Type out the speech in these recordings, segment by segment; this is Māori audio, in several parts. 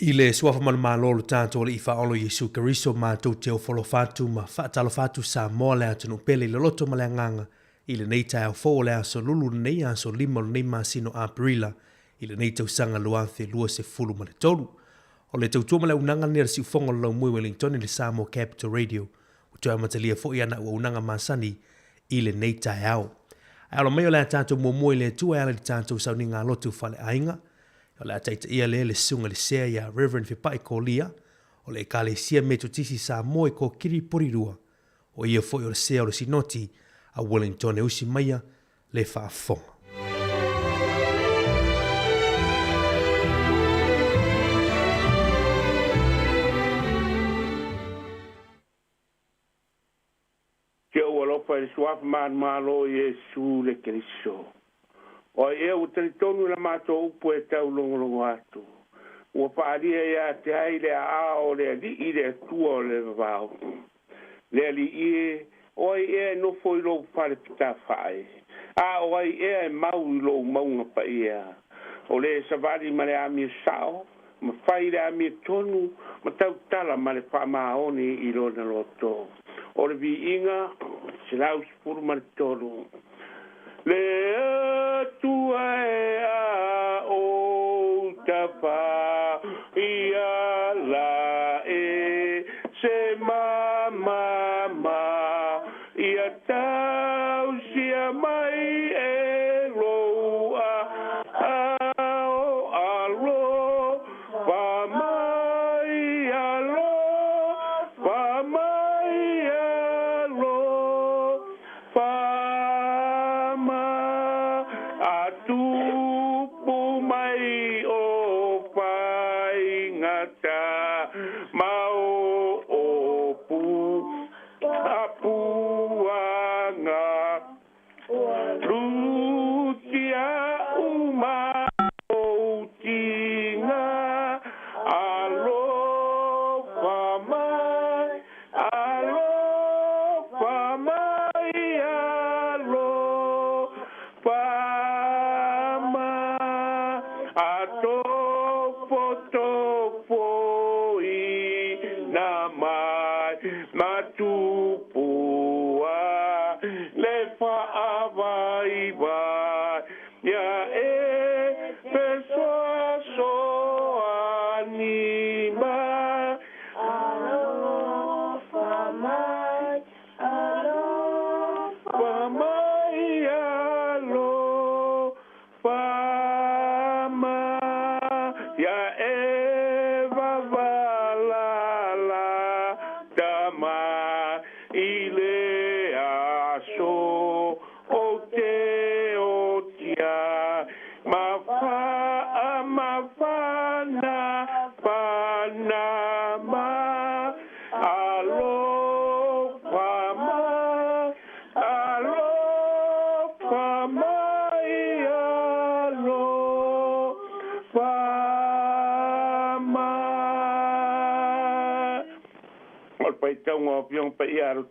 I le suafa malo lo tātou le i whaolo Yesu Keriso mātou te o wholofatu ma whaatalofatu sa moa lea tunu pele le loto ma lea nganga i le nei tai au fō lea so lulu nei a so lima nei masino a perila i le nei tau sanga luathe lua se fulu ma le tolu. O le tau tua ma le unanga nera si ufonga lau mui Wellington i le Samoa Capital Radio o tua matalia fo i ana ua unanga masani i le nei tai au. Alo mai o lea tātou mua le tua ala le tātou sauni ngā lotu whale ainga. O le ataita ia le sunga le sea ia Reverend Fipai Kolia, o le ekalesia me totisi sa moe ko kiri porirua, o ia foi o le sea o le sinoti a Wellington e usi maia le whaafonga. Ke o alofa e suafa malo Yesu le Keriso. O e o tritonu la mato upo e tau longo atu. O paaria ia te haile a o le ali i le tua o le vau. Le ali i o e no foi lo pare pita fai. A o e mau lo maunga pa ia. O le savali ma le ami sao, ma fai le ami tonu, ma tau tala ma le pa maoni i lo na loto. O le vi inga, se lau spuru ma le tonu. Le tua e a o tapa ia la e se mama ia tau sia mai e loa a lo pa mai a lo pa mai a lo pa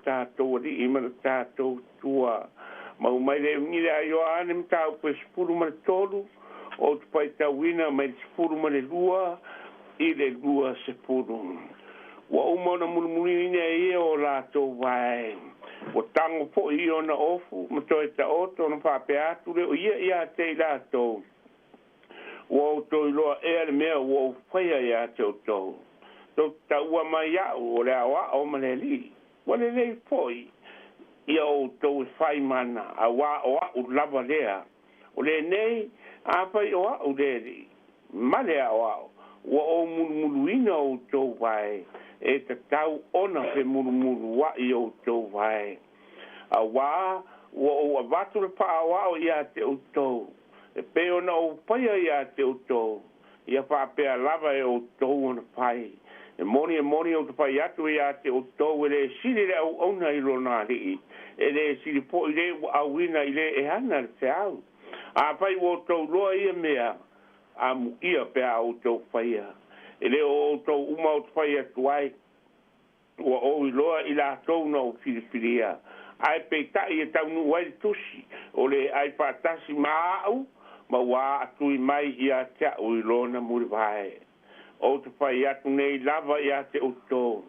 tātou ri i mana tātou tua. Mau mai le unire a Ioane mtau pe spuru ma le tolu, o tu pai tau ina mai spuru ma le lua, i le lua sepuru. Wa umona mulmulina e o lātou vai. Wa tango po i ona ofu, ma toi ta oto na whape atu le, o ia te lātou. Wa o toi loa e ale mea, wa o whaia ia te o tau. Tau ta ua mai au, o le awa o ma le li. Wane nei foi, ia o tau whai mana, a wā o au lava lea. O le nei, a whai o au leri, malea o au. Wa o mulu o tau vai, e ta tau ona pe mulu wa i o tau vai. A wā, wa o avatu le paa wao ia te o tau. E pe ona o paia ia te o tau. Ia whapea lava e o tau ona pai. E moni o te pai atu e a te o tau e le siri le au ona i lona rii. E le siri po i le awina i le e hana le te au. A pai o tau loa ia mea a mu ia pe a o tau whaia. E le o tau uma o te pai atu ai. Ua o i loa i la tau na o filifilia. Ai pe tai e tau nu wai tusi. O le ai patasi maa au. Ma wā atu i mai i a te au i lona muri vai. o te whai atu nei lava i a te uto.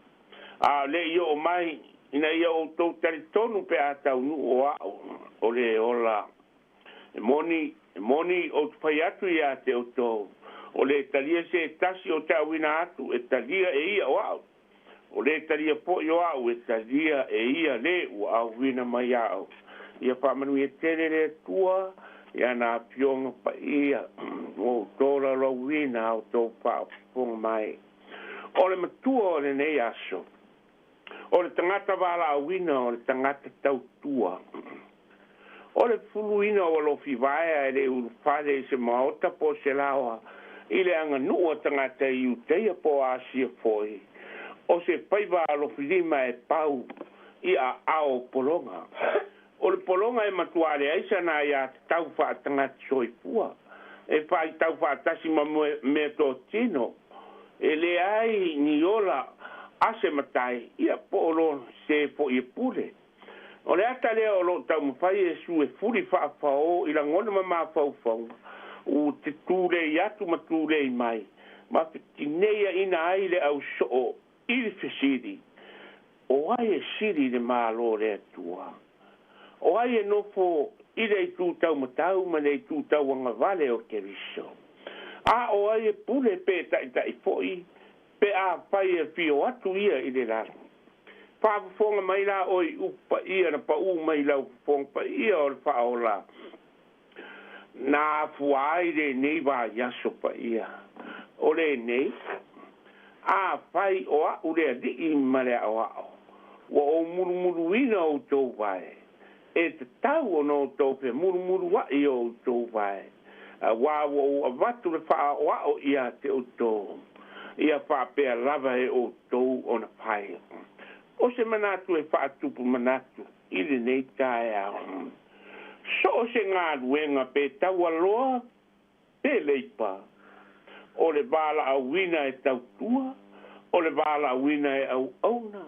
A le i o mai, ina i o tau tari tonu pe a tau nu o au, o le ola. E moni o te whai atu i a te uto. O le talia se tasi o te awina atu, e talia e ia o au. O le talia po i o au, e talia e ia le o au wina mai au. Ia whamanu e tere le tua, ia nā pionga pa ia, o tōra lo wina o tō whaapunga mai. O le matua o le nei aso. O le tangata wala a wina, o le tangata tautua. O le fuluina o lo fiwaea e le urufale se maota po se lawa, i le anga nua tangata i uteia po asia foi. O se paiva lo filima e pau i a ao polonga. O le polonga e matuare aisa na ia tau wha tangata soipua. E whai tau wha tasi ma me tō tino. E le ai ni ola ase matai ia polo se po i pule. O le ata lea o lo tau mawhai e su e furi whaafao i la ngona ma mawhau. O te tūre i atu ma tūre i mai. Ma whitineia ina ai le au soo i le whesiri. O ai e siri le mālo le atua. O ai e nofo i le tūtau matau ma le tūtau anga vale o Keriso. A o ai e pule pe tai foi, pe a pai e fio atu ia i le laro. Whaafonga mai la oi upa ia na pa u mai la ufonga pa ia o le whaola. Nā fuai le nei wa yaso pa ia. O le nei, a pai o a ure di i mare o a o. Wa o muru ina o tō vai. E te tau o no tō pe muru wa i o tō vai. Wa o watu le wha o a o ia te o tō. Ia wha pēr lava e o tō o na pai. O se manatu e wha tupu manatu. Ili nei tae au. So se ngā ruenga pe tau aloa, pe leipa. O le bala a wina e tau tua, o le bala a wina e au auna,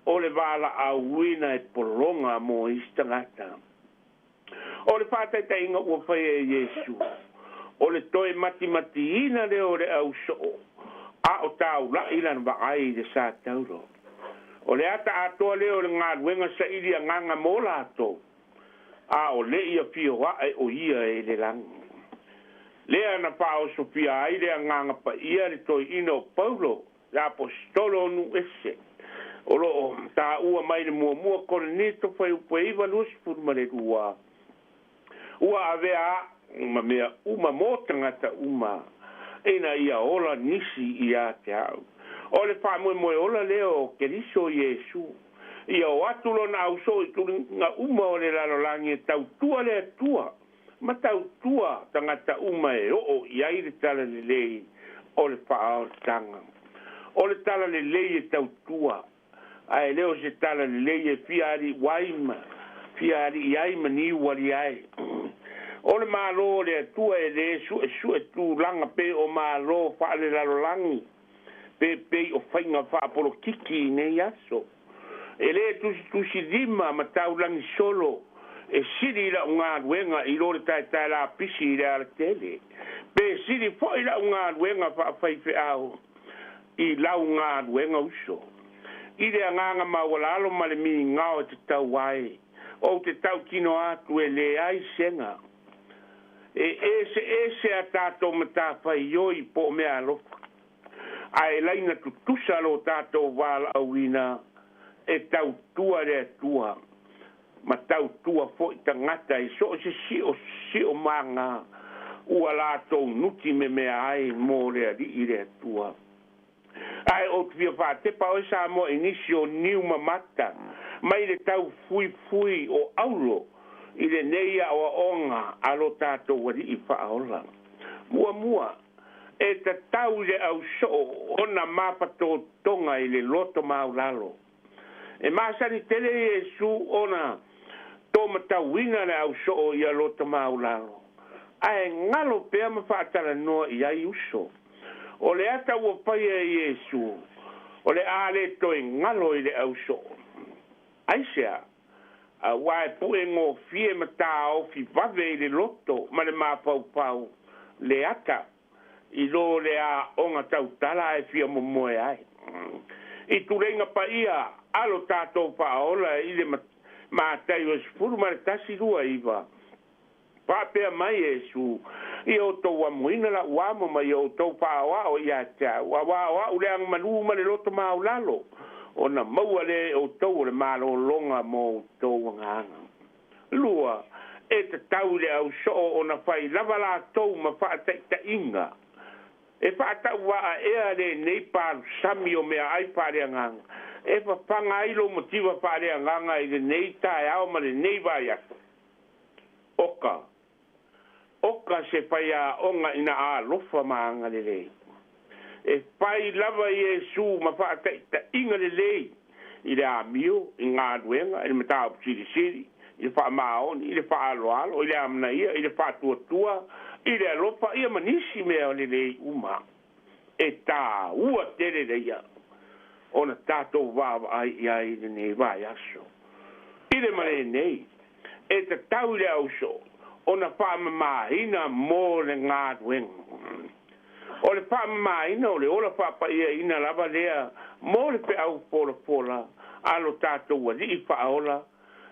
o le bala a wina e polonga mo istangata. O le whātai ta inga ua whai e Yesu. O le toe mati ina le o le au soo. A o tau la ilan wa ai le sa tauro. O le ata atoa le o le ngā ruenga sa ili a nganga mola ato. A o le ia fio wa e o ia e le langi. Le ana pao sofia ai le nganga pa ia le toi ino Paulo, le apostolo nu ese. O lo ta ua mai le mua kore neto fai upe iwa lusi purma le ua. Ua avea uma mea uma motangata uma. Ena ia ola nisi ia te au. O le wha moe ola leo Keriso Yesu. Ia o atulo na au so i turi nga uma o le lalolangi e tau tua le atua. Ma tau tua tangata uma e o ia i le tala le lei o le wha o tanga. O le tala le lei e tau tua. Ai leo se tala le lei e fiari waima. Fiari iai mani wali ai. O le malo le atua e le su e tu langa pe o malo wha le lalolangi. Pe o whainga wha apolo kiki nei aso. E le tusi lima ma taulangi solo. E siri la unga ruenga i lore tai la pisi i le ala tele. Pe siri fo i la unga ruenga wha whaife au. I la unga ruenga uso. I le anganga ma walalo ma le mi ngao te tau wai. O te tau kino atu e le ai senga. E ese a tato ma ta whai yoi po mea lofa. Ai laina tutusa lo tato wala awina. E tau tua le tua. Ma tau tua fo i tangata i so se si o manga. Ua lato nuti me mea ai mo le ali i le tua. Ai o tua wha te pao sa mo inisio niu mamata. Mai le tau fui o aulo. I le neia o onga alo tato wari i whaola. Mua. E ta tau le au so ona mapato tonga i le loto maulalo. E masani tele Yesu ona toma tauina le au so i a loto maulalo. Ai ngalo pea ma whaatara noa i ai uso. O le ata ua pai e Yesu. O le ale toi ngalo i le au so. Ai sea. A wae pue ngō fie ma tā ofi vave i le loto ma le mapau le ata. I lo le a onga tau tala e fia mo moe ai. I turenga pa ia alo tātou paola i le mātai o sifuru ma le tasi rua iwa. Pāpea mai e su i o tau amuina la uamo mai o tau pāoa o ia tia. Wa ule ang manu ma le loto maulalo. O na maua le o tau le malo longa mo tau nganga. Lua e te tau le au so o na fai lava la tau ma wha ta inga. E whaatau waa ea le nei pāru sami o mea ai pārea nganga. E whapanga ailo motiva pārea nganga i le nei tae au ma le nei vai ako. Oka. Oka se whai a onga ina a lofa maanga le lei. E whai lava i e su ma whaataita inga le lei. I le a mio, i ngā duenga, i le matao siri siri, i le wha maoni, i le wha aloalo, i le amna ia, i le wha tua. I le alofa ia manisi mea o le lei uma. E tā ua tere reia. Ona tātou vāwa ai ia i le nei vai aso. I le mare nei. E te tau le auso. Ona whaama mahina mō le ngā duenga. O le whaama mahina o le ola whapa ia ina lava lea mō le pe au pola pola. Alo tātou wa li i whaola.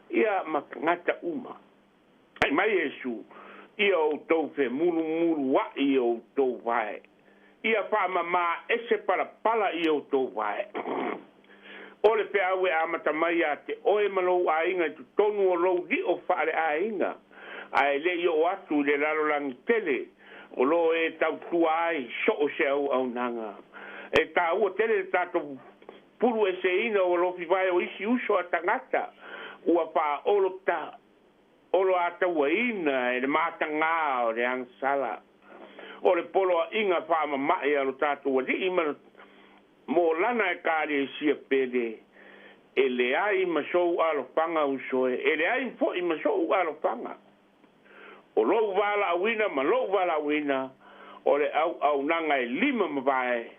Ia makangata uma. Ai mai Jesu. Ia o tau fe mulu wa i o tau vai. Ia whaama mā ese pala i o tau vai. O le pe aue amata mai a te oe malou a inga tu tonu o lou di o whaare a inga. A e le i o atu le larolangi tele. O lo e tau tua ai so o se au nanga. E ta ua tele tato puru e se ina o lo fi vai o isi uso a tangata. Ua wha olo ta. Olo ata ua ina e le matanga o le angsala. O le polo a inga whaama mai alo tātou wa li ima mo lana e kāre e sia pede. E le ai masou alo panga usoe. E le ai fo i masou alo panga. O lou wala awina ma lou wala awina. O le au nanga e lima mawai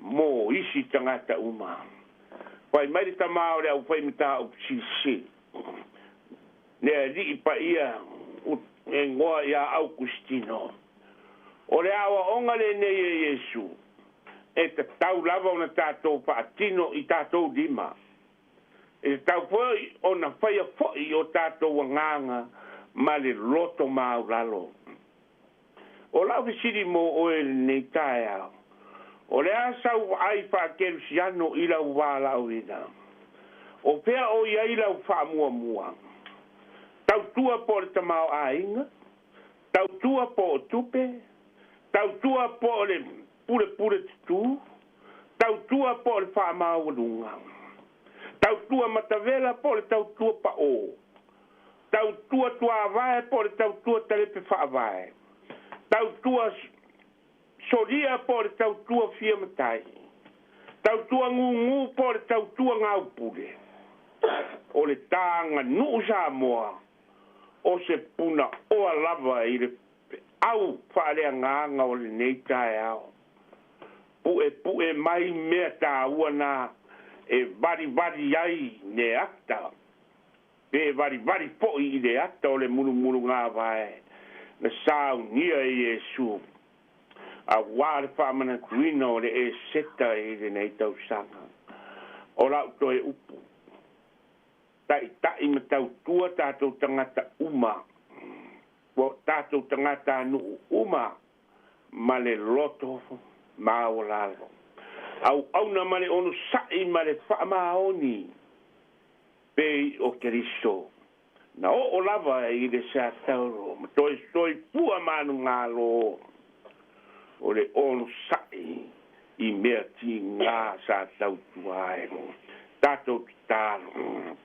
mo isi tangata uma. Pai mai ta mao le au pai mita au sisi. Ne li pa ia e ngoa ia Augustino. O le awa onga le ne Yesu. E te tau lava ona tātou paatino i tātou dima. E tau foi ona whaia foi o tātou wanganga ma le loto mauralo. O lau visiri mo oe nei tae au. O le asau ai whakeru siano i lau wālau ina. O pea o ia i lau whaamua mua. Tau tua po le tamau a inga. Tau tua po o tupe. Tau tua po le pure tu. Tau tua po le whaamau lunga. Tau tua matavela po le tau tua pa o. Tau tua avae po le tau tua talepe whaavae. Tau tua soria po le tau tua fia matai. Tau tua ngungu po le tau tua ngaupule. O le tanga nuu sa moa. O se puna o lava i le au whaalea nganga o le neitai au. Pue mai mea tā ua nā e vari ai ne ata. Pe vari po i le ata o le mulu ngā vai. Na sāu nia i Jesu. A wāre whaamana kuina o le e seta i le nei tau sanga. O lau to e upu. Tai ma tau tua tātou tangata uma. O tātou tangata anu uma. Ma le loto ma o lalo. Au na male onu sai ma le whaamaoni. Pei o Keriso. Na o lava i le sa tauro. Ma toi pua manu ngalo. O le onu sai i mea ti ngā sa tautuae. Tātou talo.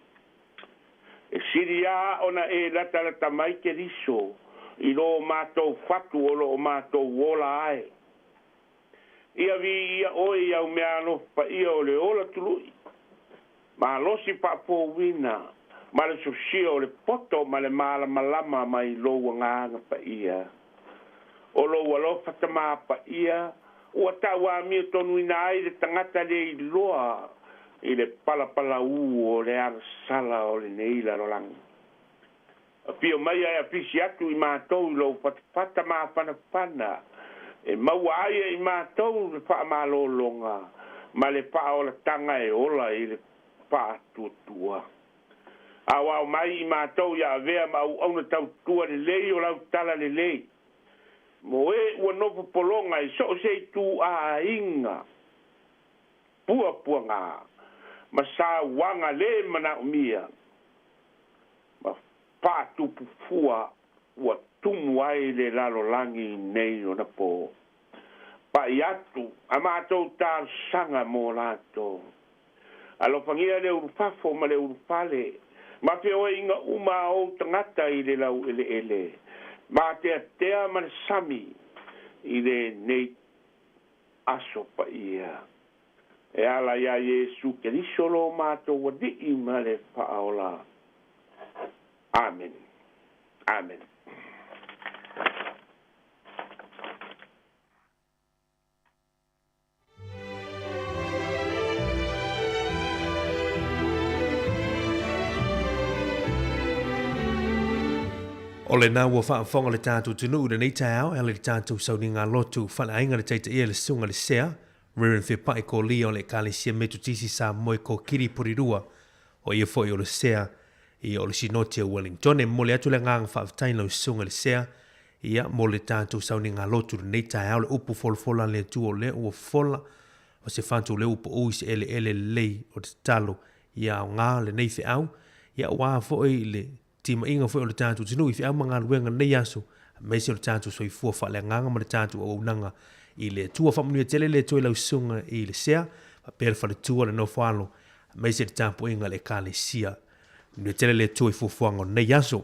E siria ona e lata mai Keriso. I lo mātou fatu o lo mātou wola ai. Ia vi ia oi au mea no pa ia o le ola tului. Ma losi pa po wina. Ma le sosio o le poto ma le mala malama mai lo nganga pa ia. O lo walo fatama pa ia. Ua tawa mi tonu ina ai le tangata le iloa. I le pala o le arsala o le neila rolang. A pio mai ai apisi atu i mātou lo fatama pana. e maua ai I mātou le whaamalolonga ma le paola tanga e ola I le pātuatua. Awa mai I mātou ia avea ma au na tau tua le lei o lau tala le lei. Mo e ua nopo polonga I so se tu a inga. Pua ngā. Ma sa wanga le mana umia. Ma pātu pufua ua tumu ai le lalo langi nei o na po. Pa I atu, a mātou tā sanga mō lātou. Alo pangia le urufafo ma le urufale. Ma pe o inga uma o tangata I le lau ele. Ma te atea man sami I le nei aso pa ia. E ala ia Yesu ke risolo mātou wadi I ma le paola. Amen. Amen. O le nā ua whaafonga le tātou tunu ura nei tai au, ele le tātou sauni ngā lotu whanainga le teita ia le sunga le sea, Reverend Whipai ko lia o le kālesia metu tisi sa moe ko kiri porirua, o ia foi o le sea, ia o le sinotia Wellington, e mo le atu le ngang whaaftaina o sunga le sea, ia mo le tātou sauni ngā lotu le nei tai au, le upu folfola le tu o le ua fola, o se whantu le upu uis ele lei o te talo, ia o ngā le nei whi au, ia wā foi le tima inga foi o le tātou tinu I whiau mga luenga nei aso, meisi o le tātou soi fua wha le nganga ma le tātou o unanga I le tua whamunua tele le toi lau sunga I le sea, pa pere wha le tua le no whalo, meisi le tāpo inga le ka le sia, nua tele le toi fuafuanga nei aso.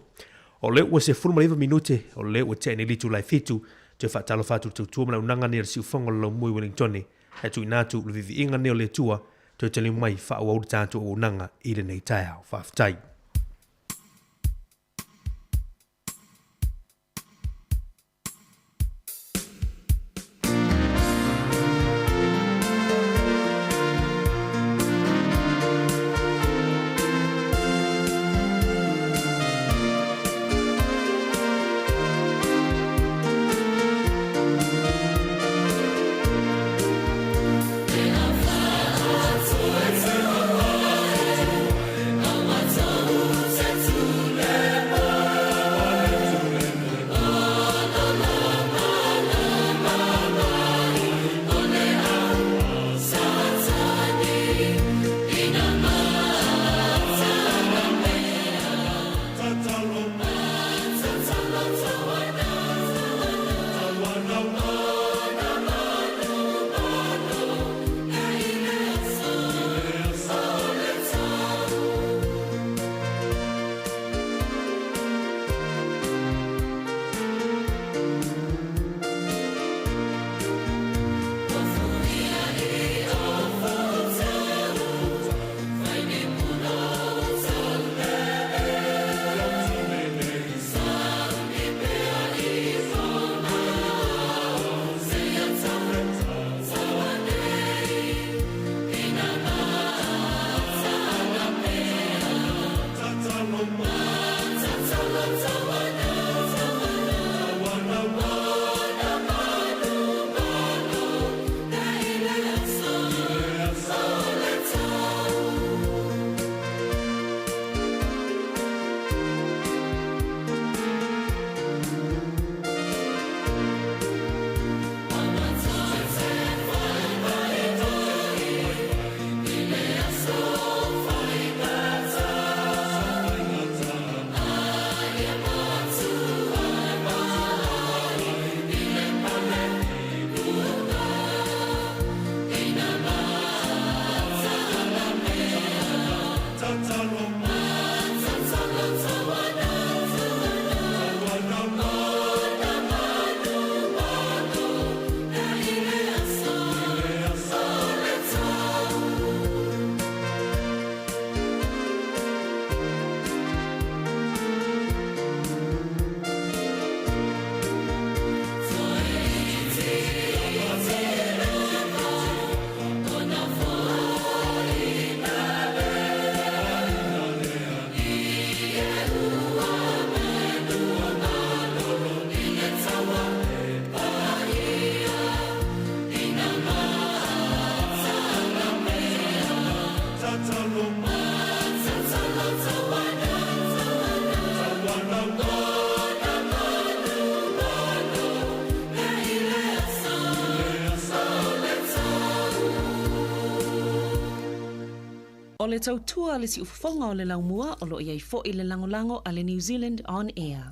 O le ua se fulma liva minute, o le ua te litu lai fitu, te wha talo whatu te tua mana unanga ni le siu whanga lau mui Wellingtoni, he tu inatu le vivi inga neo le tua, te tali mai wha au au le tātou o unanga I le nei tai au, whaftai. O le tautua le si ufafonga o le laumua o lo iai fo i le langolango a le New Zealand On Air.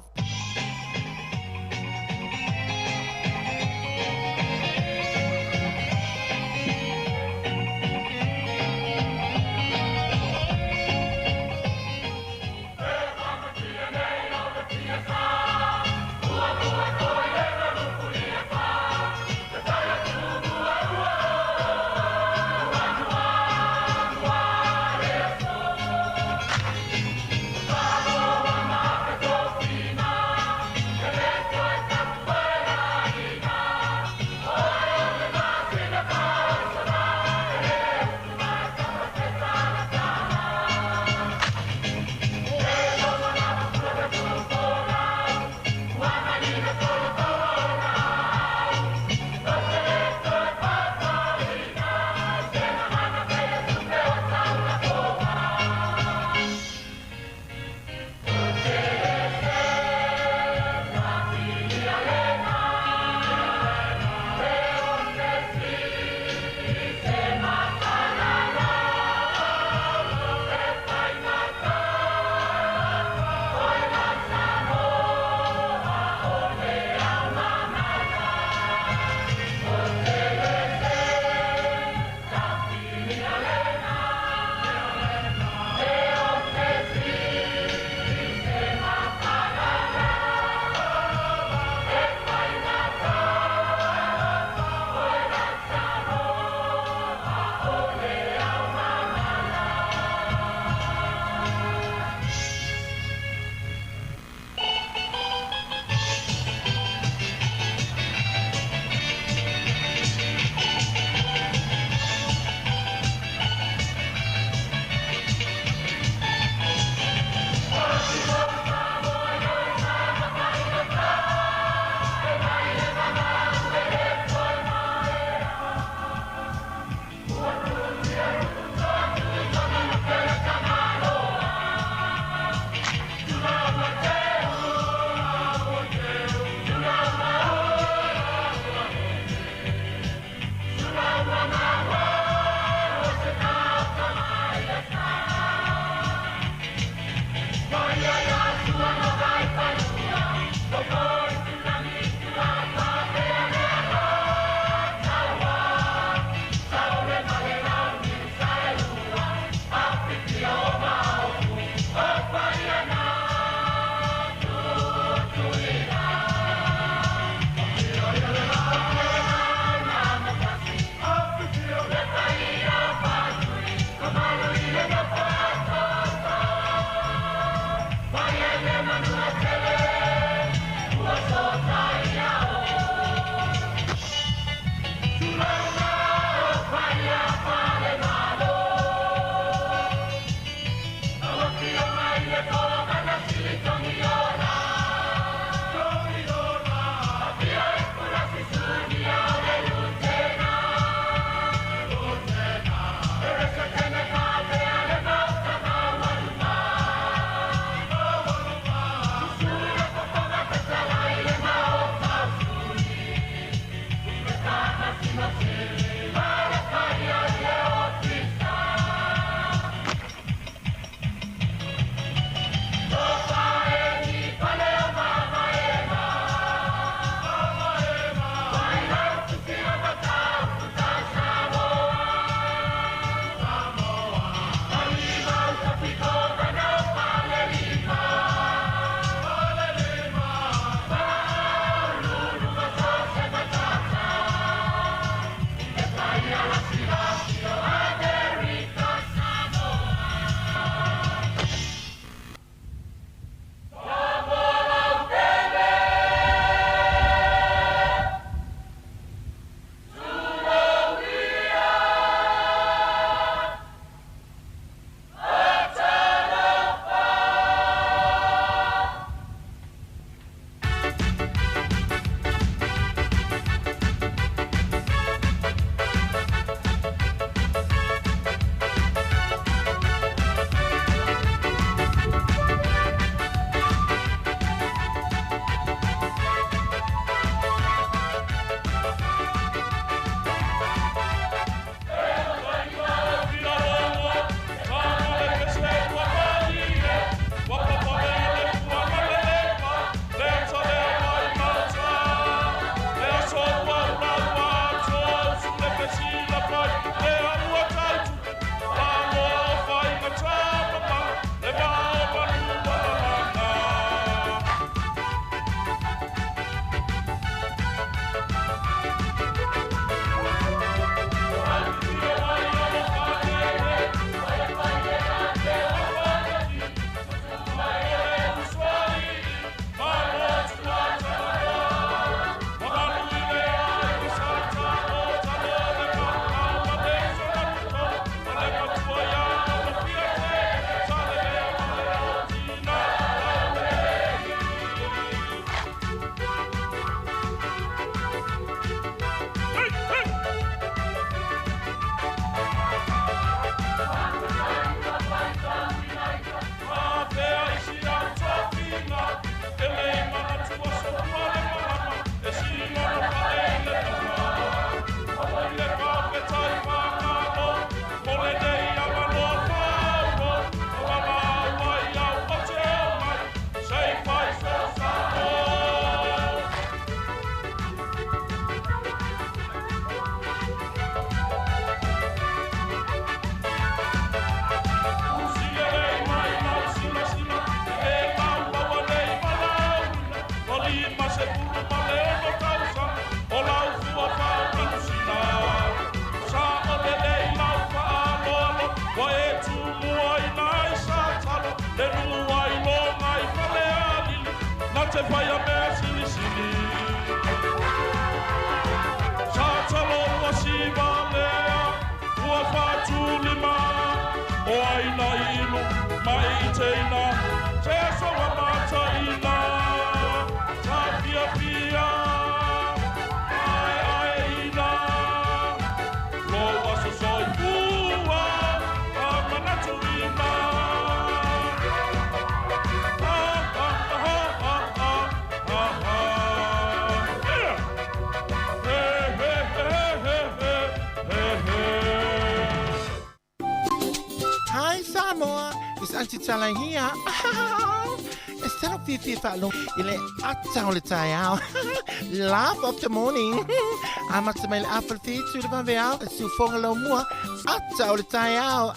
te whai a mea sili sili. Sa talo wa si valea, ua whātu lima, o aina inu, mai teina, te soa mata ina, ta pia pia, ai aina, lo waso soi pua, a manatu ina. Hi Samoa, it's Auntie Chala here. Instead of Fifi Falo, ile atau le tayao. Laugh of the morning. I'm at my apple feet to the vanveal, su fongalo mua, atau le tayao.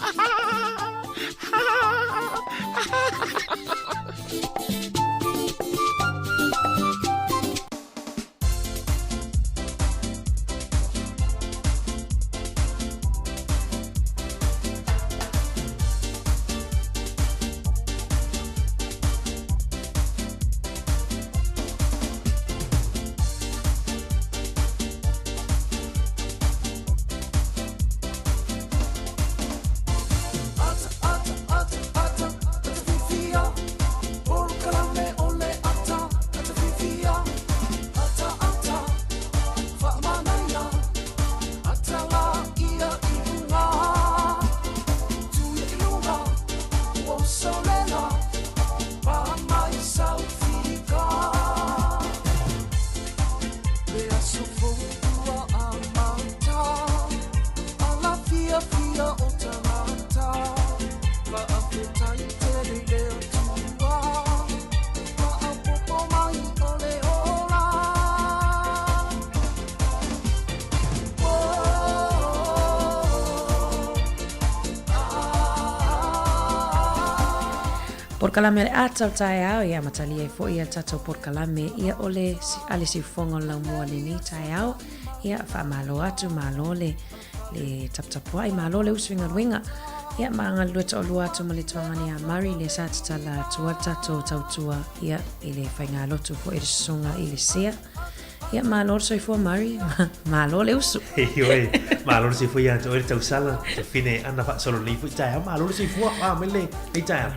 Porkalame le atau tae au ia matalia fo ia tatou porkalame ia ole ale si fongo la mua le ni tae au ia fa malo atu malo le taptapua i malo le uswinga winga ia maanga lua to lua atu mali tuangani a mari le sa tala tua tatou tautua ia ile fainga lotu fo ile sunga ile sia ia malo so fo mari malo le usu Ioi, malo si foi anto ele tau sala, te fine ana fa solo ni foi tae, malo si fo mele ni tae.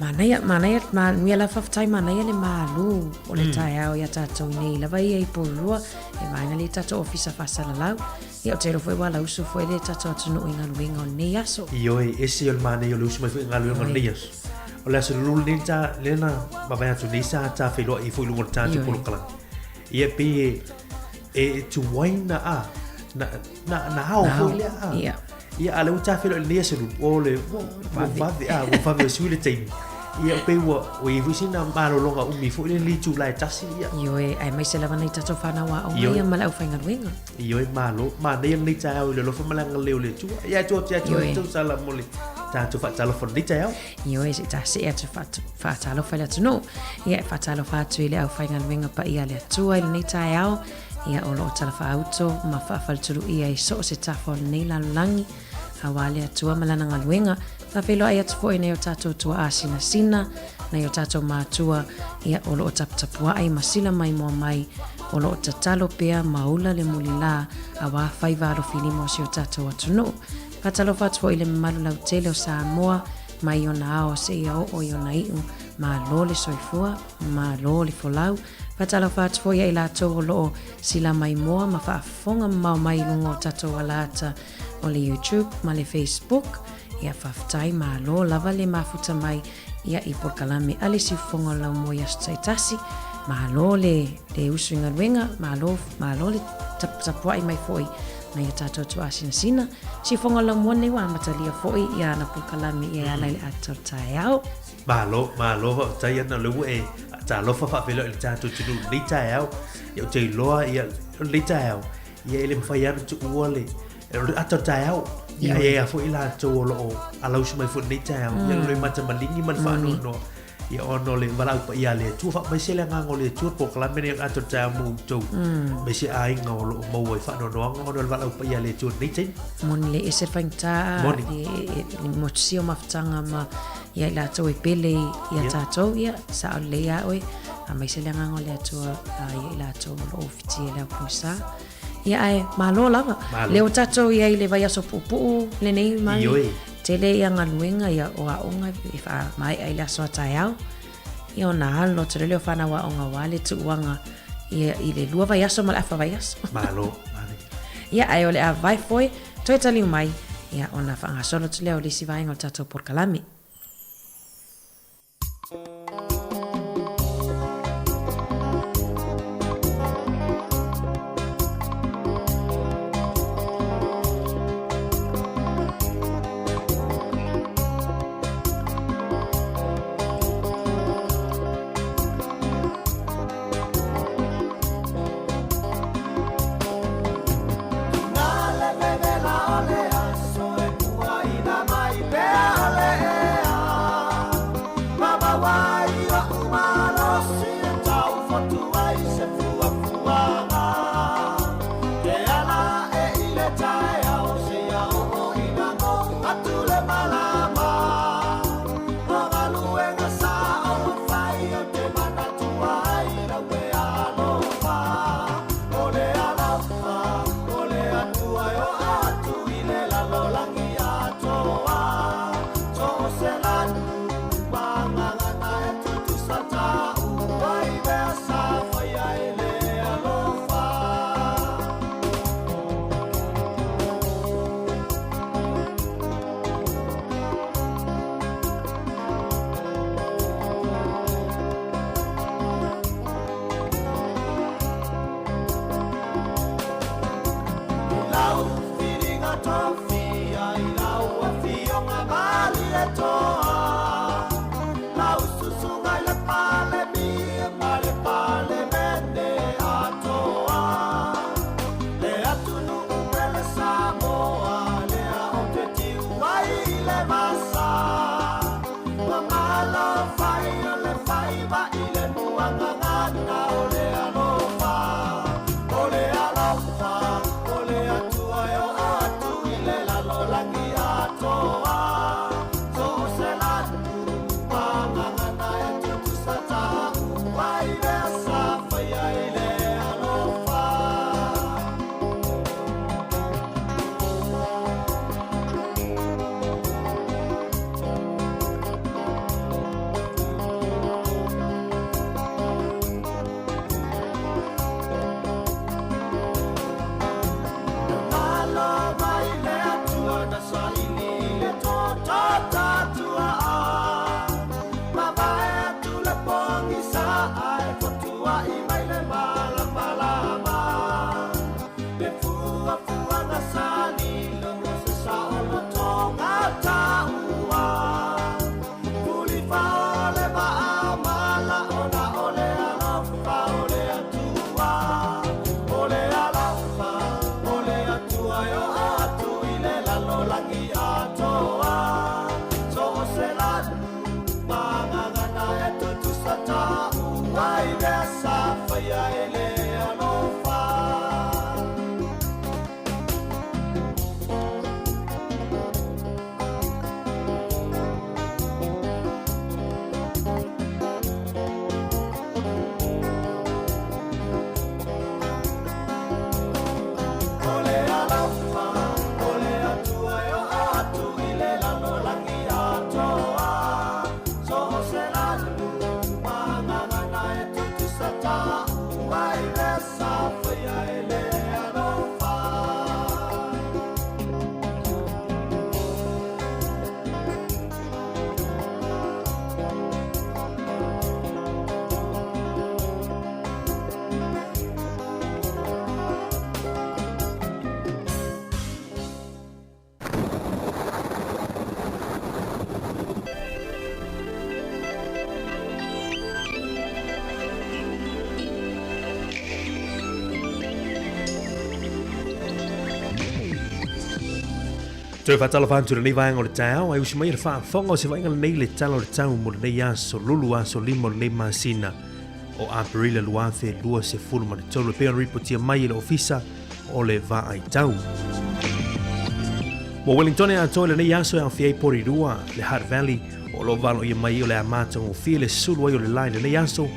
Manaya ma mia la faftai manaya le malu o le tae au ia tatou nei lava ia i porua e maina le tatou ofisa fasala lau ia o tero foi wala usu foi le tatou atunu inga luinga o nei aso Ioi, ese o mane o lusu mai foi ngalu o nias. O le aso lulu ni ta lena ma vai atu ni sa ta filo i foi lungo ta polo kala. Ia pe e tu waina a na hao foi le a. Ia ale uta filo ni aso o le wo fa su le tei. Ia pe wo i visina malo longa umi fo le li tu lai tasi ia. Ioi ai mai se lava nei tatou fana wa o ia mala u fainga luinga. Ioi malo ma nei ni ta au le lo fa malanga leo le tu. Ia tu tu sala mole. Ta tu fa talo fo ni ta au. Ioi se ta se atu fa talo fa le tu no. Ia fa talo fa tu ile au fainga luinga pa ia le tu ile nei ta au. Ia o lo tala fa auto ma fa fal tu ia i so se ta fo nei la langi. Awale atua malana ngaluenga ta felo ai atu foi nei o tatou tua asina sina nei o tatou matua ia o lo taptapua ai masila mai mo mai o lo tatalo pea maula le mulila awa faiva ro filimo si o tatou atuno patalo fatu foi le malu lau tele o Samoa mai ona ao se ia o iona iu ma lo le soifua ma lo le folau patalo fatu foi ai la to lo sila mai moa ma fa fonga mau mai lungo tatou alata o le YouTube ma le Facebook ia faftai ma lo lava le mafuta mai ia i porkalame ale si fonga lau mo ia staitasi ma lo le usuinga wenga ma lo le tapua i mai foi na ia tatou tu asina sina si fonga lau mo nei wa matalia foi ia na porkalame ia ala le atou tae au malo tai ana le e ta lo fa velo le tatou tu ni tae au ia te loa ia le tae au ia ele fai ana tu ole atou tae au ia fo ila to lo ala usu mai fo ni tae au ia le mata malingi man fa no ia ono le wala pa ia le tu fa mai se le ngango le tu po kala mene atou tae mu to me se ai ngolo mo wai fa no ngo no wala pa ia le tu ni tae mon le ese fainta ni motsio maftanga ma ia la to e pele ia tato ia sa le ia oi a mai se lenga ngole atua ia la to lo ofiti la pusa ia ai malo lava le o tato ia le vai aso pupu le nei mai tele ia ngaluenga ia o a onga fa mai ai la so taiao ia na halo tele le fana wa onga wale tu wanga ia ile lua vai aso mal afa vai aso malo ia ai ole a vai foi toi tali mai ia ona fa ngasono tele o le si vai ngol tato por kalami Toi fatalo fantu nei vai ngol tau ai usi mai fa fongo se vai ngol nei le talo le tau mo nei aso lulu aso limo nei masina o Aprila luafe lua se fulu ma tolo pe ripotia mai le ofisa o le va ai tau. Mo Wellington e atole nei aso e fie pori rua le Hutt Valley O lo valo ia mai o le amata o fia le sulu ai o le lai le nei aso,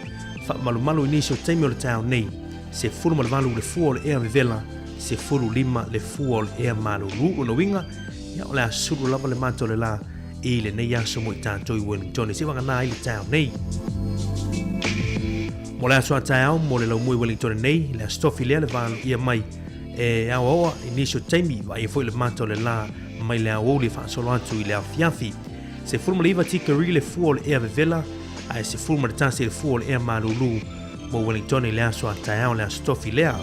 fa malu inisio teimi o le tau nei, se fulu ma le valu le fua o le ea vevela, se fulu lima le fua o le ea malulu o na winga, ia o le asulu lava le mata o le la, i le nei aso mo i tātou i Wellington, se wanga nā i le tau nei. Mo le aso a tau mo le lau mui Wellington nei, le astofi lea le valu ia mai, e awa oa inisio teimi wa i foi le mata o le la, mai le au le fa solo atu i le afiafi, se fulma le iwa tikari le fua o le ea vevela, ai se fulma le tasi le fua o le ea malulu, mo Wellington i le aso a tau le astofi lea.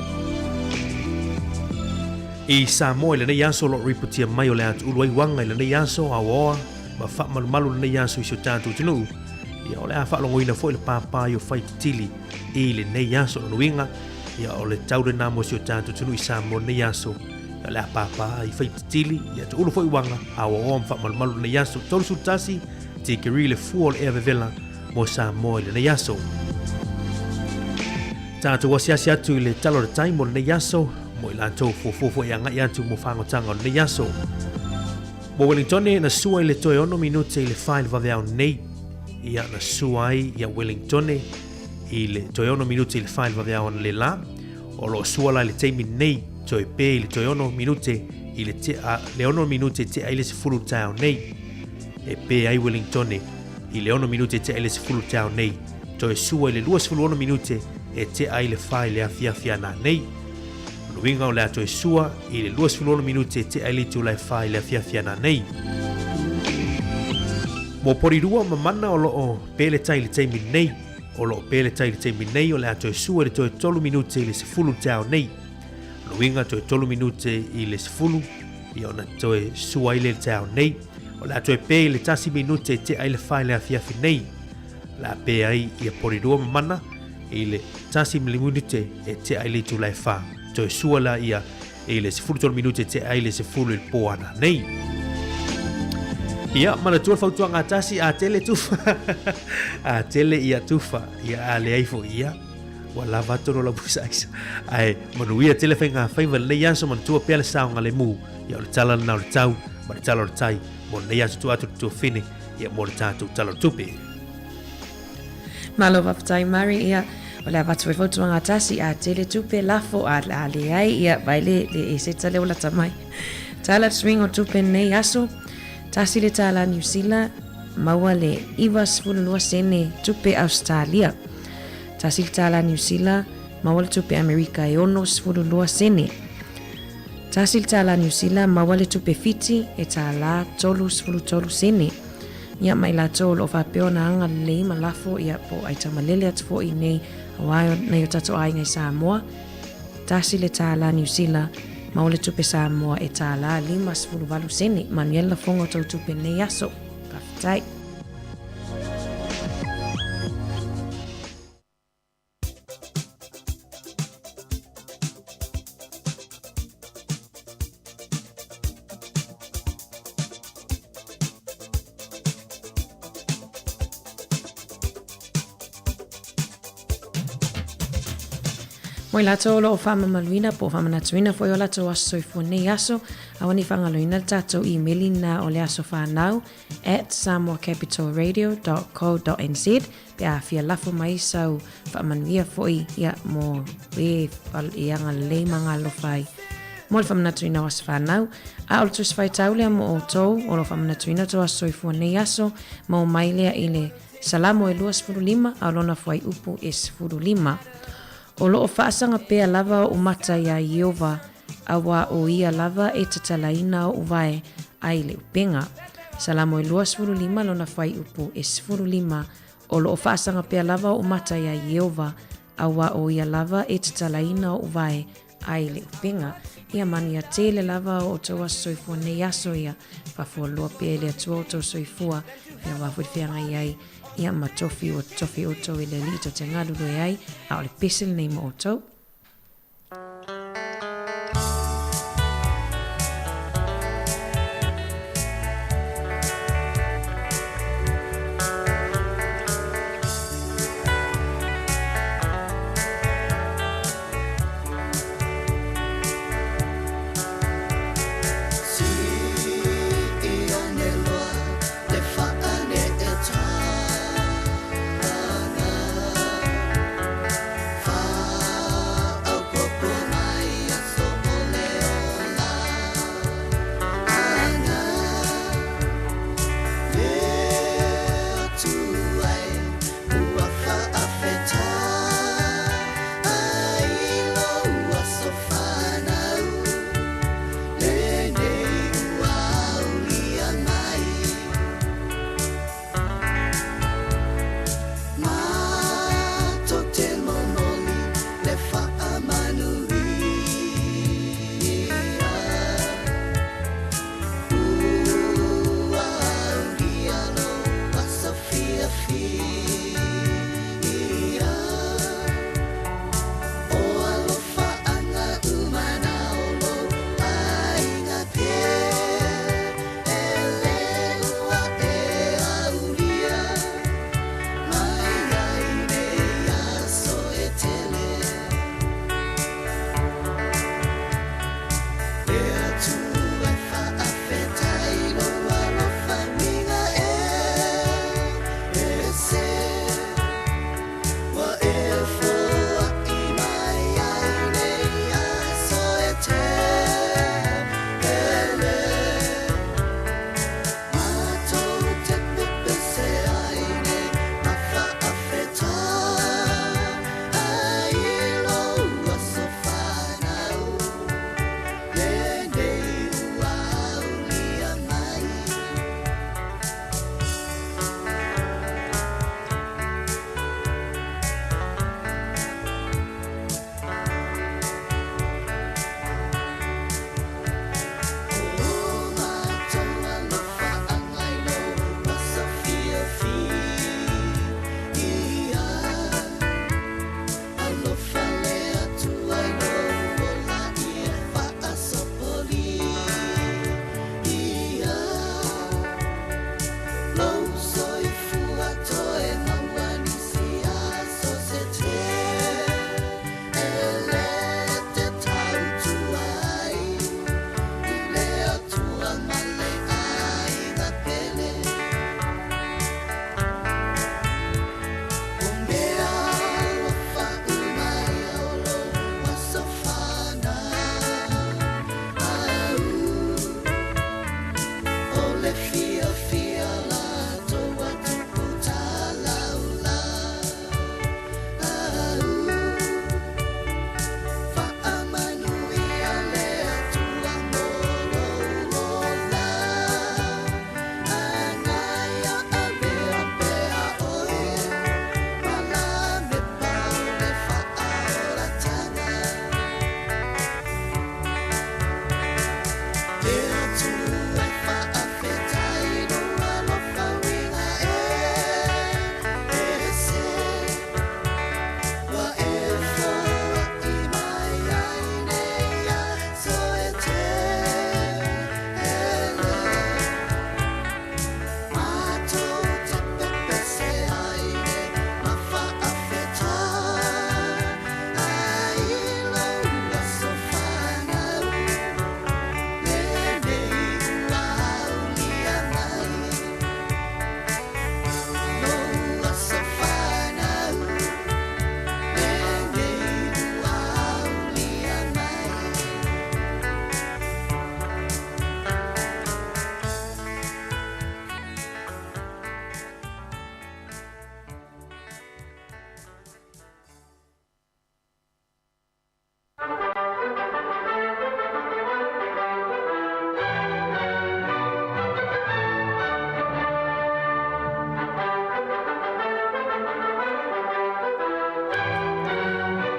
I Samoa le nei aso lo ripotia mai o le atu ulu ai wanga i le nei aso a oa, ma fa malu le nei aso i so tātou tinu. Ia o le a whaalongo ina fo i le pāpā i o whai tili i le nei aso lo nuinga, ia o le tau le namo si o tātou tinu i Samoa nei aso, ia le a pāpā i whai tili, ia tu ulu fo i wanga, a oa ma fa malu nei aso, tolu su tasi, te kiri le fua o le ea vevela, mo Samoa i le nei aso. Tātou wasiasi atu i le talo le taimo le nei aso, mo i lantou fofofo i anga i atu mo whangotanga o le nei aso. Mo Wellington na sua i le toe ono minute i le whaile vaveao nei, ia na sua i a Wellington i le toe ono minute i le whaile vaveao na le la, o lo sua la le teimi nei, toe pe i le toe ono minute i le ono minute te aile se fulu tau nei, e pe ai Wellington i le ono minute te aile se fulu tau nei, toe sua i le 21 minute e te aile whaile a fiafiana nei, Luinga o le ato e sua i le 21 minute te ailitu lai whai le fiafiana nei. Mo porirua mamana o loo pele tai le teimi nei, o loo pele tai le teimi nei o le ato e sua le toe 3 minute i le sefulu tau nei. Luinga toe 3 minute i le sefulu, i ona toe sua i le tau nei, o le ato e pe le tasi minute te aile whai le fiafi nei. La pe ai i a porirua mamana i le tasi minute e te ailitu lai whai. Toe suala ia e le 10 minute te ai le 10 il poana nei. Ia mana tua fautua ngatasi a tele tufa. A tele ia tufa ia a le aifo ia. Wala vatoro la busa isa. Ai manuia tele fenga faiva le yanso man tua pele sao ngale mu. Ia le tala na le tau, ma le tala le tai. Mo le yanso tua atu tua fine ia mo le tatu tala tupe. Malo vapatai mari ia. O le avatu e fautu anga tasi a tele tupe lafo a le ai ia baile le e se tale o la tamai. Tala swing o tupe nei aso, tasi le tala New Zealand, maua le iwa sfululua sene tupe Australia. Tasi le tala New Zealand, maua le tupe Amerika e ono sfululua sene. Tasi le tala New Zealand, maua le tupe Fiti e tala tolu sfulutolu sene. Ia mai la tolo o whapeo na anga le ima lafo ia po ai tamalele atu fo i nei awaio nei o tato ai ngai Samoa. Tasi le tala New Zealand, mau le tupe Samoa e tala 5 sene, Manuela fongo tau tupe nei aso. Kafitai. Moi lato lo fama maluina po fama natuina foi o lato aso i nei aso awani fangaloina tato emailina o le aso fanau @samoacapitalradio.co.nz pe a fia lafo mai sau famanuia foi ia mo e pal ianga le manga lo fai mo le fama natuina o aso fanau a o tus fai taule mo o tou o lo fama natuina to aso i nei aso mo mailea ile salamo e 2.5 a lona foi upu e 0.5 O loo whaasanga pea lava o mata ia Iova, awa o ia lava e tatalaina o uvae ai le upenga. Salamo e 2.5 lona whai upu e 0.5 o loo whaasanga pea lava o mata ia Iova, awa o ia lava e tatalaina o uvae ai le upenga. Ia mani a tele lava o taua soifua nei aso ia, whafua loa pea le atua o tau soifua, ia wafudwhianga iai. Ia matofi o tofi oto i le lito te ngalulu e ai, a o le pesel nei mo oto. Si, i anelua, le whaane e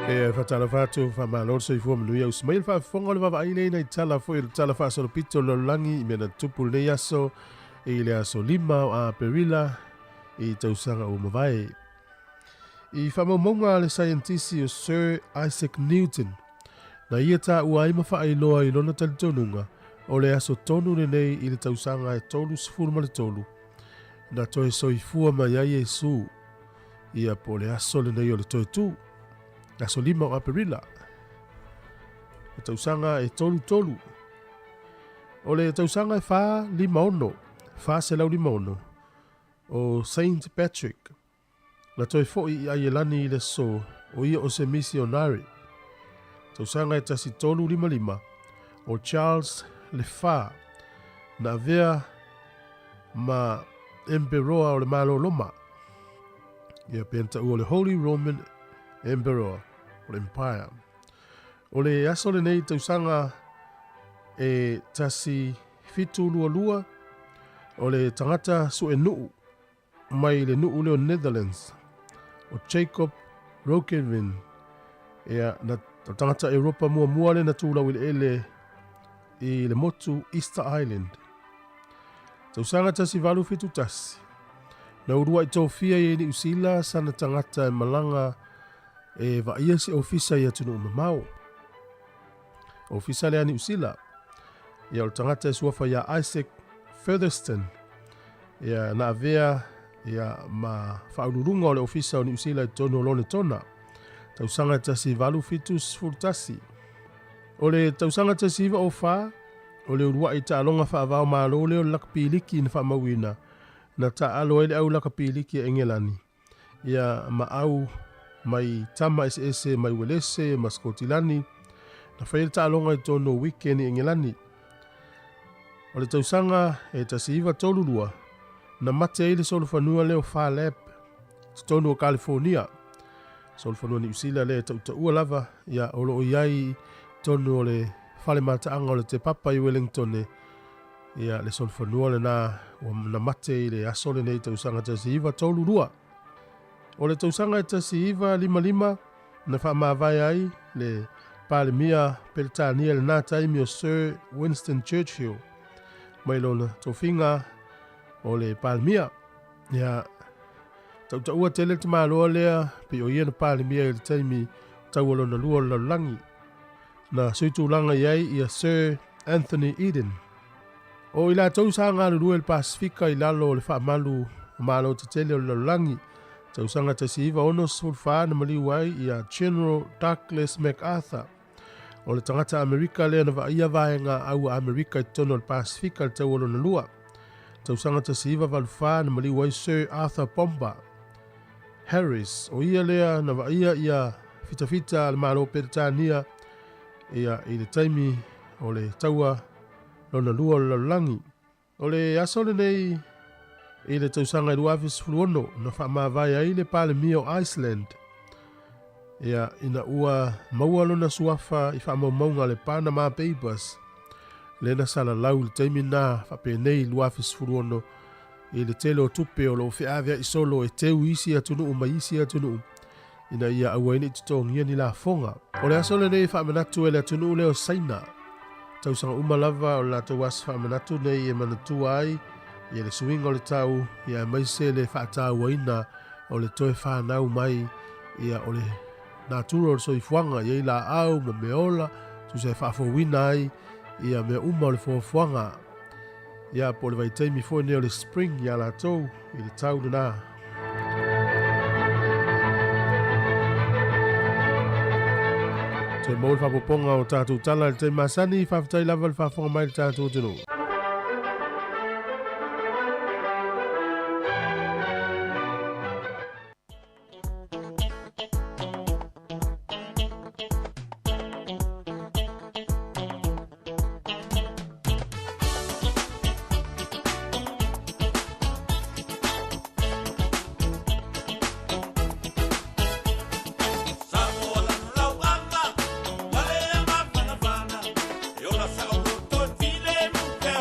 E fatala fatu fa malor so ifo mlu ya usmail fa fonga le va ile na tala fo il tala fa so pito lo langi me na tupu le yaso ile aso lima a perila i tausanga o mavai i fa monga le scientist o Sir Isaac Newton na ia ta ua ima fa ailoa i lona talitonunga o le aso tonu le nei i le tausanga e tolu sifuru ma le tolu na toe soifua mai ai Yesu ia po le aso le nei o le toe tu aso lima o aperila e tausanga e tolu o le tausanga e fa lima ono fa se lau lima ono o Saint Patrick na toi foi i aielani i le so o ia o se misionari tausanga e tasi tolu lima o Charles Le Fa na vea ma emperoa o le malo loma ia penta o le Holy Roman Emperor o le Empire o le aso le nei tausanga e tasi fitu lua o le tangata su e nuu mai le nuu leo Netherlands o Jacob Roggeveen ea na tangata Europa mua le na tūlau ele i le motu Easter Island tausanga tasi valu fitu tasi na urua i tōwhia i ni usila sana tangata e malanga e va ia si ofisa ia tunu mamau ofisa le ani usila ia o tangata e suafa ia Isaac Featherston ia na avea ia ma whaururunga o le ofisa o ni usila i tono lone tona tausanga tasi valu fitus furtasi o le tausanga tasi iwa o wha o le urua i ta alonga wha avao malo leo lakapiliki na wha mawina na ta alo ele au lakapiliki e engelani ia ma au mai tama ese mai welese ma skotilani na whaile ta alonga i tono weekend i engelani o le tausanga e tasi iwa tolurua na mate ile solofanua leo wha lab tono o California solofanua ni usila le tautaua lava ia olo o iai tono o le whale mataanga o le te papa i Wellington ia le solofanua le na mate ile asole nei tausanga tasi iwa tolurua o le tausanga e tasi iwa lima na wha mawai ai le palemia peletania le nā taimi o Sir Winston Churchill mai lona tofinga o le palemia ia tautaua tele te māloa lea pe o ia na palemia i le taimi taualona lua o langi na suitulanga iai ia Sir Anthony Eden o ila tausanga le lua le Pasifika i lalo le whaamalu malo te tele o langi tausanga tasi iwa ono sulfa na maliwai ia General Douglas MacArthur o le tangata Amerika lea na vaia vaenga au Amerika i tono le Pasifika le tauolo na lua tausanga tasi iwa valufa na maliwai Sir Arthur Pomba Harris o ia lea na vaia ia fita le malo Peretania ia i le taimi o le taua lona lua o langi o le asole nei i le tausanga i luafis fuluono na whaamawai ai le palemia o Iceland. Ia ina ua maua lona suafa i whaamaumaunga le Panama Papers. Le na sala lau le teimi nā whapenei luafis fuluono i le tele o tupe o lo whiawea i solo e teu isi atunu ma isi atunu. Ina ia awaini tutongia ni la fonga. O le asole nei whaamanatu e le atunu leo saina. Tausanga umalava o la tawas whaamanatu nei e manatua ai. Ia le suinga o le tau, ia mai se le whaatau waina o le toe whanau mai, ia o le natura o soifuanga, ia i la au ma meola, tu se whaafowina ai, ia mea uma o le fuafuanga. Ia po le vaiteimi fo ne o le spring, ia la tau, i le tau na. Te maul whapoponga o tātou tala le te masani, whaafitai lava le whaafonga mai le tātou tino. Yo la sa o to file muke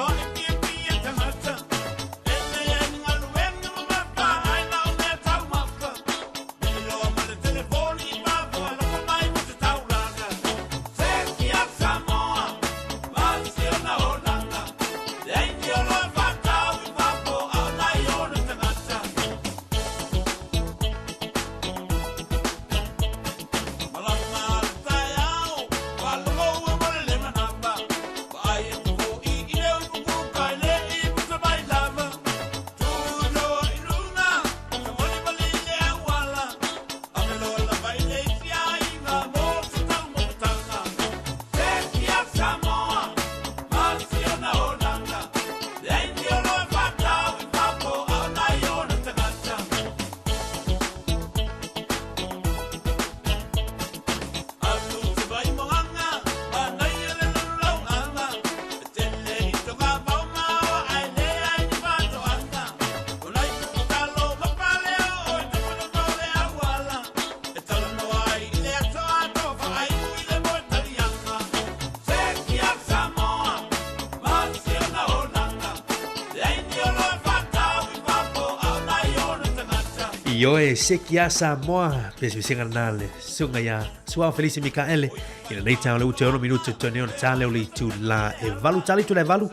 Io e Sekia Samoa, penso nale, sunga ya, sua Felice Micaele, il nei tau le uteono minuto tonio tale oli tu la e valu tali tu le valu,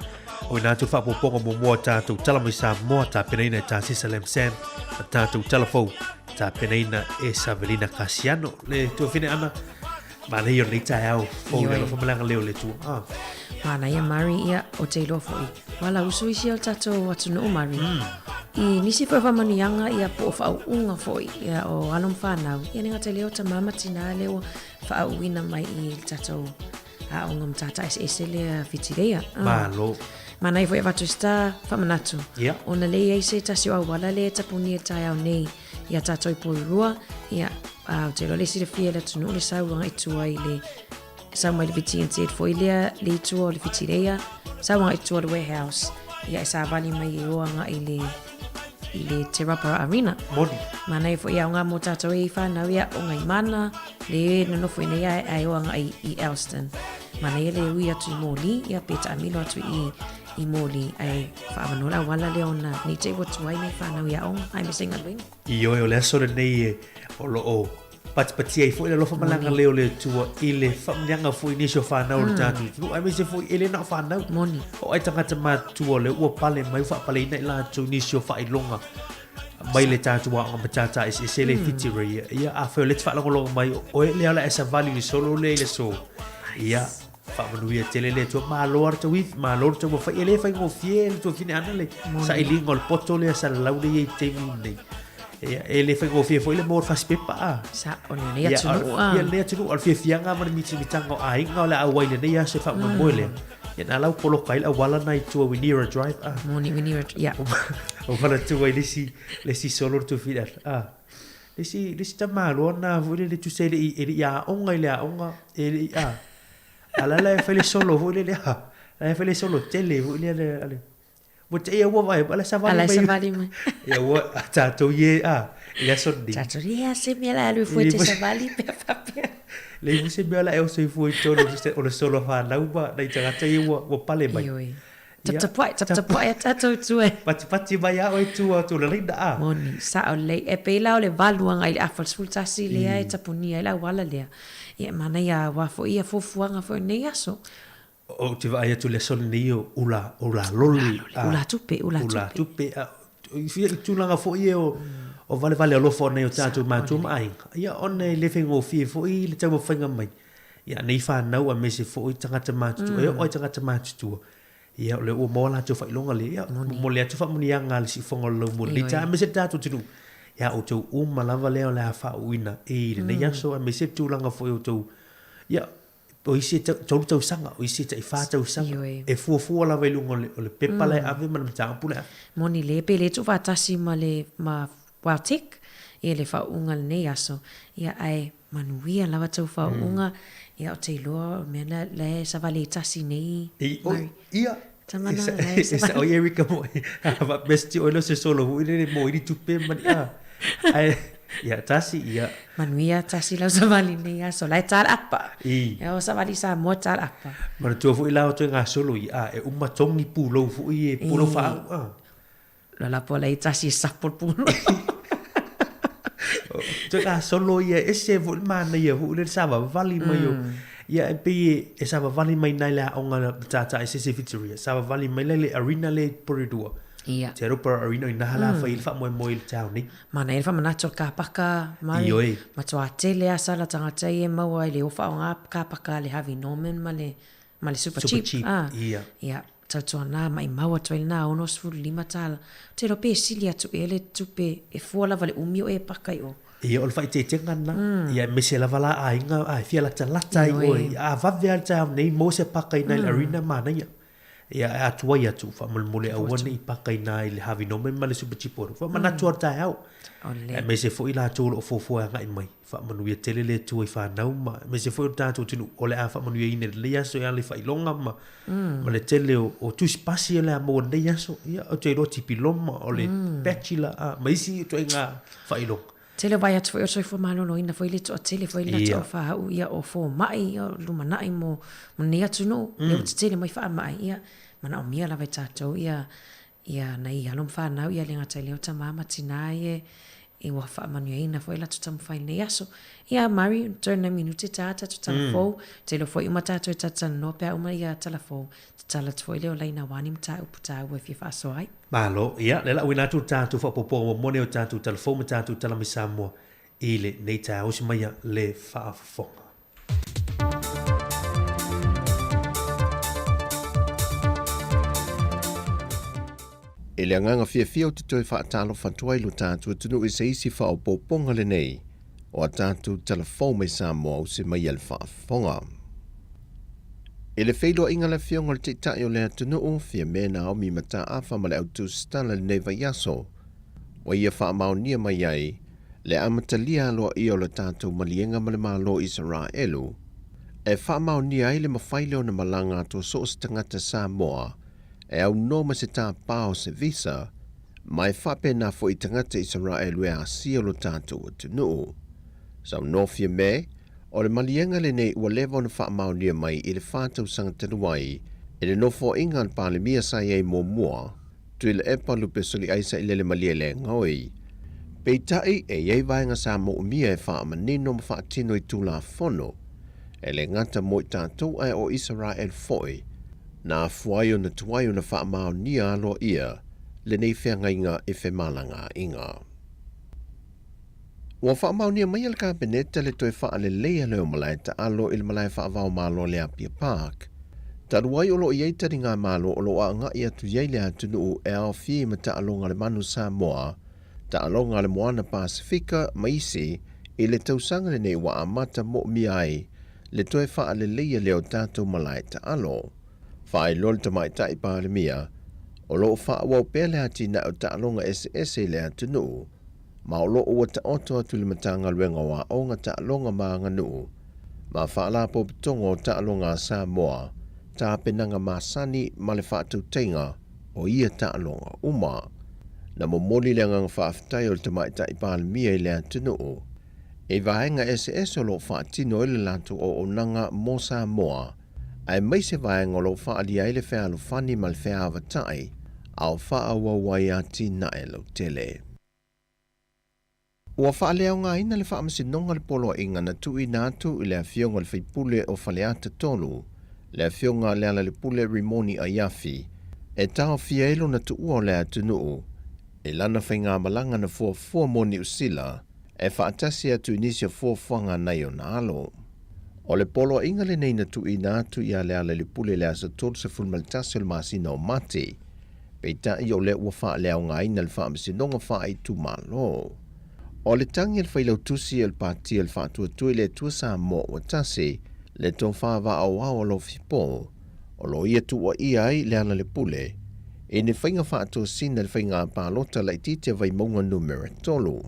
o na tu fa popo mo mota tu tala mi Samoa ta penina ta Sisalem Sam, ta tu telefo, ta penina e Savelina Casiano, le tu fine ana, ma le io nei tau, o le lo malanga leo le tu, Mana ia Mari ia o te lofo i. Wala usu isi o tato atu no Mari. I nisi fo fa manianga ia po fa unga foi ia o alom whanau. Ia ninga te leo ta mama tina leo fa uina mai i tato a unga mtata es le fitirea. Malo. Mana i fo ia watu sta fa manatu. Ia. Ona le ia se tasi au wala le tapuni e tai au nei. Ia tato i po rua ia o te lo le sire fia le tunu le sauanga i tua i le Sama le fiti and foi le tua le fitirea. Sama i tua le warehouse. Ia sa vali mai i roanga i le Te Rapara Arena. Moni. Mana i foi ia nga mo tato i whanau ia o ngai mana. Le no foi nei ai roanga i Elston. Mana ia le ui atu i Moli. Ia peta amilo atu i Moli. Ai whaamanola wala le ona. Ni te watu ai nei whanau ia o. Ai me singa luing. Io e o le asore nei e o lo o. Pati ai foi le lofa malanga leo le tua ile famnyanga foi ni so fa na o tatu no ai me se foi ele na fa na Moni o ai tanga te ma tua le o pale mai fa pale nei la tu ni so fa ilonga mai le tatu wa ngam tata is ele fitiria ia a fe le fa lo mai o le ala esa vali ni solo le so ia fa manuia tele le tu ma lor tu with ma lor tu fa ele fa ngo fiel tu fine ana le sa ilingol poto le sa laudi te ni ele foi go foi le mor fas pepa sa ona ia tunu ia le tunu al fianga ma mi tango ai ngola awai le ia se fa mo le ia na lau polo kai awala nai tu Winera Drive Moni Winera ia o fala tu vai le si solo tu fidar le si tamalo na vole le tu se le ia onga le onga ele ala la fa le solo vole le la fa le solo tele vole le But ia wa vai ala savali mai. Ia wa tato ye ia sondi. Tato ia se me la lu foi te savali pe papia. Le se me la eu se foi todo o le solo fa na uba dai tanga ia wa pale mai. Tap pai tato tu e. Pati vai a o tu le linda Moni sa o le e pe la o le valuanga i afal sultasi le ai tapuni ai la wala le. Ia mana ia wa fo ia fofuanga fo nei aso. O te vai tu le sonio ula loli ula tupe fia tu langa fo ie o vale lo fo nei o tatu ma tu mai ia on nei living o fie fo i le tau finga mai ia nei fa nau a mese fo i tanga te ma tu e o tanga te ma tu ia le o mola tu fa longa le ia mo le tu fa mo ia ngal si fonga lo mo le ta mese tatu tu ia o tu malava le o la fa uina e le ia so a mese tu langa fo o tu ia o isi tau sanga o isi te fa tau sanga e fu la velungo le pepa le ave man tanga pula Moni le pe le tu va tasi ma watik e le fa unga nei aso ia ai manuia lava tau fa unga ia o te loa mena le sa vale tasi nei ia tamana esa o Erika mo va besti o lo se solo ile mo ili tupe man ai ia tasi ia manuia tasi la sa vale nei aso la tar apa ia o sa vale sa mo tar apa mana tu fu ila o tu nga solo ia e uma tongi pulo fu i pulo fa la pola i tasi sapor pulo tu nga solo ia ese fu mana ia fu le sa vale mai ia e pe e sa vale mai nai la onga tata ese Victoria sa vale mai le arena le poridua ia te ropa arena ina hala fa il fa mo town ni mana il fa mana to ka paka mai ma to atele asa la tanga tai e mau ai le ofa nga ka paka le Harvey Norman male super cheap ia tau na mai mau to na ono sfur lima tala te ro pe silia tu ele tu pe e fola vale umio e paka o ia ol fa te ngana ia me se la vala ai nga ai fia la tala oi a va via ta nei mo se paka ina arena mana ia atua ia tu fa mole awana i paka ina i le Harvey Norman ma le super cheap fa mana tu ta au me se fo ila tu o fo nga mai fa manu ia tele le tu i fa nau ma me se fo ta tu tinu o le a fa manu ia ine le ia so ia le fa ilonga ma le tele o tu spasi le mo le ia so ia o te ro tipi loma o le bachelor ma isi tu nga fa ilonga tele vai atu o soi fo malo no ina fo ile to tele fo ile to fa u ia o fo mai o luma nai mo ne atu no le tele mai fa mai ia mana o mia la vai tato ia nei alom fa na ia le ngata le o ta mama tina I wa wha manu e na fo ila tutam whai nei aso. Ia Mari, turn na minu te tata tu talafou, te lo fo i matatu e tata no pea uma ia talafou, te tala tu fo i leo leina wani mta uputa ua fi whaaso ai. Malo, ia, lela wina tu tātu whapopo mo mone o tātu talafou ma tātu talamisa mua i le nei tā osi maia le whaafonga. E le anganga fia o te toi whaatalo whatua i lo tātu tunu i se isi wha o pōponga le nei o a tātu talafou mai Samoa o se mai al whaafonga. E le whailo inga le fionga le te tai o lea tunu o fia mena o mi mata awha ma le autu stana le nei vai aso wa ia wha maonia mai ai le amatalia aloa i o le tātou malienga ma le malo Israelu e wha maonia ai le mawhaile o na malanga to so o se tangata Samoa e au noma se tā pāo se visa, mai whape nā fo I tangata Israelu e a sia lo tātou atu nuu. Sau nofia me, o le malienga le nei ua lewa na wha maunia mai I le whātau sanga tanuai, e le nofo inga le pāle mia sai ei mō mua, tui le epa lupe soli aisa I le malia le ngoi. Pei tai e iei vaenga sa mō mia e wha manino ma wha tino I tūla whono, e le ngata mo I tātou ai o Israel foi, na fuai o na tuai o na wha mao nia alo ia, le nei whenga inga e whe malanga inga. Wa wha mao nia mai al kabineta le toi wha ale leia leo malai ta alo il malai wha avao malo le apia park. Taruai o lo iei tari ngā malo o lo a nga ia tu iei le atunu u e ao fie ma ta alonga le manu Samoa, ta alonga le moana Pasifika maisi I le tausanga le nei wa amata mo miai, le toi wha ale leia leo tātou malai ta alo. Whai lol ta mai tai pāle mia, o lo wha wau pēle ati na o ta alonga SS le atunu, ma o lo ua ta oto atu le matanga luenga wa onga ta alonga maa nganu, ma wha la po pitongo o ta alonga Samoa, ta penanga masani ma le wha tenga o ia ta alonga uma, na mo moli le ngang wha aftai o ta mai tai pāle mia le atunu, e vaenga SS o lo wha tino ele lantu o onanga mo Samoa, ai mai se vai ngolo fa ali ai le fa lo fani mal fa avatai au fa wa wai ati na elo tele wa fa le nga ina le fa msi nonga le polo inga na tu ina tu le fionga le fipule o fa le ata tolu le fionga le ala le pule rimoni ayafi e tau fielo na tu o le atunu e lana fainga malanga na fo moni usila e fa atasia tu inisio fo fanga na yo na alo. O le polo inga le nei na tu ina atu ia le ala le pule le asa tolu se fulmaltasi o le masina o mate. Peita I o le ua wha leo ngā ina le wha amasinonga wha I tu malo. O le tangi le whailau tusi el pati el wha tua tui le tua sa mo o tasi le tō wha wa au au lo fipo. O lo ia tu wa ia ai le ala le pule. E ne whainga wha atua sina le whainga pālota la ititia vai maunga numera tolu.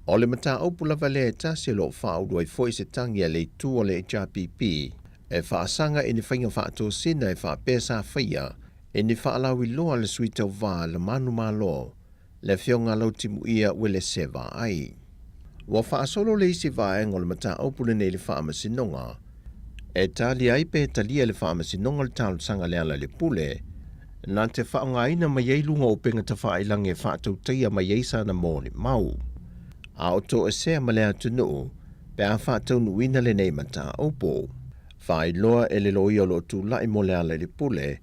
O le mata opula vale e tasi lo wha au foi se tangi le tu o le HRPP, e wha asanga e ni whainga wha ato sina e wha pesa whaia, e ni wha alawi loa le suita o wā le manu mā lo, le whionga lau timu ia wele se wā ai. Wa wha asolo le isi wā e ngol mata opula nei le wha amasinonga, e tali ai pe talia le wha amasinonga le tau sanga le ala le pule, nā te wha ngā ina mai ei lunga o penga ta wha ilange wha atau teia mai ei sana mō ni mau. A o to e sea ma le atunu, pe a whātau nuina le nei mata opo. Whai loa e le loi o lo tu lai mo le ala le pule,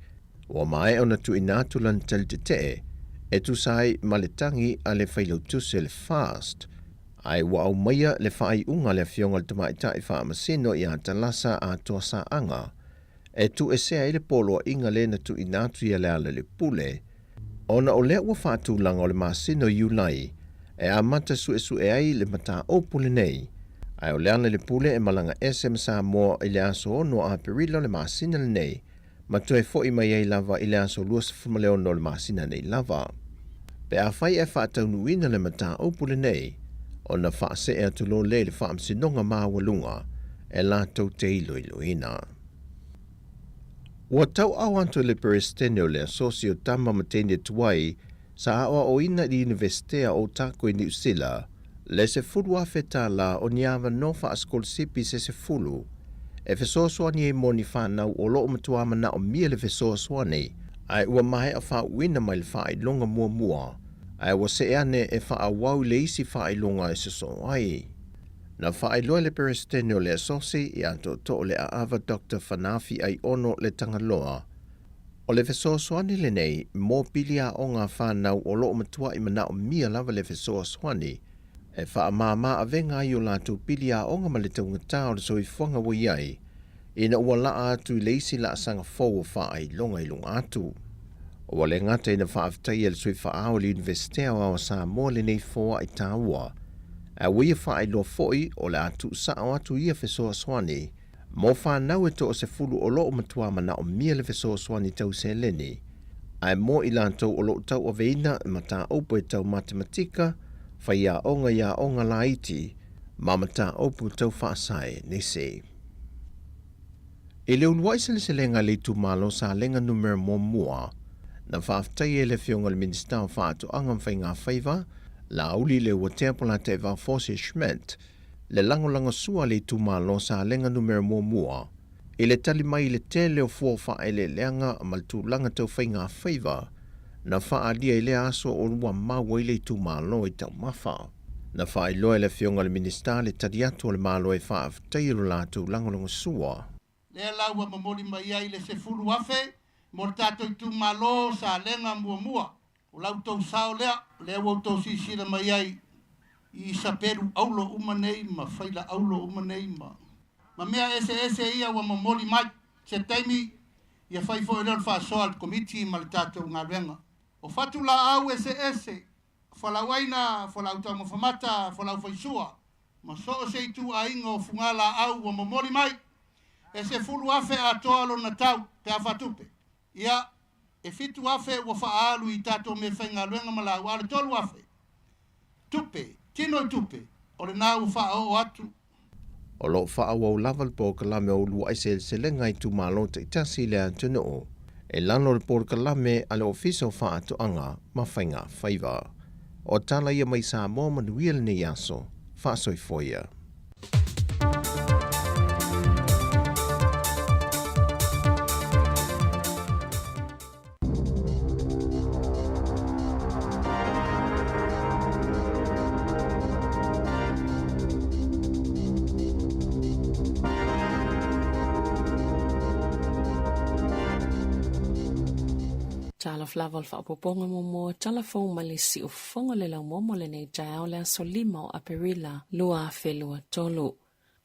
o mai o na tu inatu lan tel te te, e tu sai ma le tangi a le whailo tu se le fast. Ai wa au maia le whai unga le fionga le tamaita I wha amasino I a talasa a toa sa anga, e tu e sea I le polo inga le na tu inatu I le ala le pule, o na o le ua whātu langa o le masino yulai, e a mata su e ai le mata opule nei. Ai o leana le pule e malanga SM Samoa I le aso ono a perilo le masina le nei, ma toe fo I mai ei lava I le aso luas fumaleo no le masina nei lava. Pe a fai e whaatau nuina le mata opule nei, o na whaase e atulo le whaamsinonga maa walunga, e la tau te iloiloina. Ua tau awanto le peristenio le asosio tama matene tuai, sa awa o ina I Universitea o Tako I New Zealand, le se fulu afeta la o niawa no wha askol sipi se fulu, e fesoaswani e moni whanau o loo matuama na o mia le fesoaswani, ai ua mahe a wha uina mai le wha I longa mua, Ai wa se ane e whaawau le isi whailonga e se so ai. Na whaailoa le peresidene o le asosi i ato to le aava Dr. Fanafi ai ono le tangaloa. O le fesoa swani le nei, mō pilia o ngā whanau o loo matua i mana o mia lava le fesoa swani, e wha māma a venga i o lātou pilia o ngā maletaunga tā o le soi whanga wa iai, ina ua laa atu i leisi la asanga fōu o wha ai longa i lunga atu. O le ngata ina wha aftai e le soi wha ao le universitea o awa sa mō le nei fōa i tā ua, a wia wha ai lo fōi o le atu sa o atu ia fesoa swani, mo whanau e to o se fulu o loo matua mana o mia le fesoa swani tau se leni, ai mo i lantou o loo tau o veina ma tā opo e tau matematika, whai ia onga la iti, ma ta opu tau whaasai ne se. E leo nuai se lenga le tu malo sa lenga numero mo mua, na whaaftai e le fionga le minister o whaatu angam whai ngā whaiva, la uli le ua teapola te Valfosse Schmidt, le lango sua le tu malo sa lenga numero mua, e le tali mai le tele o fua wha ele leanga mal tu langa tau whai ngā whaiva, na wha alia i le aso o lua maua i le tu malo i tau mawha. Na wha i loa le fionga le minister le tari atu o le malo e wha avtairu la tu lango sua. Le laua mamori mai ai le se furu afe, mo tato i tu malo sa lenga mua. O lau tau sao lea, lea wau tau sisira mai ai, i saperu aulo umanei ma whaila aulo umanei ma. Ma mea ese ia wa mamoli mai, se taimi ia whaifo i lor whaasoa al komiti ma le tātou ngā renga. O whatu la au ese, whalauaina, whalau tau mawhamata, whalau whaisua, ma so o se itu a inga o fungala au wa mamoli mai, ese fulu afe a toa lo na tau, te a whatupe. Ia, e fitu afe wa whaalu i tātou me whainga renga ma lau, ale tolu afe. Tupe, tino tupe, o le nā u whaao atu. O lo whaao au lava le Pōkalame o lua aise se lenga i tu malo te itasi le antuna o, e lano le Pōkalame ale ofiso whaatu anga ma whainga whaiva. O tala ia mai sa mō manuia le nei aso, whaasoi foia. Tala flaval fa poponga mo telefon malisi o fonga le la mo le nei tau le solima o aperila lua felua tolu.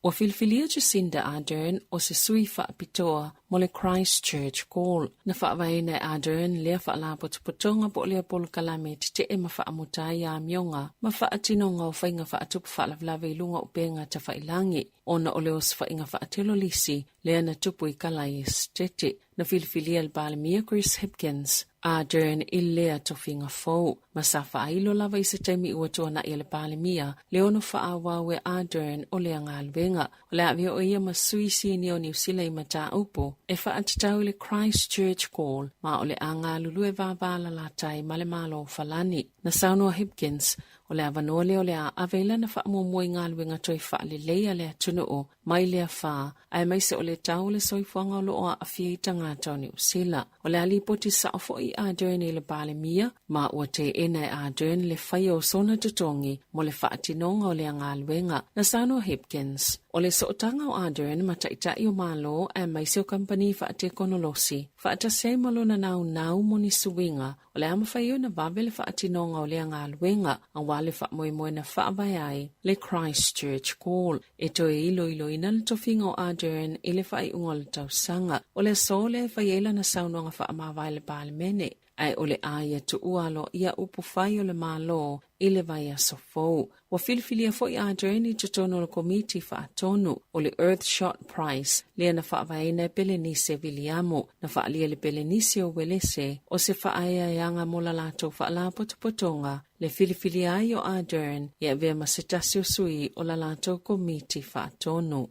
O filfilia Jacinda Ardern o se sui fa pitoa mo le Christchurch Call. Na fa vaina Ardern le fa la potonga po le Pōkalame te e ma fa amutai a mionga ma fa atinonga o fainga fa atupu fa la vlave lunga o penga ta fa ilangi. Ona o le os fa inga fa atelo lisi le ana tupu I kalai stete. Na filfilia al Balamia Chris Hipkins Ardern ilea tofinga fou. Masafa ailo lava I se taimi ua tuana I le Balamia leono fa awawe Ardern o le angalwenga. O le avio o ia masuisi ni o New Zealand mata upo e fa atatau le Christchurch Call ma o le angalulu e vabala la tai ma le malo falani. Na saunoa Hipkins o le avanole o le a avela na wha mua ngalwenga toi wha le leia le atunu o mai lea wha ai maise o le tau le soifuanga o loa a fia I tangata o New Zealand. O le alipoti sa ofo I Ardern I le Balamia ma ua te ena Ardern le whai o sona tutongi mo le wha atinonga o le angalwenga. Na saunoa Hipkins o le sootanga o Ardern ma taitai o malo ai maise o company wha ate konolosi. Wha atase malo na nau moni suwinga o le amawhai o na vawe le wha atinonga o le angalwenga ang wale wha moe na wha avai ai le Christchurch Call. E toi ilo ina le tofinga o Ardern I le wha I unga le tausanga. O le so le whaiela na saunonga wha amawai le Balamene. Ai o le aia tu ualo ia upu whai o le malo I le vai a sofou. Wa filfilia fo I Ardern I tutono le komiti wha atonu o le Earthshot Prize lea na wha avaina Belenise Viliamo na wha alia le Belenise o Welese o se wha aia yanga mola lato wha la potopotonga le filfilia ai o Ardern ia vea masetasio sui o la lato komiti wha atonu.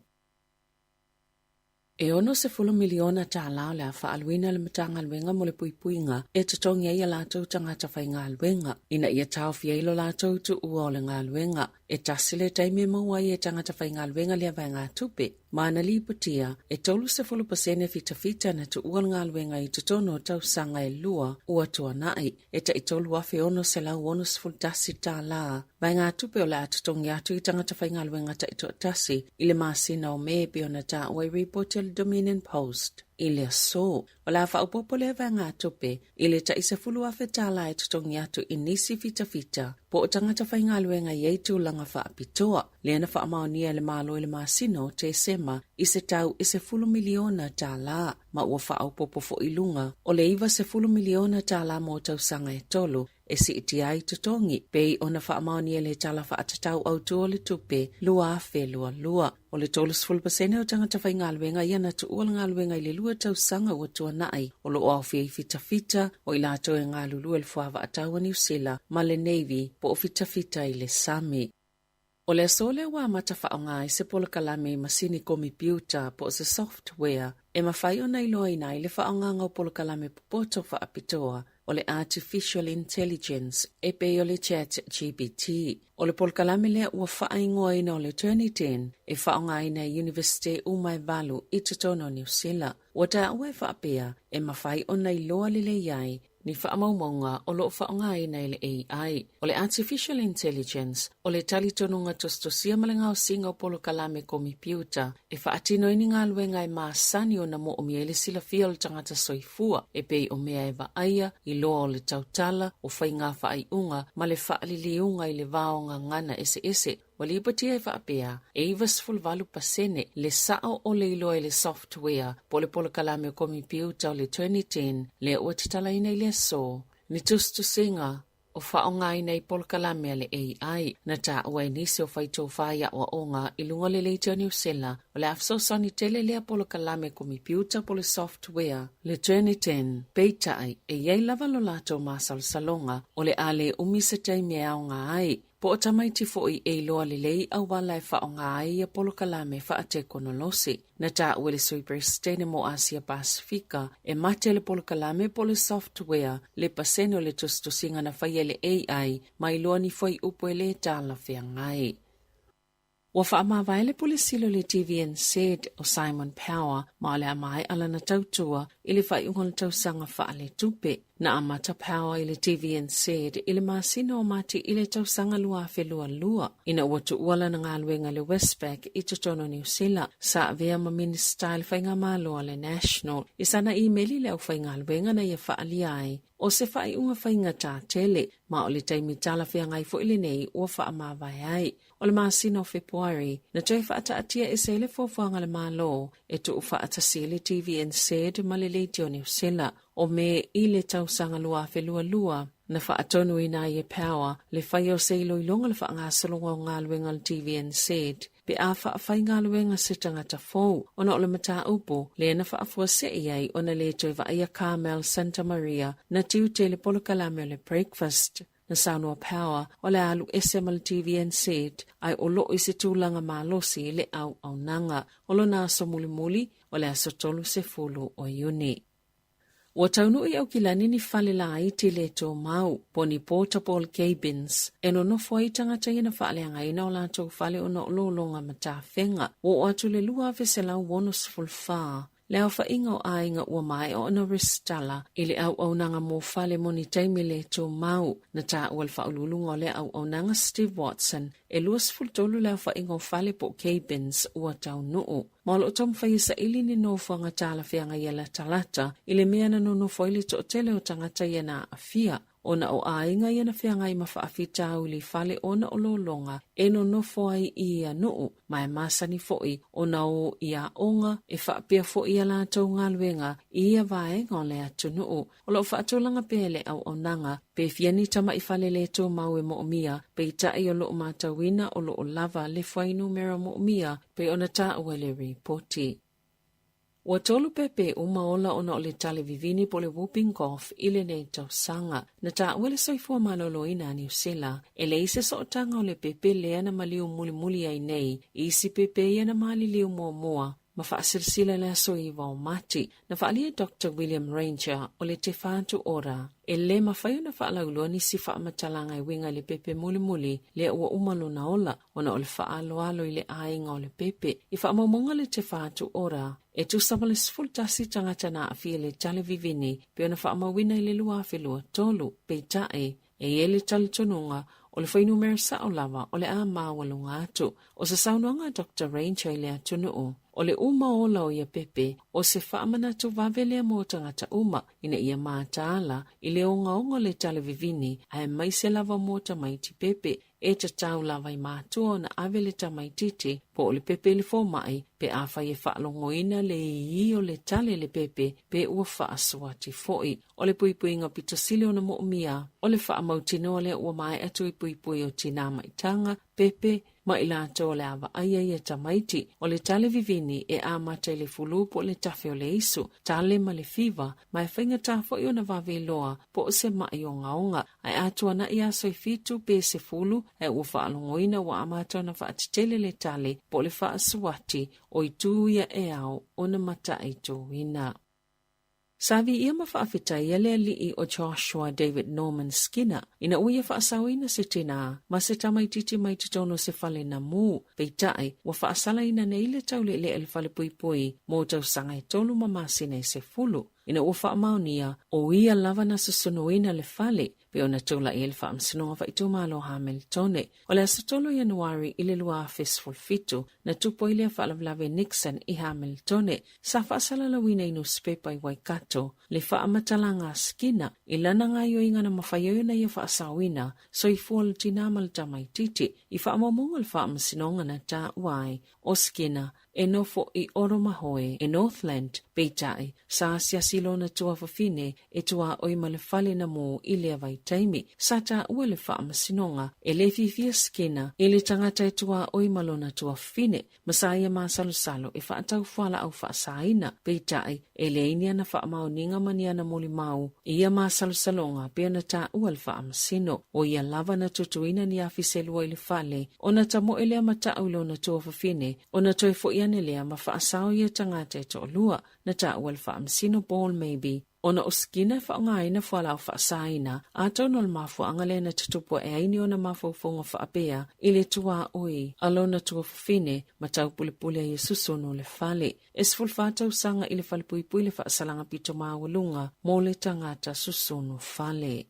E ono se 10 miliona ta lao le fa alwina le matanga alwenga mo le puipuinga e tutongi ia lato tangata whai ngā alwenga. Ina ia tau fia ilo lato tu ua o le ngā alwenga. e tasile taime maua i e tangata whaingaluenga lea vai ngā tupe. Mana li putia, e tolu se 10% fita na tu ual ngaluenga i tutono tau sanga e lua ua tua nai, e ta i tolu afe ono se lau ono se fultasi tā la. Vai ngā tupe o la tutongi atu i tangata whaingaluenga ta i tua tasi, ile maasina o mepe o na ta ua i report le Dominion Post. Ile so, wala fa upopo le vai ngā tupe, ile ta i se fulu afe tā la e tutongi atu i nisi fita, po o tangata whaingaluenga i eitu langa wha apitoa, le na wha amaonia le malo ile maasino te sema, i se tau i se 10 miliona tā la, ma ua wha upopo fo ilunga, o le iwa se 10 miliona tā la mo tau sanga e tolu, e si iti ai tutongi, pei o na wha amaonia le tala wha atatau au tua le tupe, lua afe lua. O le tolu 10% o tangata whaingaluenga ia na tu ua ngaluenga i le lua tau sanga ua tua nai, o lo au fia i fita, o i lato e ngā lulu el fuava ataua New Zealand, ma le Navy, po o fita i le Sami. O le sole wa mata whaonga i se pola kalame masini kompiuta po se software, e mawhai o nei loa i nai le whaonga ngau pola kalame popoto wha apitoa, o le Artificial Intelligence, e pe o le Chat GPT. O le polkalame lea ua whaingoa ina o le Turnitin, e whaonga ina University Umai Valu i tutono New Zealand. Ua ta ue whaapea, e mawhai o nei loa lile iai, ni whaamaumonga o lo whaonga ina i le AI. O le Artificial Intelligence, o le talitonunga tostosia malenga o singa o polkalame kompiuta, e whaatino ini ngā luenga i maasani o na mo o miele sila fia o le tangata soifua, e pei o mea e waaia, i loa o le tautala, o whainga whaaiunga, ma le whaaliliunga i le vaonga ngana ese. Wali ipatia e whaapea, e iwas fulvalu pasene, le sao o le iloa i le software, po le polkalame o kompiuta o le Turnitin, le ua titala ina i le so, ni tustu singa, o whaonga ina i polkalame le AI, na ta ua inisi o whaito whaia o onga i lunga le leitio New Zealand, o le afsosani tele lea polkalame kompiuta po le software, le Turnitin, peitai, e iei lava lo lato masal salonga, o le ale umisetei mea o ngā ai, po o tamaiti fo'i e loa lelei au wala e whaonga ai a polokalame whaate konolosi. Na ta ue le Superstene mo Asia Pasifika e mate le polokalame po le software le pasene o le tustosinga na whaia le AI mai loa ni fo'i upo e le tala whiangai. Wa whaamawai po le silo le TVNZ o Simon Power ma le amai ala na tautua i le whaiunga tausanga whaale tupe. Na amata Power i le TVNZ i le masina o mati i le tausanga lua lua. Ina watu uala na ngaluenga le Westpac i tutono New Zealand. Sa vea ma minista il whainga maloa le National. I sana emaili le au whainga luenga na ia whaali ai. O se whaiunga whainga tā tele. Ma o le taimi tala whiangai fo ili nei ua whaamawai ai. O le masina o February, na toi whaata atia e se le fōwhanga le malo e tu whaata si le TVNZ ma le leitio New Zealand. O me i le tausanga lua lua, na whaatonu ina i e Power, le whai o se ilo ilonga le wha ngā salonga o ngā luenga le TVNZ, pe a whai ngā luenga se tangata fōu, o na o le mata upo, le na whaafua se iai o na le toi Vaia Carmel Santa Maria, na tiute le polokalame o le breakfast. Na Saunua Power, o le alu SML TVNZ, ai o lo i se tūlanga malosi le au nanga, o lo nā so muli, o le aso tolu se fulu o iuni. Ua taunu i au kilani ni whale la iti le tō mau, po ni portable cabins, e no nofo ai tangata ina whale anga ina o la tō whale o no lolonga mata whenga, o atu le lua ave se lau wonus fulfaa. Leo wha inga o ainga ua mai o ana ristala ili au nanga mo whale moni taimi le tō mau na tā ual whaululunga o le au nanga Steve Watson e luas fultolu leo wha inga o whale po cabins ua tau nuu. Malo o tom whai sa ili ni nofo anga tala whianga iela talata ili mea na no nofo ili to tele o tangata iena a fia. Ona o ainga iena whianga i mawhaafitau li whale ona o lolonga e no nofo ai ia nuu mai masani foi ona o ia onga e whaapia foi ala tau ngā luenga ia vaenga o le atu nuu. O lo whaatolanga pele au nanga pe fiani tama i whale le tō mau e mo mia pe i tai o loo mātawina o loo lava le whainu mera mo mia pe ona tā uele reporti. Ua tolu pepe umaola ona o le tale vivini po le whooping cough i le nei tausanga. Na tā uele soifua malolo ina New Zealand, e le ise sootanga o le pepe le ana maliu muli ai nei, isi pepe i ana mali liu mua, mafaasilsila le soiva o mati na faalia Dr. William Ranger o le te whātu ora. E le mawhaiu na whaalaulua ni si whaamatalanga i winga le pepe muli le ua umalo na ola ona o le whaaloalo i le ainga o le pepe. I whaamamonga le te whātu ora. E tu samale sfultasi tangata na awhia le tale vivini pe ona whaamawina i le lua awhilua tolu pe tae e ele tale tonunga o le whainu merisa o lava o le a mawalunga atu. O sa saunuanga Dr. Ranger i le atunuu. O le uma ola o ia pepe, o se whaamana tu wavelea mo tangata uma ina ia mātaala i le onga le tale vivini ai mai se lava mo ta maiti pepe e ta tau lava i mātua na avele ta maititi po o le pepe le fōmai pe awhai e whaalongoina le i o le tale le pepe pe ua whaaswati foi. O le puipuinga pitasile o na mo'umia, o le whaamautino le ua mai atu i puipui o tina maitanga pepe ma ilato o le awa aia ia tamaiti o le tale vivini e amata le fulu po le tafe o le isu, tale ma le fiva, ma e whainga tafo i o na wawe loa po o se mai o ngaonga, ai atua na ia soi fitu pe se fulu e ua whaalongoina wa amata na whaatitele le tale po le whaaswati o i tuia e au o na mata i tuina. Savi ia mawhaafitai ele li o Joshua David Norman Skinner, ina uia whaasawina se tina, ma se tamaititi mai tutono se whale na mū, peitai, wa whaasala ina neile taule le ele whale pui mo tau sanga e tolu mamasine se fulu. Ina ua whaamaunia, o ia lava na susunuina le whale, pe ona tula i ele whaamsinonga wa itu malo Hamiltone. O le asatolo Januari i le lua Festival Fitu, na tupo i le whaalavlave Nixon i Hamiltone, sa whaasala lawina inu spepa i Waikato, le whaamatalanga Skinner, i lana ngaio inga na mawhaioio na ia whaasawina, so i fual tinamal tamaititi, i whaamamunga le whaamsinonga na ta uai, o Skinner, e nofo i Oromahoe, e Northland, peitai, sa siasilo na tua whawhine, e tua oima le whale na mō i lea vai taimi, sa ta ua le whaamasinonga, e le fifia Skinner, e le tangata e tua oima lo na tua whine, masaya maa salo e whaatau whala au whaasaina, peitai, e le inia na whaamauninga mania na moli mau, ia maa salonga, pia na ta ua le whaamasino, o ia lava na tutuina ni afiselua i le whale, o na tamo e lea mata au lo na tua whawhine, o na toi fo iane lea ma whaasao ia tangata e to lua, na ta ua le whaamsino ball maybe, ona o Skinner whaangaina whalau whaasaina, a taunol mafu angale na tutupo e aini o na mafu fonga whaapea, ile tua oi, alo na tua whawhine, ma tau pule a Yesuso no le whale. Es fulfatau sanga ile whale pui le whaasalanga pito maawalunga, mo le tangata suso no whale.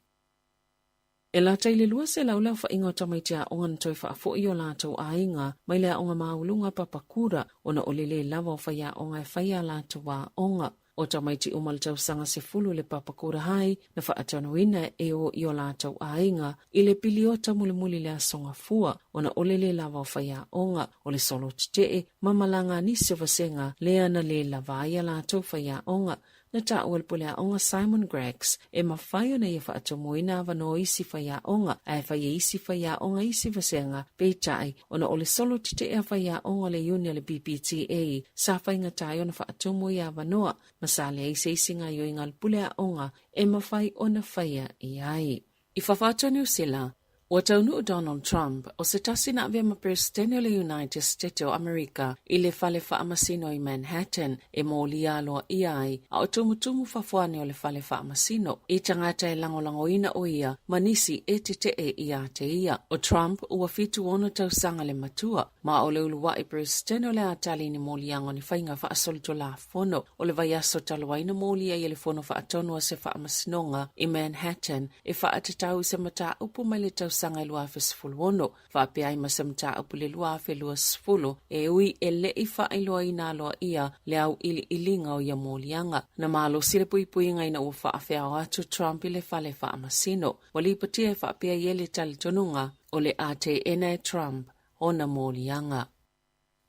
E lata i le lua se laulau whainga o tamaitia o ngana toi whaafo i o lātou ainga, mai lea o ngā maawalunga papakura, ona o lele lava o whaia o ngai whaia lātou wa onga. O tamaiti umalatau sanga se fulu le papakura hai, na whaatanoina e o i o lātou ainga, i le piliota mulimuli le asonga fua, ona o lele lava o whaia onga, o le solo titee, mamalanga ni se vasenga, lea na le lava ia lātou whaia onga, na taawal pulea onga Simon Greggs e mawhaio na ia whaatomoina avano isi whaia onga e whaia isi whaia onga isi vasenga peitai ona ole solo tite e whaia onga le unia le BPTA sa whainga tai ona whaatomoia avanoa masale isi isinga yo ingal pulea onga e mawhai ona whaia i ai. I whawhatonu sila, o taunu Donald Trump o se tasi na avea ma presidente o le United States o Amerika i le whale whaamasino i Manhattan e mo lialoa i ai a o tumutumu whafuane o le whale whaamasino i tangata e langolangoina o ia manisi e te e i a te ia. O Trump ua fitu ono tausanga le matua ma o le ulua i presidente o le atali ni mo liango ni whainga whaasolito la fono o le vaiaso taloaina mo lia i le fono whaatonoa se whaamasinonga i Manhattan e whaatatau se mata upu mai le tausanga sanga lua Festival wono fa pe ai masamta apule lua fe lua sfulu e ui ele i fa ai loa ina loa ia le au ili ilinga o ia molianga na malo sile pui ngai na ufa afea o atu Trump ile fale fa amasino wali patia fa pe ai ele tali tonunga o le ate ena Trump ona molianga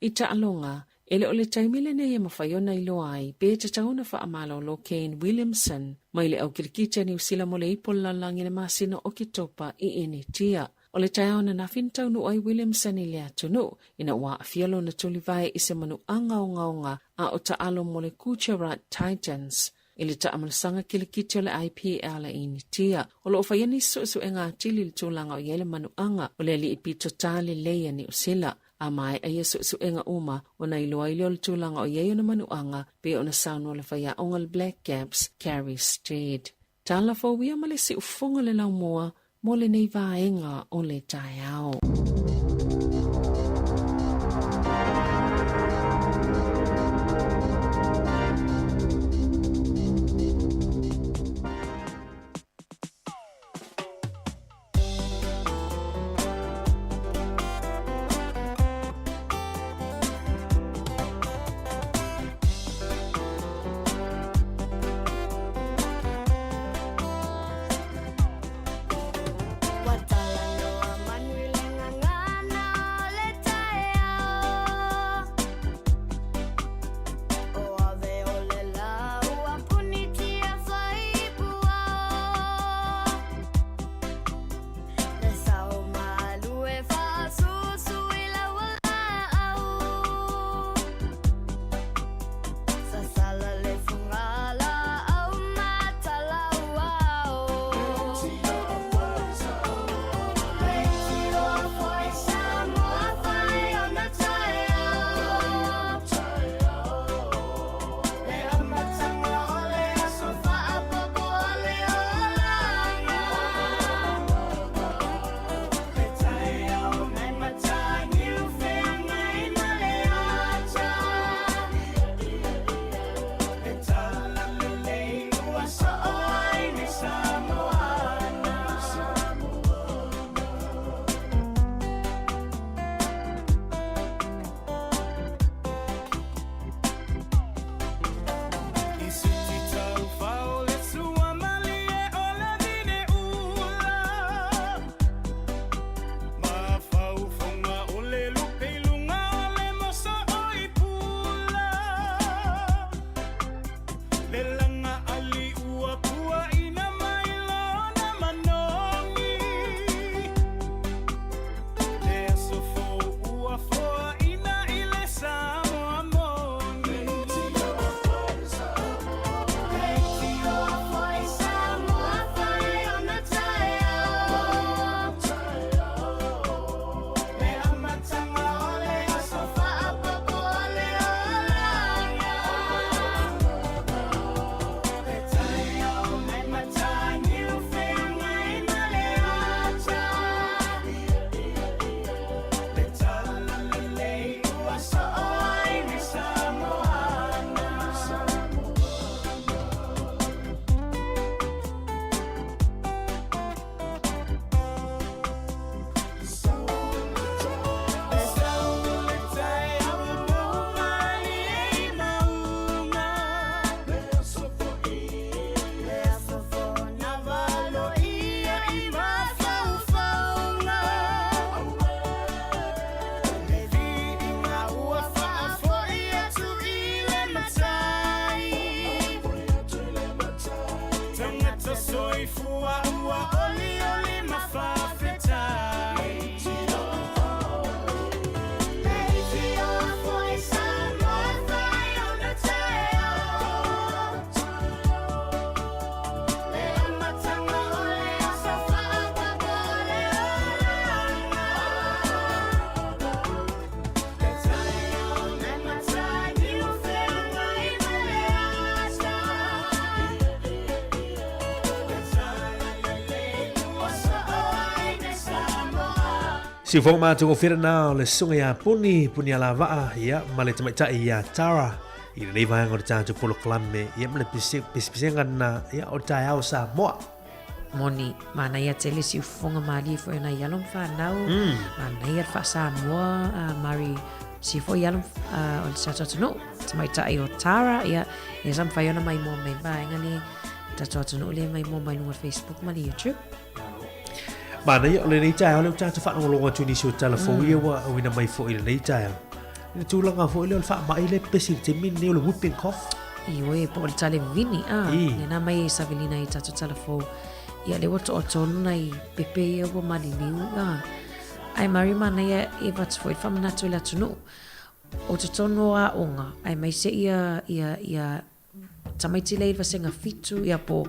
ita alonga ele o le taimile ne ia mawhaiona i loa ai, pe te tauna wha amalo lo Kane Williamson, mai le au kirikita ni usila mo le ipola langi le masina o ki topa i ene tia. O le taona na fintaunu ai Williamson i le atunu, ina ua afialo na tulivai i se manu anga a o taalo mo le Kucherat Titans. Ili ta amalasanga kilikiti o le IPL i ni tia. O lo whaiani su e ngā tili le tūlanga o yele manu anga o le li ipito tali leia ni usila. A mai a ia su enga uma o na iloa ili o le tūlanga o iei o na manuanga pe o na saunu o le whaia ongal Black Gaps Carrie Street. Tala fo wia ma le si ufonga le lau moa mo le nei vaenga o le tai ao. Si fo ma tu fira na le sunga ya puni ala va ya male te mai ya Tara i le va ngor ta tu polo klamme ya male pisianga na ya o ta au sa mo moni mana ia tele si fonga mali fo na yalom fa nau mana ia fa sa mo mari si fo yalom on sa to no te mai ta o Tara ya sam fa yona mai mo mai ba ngani ta to no le mai mo mai no Facebook mali YouTube Mana ya le nei tai le ta fa no lo tu ni so telefon ia wa wina mai fo ile nei tai. Ni tu langa fo ile fa mai le pesi te min ne le whooping cough. Iwe po le tale vini ne na mai Savelina i ta telefon. Ia le wato o nai pepe ia wa mali ni ai mari mana ia e wat foi fa na tu la tu no. O te tono a onga ai mai se ia tamaiti le va senga fitu ia po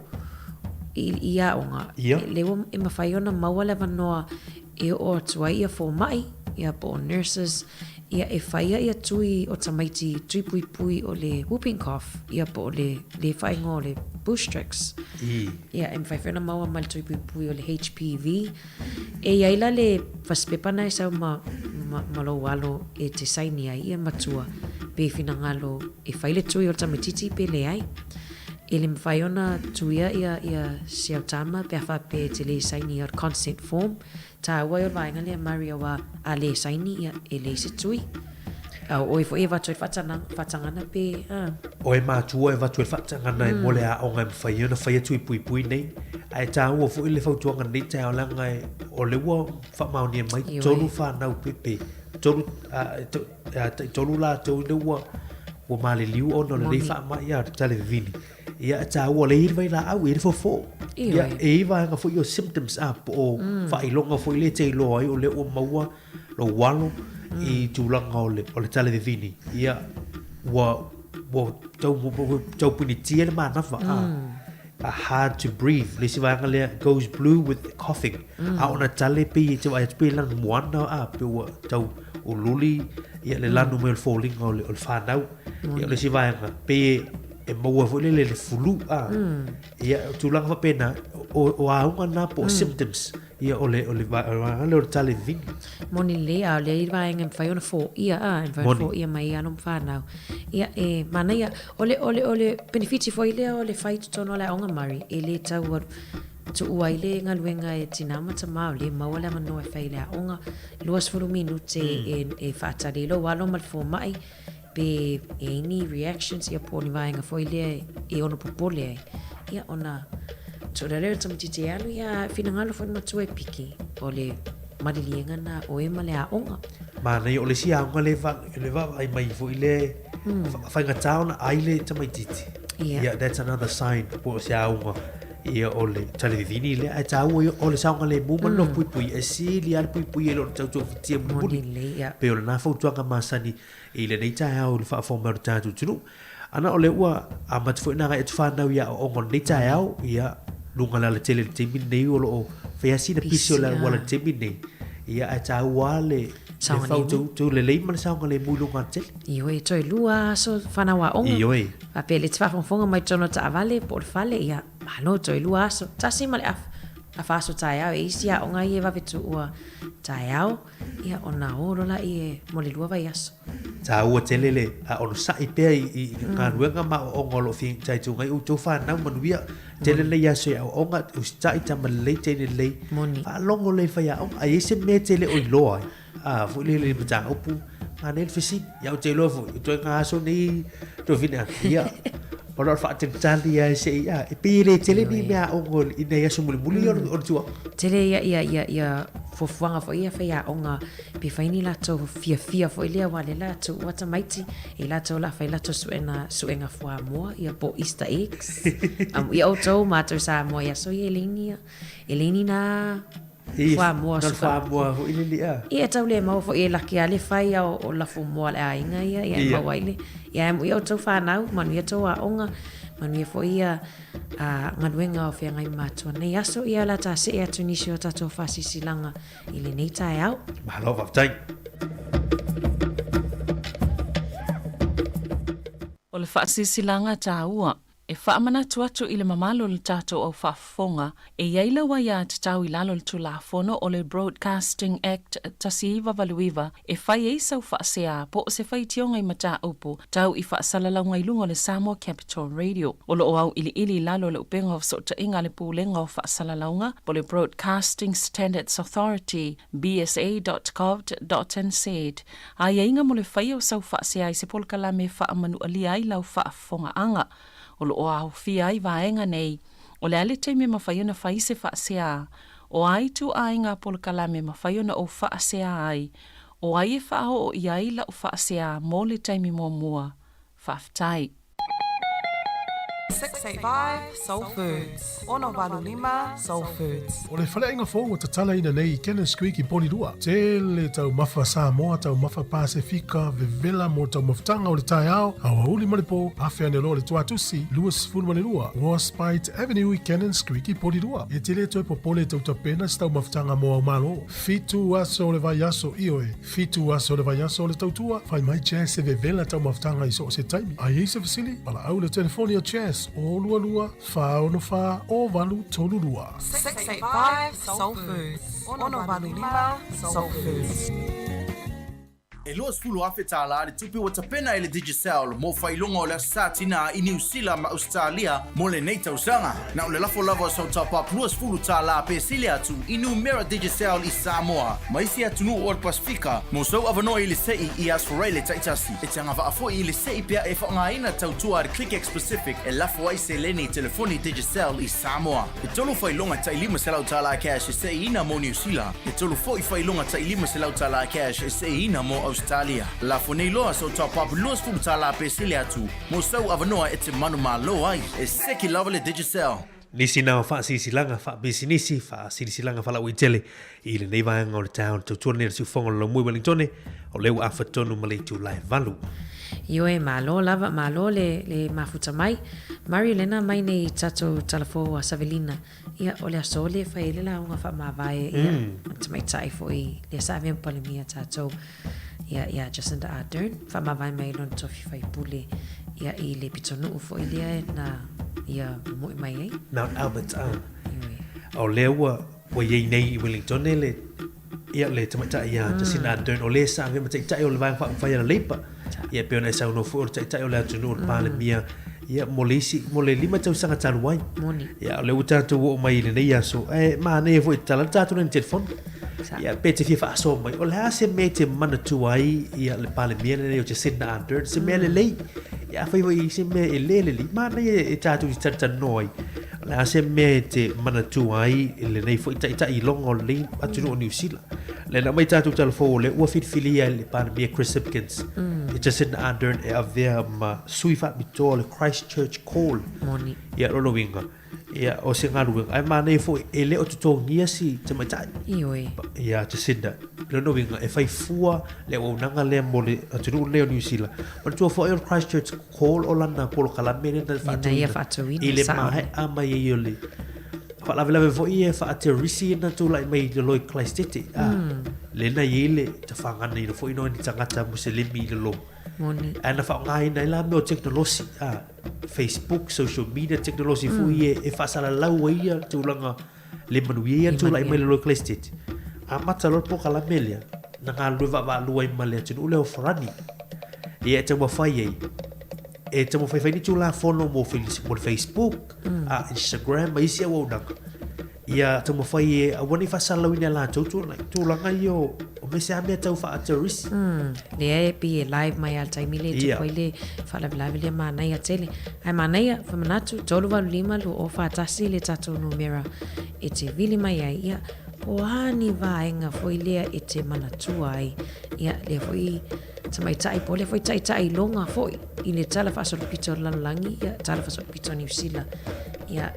ia onga le e mawhaiona maua le vanoa e o atua ia fo mai ia po nurses, ia e whaia ia tui o tamaiti tui pui o le whooping cough, ia po le whaingo le bush tricks. Ia e mwhaiwhena maua mai tui pui o le HPV. E iaila le whaspepana e sau malo walo e te saini ai ia matua pe finangalo e whaile tui o tamatiti pe le ai. E le mwhaiona tuia ia siautama pe awha pe te le saini o consent form. Ta ua o vaenga le Maria wa a le saini ia e le se tui. O e fo e watu e whatangana pe... O e mātua e watu e whatangana e mole a o ngai mwhaiona whaia tui pui nei. A e tā ua fo i le whautuanga nei te aolanga e o le ua whamaunia mai tonu whanau pepe. Tonu la tau le ua male liu o no le rei whamai a tale vini. Ia e tā ua le hirwai la au e le fofo. Ia e iwa hanga fo i o symptoms a po o whailonga fo i le te iloa ai o le ua maua lo walo I tūlanga o le tale vini. Ia wa tau puni tia le mānawa hard to breathe. Le si vanga le goes blue with coughing. A ona tale pe te wai te lan moana a pe wa tau o luli ia le lanu me o falling o le whanau. Ia le si vanga pe e maua fo le fulu a. Ia tūlanga fa pena o aunga na po symptoms. Ia o le tale vini. Moni le a le iwaenga mwhaiona fo ia a mwhaiona fo ia mai anum whanau. Ia e mana ia ole benefiti fo ile o le whai tutono le aonga mari e le tau tu ua ile ngaluenga e tinama ta mau le maua le mano e whai le aonga luas fulu minute e whaatari lo walo malfo mai pe any reactions ia po ni waenga fo ile e ono popole ai. Ia ona so le leo tamatiti alu ia finangalo fo matua e piki o le marilienga na o e male aonga. Mana i o le si aonga le va ai mai fo i le whainga taona ai le tamatiti. Yeah, that's another sign po si aonga. Ia o le talevini le ai tau o le saonga le muma no pui e si li al pui e lo tau tau fitia muni. Pe o le na fau tuanga masani i le nei tai au le wha mer tatu tunu. Ana o le ua a matfo ina ga e tuwhanau ia o ngon nei tai au ia lunga la le tele le temi nei o lo whaiasi na pisi o la wala temi nei. Ia ai tau wale le fau tu le leima le saonga le mui lunga tele. Iyo e toi lua so whanawa onga. Iyo e. A pe le twafonga mai tono ta avale po le fale ia malo toi lua so. Tasi male a faso tai au e isi a onga i e wawetu ua tai au ia ona oro la i e mole lua vai aso. Ta ua tele le a ono sai pea i ngaruenga ma o ngolo fi tai tungai u tu whanau manuia tele le yaso ia onga ustai tamalei tele le a longo le whaia onga a ese me tele o iloa a fu le matanga upu manel fisi ia o tele fu tu nga aso ni tu vina ia o lor fa tentali ia se ia e pile tele ni mea ongo ina yaso muli o tua tele ia fofuanga fo ia whaia onga pe whaini lato fia fo ilia wale lato wata maiti e lato la whai lato suenga fua moa ia po Easter eggs ia o tau mater sa moa ia so ia eleni na fua moa fo ilia ia tau le mau fo ia laki ale whai o lafu moa le ainga ia mau waile ia o tau whanau manu ia tau a onga manu ia fo ia ngaluenga o whia ngai mātua nei aso ia la tā se ea tunisi o tato whasisilanga i le nei tae au. Mahalo whaftai. O le whaasisilanga tā ua, e whaamana tuatu i le mamalo le tato au whaafonga, e iaila wa ia te tau i lalo le tulafono o le Broadcasting Act tasiiwa valuiva, e whai eisau whaasea po o se whai tionga i mata upo, tau i whaasalalau ngai lunga le Samoa Capital Radio. O lo o au ili lalo le upenga o sota inga le pūlenga o whaasalaunga, po le Broadcasting Standards Authority, bsa.gov.nz. A inga mo le whai o sau whaasea i se polkalame whaamanu alia i lau whaafonga anga. O lo o au fia i vaenga nei, o le ale teime mawhaiona whai se whaasea, o ai tu ainga polkalame mawhaiona o whaasea ai, o ai e whao o iai la o whaasea mō le teime mua, whaftai. 685 Soul Foods. Ono Walu Lima Soul Foods. O le whalainga fōu ta tala ina nei Kenneth Squeak I poni rua. Te le tau mafa Samoa, tau mafa Pasifika, vevela mo tau maftanga o le tai ao, awa uli malipo, awhia ne lo le tuatusi, Lewis Fulmane rua, Warspite Avenue I Kenneth Squeak I poni rua. E te le toi popole tau tapena stau maftanga mo au malo. Fitu aso le vai aso ioe, fitu aso le vai aso le tautua, fai mai chance e vevela tau maftanga I so se taimi. A Yeisa Vasili, pala au le telefoni o chance, o lua lua, fa ono fa, o valu tolu lua. 685 Soul Foods. Ono Walu Lima Soul Foods. E loa sfulu afe tāla le tupi wa tapena ele Digicel mo whailunga o le satina I New Zealand ma Australia mo le nei tausanga. Na o le lafo lava sau tapa lua sfulu tāla pe sile atu I Numera Digicel I Samoa. Ma isi atunu o le Pasifika mo sau avano I le sei I asforei le taitasi. E te anga vaafo I le sei pia e whaongaina tautua le ClickX Pacific e lafo ai se leni telefoni Digicel I Samoa. E tolu whailunga ta ilima se lau tāla cash e sei ina mo New Zealand. E tolu fo I whailunga ta ilima se lau tāla cash e sei ina mo Australia. La fonei loa so top up loa sfu tala pe sile atu. Mo sau avanoa e te manu malo ai. E seki lava le Digicel. Nisi nao wha sisilanga, wha bisinisi, wha sisilanga wha lau I tele. I le nei vaanga o le town, tau tuane le siufonga lo mui Wellingtone, o leu awha tonu ma le tu lai valu. Ioe malo lava malo le mafuta mai. Mario lena mai nei tato talafo a Savelina. Ia o le asole fa ele la unga fa mavae ia mai tai foi le savian palemia tato. Ia Jacinda Ardern fa mavae mai lon tofi fai pule ia I le pitonu fo ile na ia mo mai ai. Now Albert o lewa o ye nei Wellingtone le ia le tamata ia Jacinda Ardern o le sa me tai o le vai fa ia lepa. Ia pe ona sa no fo tai o le atunu palemia. Ia molisi mole lima tau sanga taluai. Ia le utatu o mai le nei aso. Ma ne vo tala tatu na telefon. Ia pe te fifa so mai. O le ase me te mana tu ai ia le pale mia ne o te Jacinda Ardern se me le lei. Ia fai voi se me le ma ne e tatu I tata noi. Le ase me te mana tu ai le nei fo ita I longo le atu no New Zealand. Le na mai tatu telefon le ua filia le pale mia Chris Hipkins. E Jacinda Ardern e avea ma suifa mito le Christchurch Call. Moni. Ia rolo winga. Ia o se ngaru. Ai ma nei fo e le o tutongia si te mai tai. Ioe. Ia Jacinda. Rolo winga e fai fua le o nanga le mo le atunu le New Zealand. O tu fo e Christchurch Call o lana polo kala mene na fatu. Ia fatu ina. Ile mai ama ye yole. Fa la vela fo ie fa aterisi na tu lai mai de loi Christchurch. Le na yele te fangana I fo ino ni tangata muslimi le lo. Moni. Ana fa ngai na la me technology Facebook social media technology fu e fa sala la ia tu langa le manuia tu lai mai lo Christchurch. A mata lo po kala melia na nga lu va lu ai male tu le ofrani. Ia te mo fai ai. E te mo fai ni tu la follow mo Facebook, Instagram, mai sia wo dang. Ia te mo fai a wani fa sala ina la tu langa yo o me se ame tau fa ateris. Le e pi live mai al taimi le tu koile fa la live le ma nai atele. Ai ma nai fa manatu tolu Walu Lima lo o fa tasi le tato numera e te vili mai ai ia o hani vaenga foi lea e te manatu ai ia le foi tamai tai po le foi tai longa foi I le tala fa so pito lanlangi ia tala fa so pito New Zealand ia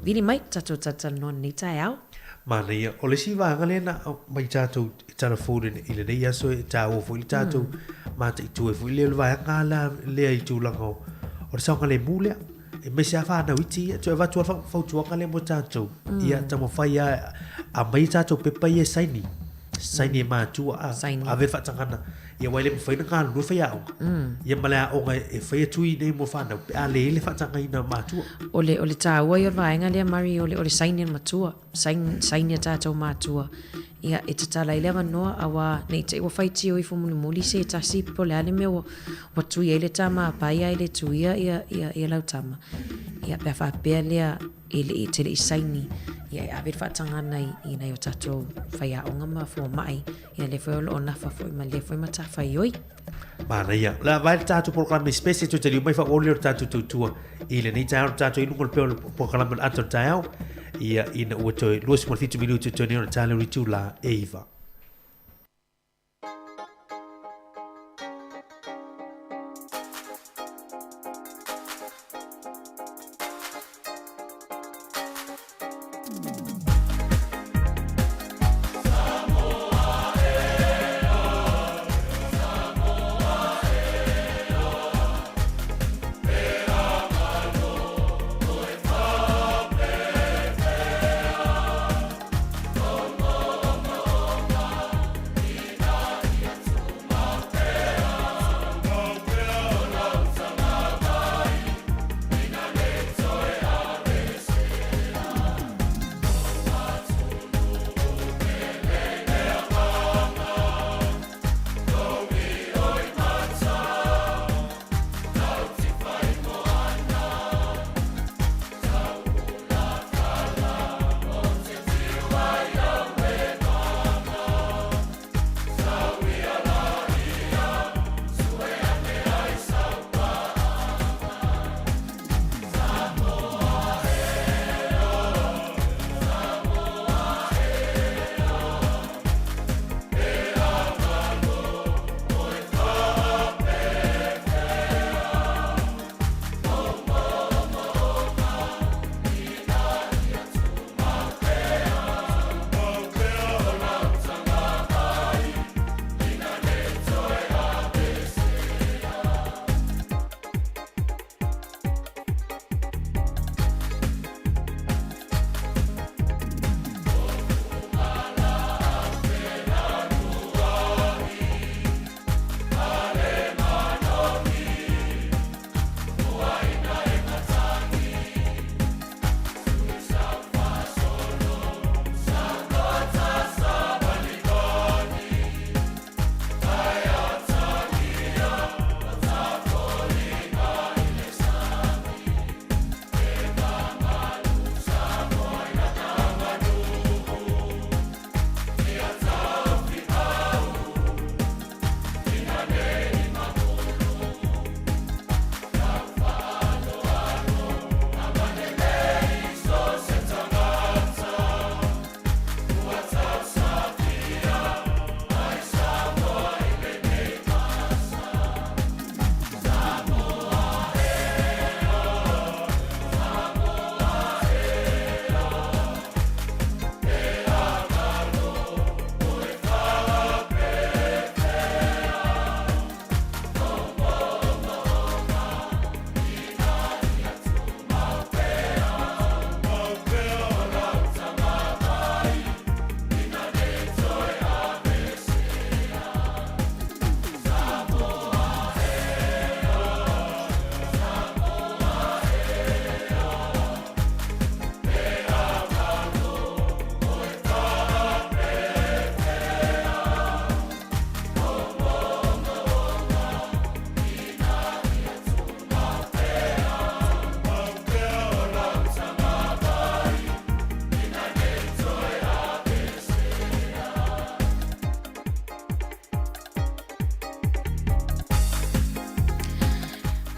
vili mai tato non ni tai au Mana ia o le si vanga le na mai tato tala fo I le nei aso e tau foi le tato ma te tu e foi le vanga la le I tu lango o sa ngale mule e me se fa na witi tu va tu fa tu ngale mo tato ia tamo fai a mai tato pe pa ia saini ma tu a ve fa tangana ia wai le fai na kan lu fa ia ia mala o ngai e fai tu I nei mo fa na a le fa tangana ma tu o le taua ia vaenga le mari o le saini matua saini tato matua ia e te tala ile noa awa nei te wa fai tio I fu muli se tasi po le ale me wa tu ia le tama pa ia ile tu ia lau tama ia pe fa pe le ile te le saini ia a ver fa tangana I nei o tato fai a onga ma fo mai ia le fo lo na fa fo ma le fo ma ta fai oi Mana ia la vai tato programa specie tu te li mai fa olio tato tu ile nei tato I lungol pe programa ato tao ia ina ua toi 2 minuto toni ona tale ritu la Eva.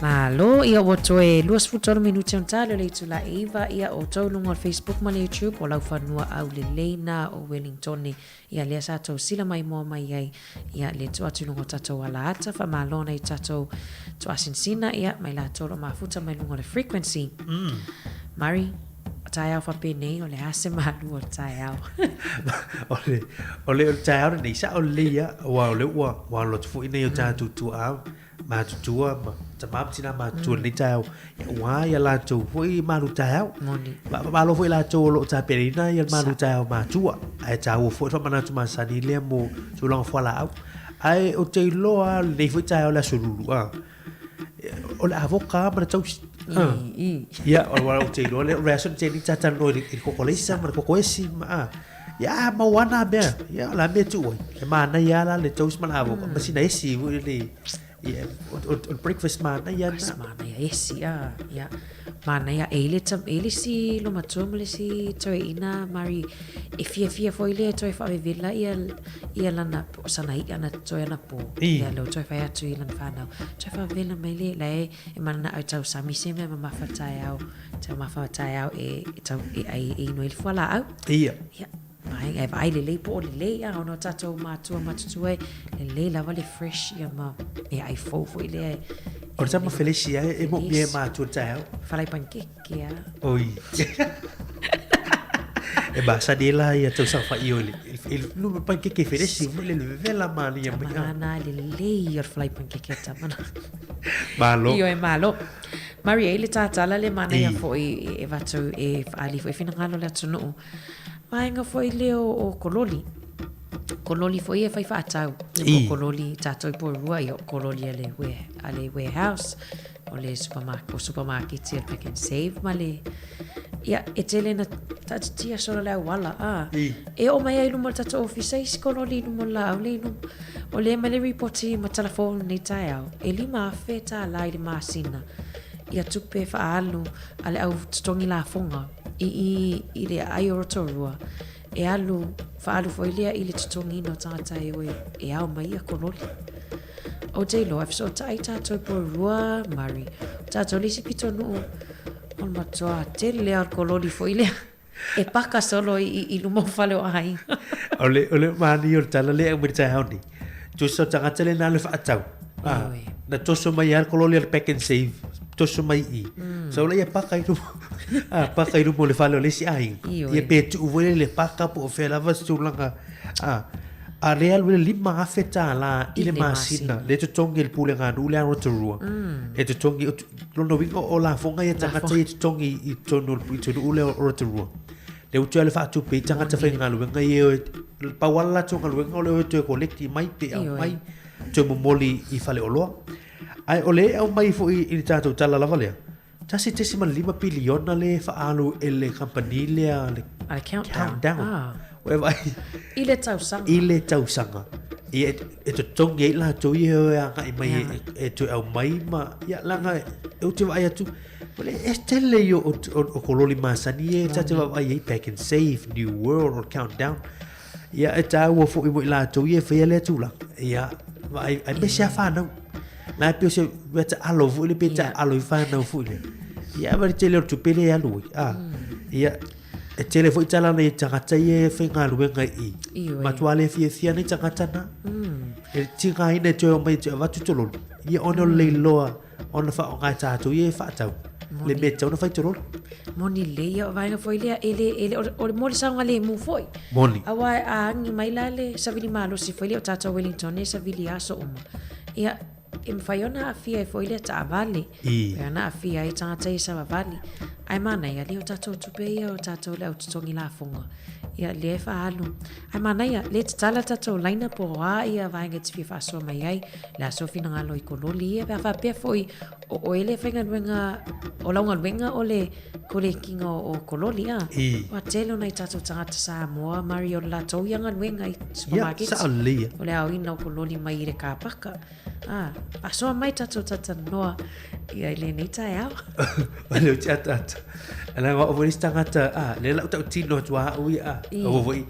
Malo ia o toe luas futolo minuti on talo le tula Eva ia o tau lungo al Facebook ma le YouTube o lau whanua au le leina o Wellington ia lea sato sila mai moa mai ai ia le tu atu lungo tatou ala ata wha malona i tatou tu asinsina ia mai la tolo mafuta mai lungo le frequency. Mari, o tae au whapene o le ase malu o tae au. O le tae au nei sa o le ia wa o le ua wa lo tu fuine o tae tu au ma tutua ta maptina ma tu ni tau wa ya la tu foi ma lu tau ba lo foi la tu lo ta perina ya ma lu tau ma tua ai tau foi so mana tu ma sani le mo tu long fo la au ai o te lo a le foi tau la sulu o la avoka ma tau ya o wa o te lo le reason te ni tata no i ko kolesa ma ko koesi ma ya ma wana be ya la me tu ma na ya la le tau ma avoka ma sina esi le yeah, on breakfast mana ya esi ya mana ya ele si lo matua mele si toe ina Mari e fia foi le toe fa vela ia lana sana i ana toe ana po ya lo toe fa atu i lana fana toe fa vela mele le e mana au tau sami se me ma fa tai au e tau ai no il fala au ia mai e vai le po le ya ono tato matua matutue le lava le fresh ya ma e ai fo ile o sama felicia e mo bien ma tu tau fala pancake ya oi E basa dela ia tau sa fa io il lu pancake freschi le vela mani ia mai. Mana le fly pancake tamana. Malo. Io e malo. Maria ile tala le mana ia foi e vatu e ali foi fina ngalo le tunu. Mai nga foi le o kololi. Kololi foi e fai fatau. Le kololi tato po rua io kololi ale warehouse. O le supermarket il Pick and Save male. Ia e tele na tatia solo la wala e o mai ilu mo tato office is kololi no la ole no o le male reporti ma telefone ni taiao e lima feta la ile masina ia tupe fa alu ale au stongi la fonga i le aiorotorua e alu fa alu foi le ile stongi no tata e au mai a kololi o te lo afso tai tato po rua mari tato lisi pito no on matoa te lea kololi foi lea e paka solo i lumo fale o ai ole mani o tala lea mo tai hauni tu so tanga tele na le fa tau na toso mai al kololi al Pick and Save toso mai i so le paka i lumo le fale o le si ai e pe tu vole le paka po fe la vas tu langa a real wile lima afeta la ile masina le to tongi il pule nganu le rotorua e to tongi lono wingo o la fonga ia tanga te tongi i tono ule rotorua le utu ale fatu pe tanga te fenga lu nga ye pa wala tonga lu nga le to kolekti mai pe mai to momoli i fale olo ai ole au mai fo i tato tala la vale tasi tesi man 5 biliona le fa alu ele company le ale countdown ile tau sanga e to tongi la to ye nga mai e to au mai ma ya langa e to vai atu Well, estelle yo o kololi masani e tata va ai Pick and Save New World or Countdown. Ya eta wo fo i la to ye fe le tula. Ya ai be sha fa no. Na pe se weta alo fu le peta alo fa no fu le. Ya va tele to pele ya lui. Ya e tele fo itala na tangata ye fe nga lu nga i. Ma to ale fia ni tangata na. E tinga ina to mai va tu tolo. Ya ono le loa ona fa nga ta to ye fa tau. Le meta ona fai toro moni le ia vai nga foi le ele o moli sa ngale mu foi moni awa a ngi mai le savili malo si foi le tata Wellington e savili aso uma ia im faiona afia foi le ta vale ia na afia e tata e sa vale ai mana ia le tata tupe ia o tata le tongi la fonga ia le fa alu ai mana ia le tala tata laina po a ia vai nga tfi fa so mai ai la so fina ngalo I kololi ia fa pe foi o ele fenga wenga o launga wenga ole kole kinga o kololi a wa telo nei tata tata sa moa Mario la to yanga wenga I supermarket sa lia ole au ina o kololi mai re ka paka a so mai tata noa ia le nei tai au ole tata ala wa o tangata le la uta tino tua ui o voi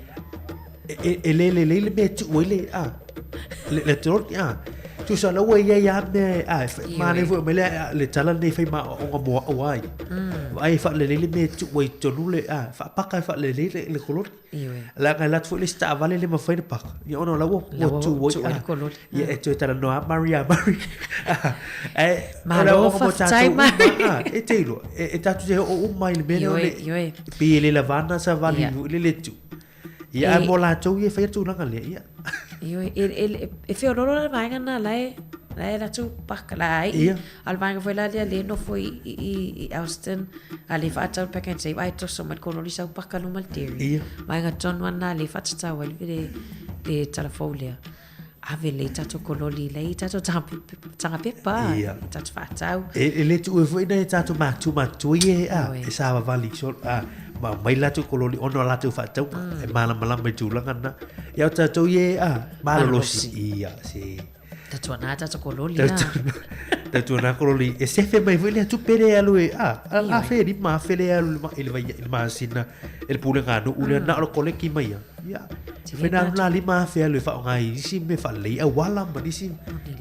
ele me tu ole le toro tu sa la we ya me ma ne vo me le tala ne fai ma o mo o ai ai fa le me tu we to le fa pa ka fa le color la ga la fu le sta vale le ma fai pa yo no la wo tu wo ya e tu tala no Maria ma lo fa tai ma e te lo e ta tu o mai le me le pi le lavanda sa vale le tu ya mo la tu ye fai tu la le ya Io e fe oro la vanga na la la tu pakka la al vanga foi la le no foi I Austin ali fata Pick and Save ai to so mal kololi sa pakka no mal teri vanga John wan na le fata ta wel de telefonia ave le tato kololi le tato tanga pepa tato fata e le tu foi na tato ma tu ye e sa va vali so ma mai la tu kololi ono la tu fata e mala me tu la ngana ya tato ye ma lo si si tato na tato kololi tato na kololi e se fe mai vele tu pere alu a fe di ma fe le alu il ma sina il pule ngano ule na lo koleki mai ya fe na la lima fe alu fa ngai si me fa le a wala ma di si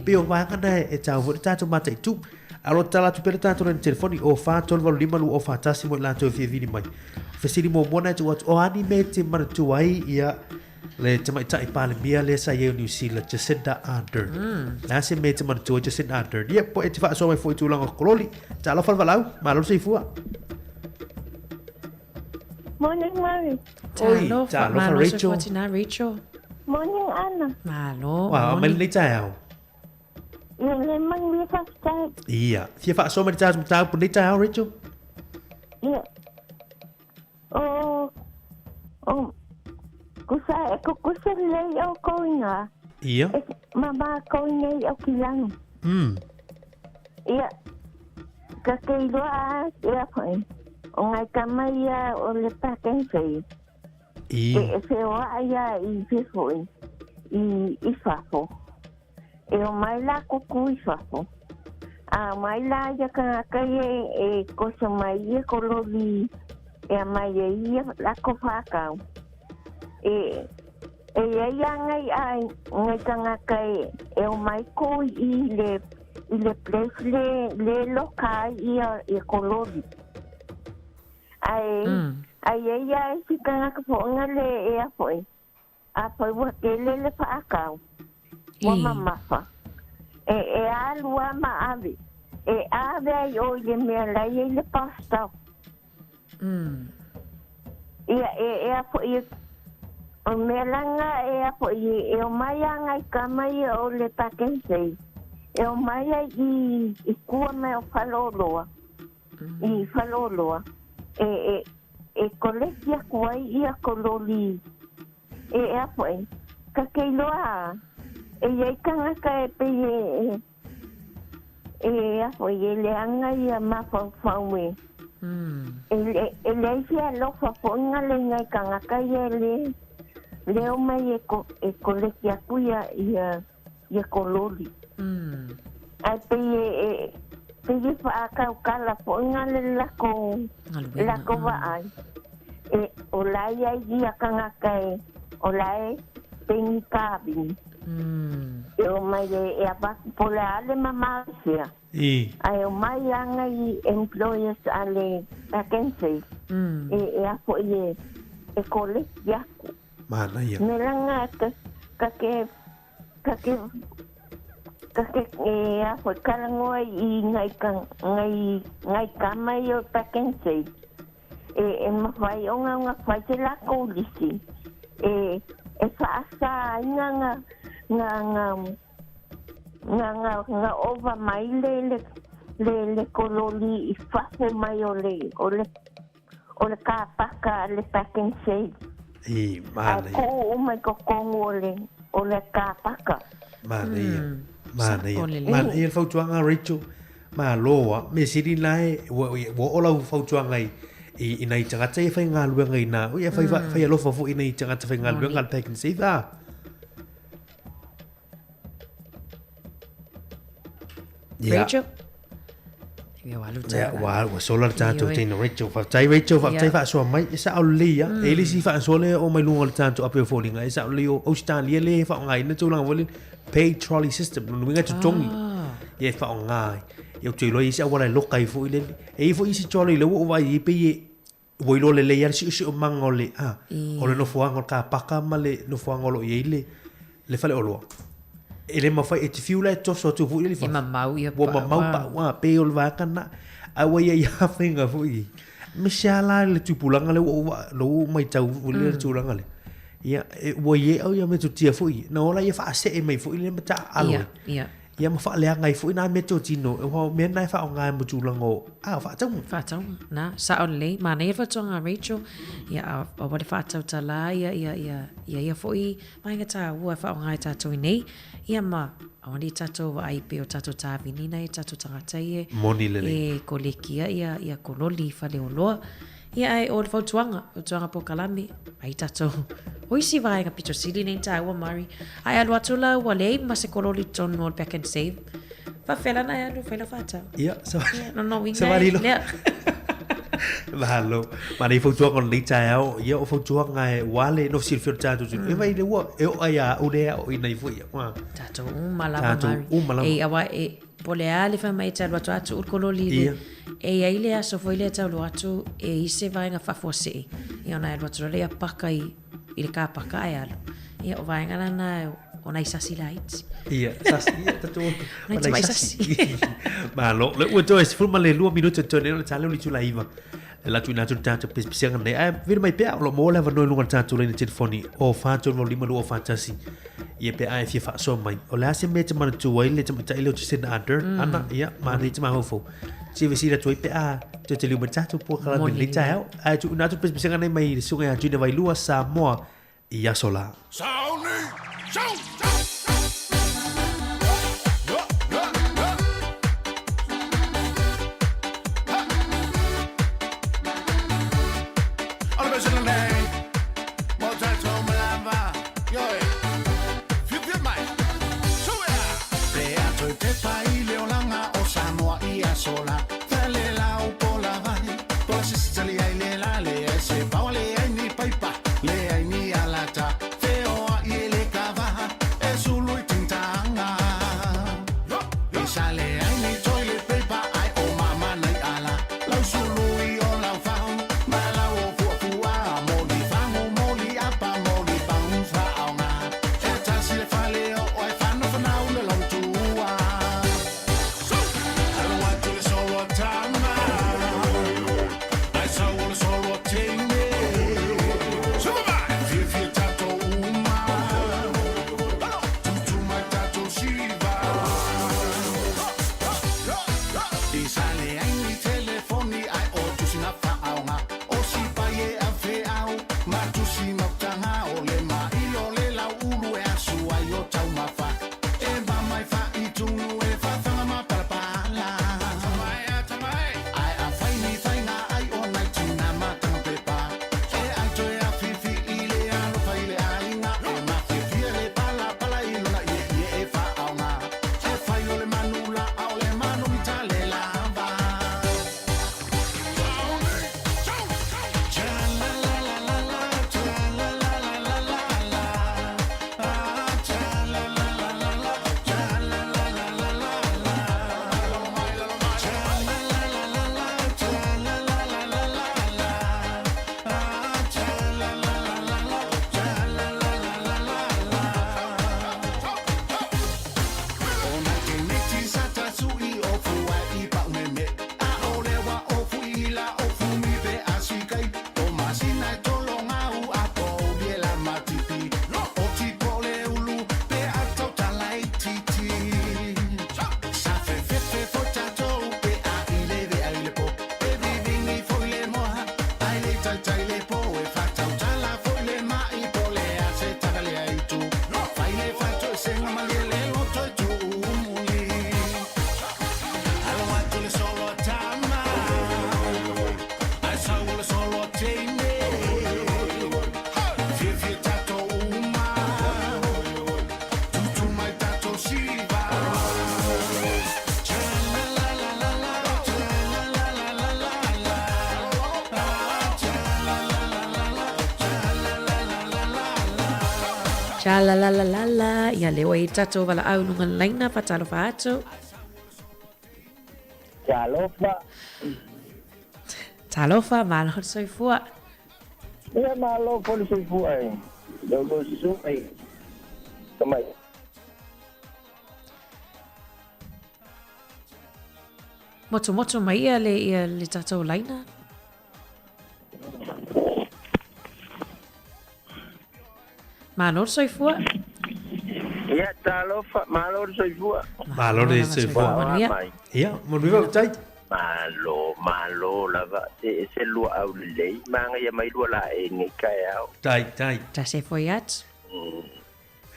pe o va ngana e tau tato ma tu alo tala tu pere tato nel telefoni o fa tolva lima lu o fa tasimo la to fi vini mai fe si mo mona tu o anime te mar tu ai ia le te mai tai pale mia le sa ye New Zealand Jacinda Ardern na se me te mar tu Jacinda Ardern ia po e te fa so mai foi tu langa kololi tala fa valau ma lo sei fua Morning, Mary. Talo, talo, malo Rachel. se fatina Rachel. Morning, Anna. Malo. Wa mai le tau. Ia le mangi whakatau. Ia, thia fa so mai tau pu le tau Rachel. Ia. Kusa e kusa lei au koinga. Ia. Mama koinga i au kilang. Ia. Ka keiloa ia koe. O ngai kamaia o le pakensei. E se oa ia i fifoi. I fafo. E o mai la kuku i fafo. A mai la ia ka kai e kosa mai ia kololi. E a mai e ia la ko whakau. E ia ngai ai ngai kanga kai e o mai ko i le place le lokai ia e kololi. Ai ia e si kanga ka fonga le e a foi. A foi wa ke le whakau. Wa mamafa. E alua ma ave. E ave ai o le mea lai e le pasta. Ia e a foi o mea langa e a foi e o mai anga i kamai o le pakensei. E o mai ai i kua me o whaloloa. I whaloloa. E kolekia kuai ia kololi. E a foi. Ka keiloa. E iei kanga ka e pe e a foi e le anga ia mawhauwhaue. E le isi a lofa fonga le ngai kanga ka ia leo mai e kolekia kuia ia kololi. Ai pe e whaakau kala fonga le lako waai. E o lai ai ia kanga ka e o lai pengi kābini. E o mai e a baku pole ale mamasia. Ai o mai anga i employers ale vacancy. E a po e kole yaku. Mana ia. Me langa kake e a po karangoa i ngai kamai o vacancy. E mawhai onga whai te lako ulisi. E whaasa nga ova mai le kololi i whafo mai o le kāpaka le packing shade. Mana ia. Ko o mai kokongo o le kāpaka. Mana ia. Mana ia. Mana ia whautuanga Rachel. Ma loa. Me siri lai. Wa ola whautuanga i nei tangata e whai ngā luenga i nā. Ui e whai alofa fo i nei tangata whai ngā luenga le packing shade a. Rachel? Wa solar tanto tino Rachel whai soa mai e sa au lia e li si wha sole o mai lunga le tanto ape o fōlinga e sa au lia o Australia le wha ngai na tūlanga wale paid trolley system no winga tutongi e wha ngai e o tui loi isi a wala loka i fo i le e i fo isi trolley le wo vai i pe i woilo le le si o manga o le o le no fuanga o ka paka ma le no fuanga o lo i le fale o loa ele mawhai e te fiula e toso atu fui ili wha. E mamau ia pa. Mamau pa, wā, pe o le wākana. Awa ia ia whainga fui. Me sea la le tupulanga le lo mai tau le tupulanga le. Ia, wa ia au ia me tu tia fui. Na ola ia wha ase e mai fui le mata alo. Ia. Ia ma wha lea ngai fui na me to tino. E hoa mea nai wha o ngai mo tupulanga o. Wha tau. Wha tau. Na, sa o le. Ma nei wha tonga Rachel. Ia, o wale wha tau ta la. Ia fui. Mainga ta ua wha o ngai tātou i nei. Ia ma, awani tatou ai pe o tatou tāwinina e tatou tangatai e. Moni lele. E kolekia ia kololi whale o loa. Ia ai o le whautuanga, o tuanga po kalami. Ai tatou. O isi vaenga pito sili nei ta ua mari. Ai alu atula ua lei ma se kololi tonu o le back and save. Whawhela na alu whela whatau. Ia, no winga. Sawarilo. Mahalo. Ma nei whautuanga o nei tai au. Ia o whautuanga e wale no silfio tātou tunu. E vai le ua. E o ai a urea o inai fui. Tātou umalama mari. E awa e pole ale wha mai talu atu atu urkololi le. E ai le aso foi le talu atu e ise vaenga whafuase. Ia ona e luatu le a paka i le kā paka e alu. Ia o vaenga lana o nai sasi lights. Ia, sasi, ia, tatu. Nai tamai sasi. Mahalo. Le ua toi, se fulma le 2 minuta tōne, le tale o li tula iwa. la tu na tu tata pisianga nei ai vir mai pe lo mo le va no lunga tatu le telefoni o fa tu lo lima lo fa tasi ia pe ai fi fa so mai o la se me te mana tu ai le te mata ile tu sin under ana ia ma ri te ma hofo si vi si la tu pe a te lu mata tu po kala ni ta ai tu na tu pisianga nei mai sunga ya tu ne vai lua sa mo ia sola Sauni, sau. Cha la la la la la ia le wai tato wala au nunga laina pa talo fa ato. Talofa mal hot soi fua. Ia malo poli soi fua ai. Lo su ai. Kamai. Moto mai ia le tato laina. Malor soi fua. Ia talofa malor soi fua. Malor soi fua. Ia, mo viva tai. Malo lava se lua au lei manga ia mai lua la e ngai kai au. Tai. Ta se foi at.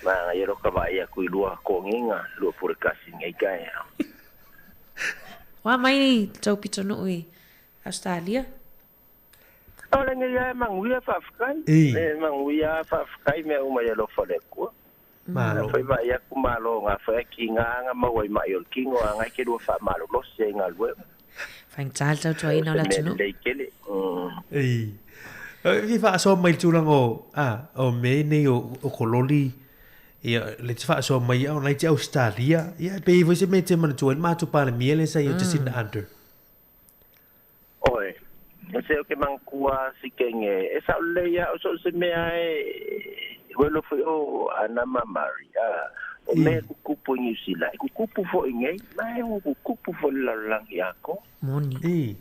Manga ia roka vai ia kui lua ko nginga lua por kasi ngai kai au. Wa mai tau pito nui Australia. Ola ngai ia manguia fa fkai. Manguia fa fkai me uma ia lo fale ko. Malo foi vai ia ku malo nga fa kinga nga mawai mai ol kingo nga ke lua fa malo lo se nga lue. Fang tal tau tua ina la tunu. Vi fa so mai tulango o me nei o kololi ia le fa so mai o nai te Australia ia pe vo se me te man tu ma tu pa le miele sa ia just in under. Oi. Se o ke mankua sikenge esa le ia o so se me ai welo foi o ana Maria. O me kukupu nyusila kukupu fo ingei mai o kukupu fo la lang yako moni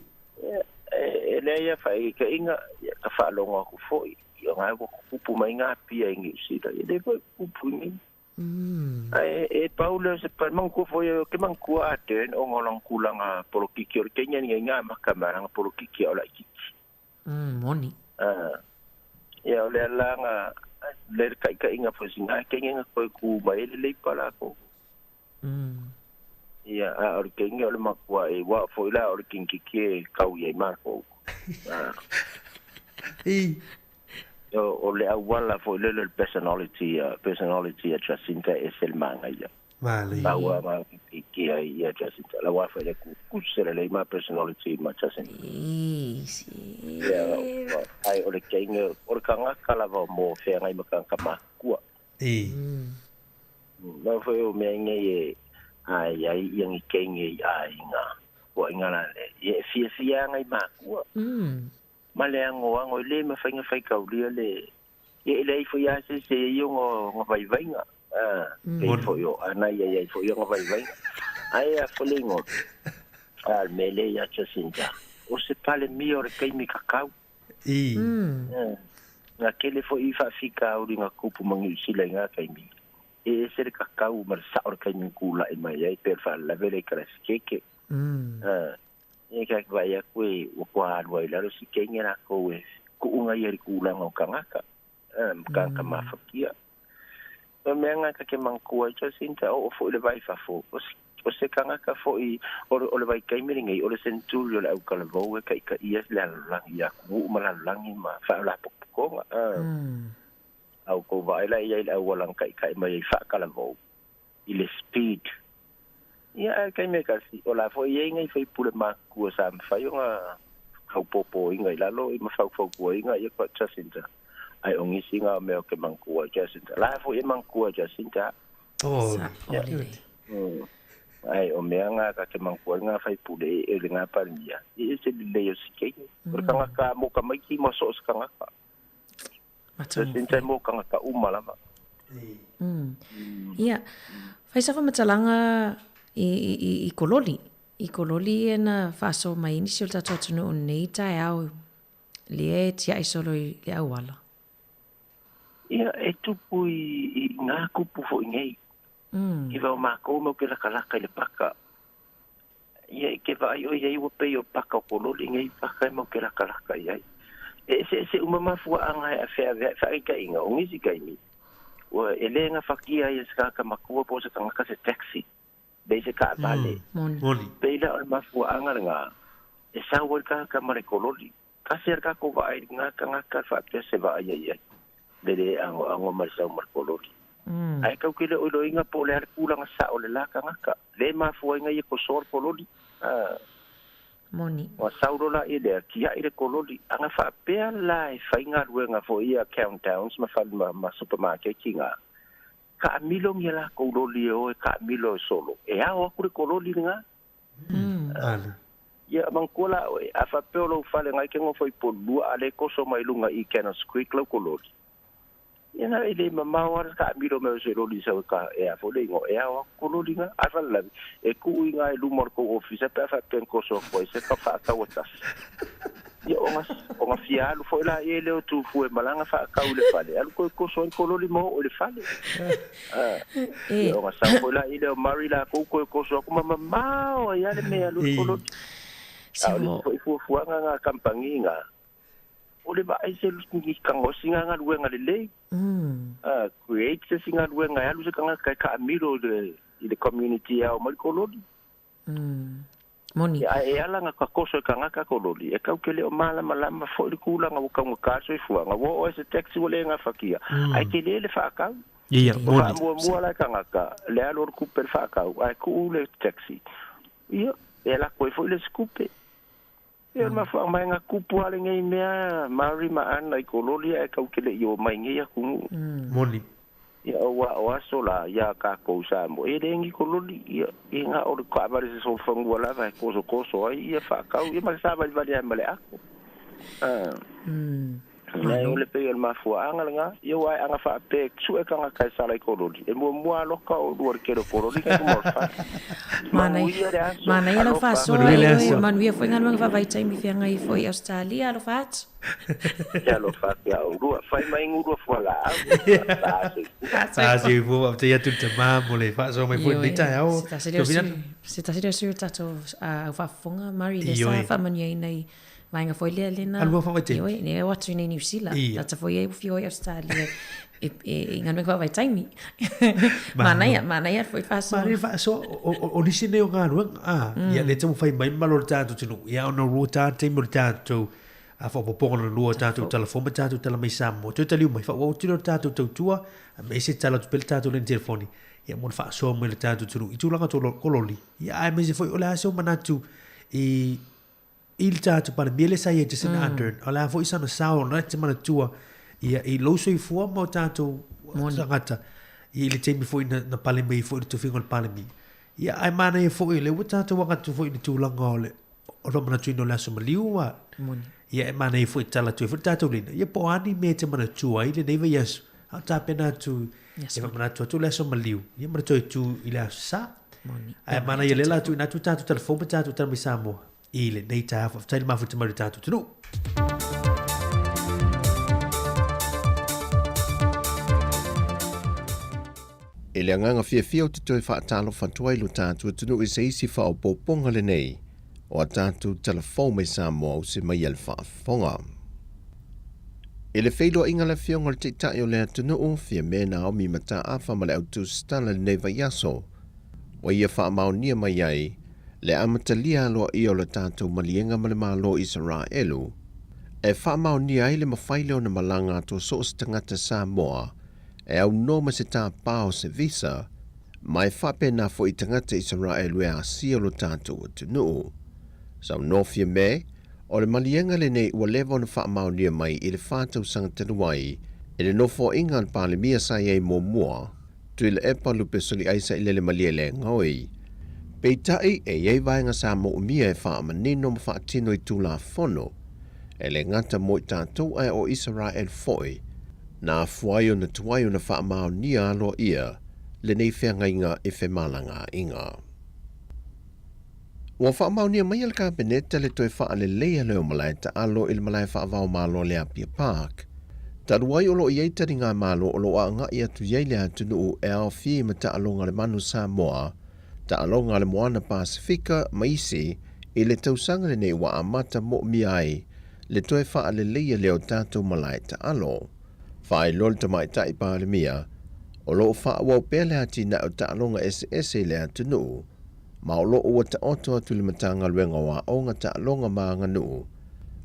le ia fai ka inga ka fa longa ku foi yo ngai ko kupu mai nga pia ngi sita le ko kupu ni e Paulo se pa man ko foi ke man ko aten o ngolong kulanga polokiki o kenya ni nga makamara nga polokiki o la kiki moni ya le langa le ka inga fo singa kenya ko ku mai le pala ko ya or kenya le makwa e wa foi la or kinki ke kau ye marco o le awala foi le personality Jacinta es el manga ya vale la wa ma ki ya Jacinta la wa fa le ku sera le ma personality ma Jacinta ya ai o le kenya o kanga kala va mo fe ngai ma kanga ma ku no foi o me ngai ai yang kenya ai nga ko ngala le ye fia ngai ma ku male ango le me fainga fai kaulia le le fo ya se yo ngo vai nga e fo yo ana ya fo yo ngo vai ai a folingo al mele ya Jacinta o se pale mio re kai mi kakau na kele fo i fa fika o ringa kupu mangi sila nga kai mi e se re kakau mar sa or kai mi kula e mai ai per fa la vele keke e ka vai a koe o kwa alwa ila si kenya na koe ku unga yeri kula ngo kangaka mkanga mafakia o menga ka ke mangkua Jacinta o fo le vai fa fo o se kangaka fo i o le vai kai miringa o le centurio le au kala vo ka ies le la ya ku ma la langi ma fa la poko au ko vai la ia au lang kai mai fa kala vo ile speed ia kai me kasi o la fo ye ngai fai pule ma ku sa fa yo nga au popo inga la lo i ma fa ku inga ia ko Jacinta ai ongi singa me o ke mangku Jacinta la fo ye mangku Jacinta ai o me nga ka ke mangku nga fai pule e nga pa nia e se le yo sikei por kanga ka mo ka mai ki mo so kanga ka Jacinta mo kanga ka umalama ia fai sa fa matalanga i kololi ena faso mai ni sil tatu tunu nei tai au le tia isolo le awala ia e tupu i ngā kupu fo ngei ki va ma ko mo ke la kala ka le paka ia ke va yo ia wo pe yo paka kololi ngei paka mo ke la kala ka ia e se uma fu anga a fa ka inga o ngisi ka mi o elenga fakia ia ska ka makua po se ka se taxi base ka vale moni pela al mafu anga e sa wo ka mare kololi ka ser ka ko vai nga ka fa ke se va ia dele ango mar sa mar kololi ai ka ke le o inga po le kula nga sa o le la ka le mafu nga ye ko sor kololi moni o sauro la ile kia ile kololi anga fa pe la fa nga ruenga fo ia countdowns ma fa ma supermarket kinga ka milo mi la kololi o ka milo solo e a o ku kololi nga ya mangkola o a fa pelo fa le ngai ke ngo foi po lua ale ko so mai lunga i Canons Creek lo kololi ina ile mama wa ka milo me so loli sa ka e a fo le ngo e a o kololi nga a fa la e ku nga i lu mor ko office pa fa pen ko so ko se ka fa ta wata yo o nga fialu foi la ele o tu fu e malanga fa ka u le fale al ko so kololi mo o le fale o nga sa foi la ile o mari la ko so ko mama o ya le me alu kololi foi fu nga kampanginga o le ba ise lu ngi kango singa nga luenga le create se singa luenga ya lu se kanga ka miro de community ya o mal kololi moni e ala nga ka koso kanga ka kololi e ka ukele o mala fo le kula nga ka ka so fu nga wo se taxi wo le nga fakia ai ke le fa ka ia moni mo ala kanga ka le alo ku per fa ka ai ku le taxi ia e la ko fo le skupe e ma fa mai nga kupu ale ngai mea mari ma ana i kololi e ka ukele yo mai ngai ku moni ia wa sola ia ka ko sa mo e rengi kololi ia nga o ka ba se so fangu wala va ko so ai ia fa ka ia ma sa ba vale male ako Nei ole pe el mafua anga nga yo ai anga fa pe su e kanga kai sala I koroli e mo loka o duor kero koroli ka mo fa mana ia lo fa so man via foi ngalo va vai time via ngai foi Australia lo fat ya lo fa ya o ru fa mai nguru fo la sa si fu te ya tu te ma mo le fa so mai foi ni ta o se ta serio tato a fa fonga mari le sa fa mania nei Vainga foi le na. Algo fa vai te. Ne watu ni New Zealand. That's foi e fio Australia. E ngano va vai taimi. Mana ia foi fa so. Mana fa so o ni sine o ngano ia le tamo fai mai malo tato tinu. Ia ona ro tato mo tato. A fa popo na ro tato telefone tato tela mai samo. Tu tali mai fa o tino tato tua. Me se tala tu pel tato le telefone. Ia mo fa so mo le tato tinu. I tu langa to kololi. Ia ai me se foi o la so manatu il tato para miele sai e sin under ala foi sana sao na te mana tua ia I lo so I fu mo tato ngata I le temi foi na pale mai foi tu fingo pale mi ia ai mana e foi le tato wanga tu foi tu langole o lo mana tu no la so maliwa ia mana e foi tala tu foi tato lina ia po ani me te mana tua ile nei vai yes a ta pena tu e mana tu la so maliu ia mana tu ila sa ai mana ia le la tu na tu tato telefone tato tal mi samo ile nei ta fa tele ma fu te maritato tu Ele anganga fia o te toi whaatalo whatua I lo tātua tunu I se isi wha o pōponga le nei o a tātu telefon mai Samoa o se mai al whaafonga. Ele whailo inga le fionga le te tai o lea tunu o fia mena o mi mata a whamale au tu stana le nei vaiaso wa ia whaamau nia mai ai le amatalia loa I o le tātou malienga ma le malo Israelu e whaamau nia ai le mawhaile o na malanga to so se tangata Samoa e au noma se tā pāo se visa, mai whape na fo I tangata Israelu e a sia lo tātou atu nuu. Sau nofia me, o le malienga le nei ua lewa na whaamau nia mai I le whātau sanga tanuai, e le nofo inga al pāle mia sai ei mō mua, tui le epa lupe soli aisa I le malia le ngoi. Peitai e iei vaenga sa mo umia e whaamanino ma whaatino I tūla whono, e le ngata mo I tātou ai o Israel foi, na fuaio na tuaio na whaamau ni alo ia, le nei whiangainga e whemalanga inga. Wa whaamau ni mai al kabineta le toi wha le leia leo malai ta alo il malai whaavau malo le Apia Park. Taruai olo iei tari ngā malo olo a ngā ia tu iei le atunu u e ao fie ma ta alonga le manu Samoa, ta alonga le moana Pasifika maisi I le tausanga le nei wa amata mo miai, le toi wha le leia leo tātou malai ta alo. Whai lol ta mai tai pāle mia, o loo wha wau pēle ati na o ta alonga SS le atunu, ma o loo ua ta oto atu le matanga luenga wa o nga ta alonga maa nganu,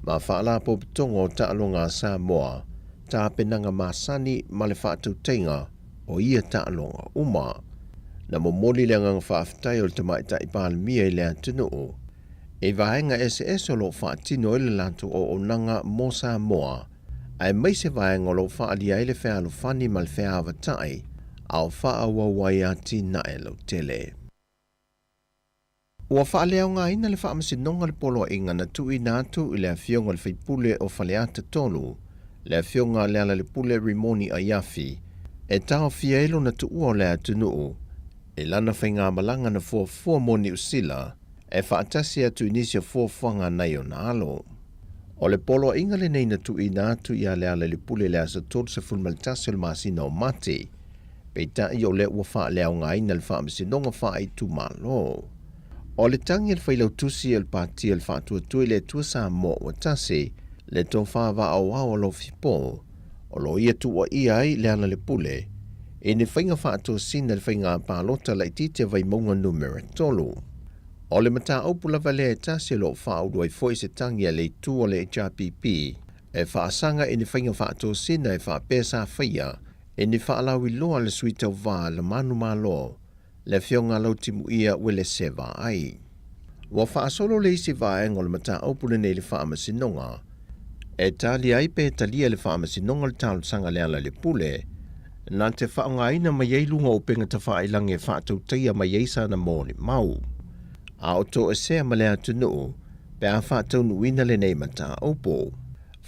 ma wha la po pitonga o ta alonga Samoa, ta penanga masani ma le wha tautenga o ia ta alonga uma. Na mo moli le ngang wha aftai o ta mai tai pāle mia le atunu, e vaenga SS o loo wha tino ele lantu o onanga mo Samoa, ai mai se vai ngolo fa ali ai le fa lo fani mal fa avatai au fa wa wai ati na elo tele wa fa le nga ina le fa masinonga le polo inga na tu inatu ile afionga le fipule o faleata tolu le afionga le ala le pule rimoni ayafi e tau fielo na tu o le atunu e lana fainga malanga na fo moni usila e fa atasi atu inisia fo fanga na yo na alo. O le polo inga le nei na tu inatu ia le ala le pule le asa tolu se fulmaltasi o le masina o mate. Peita I o le ua faa leo ngai na le faa masinonga faa I tu malo. O le tangi le failau tusi el pati el faa tua tui le tua sa mo o tase le ton faa va au au lo fipo. O lo ia tu wa ia ai le ala le pule. E ne fainga faa tua sina le fainga palota la itite vai monga numera tolu. O le mata opula vale e tasi lo wha uruai foi se tangi le tu o le HRPP e wha asanga e ni whainga wha ato sina e wha pesa whaia e ni wha alawi loa le suita o wā le manu mā lo le whionga lau timu ia wele sewa ai. Wa wha asolo le isi vaenga o le mata opula nei le wha amasinonga e tali ai pe talia le wha amasinonga le tau sanga le ala le pule na te wha ngaina ma yei lunga o penga ta wha ilange wha atau teia ma yei sana mōni mau. A o to e sea malea tunu, pe a wha tau nuina le nei mata opo.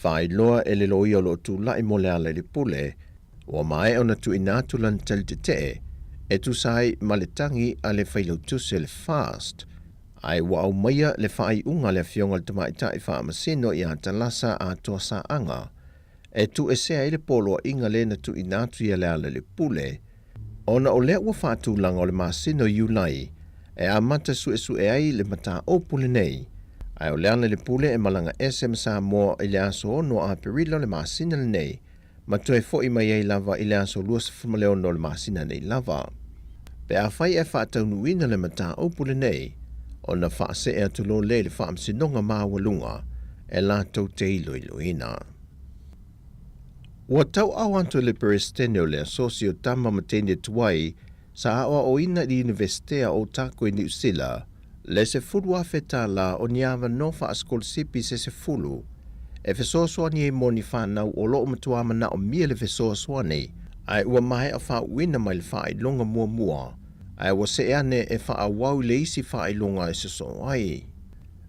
Whaailoa e le loia lo tu lai mo le ala le pule, ua mai ona tu inatu lan talitete, e tu sai maletangi a le whailau tuse le fast. Ai wa au maia le whaai unga le fionga le tamaita i wha amasino i a talasa a toa sa anga. E tu e sea i le polo inga le na tu inatu i le ala le pule, ona o lea ua whaatu langa o le masino iulai, e a mata su e ai le mata o pule nei. Ai o leana le pule e malanga SM sa moa i le aso ono a perilo le masina le nei, ma tue fo i mai ei lava i le aso luas fumaleo no le masina nei lava. Pe a fai e whaatau nuina le mata o pule nei, o na whaase e atulo le le whaamsinonga maa walunga, e la tau te ilo iloina. Ua tau au anto le peristenio le asosio tama matene tuai, sa awa o ina di universitea o tako i New Zealand, le se fulu a feta la o niawa no fa askol sipi se fulu. E fesoa soani e moni whanau o loo matua mana o mia le fesoa soani, ai ua mahe a wha uina mai le wha i longa mua mua, ai ua se ane e wha a wau le isi wha i longa e se so ai.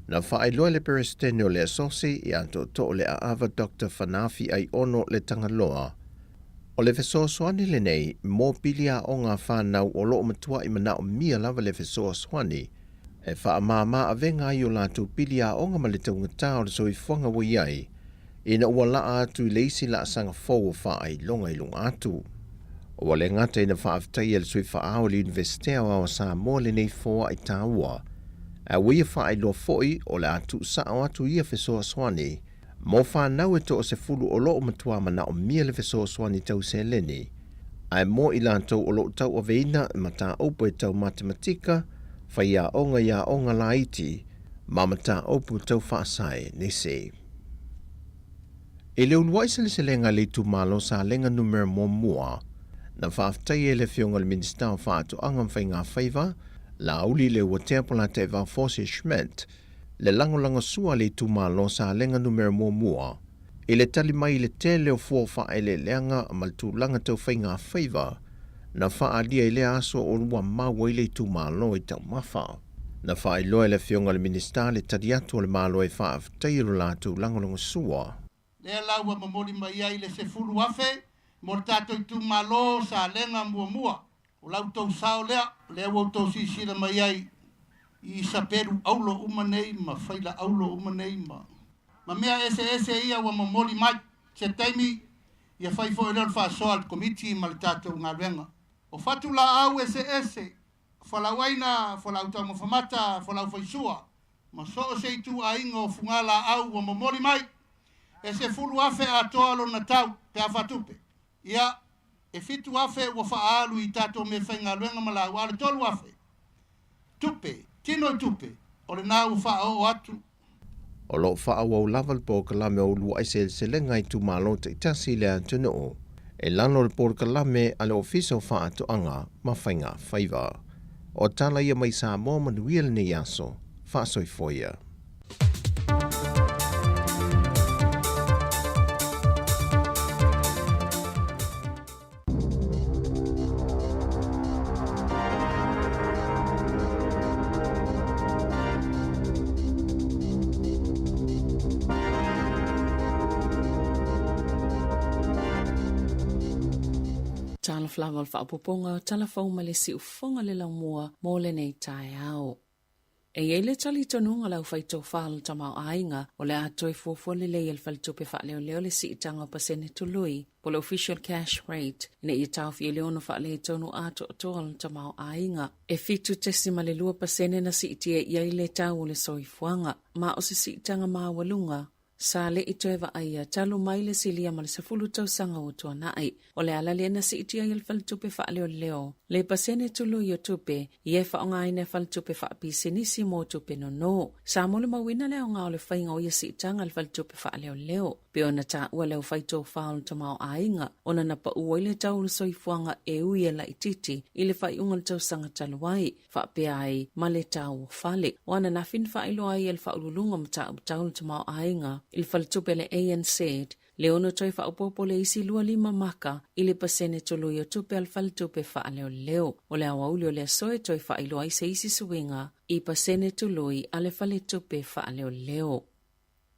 Na wha i loa le peristenio le asosi i anto to le a ava Dr. Fanafi ai ono le tangaloa. O le fesoa soani le nei, mō pilia o ngā whanau o loo matua i mana o mia lava le fesoa soani, e wha a māma a venga i o lātou pili a onga ma le taungata o le soi whanga wa iai, ina ua laa atu i leisi la sanga fōu wha ai longa i lunga atu. O le ngata ina wha aftai e le soi wha ao le universitea o awa sa mō le nei fōa i tāua. A wia wha ai loa fōi o le atu sa o atu ia fesoa swani, mō wha nau e to o se fulu o loo matua mana o mia le fesoa swani tau se leni, ai mō i lātou o loo tau o veina ma tā opo e tau matematika, whai ia onga la iti, mamata opu tau whaasai ni se. E leo luai se lenga le tu malo sa lenga numero mo mua, na whaaftai e le fionga le minister o whaatu angam whai ngā whaiva, la uli le ua teapola te Valfosse Schmidt, le lango sua le tu malo sa lenga numero mo mua, e le tali mai le te leo fua wha ele leanga amal tu langa tau whai ngā whaiva, na wha alia i le aso o lua maua i le tu malo i tau mawha. Na wha i loa le fionga le minister le tari atu o le malo e wha avtairu la tu langolongo sua. Lea laua mamori mai ai le se furu afe, mo tato i tu malo sa lenga mua mua. O lau tau sao lea wau tau sisira mai ai i saperu aulo umanei ma whaila aulo umanei ma. Ma mea ese ia wa mamori mai, se taimi ia whaifo i leo wha al komiti ma le tato ngā renga. O fatu la au ese, whalawaina, whalautau mawhamata, whalau whaisua, ma so se tu a ingo o fungala au wa mamori mai, e se fulu afe a toa lo na tau pe a whatupe. Ia, e fitu afe wa whaalu i tato me whainga luenga malau, ale tolu afe. Tupe, tino tupe, o le nau whaao o atu. O lo whaau au lava le pōkalame o lua aise se lenga i tu malo te itasi le antuna o. E lano le pōkalame ale ofiso whaatu anga ma whainga whaiva. O tala ia mai sa mō manuia le nei aso, whaasoi foia. Tala flava al whaapoponga, tala whau ma le si ufonga le lau mua, mō le nei tae au. E ele tali tonunga lau whaito whaal tamau ainga, o le atoi fuafua le lei al whalitupe wha leo le si itanga pasene tului, po le official cash rate, ina i tau fie leono wha le tonu ato toal tamau ainga. E fitu tesima le lua pasene na si itia iai le tau le soifuanga, ma o se si itanga maa walunga, sa le itoeva aia talu mai le silia ma le sefulu tau sanga o tua nai. O le ala le na si itia il faltupe wha leo. Le pasene tulu i o tupe, i e wha o ngai ne faltupe wha pisinisi mo tupe no. Sa mole mawina leo ngā o le whainga o ia si itanga il faltupe wha leo. Pe ona ta ua leo whaito whaal tamau ainga, ona na pa ua ile tau le soifuanga e ui e la ititi, i le whai ungal tau sanga taluai, wha pe ai ma le tau whale. Wana na fin wha ilo ai el wha ululunga mta tau tamau ainga, il faltupe le ANZ, le ono toi wha upopo le isi lua lima maka, i le pasene tolu i o tupe al faltupe wha leo. O le awauli o le asoe toi wha ilo ai se isi suinga, i pasene tului ale faltupe wha leo.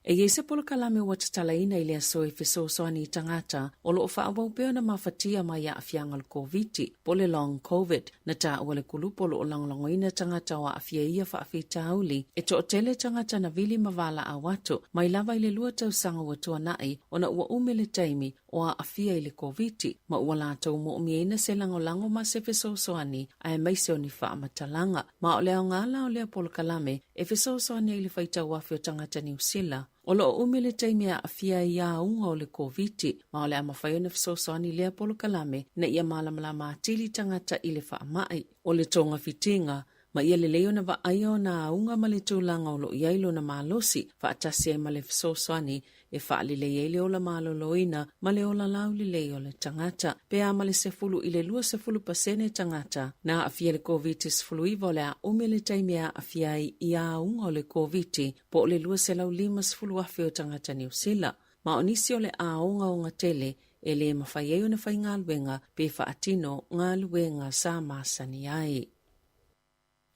E yese polo kalame wa tatalaina ile aso e fesosoani tangata o loo whaawau peo na mafatia mai a afiangal COVID, pole long COVID, na ta wale kulupolo o langlangoina tangata wa afia ia whaafitauli, e to tele tangata na vili mavala a watu, mai lava ile lua tau sanga watua nai, o na ua umele taimi o a afia ile COVID, ma ua lātou mo umieina se lango ma se fesosoani, a maise o ni whaamatalanga, ma o leo ngala o leo polo kalame, e fesosoani ile whaita wafio tangata New Zealand. O loo umele taimi a afia ia unga o le COVID, ma o le amawhaiona fesosoani lea polo kalame, na ia malamala maatili tangata ile whaamai, o le tonga fitinga, ma ia le leo na wa aio na unga ma le tūlanga o lo iailo na malosi, whaatasi e ma le fesosoani, e whaali le iele o la maloloina, ma le o la lau le leo o le tangata, pe a ma le sefulu ile lua sefulu pasene tangata, na afia le COVID sefulu iwa le a umele taimi a afia ia unga o le COVID, po le lua se lau lima sefulu afi o tangata New Zealand, ma onisi o le a unga o ngatele, e le mawhaieo na whai ngā luenga, pe whaatino ngā luenga sa masani ai.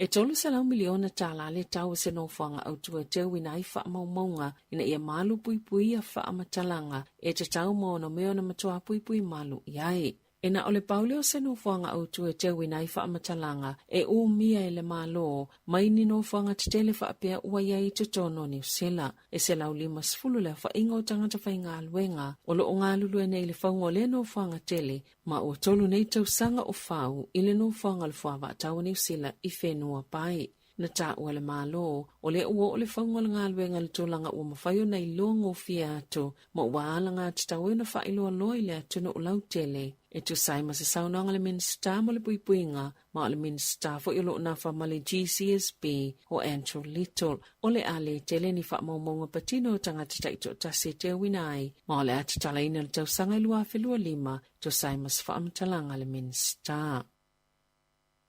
E tolu sa lau miliona tala le tau se no whanga au tua teu ina i wha maumaunga ina ia malu pui pui a wha matalanga e te tau mo no meo na matua pui pui malu iai. E na ole pauleo se no whanga au tua teu ina i wha matalanga e u mia e le malo mai ni no whanga te tele wha apea ua iai te tono New Zealand e se lau lima sfulu le wha ingo tangata whai ngā luenga o lo o ngā lulu e nei le whaungo le no whanga tele ma o tolu nei tau sanga o whau i le no whanga le whawa tau New Zealand i whenua pai. Na ta ua le malo, o le ua o le whaunga le ngā luenga le tōlanga ua mawhaio nei longo fia ato, ma ua alanga te tau e na whailoa loi le atuna o lau tele. E tu sai ma se saunanga le minsta mo le puipuinga, ma le minsta fo ilo na wha ma le GCSB o Andrew Little, o le ale tele ni wha maumonga patino tangata taito tase te winai, ma le atatala ina le tau sanga ilua whelua lima, tu sai ma se wha amtalanga le minsta.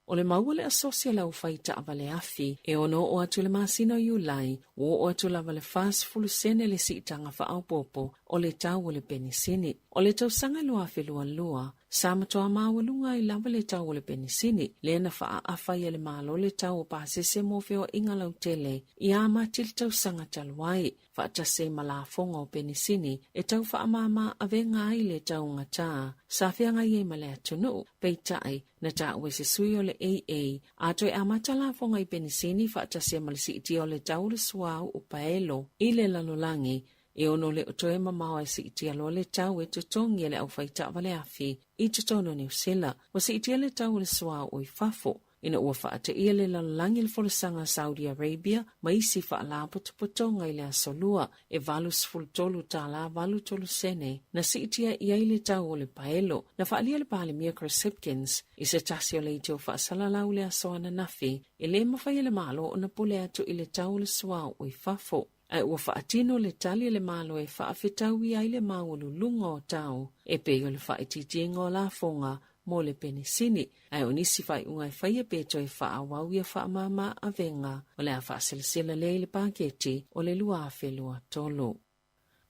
O le maua le asosia lau whaita avale afi, e ono o atu le masino iulai, o atu lava le fast fulu sene le siitanga wha au popo, o le tau o le penisini. O le tau sanga lua whelua lua, sa matoa mawalunga i lava le tau o le penisini, le na wha awhai le malo le tau o pasese mo feo inga lau tele, i amati le tau sanga taluai, wha atase malafonga o penisini, e tau wha amama avenga ai le tau ngata, sa whianga i e male atunu, peitai, na ta ue se sui o le AA, ato e amata la fonga i penisini wha atase malisi iti o le tau le suau o paelo, i le lalolangi, e ono le otoe mamao e si iti alo le tau e tutongi le au whaita vale afi, i tutono New Zealand, wa si iti le tau le suau o i fafo, ina ua whaata ia le lalolangi le folosanga Saudi Arabia, ma isi wha la putuputonga i le asolua, e valus fultolu tala valu tolu sene, na si itia ia i le tau o le paelo, na wha alia le pale mia Chris Hipkins, i se tasi o le iti o wha salalau le asoana nafi, e le mawhai le malo o na pule atu i le tau le suau o i fafo. Ai ua whaatino le tali le malo e whaafetau i ai le maulu lunga o tau, e peo le whaititienga o la fonga mo le penisini, ai o nisi whai unga e whaia peto e whaawau ia whaamama a venga, o le a whaaselasela le paketi o le lua whelua tolo.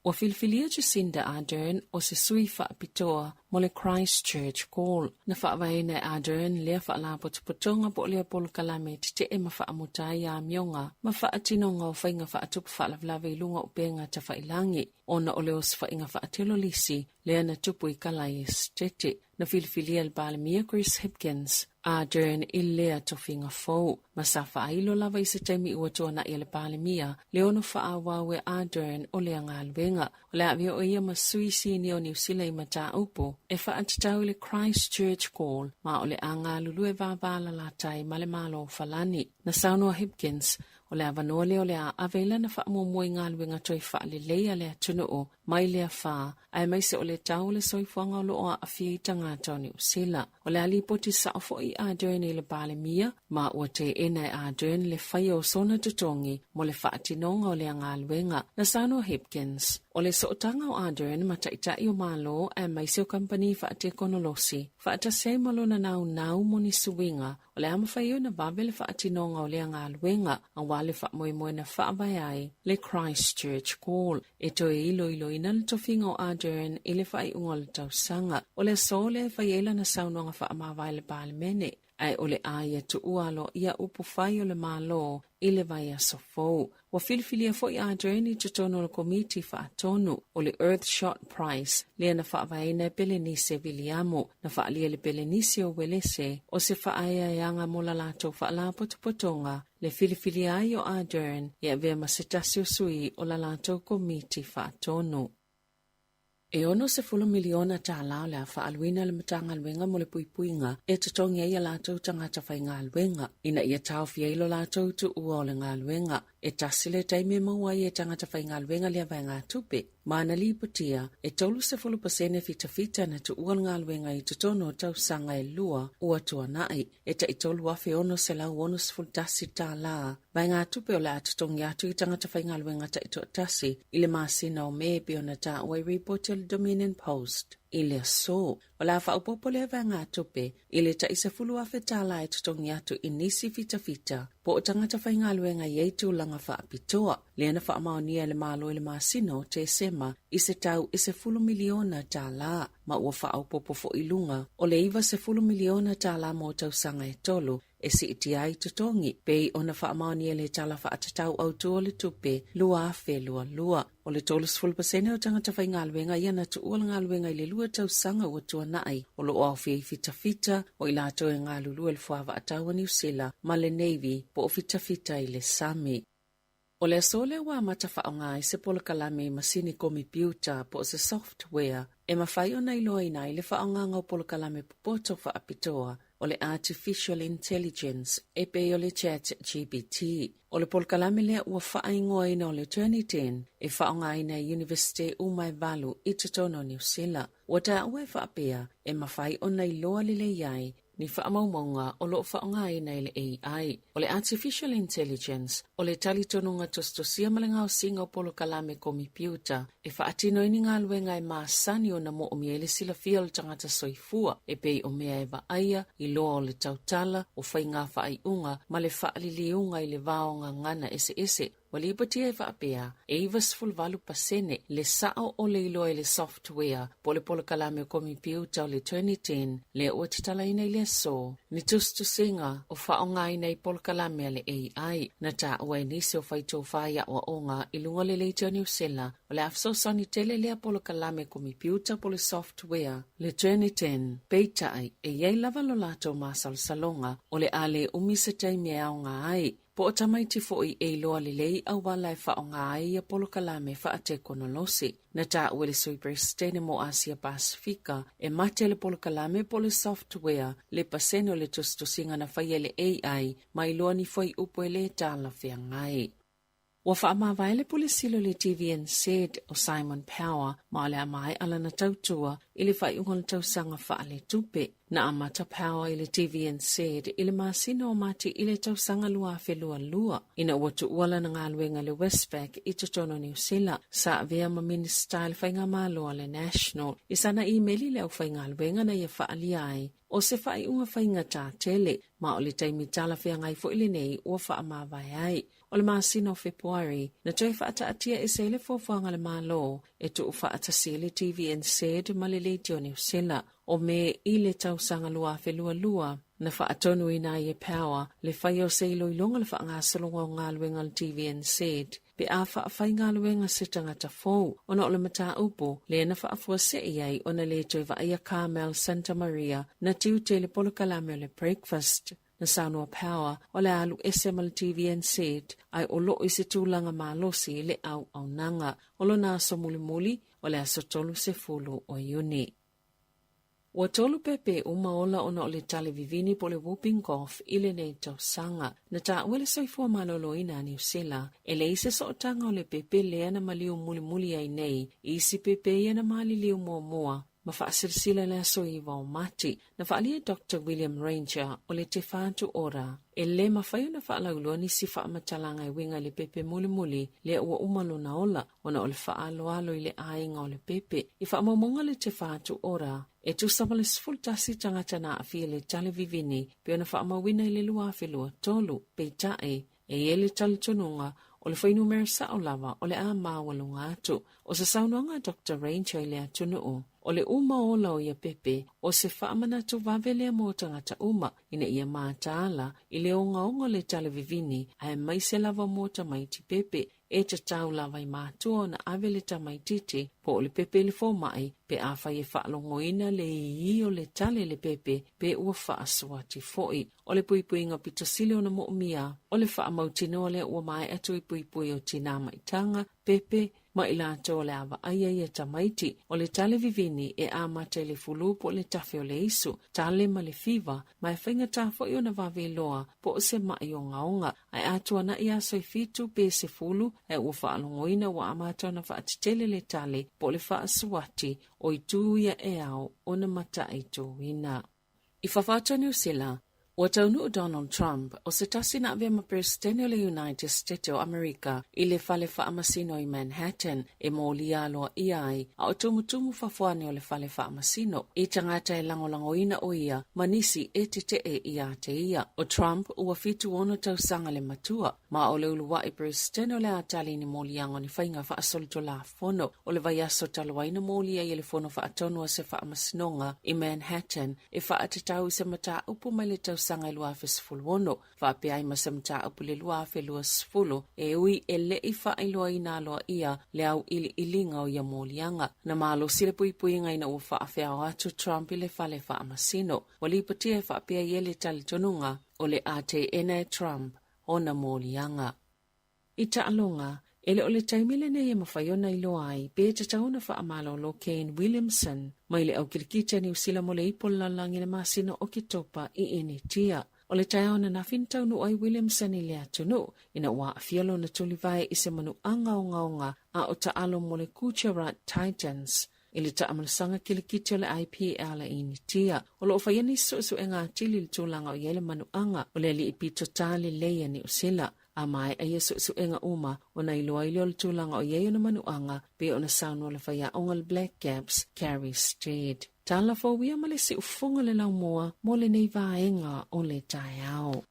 O Filfilia Jacinda Ardern o se sui whaapitoa mo le Christchurch Call. Na whaawaina Ardern lea whaalapotupotonga po lea polo kalame te e ma whaamutai a mionga, ma whaatinonga o whainga whaatupu whaalavlawe i lunga o penga ta whailangi, ona o leo se whainga whaatelo lisi, lea na tupu i kalai estete. Na Filfilia Balmia Chris Hipkins, Ardern i lea tofinga fau, ma sa whaailo lava i se taimi ua toana i le Balmia, leo no whaawawe Ardern o lea ngā luenga, o lea avio o ia ma suisi ni o New Zealand i mata upo, e whaatatau le Christchurch Call, ma o le anga lulu e vāvala latai ma le malo falani. Na Saunoa Hipkins, o le avanoa leo le a avela na whaamumui ngā luenga toi whaale leia le atunu o, mai lea wha, ai mai se o le tau le soifuanga o loa a fia i tangata o New Zealand. O le alipoti sa ofo i Ardern i le Balemia, ma ua te ena i Ardern le whaia o sona tutongi mo le whaatinonga o le ngā luenga. Na Saunoa Hipkins, o le sootanga o Ardern ma taitai o malo ai mai se o company whaate konolosi, whaata se malo na nau mo ni suwinga, o le amawhaio na vave le whaatinonga o le ngā luenga, ang wale whaamoe na whaavai ai, le Christchurch Call, e toi ilo ina le tofinga o Ardern i le whai unga le tausanga, o le so le whaiela na Saunoa whaamawai le Balemene, ai ole aia tu ualo ia upu fai o le malo i le vai asofou. Wa filifilia fo i Adriani tutono le komiti fa atonu o le Earthshot Prize lea na whaavaina Belenise Viliamo na whaalia le Belenise o Welese o se whaaia yanga mo la lato whaala potopotonga le filifilia ai o Adrian ia vea masitasi o sui o la lato komiti fa atonu. E ono se fulu miliona ta lao le fa alwina le matanga alwenga mo le puipuinga e tutongia ia lato tangata whainga alwenga ina ia tau fiailo lato tu ua le ngā alwenga e tasile taime maua i e tangata whainga alwenga lea vai ngā tupe. Mana li putia e tolu se fulu pasene fita na tu ua ngā alwenga i tutono tau sanga e lua ua tua nai e ta i tolu afe ono se lau ono se fulu tasi ta la. Vai ngā tupe o le atutongi atu i tangata whainga alwenga ta i toa tasi i le masina o me piona ta ua i reporti le Dominion Post. Ile so, wala fa upopole va ngā tupe, ile ta isa fulu afe tala e tutongi atu inisi fita, po o tangata whainga luenga yeitu langa fa apitoa, leana fa amaonia le malo ile masino te sema, ise tau ise fulu miliona tala, ma ua fa upopo fo ilunga, o le iwa se fulu miliona tala mo tau sanga e tolu, e si iti ai tutongi, pei ona fa amaonia le tala fa atatau au tua le tupe, lua afe lua. O le tolus fulpasene o tangata whainga luenga iana tu ua ngā luenga i le lua tau sanga ua tua nai, o lo au fia i fita, o i lato e ngā lulu e le fuava ataua New Zealand, ma le Navy, po o fita i le Sami. O le asole wa matafa o ngā i se pola kalame i masini kompiuta po o se software, e mawhai o nei loa ina i le whaonga o pola kalame popoto wha apitoa, o le Artificial Intelligence, e pe o le Chat GPT. O le polkalame lea ua whaingoa ina o le Turnitin, e whaonga ina University Umai Valu i tutono New Zealand. Ua ta ue whaapea, e mawhai o nei loa lile iai, ni whaamaumonga o lo whaonga ina le AI. O le Artificial Intelligence, o le talitonunga tostosia malenga o singa o polokalame kompiuta, e whaatino ini ngā luenga e maasani o na mo o miele sila fia o le tangata soifua, e pei o mea e aia, i loa o le tautala, o whainga whaaiunga, ma le whaaliliunga i le vaonga ngana ese. Wali patia e whaapea, e iwas fulvalu pasene, le sao o le iloa le software, po le polokalame o kompiuta o le Turnitin, le ua titala ina i le so, ni tustu singa o whaonga ina i polokalame le AI, na ta ua inisi o whaito whaia o onga i lunga le leitio New Zealand, o le afsosani tele lea polokalame kompiuta po le software, le Turnitin, peitai, e iei lava lo lato masal salonga, o le ale umisetei mea o ngā ai, po o tamaiti fo'i e loa lelei au wala e whaonga ai a polokalame whaate konolosi. Na ta ue le Superstene mo Asia Pasifika e mate le polokalame po le software le pasene o le tustosinga na whaia le AI mai loa ni foi upo e le tala whiangai. Wa whaamawai le polisilo le TVN said o Simon Power ma le amai ala na tautua i le whaiunga tausanga whaale tupe. Na amata Power i le TVN said i le masino o mati i le tausanga lua lua. Ina watu uala na ngā luenga le Westpac i tutono New Zealand. Sa vea ma minista le whainga maloa le National. I sana emaili le au whainga luenga na ia whaali ai. O se whaiunga whainga tā tele. Ma o le taimi tala whiangai fo ili nei ua whaamawai ai. O le masino February, na toi whaata atia e se le fōwhanga le malo, e tu whaata se le TVN said ma le leitio New Zealand, o me i le tausanga lua lua, na whaatonu ina i e Power, le whai o se ilo ilonga le whaanga salonga o ngā luenga le TVN said, pe a whaafai ngā luenga se tangata fōu, o na o le mata upo, le na whaafua se iai o na le toi Vaia Carmel Santa Maria, na tiute le polokalame o le breakfast. Na Sanua Power, o le alu SML TVN said, ai o lo i se tūlanga malosi le au nanga, o lo nā so muli, o le aso tolu se fulu o iuni. Ua tolu pepe umaola ona o le tale vivini po le whooping cough i le nei tausanga. Na ta uele soifua malolo ina New Zealand, e le ise sootanga o le pepe le ana maliu muli ai nei, isi pepe ana mali liu mua. Ma whaasirisila le aso iwa o mati, na whaalia Dr. William Ranger o le te whaatu ora. E le mawhaio na whaalaulua ni si whaamatalanga i winga le pepe muli, le ua umalo na ola, ona o le whaaloalo i le ainga o le pepe. I whaamamonga le te whaatu ora, e tu samale sfultasi tangata na awhia le tale vivini, pe ona whaamawina i le luawhelua tolu, peitae, e ele talitonunga, o le whainu merisa o lava o le a mawalunga atu, o sa saunuanga Dr. Ranger i le atunuu. o le uma ola o ia pepe o se whaamanatu wawelea mō tangata uma ina ia mātaala i le onga le tale vivini ai mai se lava mō tamaiti pepe e te tau lava i mātua na awele tamaititi po o le pepe le fōmai pe awhai e whaalongoina le i o le tale le pepe pe ua whaaswati foi. O le puipuinga pitasile o na mo'umia o le whaamautino le ua mai atu i puipui o tina maitanga pepe ma i lātou le awa aia ia tamaiti o le tale vivini e amata i le fulu po le tafe o le isu, tale ma le fiva, ma e whainga tafo i o na waweloa po o se mai o ngaonga, ai atua na i aso i fitu pe se fulu e ua whaalongoina wa amata o na whaatitele le tale po le whaasuati o i tūia e au o na mata i tūina. I whawhata New Zealand, o taunu o Donald Trump o se tasi na avea ma presidente o le United States o Amerika i le fale whaamasino i Manhattan e mo lialoa iai a o tumutumu whafuane o le fale whaamasino i tangata e langolangoina o ia manisi e te e ia te ia. O Trump ua fitu ono tausanga le matua ma o le ulua i presidente o le atali ni mo liango ni whainga whaasolito la fono o le vaiaso talawaina mo lia i le fono whaatonu o se whaamasinonga i Manhattan e whaatatau se mata upu mai le sanga i lua fesfuluono, whapea i masamta upu le lua fe lua sfulu, e ui e le i wha i lua ina loa ia le au ili ilinga o ia mōlianga. Na malo sile pui pui ngai na ua whaafea o atu Trump i le whale whaamasino. Wali patia e whapea i ele tali tonunga o le ate ena Trump o na mōlianga. I taalonga, ele o le taimile ne ia mawhaiona i loa ai, pe te tauna whaamalo lo Kane Williamson, mai le au kirikita New Zealand mo le ipolalangi na masina o ki topa i initia. O le taona na fintaunu ai Williamson i le atunu, ina ua afialo na tulivai i se manu anga o ngaonga a o taalo mo le Kucherat Titans, i le taamalasanga kirikita le IPL i initia. O lo whaiani su e ngā tili le tūlanga o iele manu anga, o le li ipito tali leia New Zealand. A mai a yesu enga uma o na iloa ilio le tūlanga o yeyo na manuanga pe o na saunu le whaia onga le Black Gaps Carrie Street. Tala fo wia ma le si ufunga le lau moa mo le nei vaenga o le tai au.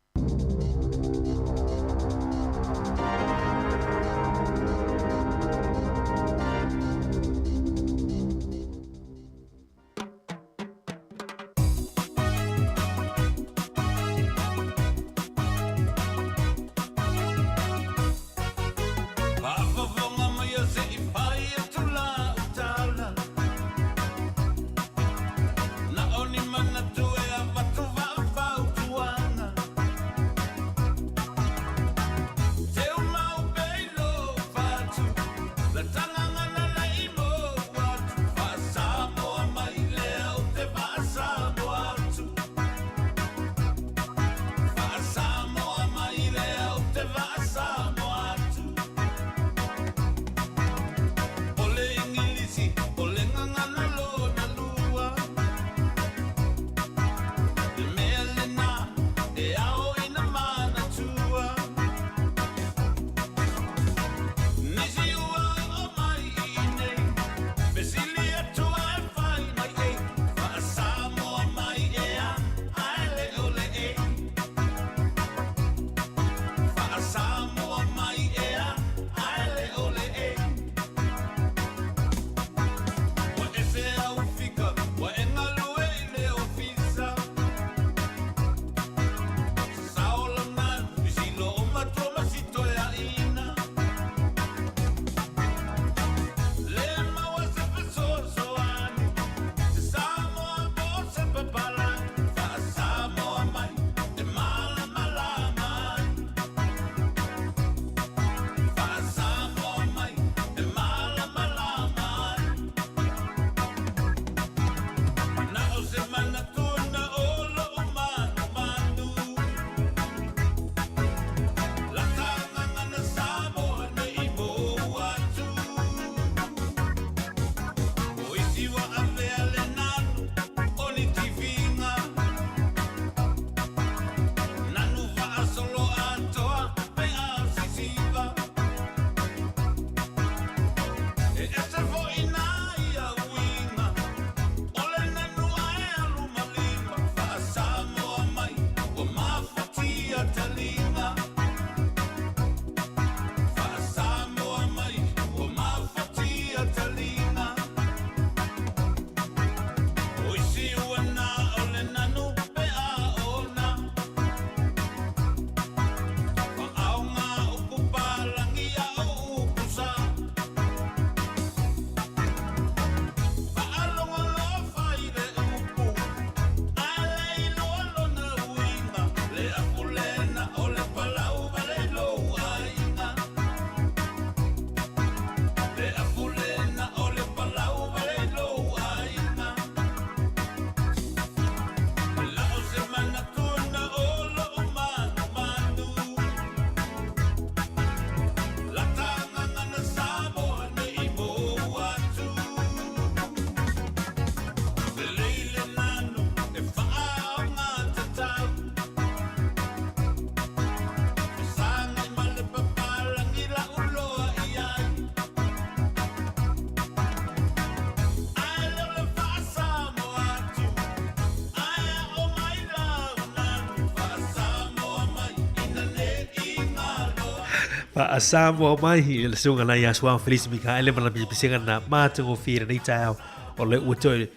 Fa Samoa mai le sunga na ya João Feliz Micaele mana pisinga na matungo fira nei tau o le utoi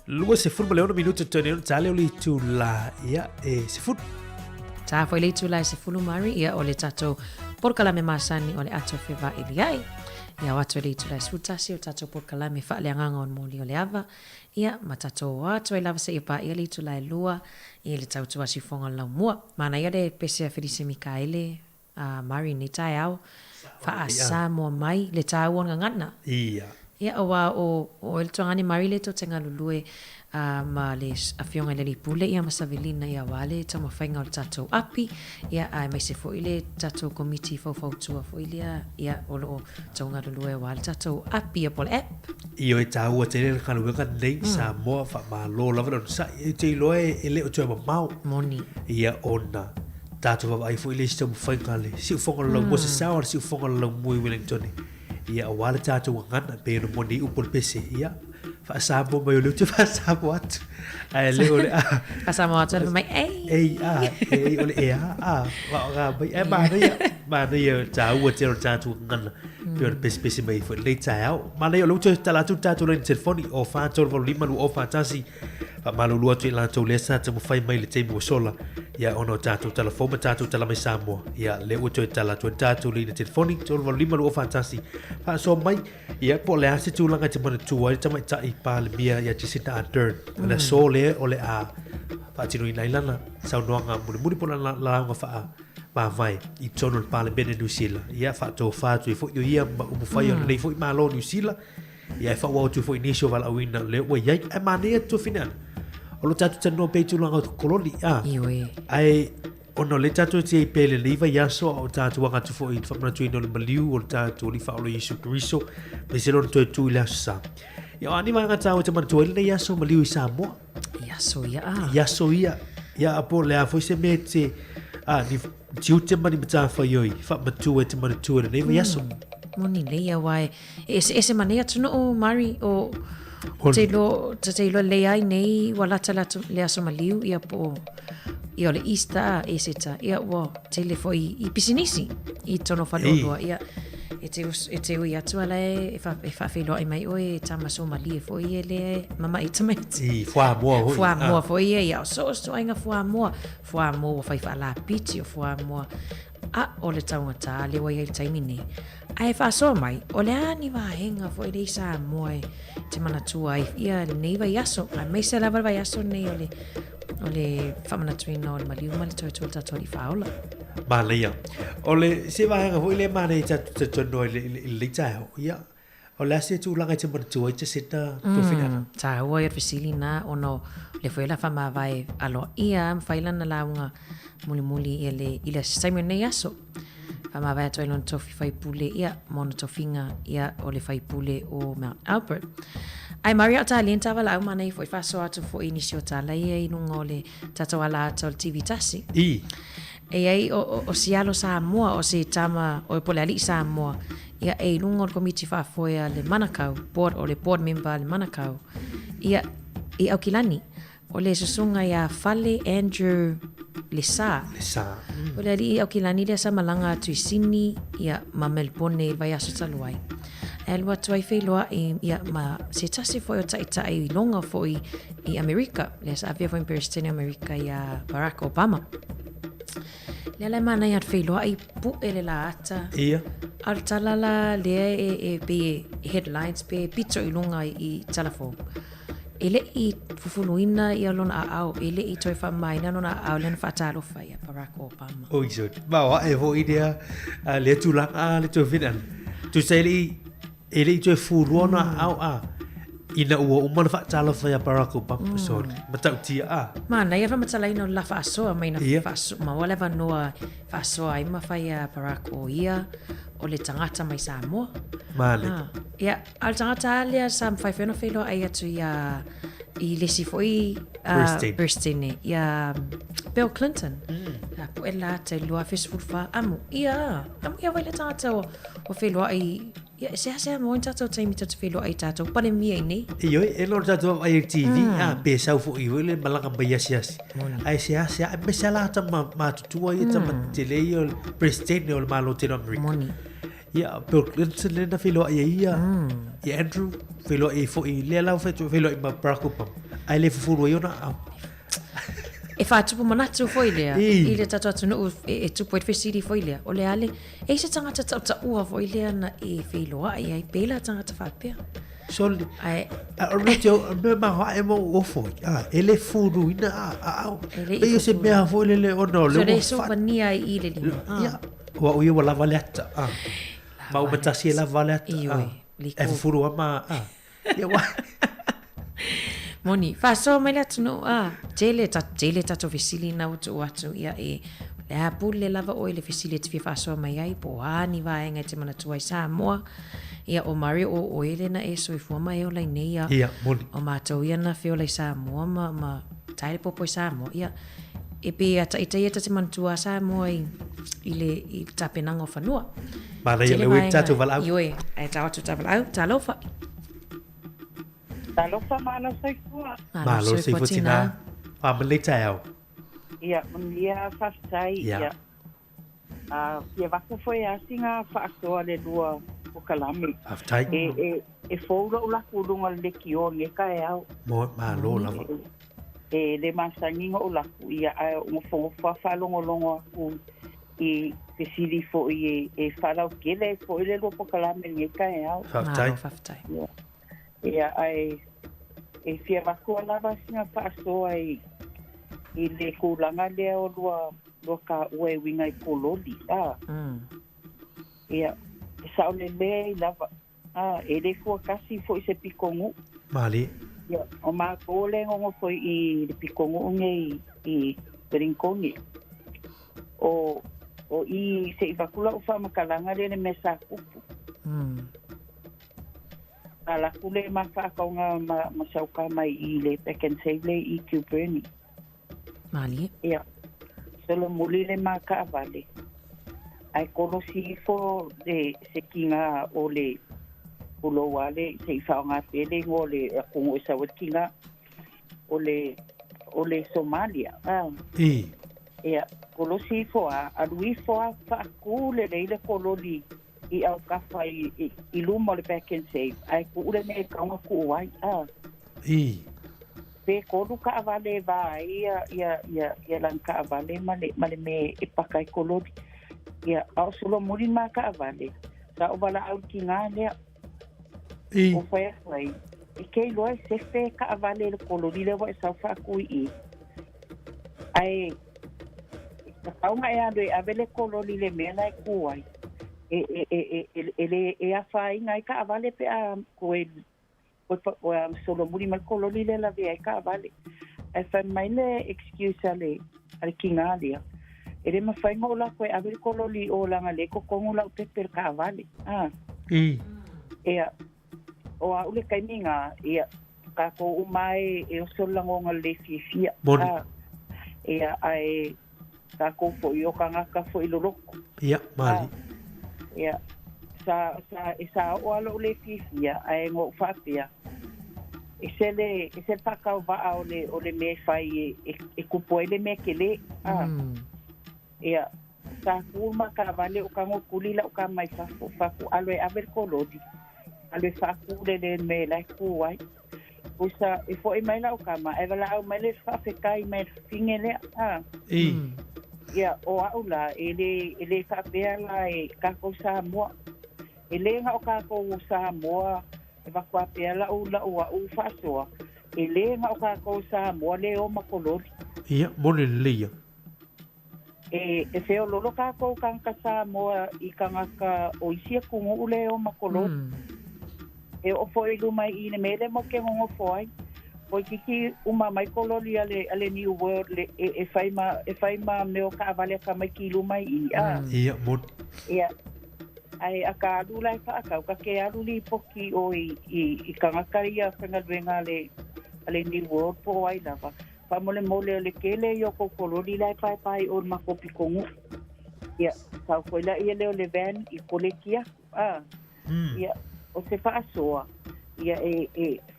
lua se futbol le 1 minuto tone tale o li tu la ia e se fut ta foi le tu la se fulu mari ia o le tato por kala me masani o le ato feva iliai ia watu le tu la sutasi o tato por kala me fa le nganga on moli o le ava ia matato watu lava se ipa ia le tu la lua ia le tau tu asi fonga la mua mana ia le pese Feliz Micaele Mari ni tai au fa asamo mai le tau on ngana ia ia o el tongani Mari le to tenga lulue ma le afionga le pule ia masavelina ia wale tama fainga o tato api ia ai mai se fo ile tato committee fo tua fo ile ia o tonga lulue wale tato api pol app io e tau o tele kalu ka nei sa mo fa ma lo lava sa te lo e le o tua mau moni ia ona tato va ai foi le sto foi kale si fonga lo mo se sa si fonga lo mo Wellington ia wala tato ngana pe no moni upol pese ia fa sa bo mai le tu fa sa what ai le ole fa sa mo atu mai ei ole wa ga bai e ba ia tau o tele tato ngana pe pese mai foi le tau ma le lo tu tala tu tato le telefoni o fa tol volima lu o fa tasi malu lua tu la tu lesa te mo fai mai le te mo sola ia ono tatu telefone tatu tala mai Samoa ia le o tu tala tu tatu le telefoni tu volima lu fantasi fa so mai ia po le ase tu langa te mo tu ai te mai tai pa le mia ia te sita Ardern le so le o le a fa tinu ina ilana sa no nga muri po la nga fa ba vai I tono le pa le bene New Zealand ia fa to fa tu fo ia mo fai le fo malo New Zealand ia fa wa tu fo inisio vala wina le o ia e mane tu final o lo tatu tano pe tu langa koloni iwe ai ono le tatu ti pele liva ya so o tatu wanga tu fo I fa tu no le maliu o tatu li fa o Yesu Kristo me se lo tu la sa ya ani manga tau te man tu le ya so maliu I Samoa ya so ya apo le a foi se mete ni tiu te mani mata fa yoi fa matu e te mani tu le ne ya so moni le ya wai ese mania tu no Mari o te lo le ai nei wala tala le aso maliu ia po ia le Easter eseta ia wo te le foi I pisinisi I tono falolo ia e te o ia tu ala e fa felo ai mai o e tama so mali foi ele mama I tama fua mo foi ia so ainga fua mo fai fa la piti o fua mo o le taungata le wai ai taimini ai fa so mai o le ani va henga foi le Samoa te mana tua ia nei vai aso ai mai se lava vai aso nei o le famana tuina o le maliu mali toi tata li faula Malia ole se va henga foi le mane te no le tau ia o le se tu langa te mana tua te seta to final ta o ia fasilina ono le foi la fama vai alo ia faila na launga muli ile Simon nei aso fama vai to ilon tofi fai pule ia mono tofinga ia o le fai pule o Mount Albert ai Maria ta lenta vala au mana foi fa so atu fo inisio tala ia inunga le tata wala tol TV tasi ai o sialo Samoa o se tama o pole ali Samoa ia inunga o komiti fa foi le Manukau board member le Manukau ia au kilani o le susunga ia Fale Andrew Lesa o le ali au kilani le sa malanga tu sini ia ma Melbourne vai aso taluai elwa tuai feloa ia ma se tasi foi o tai longa foi I Amerika le sa avia foi presidente Amerika ia Barack Obama le mana ia feloa I pu ele la ata al talala le be headlines be pito I longa I telefone ele I fufuluina ia lona au ele I toi fa mai na lona au len fatalo fa ia Barack Obama o iso ba wa e vo idea le tu la le tu finan tu sei ele toi fulona au ina o uma fa talo fa ia Barack Obama so matau tia mana ia fa matala ina la fa so mai na fa so ma wala va no fa so ai ma fa ia Barack o ia o le tangata mai Samoa male ia al tangata le sam fa feno felo ai atu ia I lesi foi Birthday ia Bill Clinton po ela te lua Facebook fa ia vai le tangata o felo ai Ia se mo tatou taimi tatou felo ai tatou pale mia nei. Io e lo tatou ai TV pe sau fo i le malanga ba yasiasi. Ai se me sala ta ma tutua i ta tele io presidente o malo te America. Moni. Ia Bill Clinton le na felo ai ia. Ia Andrew felo ai fo i le la felo i Barack Obama. Ai le fo io na. E fa tupu manatu foi lea. I le tatu atu no e tupu e fesiri foi lea. O le ale, e se tangata tau ua foi lea na e whiloa i ai pēla tangata whapea. Soli. O retio, me maha e mo o foi. E le furu ina au. E se mea foi le ono. So le so vania i le lima. Ia. Wa ui wa lava leata. Ma o matasi e lava leata. E furu ama. Ia wa. Moni, fa so mai la tuno jele tato fisili na utu atu ia e le apule lava o le fisili te fa so mai ai po ani va nga te mana tuai Samoa ia o Mario o ele na e so fu mai o lai nei ia moni o mato ia na feo lai Samoa ma tai popo Samoa ia e pe ata ita te mana tua Samoa i le tapenanga fanua ma le we tato val au ioe ai tato taval talofa Talofa mana soifua. Malo soifutina. Family tau. Ia, ia fastai ia. Ia waka foi asinga whaakoa le lua o kalami. Fastai. E foura o la kulunga le kio nge kai au. Mo malo lava. E le masanginga o la ia o fongo whaalongo longo aku i pesiri fo i e whalau kele fo i le lua o kalami nge kai au. Fastai. Fastai. Ia ai e fia vakua lava singa whaasoa i le kulanga lea o lua ka ue winga i kololi. Ia, e sao le lea i lava. E le kua kasi fo i se pikongu. Mali. Ia, o maa kōle ngongo fo i le pikongu unge i Rinconi. O i se i vakula o whamakalanga le mesa kupu. Ala kule mafakaunga masauka mai i le Back and Save le i Kilburn. Mali. Ia. Solo muli le maka vale. Ai kono si fo de se kinga o le ulo wale se faunga pele ngo le kongo sa kinga o le Somalia. Ia. Kono si fo a lui fo fa kule le kololi i au kafa i luma le Back and Save. Ai ku ule me kaunga ku wai. Pe kodu ka avale va ia lan ka avale male me e pakai kolodi. Ia au solo muri ma ka avale. Sa o bala au kinga lea. O fai fai. I kei loa se fe ka avale le kolodi le wa e sau fa kui i. Ai kaunga e ando e avele kolodi le mea e ku wai. E a fai ngai ka avale pe a koe o solo muri mal kololi le la vea ka avale. E fai mai le excuse ale kinga alia. E re ma fai ngola koe avele kololi o langa le kokongu lau peper ka avale. O a ule kaiminga ka ko umai e o solangonga le fifia. Ia ai ka ko fo i o kangaka fo i loroko. Ia, mali. Ia, sa o alo le fifia ai ngo fapia. E se pakau va o le me fai e kupo ele me kele. Ia, sa kuma ka vale o kango kulila o ka mai faku alo e aver kolodi. Alo e faku le me la kuai. Usa e fo e mai la o kama e vala au mai le fafekai me fingele. Ia, o aula, ele whapea la e kako Samoa. Ele nga o kako Samoa, e whapea la ua whasoa. Ele nga o kako Samoa le o makolori. Ia, mone leia. E feo lolo kako kanka Samoa i kangaka o isia kungu ule o makolori. E o foi lumai i ne mele mo ke ngongo foi. Poi kiki uma mai kololi ale New World e fai ma meo ka avale ka mai kilu mai ia. Ia, mod. Ia. Ai aka alula fa ka ke aluli poki o i kangakaria fangalwenga ale New World po ai lava. Pa mole le kele yo ko kololi lai pai o makopi kongu. Ia, sa koila ia le van i kolekia. ia o se whaasoa ia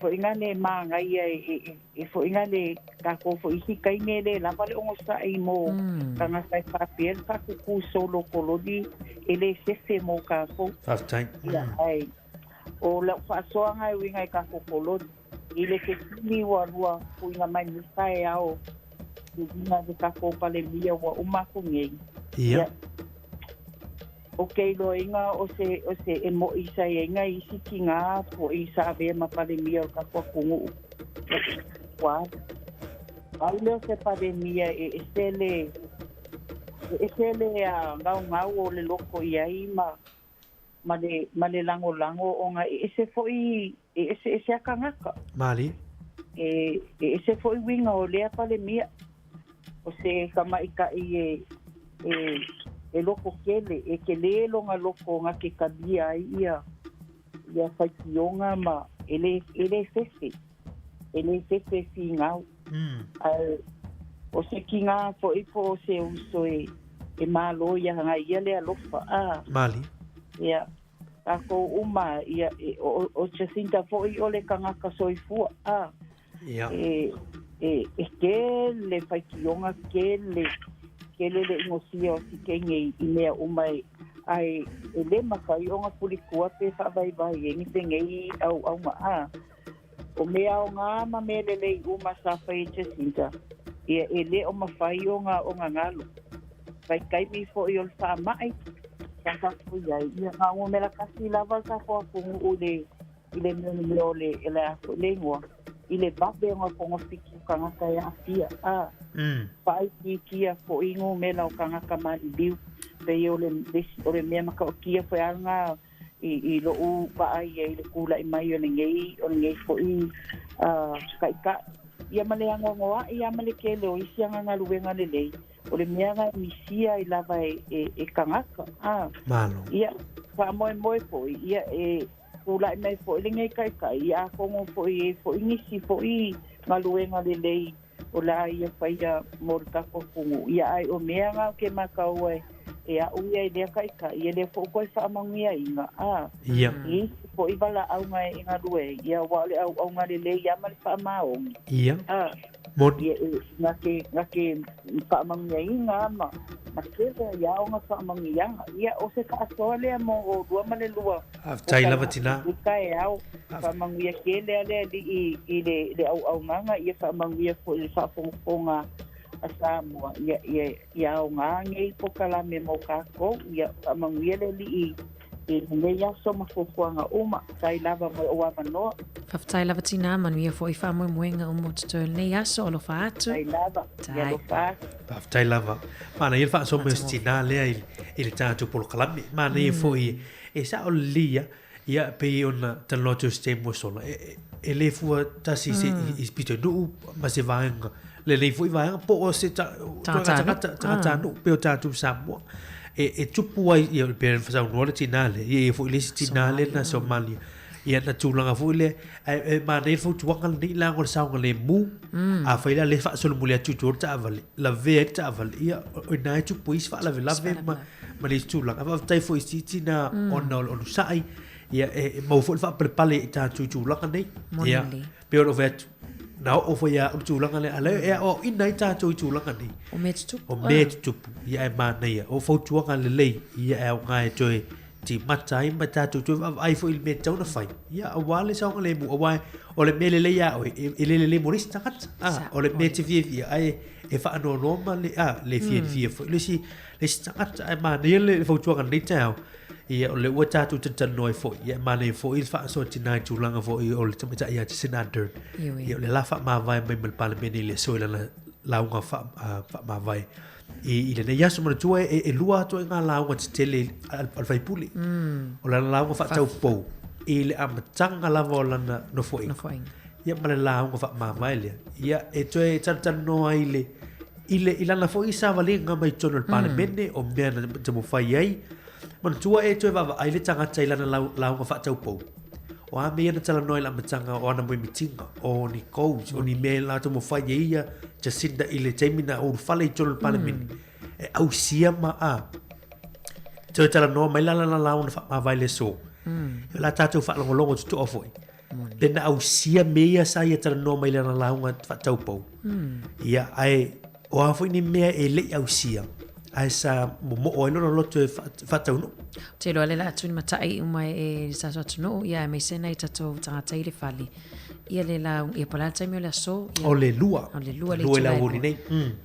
whainga ne maanga ia whainga ne kako whaihika i nere la vale ongo sa i mō ka ngasai whapia kakuku solo kolodi ele sefe mō kako ia ai o la whaasoa ngai winga i kako kolodi ile ke kini warua whainga mai nisai ao Ina de kako pale mia wa umako ngei. Ia. Okay, lo inga o se emo isa inga isi kinga po isa ave ma pale mia o kako kungu. Wa. Aile se pale mia estele a ngau le loko ia ima male lango onga ese foi ese akangaka. Mali. Ese foi winga o lea pale mia. O se kamaika i loko kele, ke le longa loko nga ke kabia ia whaikionga ma ele fefe fi ngau. O se ki ngā po ipo se uso e malo ia hanga ia lea lofa. Mali. Ia, ako uma ia o Jacinta po i ole kangaka soifua. Ia. Kele whaikionga kele le ingosia o si kenge i mea umai ai le maka i onga pulikua pe whawai engi te ngei au maa o mea o ngā ma mele le i uma sa whai Jacinta ia le o mawhai o ngā ngalo whai kaimi fo i ol wha mai kaku iai ia ngā o mela kasi lava ka fo kungu o le i le mea o le ako le ngua i le babe o ngā kongo whiki kangaka e afia. Pai kia po ingo mela o kangaka mali liu. Pei o le mea maka o kia po anga i lo u paa i le kula i mai o le ngei po i kaika. Ia male angongoa, ia male kele o isi anga ngā luenga le lei. O le mea ngā misia i lava e kangaka. Mano. Ia, pa moe po ia kula i mai po i le ngei kaika. Ia kongo po i ngisi po i maluenga le lei o la ia whaia morikako kungu. Ia ai o mea ngā ke makau e a uia i lea kaika. Ia lea fo koe whaamangia inga. Ia. I po i wala au ngai inga lue. Ia wale au ngai le lei ia mali whaamaongi. Ia. Ia ngā ke whaamangia inga ama. Ma kere ia o ngā whaamangia. Ia o se ka asoa lea mo o rua male lua. Tai lava tina. Ika e au. Whaamangia ke lea i le au nganga. Ia whaamangia po i whaafonga a Samoa. Ia o ngā ngei po kalame mo kako. Ia whaamangia le li i nei aso mafufuanga uma. Tai lava mo o wamanoa. Whaftai lava tina manuia fo i whamoe moenga o motutul nei aso o lo whaatu. Tai lava. Ia lo whaatu. Whaftai lava. Mana i wha so mo tina lea i le tātu polo kalame. Mana i fo i sa o lia ia pe ona taloto ste mo sola. E le fua tasi se i spito nuu ma se vaenga. Le fo i vaenga po o se ta nu pe o tātu Samoa. E tupu ai ia le pere whasau noa le tinale. Ia fo i lesi tinale na Somalia. Ia na tūlanga fo i le ma nei fo tuanga ni lango le saunga le mu. A whaila le whaasolo mule atu tuor ta avale. La vea ta avale. Ia o nai tupu isi wha lave ma le tūlanga. A whaftai fo i siti na ona onu sai. Ia mau fo i wha pale i tātu tūlanga nei. Ia pe ono vetu. Na o fo ia o tūlanga le ale e o ina i tātou i tūlanga nei. O me tutupu. O me tutupu. Ia e mana ia. O fo tuanga le lei. Ia e o ngai toi ti matai ma tātou toi ai fo il me tau na whai. Ia a wale saunga le mu. O le me le lei a o e le morisi takata. O le me te fia ai e wha anō noma le fia fo. Le si takata ai mana ia le fo tuanga nei tau. Ia o le ua tātou tatanoi fo. Ia mana i fo il wha so tina i tūlanga fo i o le tamita ia te senator. Ia o le la wha mawai mai mal palamene le soila launga wha mawai. I le nei yaso mana tua e lua ato e ngā launga te tele al whaipuli. O le launga wha tau pou. I le amatanga lava o lana no foinga. Ia mana launga wha mawai lea. Ia e toe tatanoi i lana fo i sa valinga mai tono al palamene o mea na tamo whai ai. Mana tua e toe wawa ai le tangata i lana launga wha tau pou. O a mea na tala noi la matanga o ana mui mitinga. O ni kous, o ni mea la tomo whai e ia Jacinda i le teimina o whale i tono palamene. E au sia ma a. Toe tala noa mai lana launga wha mawai le so. La tātou whaalongolongo tu toa foi. Pena au sia mea sa ia tala noa mai lana launga whataupau. Ia ai o hafo ni mea e lei au sia. Ai sa mo o ilo loto e whatau no. Te loa le la atu ni matai umai e sa atu no. Ia me sena i tatou tangata i le whali. Ia le la ia pala taimi o le aso. O le lua. O le lua le lua la uri nei.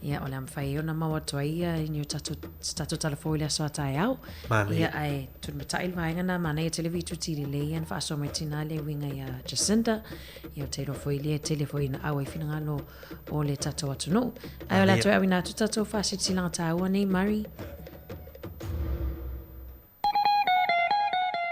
Ia o le amwhai o na maua toa ia i ni o tatou talafo i le aso atai au. Ia ai tu ni matai ilwa ingana mana ia televi tu tiri le ian wha aso mai tina le winga ia Jacinda. Ia o te rofo i le telefo i na au e whina ngalo o le tatou atu no. Ai o le atu awina tu tatou whasi tilanga ta aua nei Mari.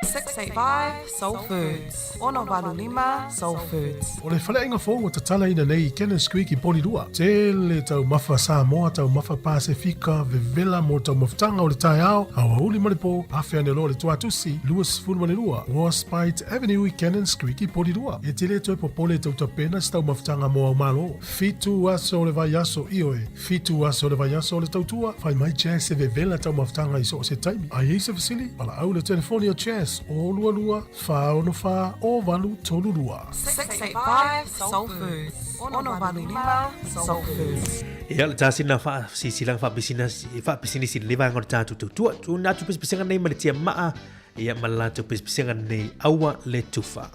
685 Soul Foods. Ono Walulima Soul Foods. O le whalainga fōnga ta tala ina nei Kenen Squeaky Polirua. Te le tau mafa Samoa, tau mafa Pasifika, vevela mo tau maftanga o le tai ao, awa uli malipo, awhia ne lo le tuatusi, Luas Fulmanirua, Warspite Avenue i Kenen Squeaky Polirua. E te le toi popole tau tapena stau maftanga mo au malo. Fitu aso le vai aso ioe, fitu aso le vai aso le tautua, fai mai chance e vevela tau maftanga i so se taimi. A eisa fasili, pala au le telefoni o chance, o lua lua, fa ono fa, o valu tolu lua. 685 Soul Foods. Ono Walulima Soul Foods. Ia le tāsina silang whapisini si lewa ngor tātu tua. Tu nātu pispisenga nei ma le tia maa. Ia ma lātu pispisenga nei aua le tufa.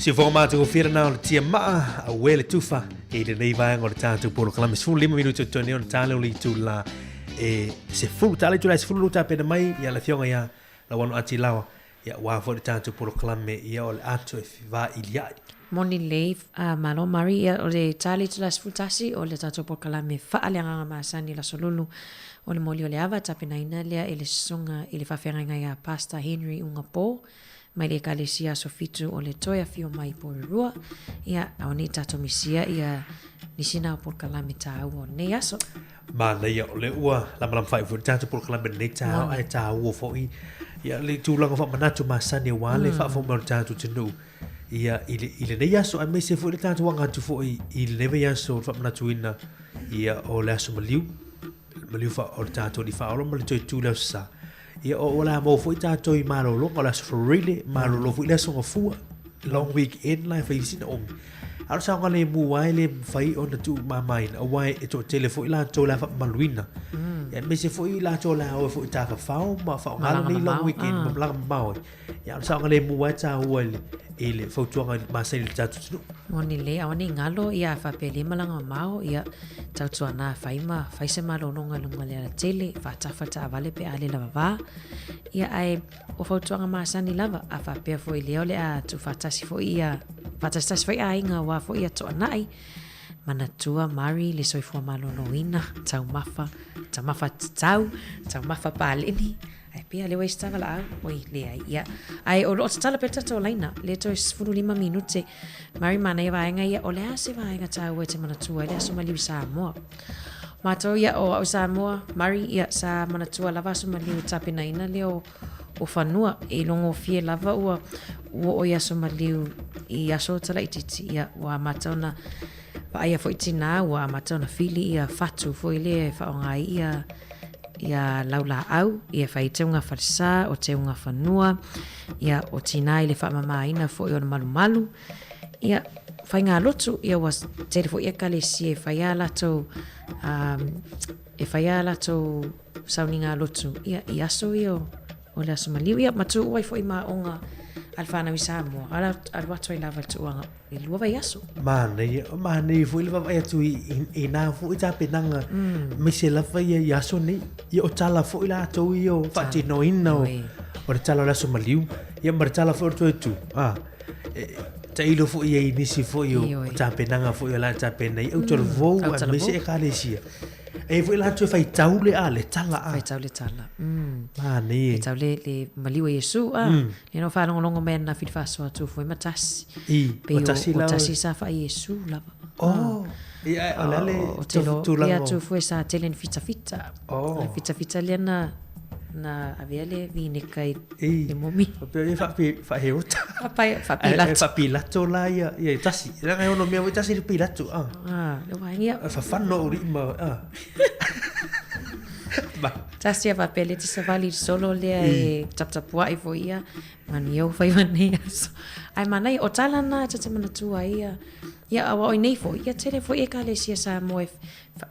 Si fo ma tu fira na o tia ma a wele tufa e le nei vai ngor tanto polo kalame fu 5 minuto to ne on tale li tu la e se fu tale tu la se fu luta pe mai ya la fionga ya la wano ati lawa ya wa fo tanto polo kalame ya o ato va ilia Moni leif malo Mari o le tale tu la se fu tasi o le tato polo kalame fa ale nga ma sani la solulu o le moli o le ava tapena ina lea e le songa i le whawhianga ya Pastor Henry unga po mai le kalesia sofitu o le toia fio mai porerua ia au ni tato misia ia nisina por kalame tau o ne aso ma le ia o le ua la malam fai fu tato por kalame ne tau ai tau o fo i ia le tulanga fa manatu masani wa le fa fo mo tato tinu ia ile ne aso ai me se fu le tato wanga tu fo i le ne aso fa manatu ina ia o le aso maliu fa o tato di fa o mo le tu la sa ia o la mo foi tato i malo lo la really malo lo foi la so fu long weekend life i sin on al sa ngale mu wai le fai on tu ma mai a wai e to telefone la to la fa maluina ia me se foi la to la o foi ta fa ma fa ngale ni long weekend ma la ma ia al sa ngale mu wai ta wai ele fo tuanga ma se le tato tu moni le awani ngalo ia fa pele malanga mau ia tau tuana faima faise malo nonga lunga le tele fata vale pe ale lava va ia ai o fo tuanga ma sani lava a fa pe fo ile ole a tu fata si fo ia fata sta si fo ai nga wa fo ia to nai mana tua Mari le soi fo malo noina tau mafa tau mafa palini ai pia le waste vala oi le ai ia ai o lo tala peta to laina le to 5 minute Mari mana ia nga ia o le ase va nga tau e te mana tua le aso mali Samoa mato ia o Samoa Mari ia sa mana tua lava so mali tapena ina le o fanua e longo fie lava ua o ia so mali i aso tala ititi ia wa matona pa ia fo itina wa matona fili ia fatu fo ile fa ngai ia laula au ia fai te unga farsa o te unga fanua ia o tina ile fa mama ina fo yo malu ia fai nga lotu ia was te fo ia kale si fai ala to sauninga lotu ia so yo o la somali ia matu wai fo ima onga alfana wisamo ala alwato ila valtuanga ilua vai aso mane fo ilva vai tu ina fo ita penanga misela vai yaso ni yo tala fo ila to yo fati no inno o tala la somaliu ia martala fo tu ta ilo fo ia inisi fo yo ta penanga fo la ta penai o to vo a mise kalesia e fo ila tu fai taule ale tala mane taule le maliu Yesu le no fa longo men na fit faso tu fo matasi matasi sa fa Yesu la ia ala le tu la tu fo sa telen fita lena na aviale vine kai e momi pe fa heota fa pilato la ia tasi la ngai ono mia tasi pilato lo vangia fa fanno uri ma tasi va pele ti savali solo le e taptapua i voia manio fa ivania ai manai o tala na tata mana tua ia awa o nei fo ia tele fo e kale sia sa mo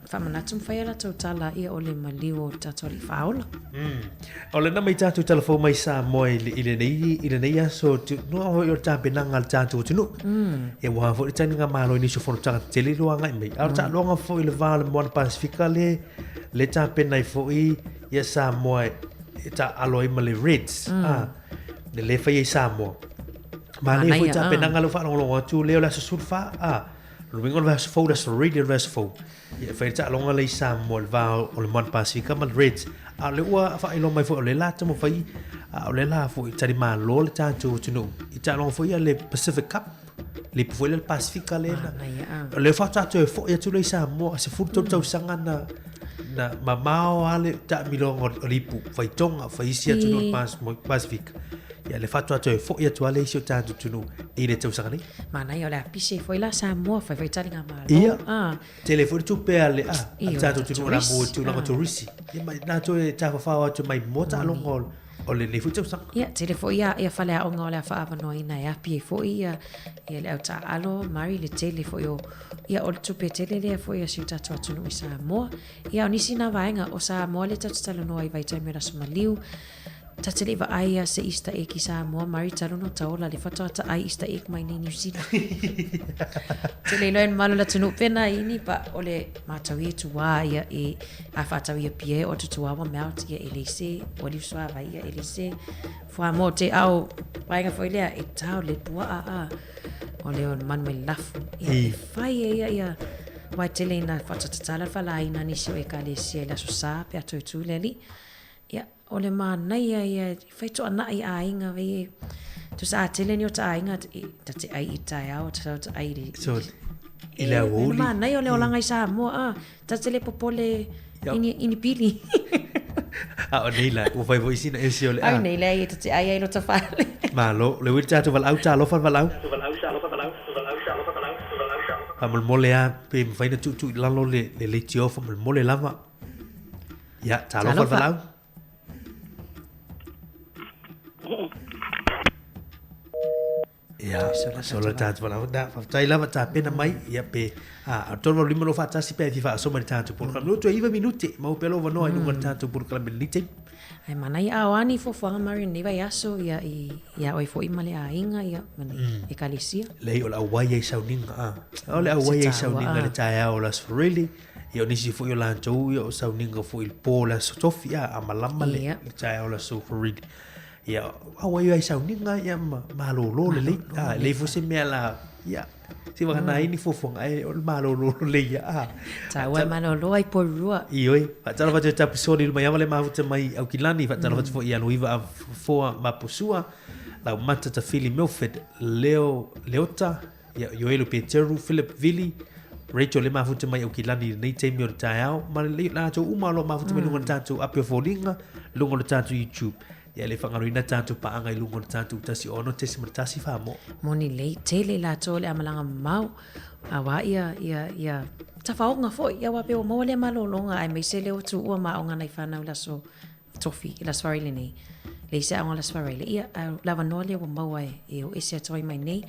fa manatum fa ia to tala ia ole maliu tatori faula ole na mai tatu telefon mai sa mo ile nei so no o ta benanga tatu tunu e wa fo tani nga malo ni so fo ta tele lo nga mai ar ta lo nga fo ile val mo pacifica le ta penai fo ia sa mo ta aloi male reds le fa ia sa mo mane foi ta penanga lo fa lo tu leo la surfa lo vengo va fo la radio rest fo ia fa ta longa le sa mo va o le mon pacifica mal reds le wa fa ilo mai fo le la ta mo fa o le la fo ta di ma lo le ta tu no ita long fo ia le Pacific Cup le fo le pacifica le fa ta tu fo ia tu le sa mo se fu tu sanga na mamao ale ta milongo lipu fai tonga fai sia tu no Pacific ia le fatu atu fo ia tu ale sio tanto tunu ile tau sangani mana ia la pise foi la Samoa fai tali nga malo ia telefone tu pe ale tanto tunu la mo tu la turisi ia mai na to ta fa tu mai mota longo o le le futu sang ia telefone ia fale o nga le fa ava no ina ia pie fo ia le auta alo Mari le telefone ia o tu pe tele le fo ia sio tatu tunu Samoa ia onisi na vaenga o Samoa le tatu talo no ai vai tai mera somaliu tatele va ai se Easter egg Samoa mari talo no taola le fata ta ai Easter egg mai ni New Zealand. Tele loen malo la tunu pena ini pa ole matawi tu wa ia e a fatawi pie o tu wa me out ia elise oli swa va ia elise fo mo te au vai ga foi le e tau le bua a ole on man me lafu ia fai ia wa tele na fata tala fala ina ni si e kalesi la so sa pe atu tu leli ia ole mana ia fai to ana ia inga ve tu sa tele ni o ta inga te ai itai au ta ai so ile o ma na yo le olanga isa mo ta tele popole ini pili o neila o vai voi sina ese ole ai neila e te ai lo ta fale ma lo le wita tu val au ta lo fa val au Amal mole a pe faina tu lalo le tio fa mole lava ya ta lo fa val au Ya, sola tanto vala da tai lava ta pena mai ia pe a tolo lima lo fa tasi pe fa so mari tanto por no to iva minuti ma o pelo no ai no tanto por kala benite ai mana ia awani fo fa mari ni vai aso ia oi fo imale a inga ia mani e kalisia le ola wai ai sauninga ole a wai ai sauninga le tai a ola really io nisi fo io lanto io sauninga fo il pola sofia a malama le tai ola so for read ya awa ia sauninga ia malolo le fo se mela ya si va na ini fo fo ai malolo le ya ta wa malolo ai porua ioi fa tala va te episode mai ama le mafuta mai au kilani fa tala va fo ia no iva fo mapusua la mata ta fili Milford leota ya yoelo Peteru Philip Vili Rachel le mafuta mai au kilani nei te mi o taiao ma le la to umalo mafuta mai lunga tatu apia folinga lunga tatu YouTube ya le fangaruina tanto pa anga ilungo tanto tasi ono tesi mertasi famo moni le tele la tole amalanga mau awa ia tafaunga fo ia wa pe o mo le malolonga ai me sele o tu o ma onga nei fana la so tofi la swarile nei le sa onga la swarile ia lava no le o mau ai e o ese toi mai nei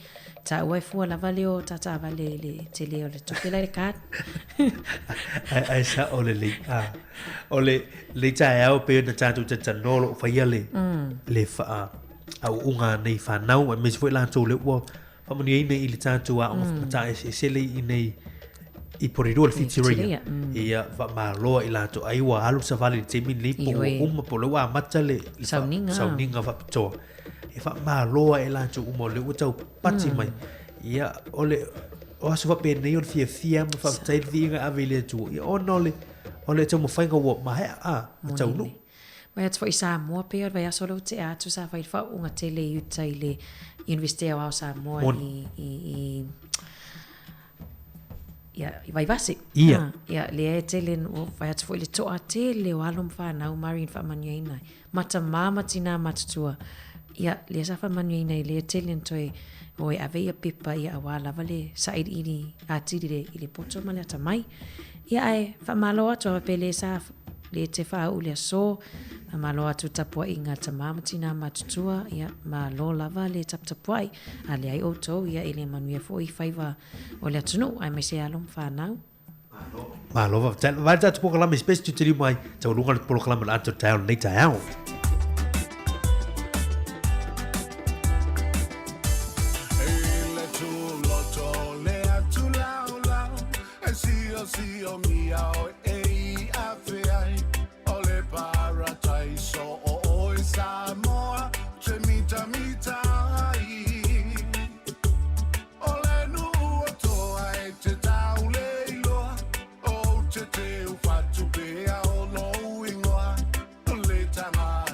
ta o fu la valeo tata vale le tele o le tofi le kat ai sa ole le tai au pe na tanto tata nolo fa yale le fa au unga nei fa nau me foi la to le wo fa mo ni nei le tanto a on ta se le nei I porirua le fitiria ia va malo I lato ai wa alu sa vale te min le po uma po le wa mata le sauninga va to e fa malo e lato uma le utau pati mai ia ole o aso va pe nei on fia ma fa tai vinga avele tu ia ole te mo fainga wo ma tau no Mai at foi sa mo pe vai solo te a tu sa vai fa unga tele utai le investir au sa mo I ia vai vasi ia le tele o vai at foi le to a tele o alum fa na o marin fa manuina mata mama tina matutua ia le sa fa manuina le tele toi o ave pipa ia wala vale side ini atiri ile poto mala tamai ia ai fa malo ato pele sa le te fa o le so malo atu tapua inga tamama tina matutua ia malo lava le taptapuai ale ai oto ia ile manuia foi faiva o le tunu ai me se alum fa nau malo va ta po kala me space tu te mai ta lunga po kala mal anto town nei town Tama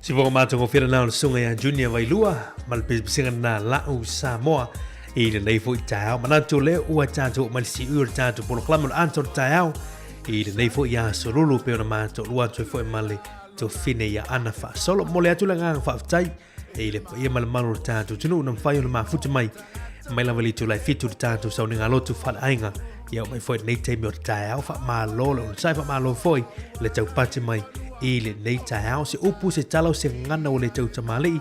Si vonga mātou ngō whira nao le sunga ia Junior Wailua, ma le pesipisinga na lau Samoa, i le nei fo i tāau. Manatu le ua tātou malisi ua tātou polo klama le anto le tāau, i le nei fo i a solulu pe ona mātou lua toi fo i male to fine ia ana wha solo. Mole atu le ngang wha aftai, i le ia male malu le tātou tunu unam whai o le mafuta mai, mai la wali tu lai fitu le tātou sau ninga lotu wha ainga, ia mai fo i nei teimi o le tāau, wha maa lolo, le sai wha maa lo foi, le tau pati mai, i le nei tāau, se upu se talau se ngana o le tau tamali,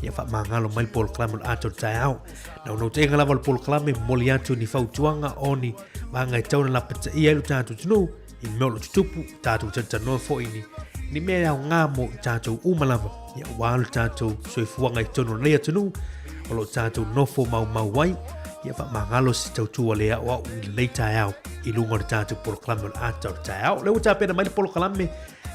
ia wha mangalo mai polo klama le ato tāau. Nau no te inga lava le polo klama moli atu ni fautuanga o ni maanga i tauna la pata ia ilu tātou tunu, i meo lo tutupu, tātou tata noa fo ini, ni mea au ngā mo tātou umalava, ia walu tātou soifuanga i tono lea tunu, o lo tātou nofo mau wai, ia wha mangalo si tautua lea o au i le tāau, i lunga le tātou polo klama le ato tāau. Leu tāpena mai le polo klama,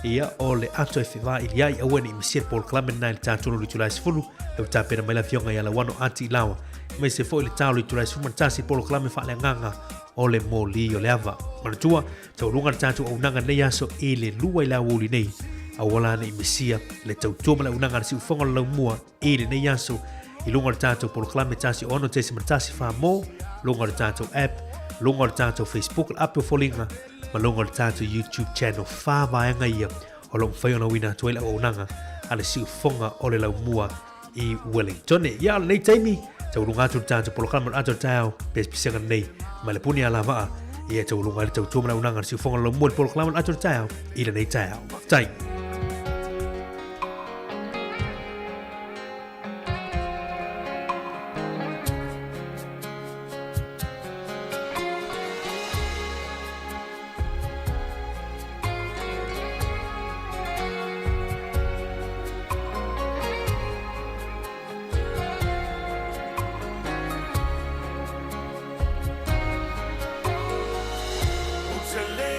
ia o le ato e whiwa i liai au eni i misia polo klama nai le tātono li tulai sifuru, leu tāpena mai la fionga ia la wano ati i lawa, mai se fo i le tālo li tulai sifuru mantasi polo klama wha le nganga o le moli o le ava. Manatua, tau runga le tātou au nanga nei aso i le lua i la wuli nei, au wala nei i misia le tautua ma le unanga na si ufonga le laumua i le nei aso, i lunga le tātou polo klama tasi ono tesi mantasi wha mo, lunga le tātou app, lunga le tātou Facebook, le ape o folinga, ma lunga le tātou YouTube channel wha vaenga ia, o long whaiona wina tuela o unanga, ale si ufonga o le laumua i Wellington. Ia nei taimi, tau runga atu le tātou polo klama ato tāu, pesipisenga nei, ma le puni ala maa, ia tau runga le tautua ma le unanga, si ufonga le laumua le polo klama ato tāu, i le nei tāu. Tai. Tell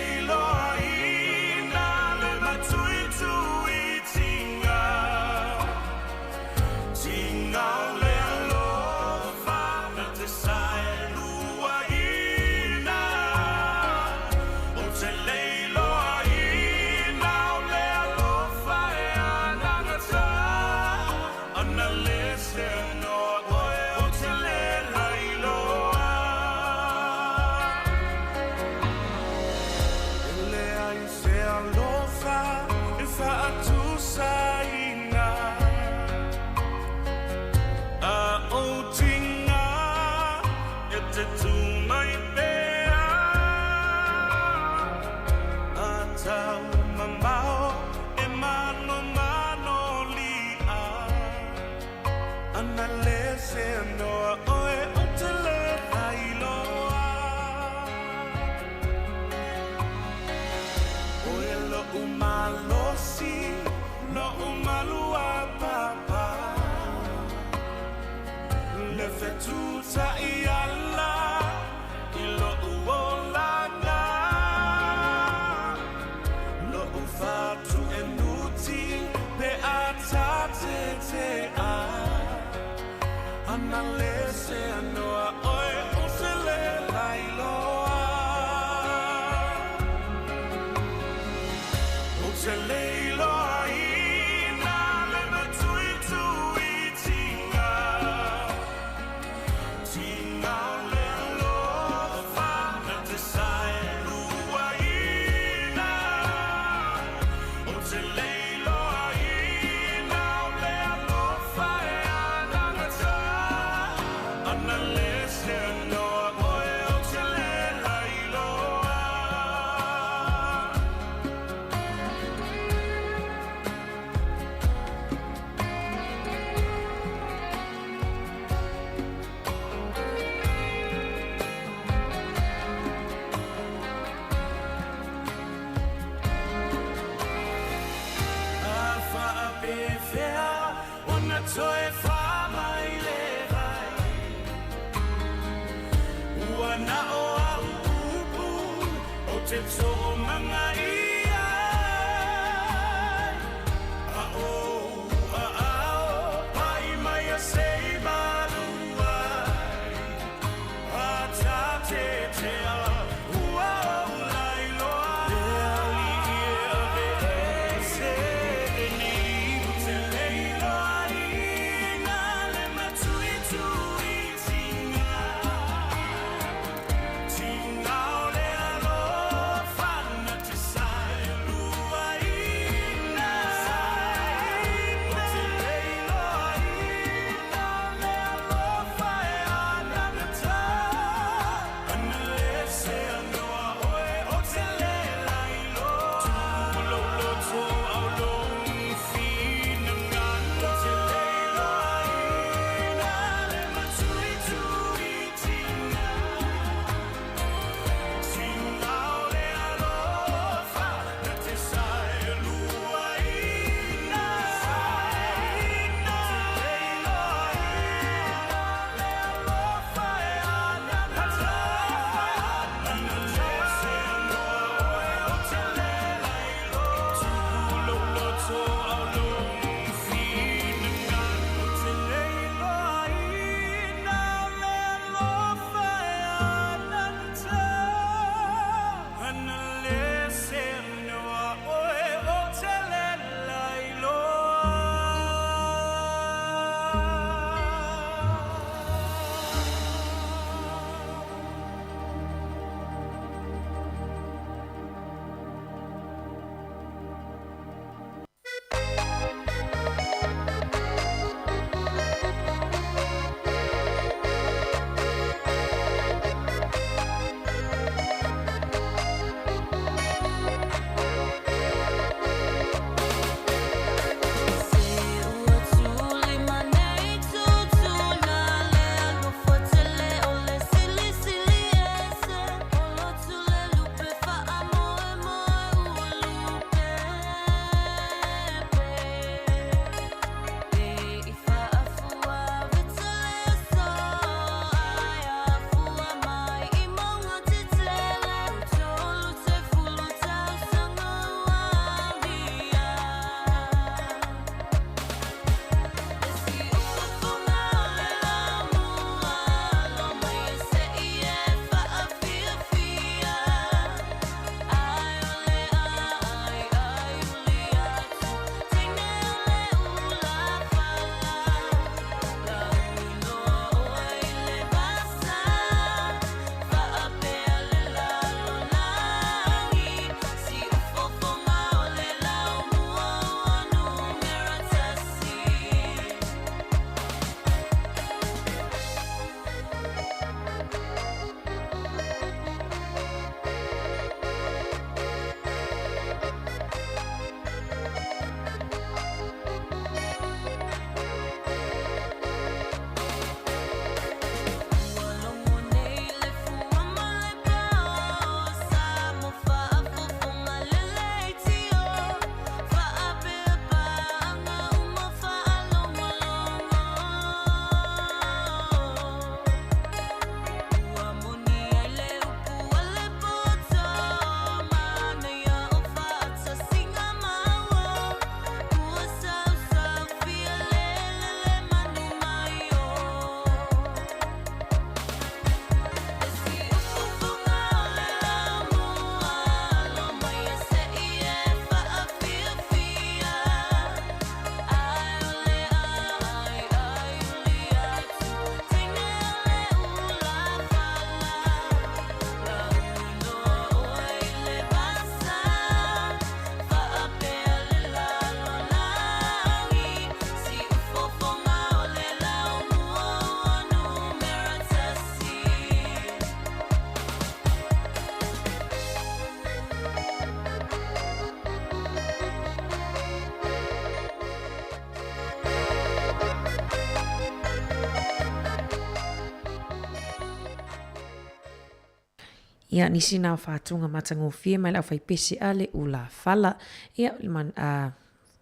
Ia nisi na whātunga matango fie mai lau whaipesi a le ula fala. Ia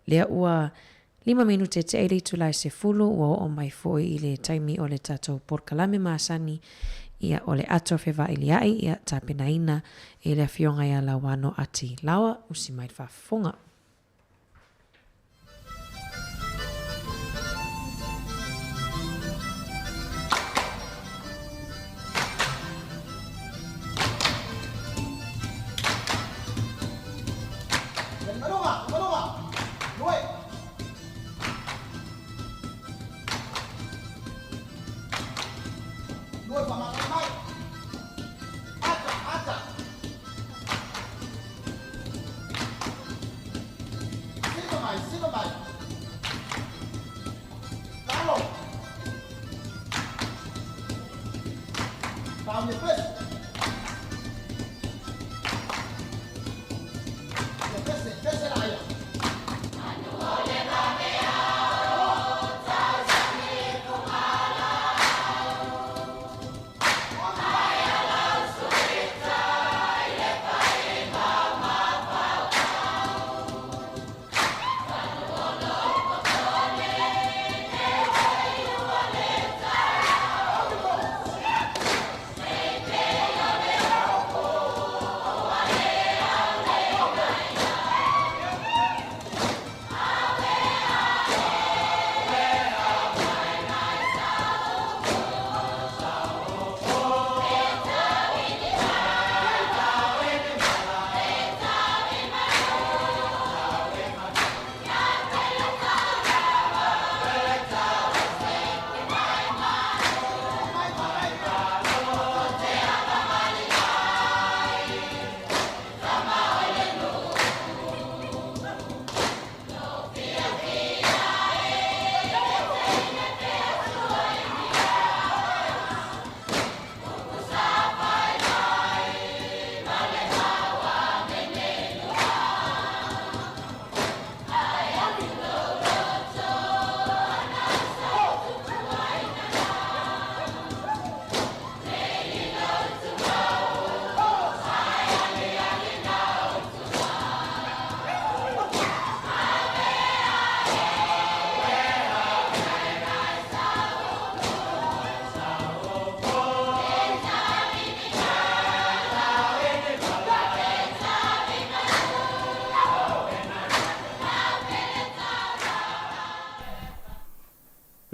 lea ua 5 minute te eile tulai se fulu ua o mai foi i le taimi o le tatou porkalame maasani. Ia o le ato whewa ili ai ia tāpenaina e le fionga ia la wano ati lawa usi mai whafunga.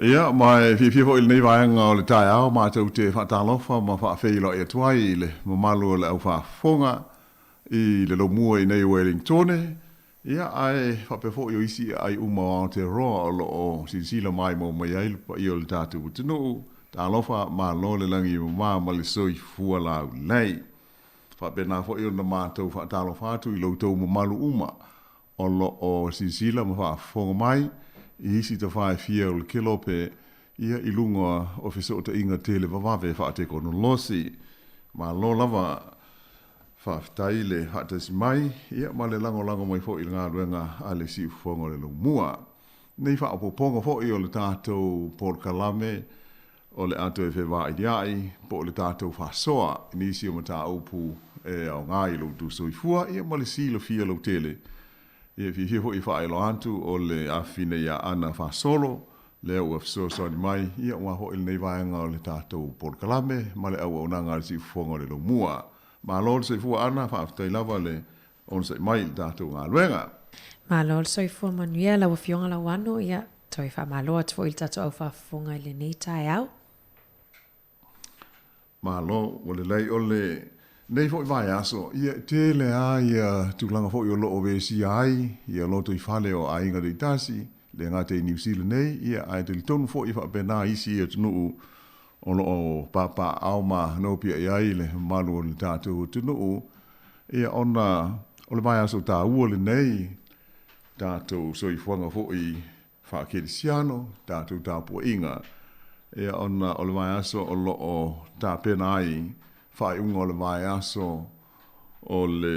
Ia, mai fifo il nei vaenga o le tai au, ma tau te whatalofa, ma whaafeilo e tuai i le mamalu le au whaafonga, i le lomua i nei Wellington. Ia, ai whapefo i o isi ai uma o Aotearoa o lo o sinsila mai mo mai ailupa i o le tātu utinu, talofa ma lo le langi ma le soi fua lau nei. Whapena fo i o na mātou whaatalofa atu i loutou mamalu uma, o lo o sinsila ma whaafonga mai, i isi ta whae fia o le kilo pe ia i lunga o fiso ta inga tele wawawe whaate kono losi. Ma lo lava whaftai le hatasi mai, ia ma le lango mai fo i ngā ruenga a le si ufonga le lumua. Nei whaapoponga fo i o le tātou Port Kalame, o le ato e whewā i diai, po le tātou whasoa, ni isi o mata aupu e au ngā i lo tu soifua, ia ma le silo fia lo tele. Ia fihifo i whaelo antu o le awhine ia ana whasolo, le au afsoa ni mai, ia ua ho il nei vaenga o le tātou Port Kalame, ma le au au nanga le si ufonga le lo mua. Ma lol se fua ana whaaftai lava le on se mai le tātou ngā luenga. Ma lol se fua manuela wa fionga la wano, ia toi wha maloa tu il tātou au whaafonga i le nei tai au. Ma lo, o le lei o le nei foi vai aso, ia te le a ia tūlanga foi o lo o vesi ai, ia loto i whale o ainga de itasi, le ngā te New Zealand nei, ia ai te li tonu foi i whapena isi ia tunu o lo o papa auma nopia i ai le malu o le tātou tunu, ia ona o le vai aso tā ua le nei, tātou so i whanga foi whakerisiano, tātou tāpua inga, ia ona o le vai aso o lo o tā pena ai, whai unga o le vai aso o le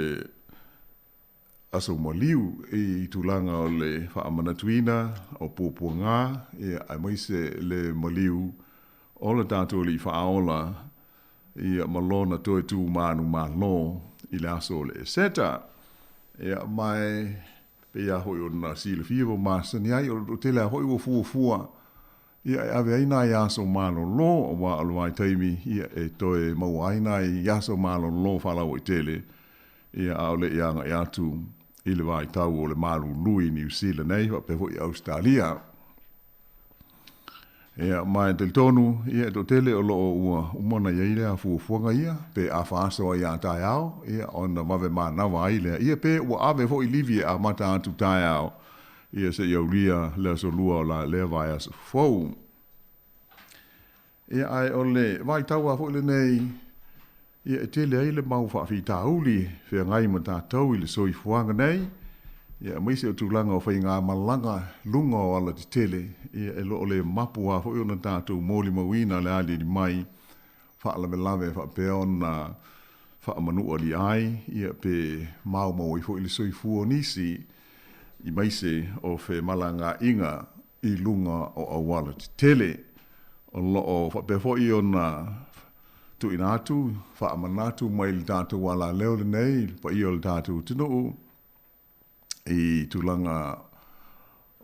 aso maliu i tūlanga o le whaamanatuina o pōpuanga e ai maise le maliu o le tātou li whaola ia malona toi tu manu malo i le aso le seta ia mai pe ia hoi o na sile fivo masani ai o te le hoi o fuafua ia ave aina i aso malo lo o wa alwai taimi ia e toe mau aina i aso malo lo fala o tele ia au le ianga i atu i le vai tau o le malu lui New Zealand nei wa pe hoi Australia ia mai te tonu ia to tele o lo ua umona ia ile a fuafuanga ia pe a faso ia tai au ia ona mave mana wa ile ia pe ua ave hoi livie a mata atu tai au ia se ia ulia le so lua la le vai as fo ia ai ole vai tau a hoi le nei ia tele ai le mau fa fi tauli fe ngai mata tau ile so i fuanga nei ia mai se tu langa o fai ngā malanga lunga o ala te tele ia e lo le mapua fo ona tātou moli mawina le ali di mai fa ala me lave fa pe ona fa manu ali ai ia pe mau mau i fo ile so i fuo nisi i mai se o fe malanga inga i lunga o awala te tele o lo o fa pe fo i ona tu inatu fa manatu mai le tātou wala leo le nei pa i o le tātou tino i tulanga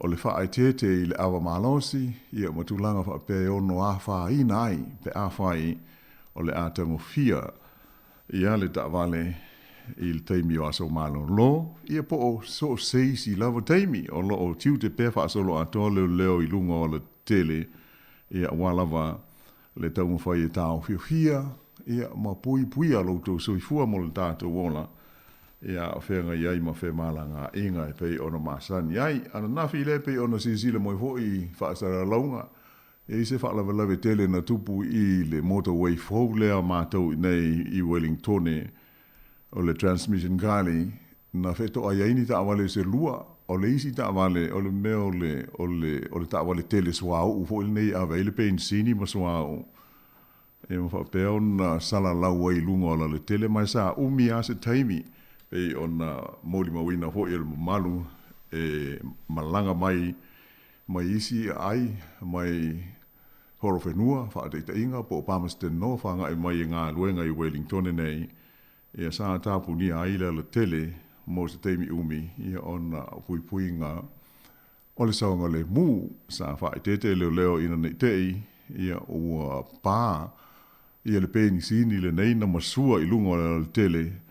o le whaitete i le awa malosi, ia ma tulanga wha pe ono a wha i nai, pe a whai o le atango fia, ia le ta vale i le teimi o aso malo lo, ia po o so seisi lava teimi, o lo o tiu te pefa solo a tole leo i lunga o le tele, ia walawa le taunga whai e tau fia, ia ma pui a loutou so i fua mo le tātou wola, ia o whenga iai ma whe malanga inga e pei ono masani iai ana nafi le pei ono sisile moi ho i whaasara launga e se whaalawa lawe tele na tupu i le motorway fau lea mātou nei i Wellington o le transmission gali na wheto ai aini ta awale se lua o le isi ta awale o le meo o le ta awale tele swau ufo il nei avele pein sini ma swau e ma whapeo na sala lau ai lunga o le tele mai sa umi a se taimi pe ona moli mawina ho el malu e malanga mai isi ai mai horofenua fa de inga po Palmerston no fa nga mai nga luenga i Wellington nei e sa ta puni ai le tele mo se temi umi i ona pui nga ole sa nga le mu sa fa te leo ina nei te ia o pa ia le peni sini le nei na masua i lunga le tele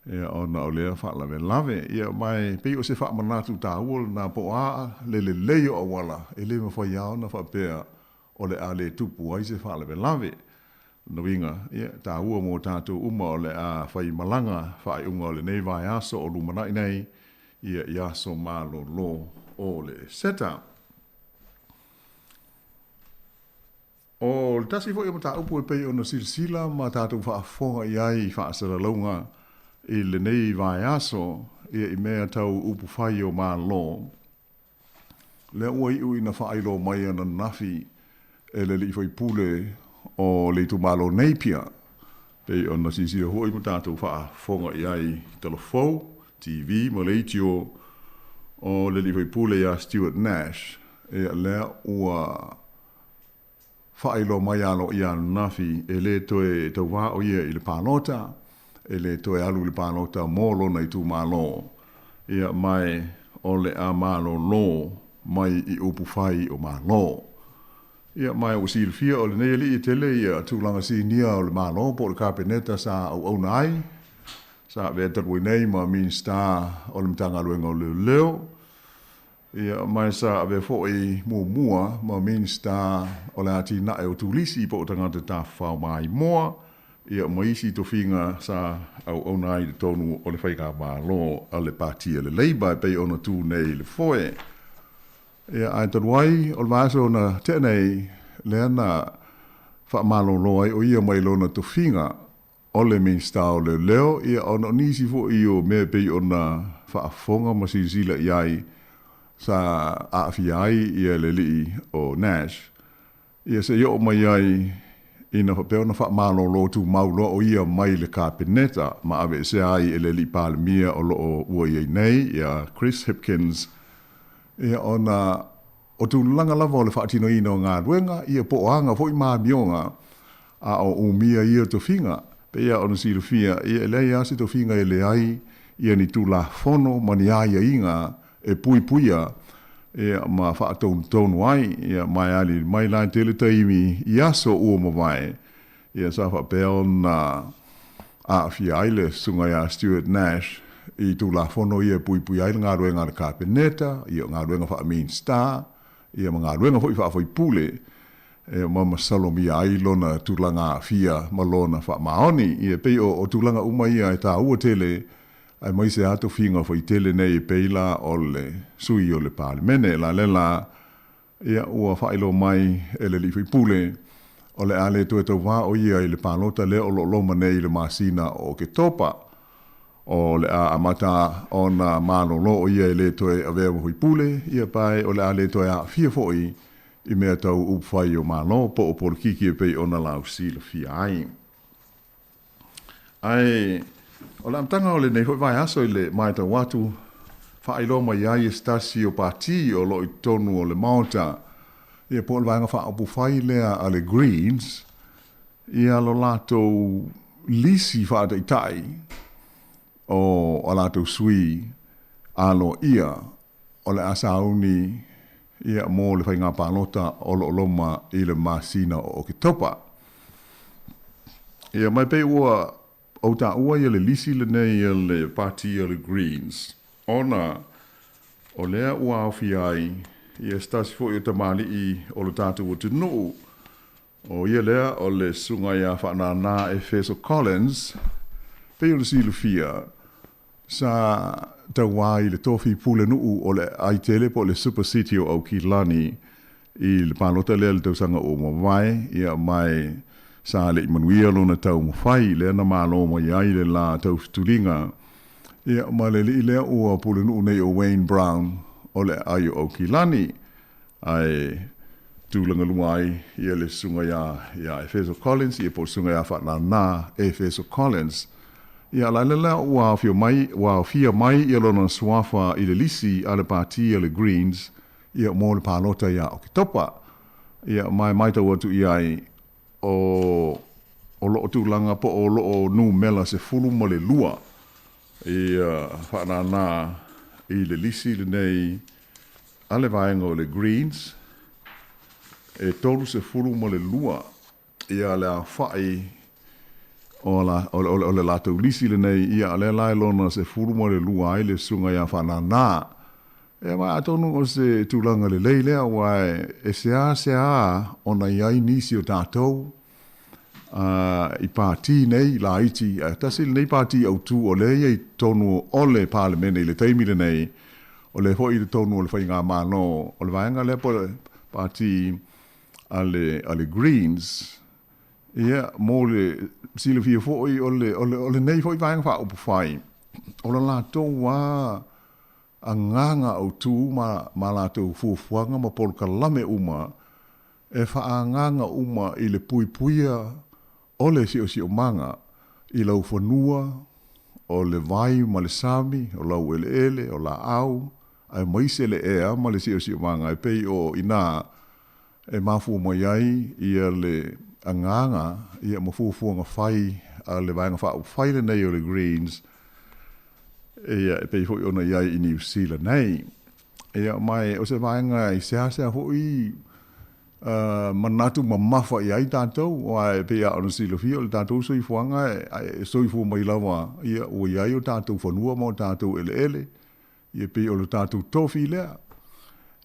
ia ona o lea whaalawe lawe ia mai pei o se wha manatu tā uol nā po a le leo a wala e le ma whai au na whapea o le a le tupu ai se whaalawe lawe na winga ia tā ua mō tātou uma o le a whai malanga whai unga o le nei vai aso o lumanai nei ia i aso malo lo o le seta o le tasi fo i ma tā upu e pei o na silsila ma tātou whaafonga i ai whaasara launga i le nei vai aso ia i mea tau upu whai o mā lo. Le ua i ui na whai lo mai ana nafi e le li whai pule o le tu malo neipia. Pei o na sisi o hoi mo tātou wha whonga i ai telefou, TV, mo leitio o le li whai pule a Stuart Nash. E le ua whai lo mai alo i anu nafi e le toe tau wā o ia i le pānota e le toe alu le pānota mōlo nei tū mālo. Ia mai o le a mālo lo mai i upu whai o mālo. Ia mai o silfia o le nei li i tele ia tūlanga si nia o le mālo po le kāpeneta sa au nai. Sa vetarui nei ma min sta o le mtanga luenga o le leo. Ia mai sa ave fo i mua ma min sta o le ati nae o tūlisi po tangata ta whao mai moa. Ia maisi to finga sa au nai de tonu o le whaika mālo a le pātia le leiba pei ona tū nei le foe. Ia ai tanuai o le māso na tenei le ana wha mālo loai o ia mai lona to finga o le minsta o le leo ia ona nisi fo i o mea pei ona wha afonga masisila iai sa aafiai ia le li o Nash. Ia se yo mai ai ina whapeo na wha mālo lo tu maulo o ia mai le kāpeneta ma ave se ai ele li pālemia o lo o ua iei nei ia Chris Hipkins ia ona o tu langa lava o le whaatino ina o ngā ruenga ia po anga fo i mā mionga a o umia ia to finga pe ia ona silo fia ia le ia se to finga ele ai ia ni tu la fono mani ai inga e pui puia e ma fa ton wai ia mai ali mai line tele taimi ia so o mo vai ia sa fa pe ona a fia ile sunga ia Stuart Nash i tu la fono ia pui ai ngā ruenga ka peneta ia ngā ruenga fa main star ia ngā ruenga foi pule e mama salomi ai lona tulanga fia malona fa maoni ia pe o tulanga uma ia e ta ua tele ai mai se ato finga foi tele nei peila ole sui ole parlemene la lela ia ua fa ilo mai ele li foi pule ole ale to va o ia ile palota le o lo manei le masina o ke topa o le a amata ona mano lo o ia ile to ave foi pule ia pai ole ale to a fia foi I mea tau upwhai o malo po o porkiki e pei ona lau sila fia ai. Ai, o la amtanga o le nei hoi vai aso i le mai tau watu whailo mai ai e stasi o pati o lo I tonu o le maota i e po le vanga wha opu whai lea a le Greens i a lo lato lisi wha ta itai o a lato sui a lo ia o le asauni ia mo le whainga pālota o lo loma I le masina o ke topa. Ia mai pe ua o ta ua ia le lisi le nei ia le party ia le Greens. Ona o lea ua au fiai ia stasi fo i o tamali I o le tātou o te nuu. O ia lea o le sunga ia whanana e Feso Collins pe o le silu fia sa tawā I le tofi pule nuu o le aitele po le Super City o Aukilani I le pālota lea le tausanga o mawai ia mai sa le imanuia lona tau mawhai lea na mālo mai ai le la tau fitulinga ia ma le li lea ua pule nuu nei o Wayne Brown o le ai o Aukilani ai tūlanga luai ia le sunga ia Efeso Collins ia po sunga ia whanana Efeso Collins ia la ua fia mai ia lona swafa I le lisi a le pāti a le Greens ia mo le pālota ia o ki topa ia mai tau atu ia o loo tūlanga po o loo nu mela se fulu mo le lua ia whanana I le lisi le nei a le vaenga o le Greens e tolu se fulu mo le lua ia le a whai o le latou lisi le nei ia le lai lona se furu mo le lua ai le sunga ia whanana. E mai atonu o se tūlanga le leilea wai e sea ona iai nisi o tātou I pāti nei la iti tasi nei pāti au tū o le iai tonu o le parlemene I le taimi le nei o le hoi le tonu o le whainga mano o le vaenga le po le pāti a le Greens ia mo le sila fia foi o le nei foi vaenga wha upu whai. O la lātou wā a nganga au tū ma lātou fuafuanga ma polka lame uma e wha a nganga uma I le pui puia o le si o manga I lau whanua o le vai ma le sami o lau ele o la au ai maise le ea ma le si o manga e pei o ina e mafu mai ai ia le anganga ia mafuafuanga whai a le vaenga wha whai le nei o le Greens ia e pei hoi ona iai I New Zealand nei ia mai o se vaenga I sea hoi manatu mamafa I ai tātou o ai pei a ona silofia o le tātou soifuanga e soifu mai lawa ia o iai o tātou whanua mo tātou ele ia pei o le tātou tofi lea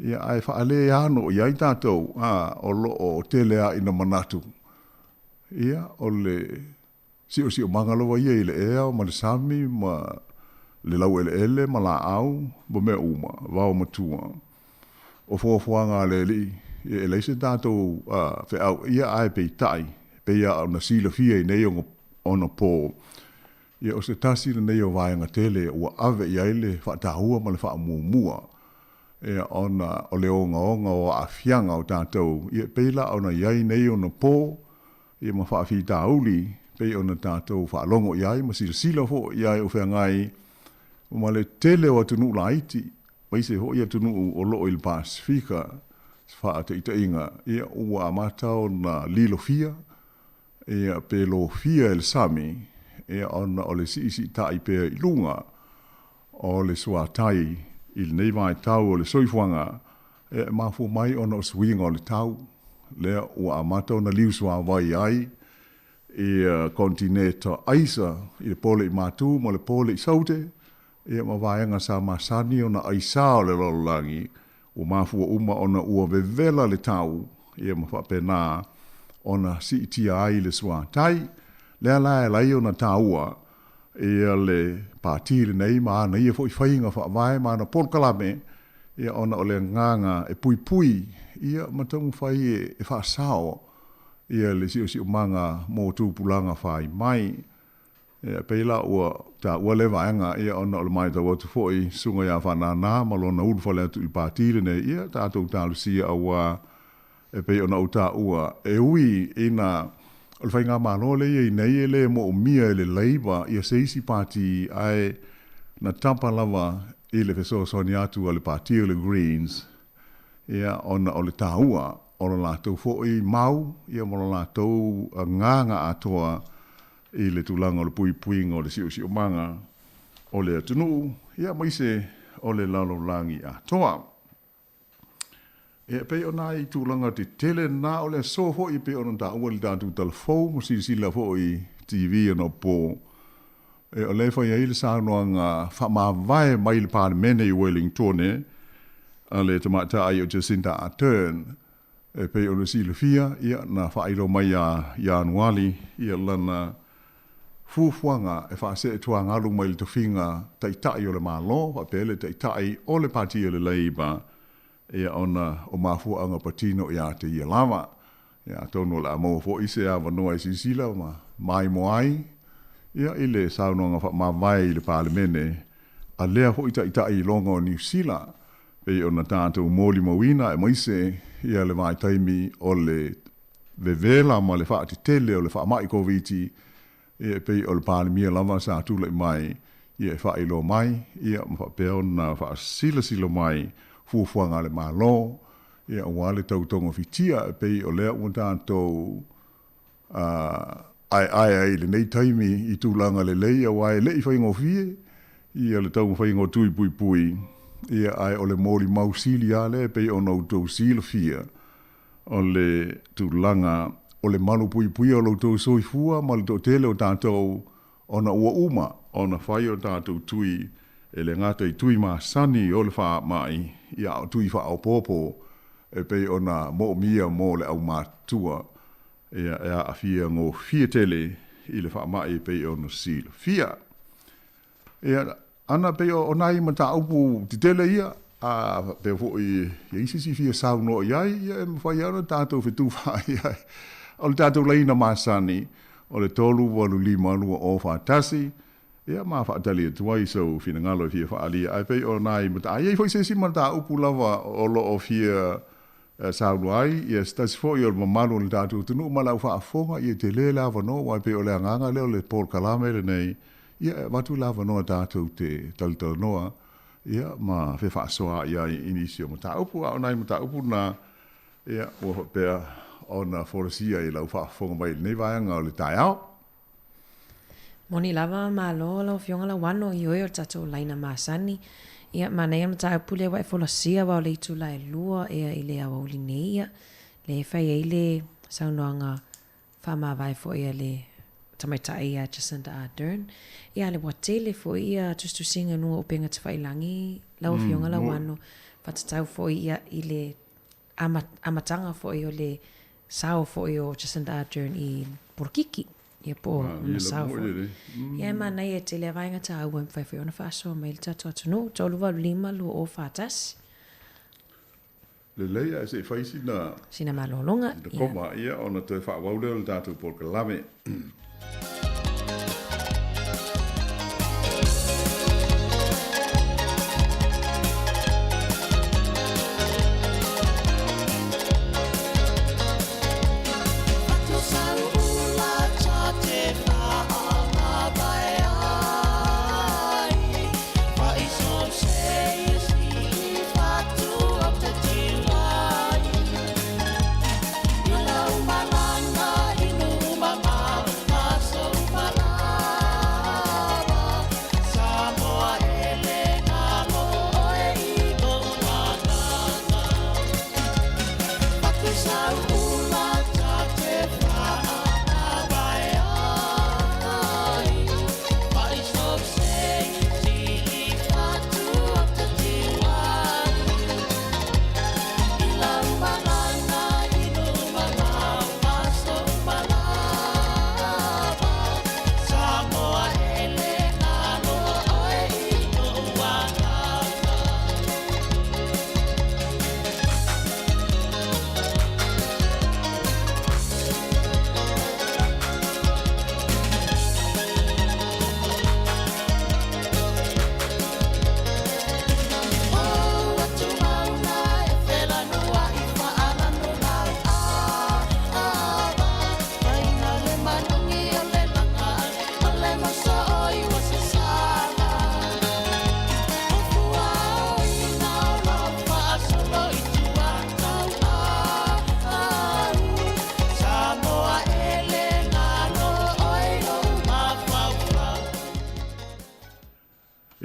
ia ai whaale ano o iai tātou o lo o telea ina manatu ia o le si o mangalowa ia I le ea ma le sami ma le lau ele ma la au bo me uma wao matua o fuafuanga le li e leise tātou fe au ia ai pei tai pei a na sila fia I nei ona po ia o se tasi le nei o vaenga tele ua ave I aile whaatahua ma le whaamumua ia ona o le onga o a fianga o tātou ia peila ona iai nei ona po ia ma whaafi tāuli pei ona tātou whaalongo iai ma sila fo iai o whengai o ma le tele o atunu la iti waise ho ia tunu o loo Il Pasifika whaate ita inga ia ua amatao na lilo fia e pe lo fia el sami e ona o le si tai pe i lunga o le sua tai il nei vai tau o le soifuanga e mafu mai ona o swing o le tau le o amata ona liu sua vai ai e contineto aisa i le pole i matu mo le pole i saute e ma vaenga sa masani ona aisa o le lolangi o mafu uma ona ua vevela le tau e ma fa pena ona si tia ai le sua tai le ala la ona taua e le patile nei ma na ia foi fainga fa vai ma na polkalame e ona ole nganga e pui ia matung fai e fa sao ia le si manga mo tu pulanga fai mai e pela o ta o le vaenga ia ona ole mai ta watu foi sunga ya fa na ma lona ul fa le tu patile nei ia ta tu ta lucia awa e pe ona uta ua e ui ina o le whainga malo le i nei le mo o mia le leiva i a seisi pati ai na tampa lava i le feso soni atu o le pati o le Greens ia ona o le taua o le lātou fo i mau ia mo le lātou nganga atoa i le tulanga o le puinga o le siu manga o le atunu ia maise o le lalo langi atoa e pe ona i tūlanga te tele na o le so ho i pe ona ta ua le tātou talafou mo sila ho i TV ana po e o le whai le sānoanga whamawai mai le pārmene i Wellington a le tamata ai o Jacinda Ardern e pe ona sila fia ia na whairo mai a Januari ia lana fufuanga e whaase e tuanga alu mai le tofinga taitai o le malo wa pele taitai o le pati o le Labour ia ona o mafu anga patino ia te ia lava ia tono la mo fo ise a vanoa i sila ma mai moai ia ile sauno nga ma vai le parlemene a lea fo ita i longa o New Zealand pe ona tanto moli mawina e moise ia le mai taimi o le vevela ma le faati tele o le fa mai koviti ia pe o le parlemia lava sa tu le mai ia fa ilo mai ia ma pe ona fa sila mai fufuanga le malo ia wale tautonga fitia pe o lea unta to ai le nei taimi i tūlanga le leia wai le i whaingo fie ia le tau whaingo tui pui ia ai o le mori mausili ale pe o nau tau sila fia o le tūlanga o le malu pui o lo tau soifua ma le tau tele o tātou ona ua uma ona whai o tātou tui e le ngata i tui ma sani o le wha mai ia o tui wha au popo e pe ona mo mia mo le au mātua ia a fia ngō fia tele i le wha mai pe ona sila fia ia ana pe o nai mata upu ti tele ia a pe fo i isisi fia sau no iai ia e mwhai ana tātou fitu whai iai o le tātou leina ma sani o le tolu walu lima lua o whatasi ia ma fa tali tuai so fina ngalo fia fa ali ai pe o nai mata ai foi se si mata upu lava o lo o fia sa luai ia stas fo yo mamalo le tatu tunu mala fa fonga ia te le lava no wa pe o le nganga le le por kalame le nei ia watu lava no tatu te tal no ia ma fe fa so ia inicio mata upu o nai mata upu na ia o pe ona forsia i la fa fonga mai nei vai nga le taiao Moni lava malo la fionga la wano i oe o tatou laina masani. Ia manea mata apule wa e folasia wa o le itu la e lua ea i le awa uli neia. Le fai e le saunoanga whama vai fo ia le tamaita ia Jacinda Ardern. Ia le watele fo ia tustu singa nua o penga te whailangi la o fionga la wano. Fatatau fo ia i le amatanga fo i o le sao fo i o Jacinda Ardern i Purkiki. Ia po na sao. Ia mana ia te le vainga ta au fai fai ona faso mai le tatu atunu tolu wa lima lu o fatas. Le leia se fai sina malolonga. Koma ia ona te fa wa le tatu por kalame. Mama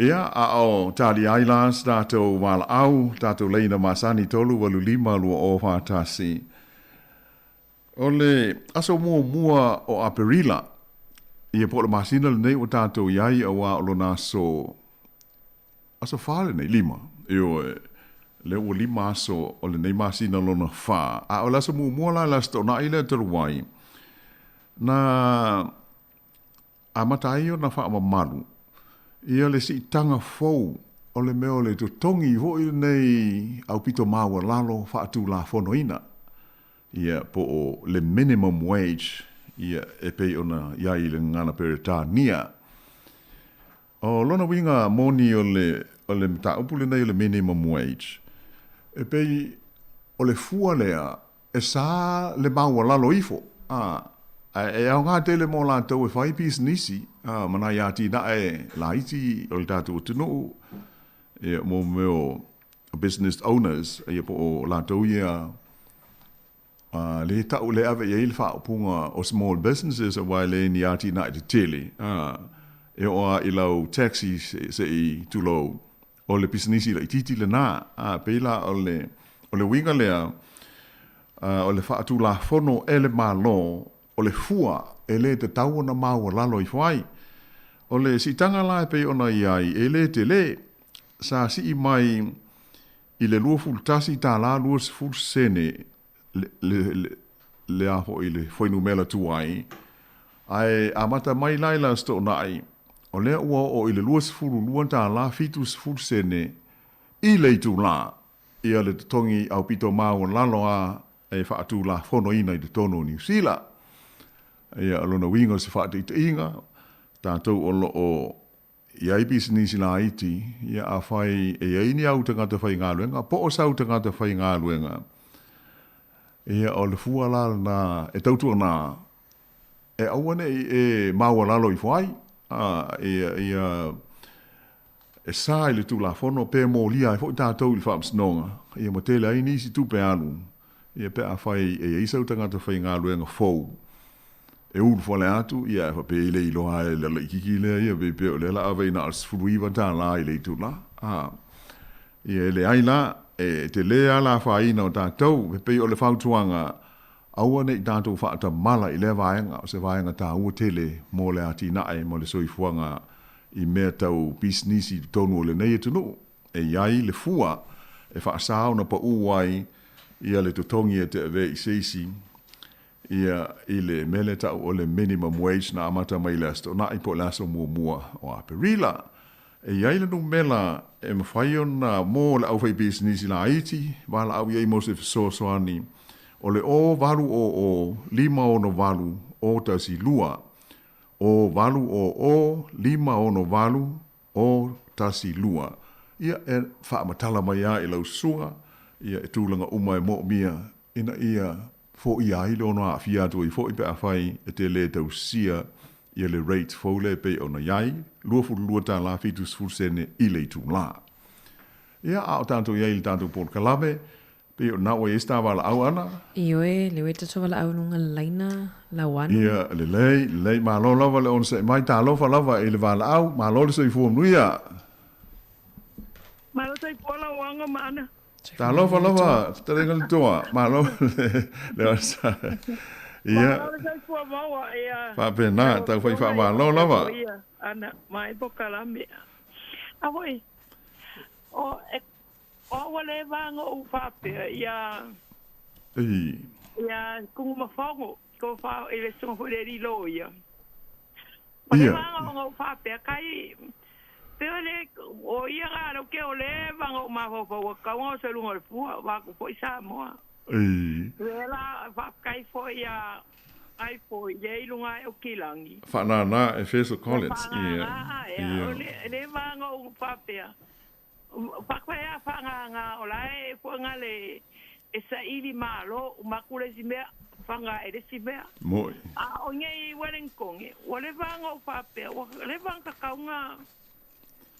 Ia, a o Tali Islands, tātou wala au, tātou leina masani tolu, walu lima lua o whātasi. Ole, aso mua o Aperila, ia po le masina le nei o tātou iai a wā o lona aso whāle nei lima. Io, le o lima aso o le nei masina lona whā. A o laso mua la lasto na ile taruwai. Na amatai o na wha mamalu. Ia le si tanga fou o le meo le to tongi ho i nei au pito maua lalo wha atu la fonoina. Ia po o le minimum wage ia e pei ona ia i le ngana peretania. O lona winga moni o le mta upule nei le minimum wage. E pei o le fua lea e sa le maua lalo ifo. E au ngā tele mō la tau e whai pīs nisi, mana ia ti na e la iti o le tātou tunu, e mō meo business owners, e po o la tau ia, le tau le ave e il whaapunga o small businesses, a wai le ni ati na e te tele, e oa i lau taxi se i tulo, o le business la i titi le nā, peila o le winga lea, o le whaatu la fono e le malo, o le fua e le te tau na maua lalo i whai. O le si tanga la e pei ona iai e le te le, sa si i mai i le lua fultasi tā la lua fulsene le aho i le whainu mela tuai. Ai amata mai laila sto nai, o le ua o i le lua fulu lua tā la fitus fulsene i le tu la, ia le tongi au pito maua lalo a e whaatu la whono ina i te tono New Zealand. Ia alona winga se whaate i te inga, tātou o lo o iai business la iti, ia a whai e aini au tangata whai ngā luenga, po o sau tangata whai ngā luenga. Ia o le fua la na, e tautua na, e awane e maua lalo i whai, ia e sā i le tū la whono, pe mō lia e fo tātou i whaamsinonga, ia mo tele aini isi tupe anu, ia pe a whai e isau tangata whai ngā luenga fou. E ulu fole atu, ia e pe ile ilo hae le ikiki lea, ia pe pe o le la awei na as furuiwa tā la i le tu la. Ia le aila, e te lea la whaina o tātou, pe o le whautuanga, aua nei tātou whaata mala i le vaenga, o se vaenga tā ua tele mō le ati nae, mō le soifuanga i mea tau business i tonu o le nei e tunu. E iai le fua, e whaasao na pa uai, ia le tutongi e te ave i seisi, ia i le mele tau o le minimum wage na amata mai lesto na i po laso mua o Aperila. E iai le mela e mawhai na mō le au whai business i la iti, wala au iei mose fisosoani, o le o valu o lima o no valu o tasi lua, o valu o lima o no valu o tasi lua. Ia e whaamatala mai a i lau sunga, ia e tūlanga umai mo mia, ina ia fo i ai lo no a fiatu i fo i pe a fai e te le tau sia i le rate fo le pe ona iai lua fu lua ta la fitus fulsene i le tu la. Ia a o tanto iai le tanto por kalame pe o na o e sta wala au ana. Ioe le weta so wala au nunga laina la wana. Ia le ma lo lava le on se mai ta lo fa lava i le wala au ma lo le so i fu nuia. Ma lo sai pola wanga mana. Ta lova, te renga toa, ma lo le asa. Ia. Pa pena, ta fai fa ma lo lava. Ana, mai boka la me. A voi. O wale vanga u fa pe ia. Ia kungu ma fongo, ko fa ele so ho le lo ia. Ia. Vanga u fa pe kai Tele o ia ngaro ke o le vanga o maho fo ka o se lungo fu va ko foi sa mo. Ela va kai foi ia ai foi ye lunga o kilangi. Fa na e feso Collins ia. Le vanga o papea. Pa kwa ia fa nga o lai fo nga le esa ili malo o makule sime fanga e sime. Moi. O ngai Wellington o le vanga o papea o le vanga ka nga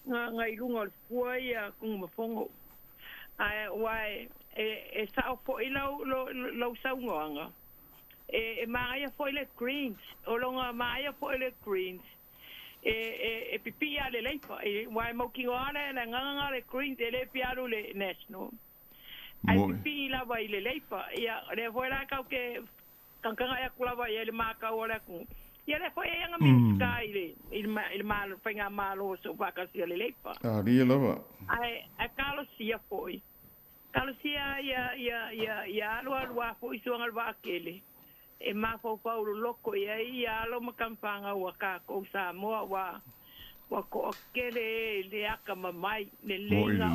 ngai lunga fua ia kung mafongo ai wai e sa fo i lo sa ngoanga e mai fo ile greens o longa mai fo ile greens e pipi ale leifa e wai mo ki ngare na nganga le green de le piaru le national ai pipi la vai le leifa ia le voira ka ke kankanga ya kula vai le maka ora ku ia le foi nga mi sky le il mal fenga malo so vacancy le leifa ri lava ai a Carlosia foi Carlosia ia lo foi so ngal va kele e ma fo paulo loko ia lo makampanga wa ka ko sa mo wa ko kele le aka mai le lenga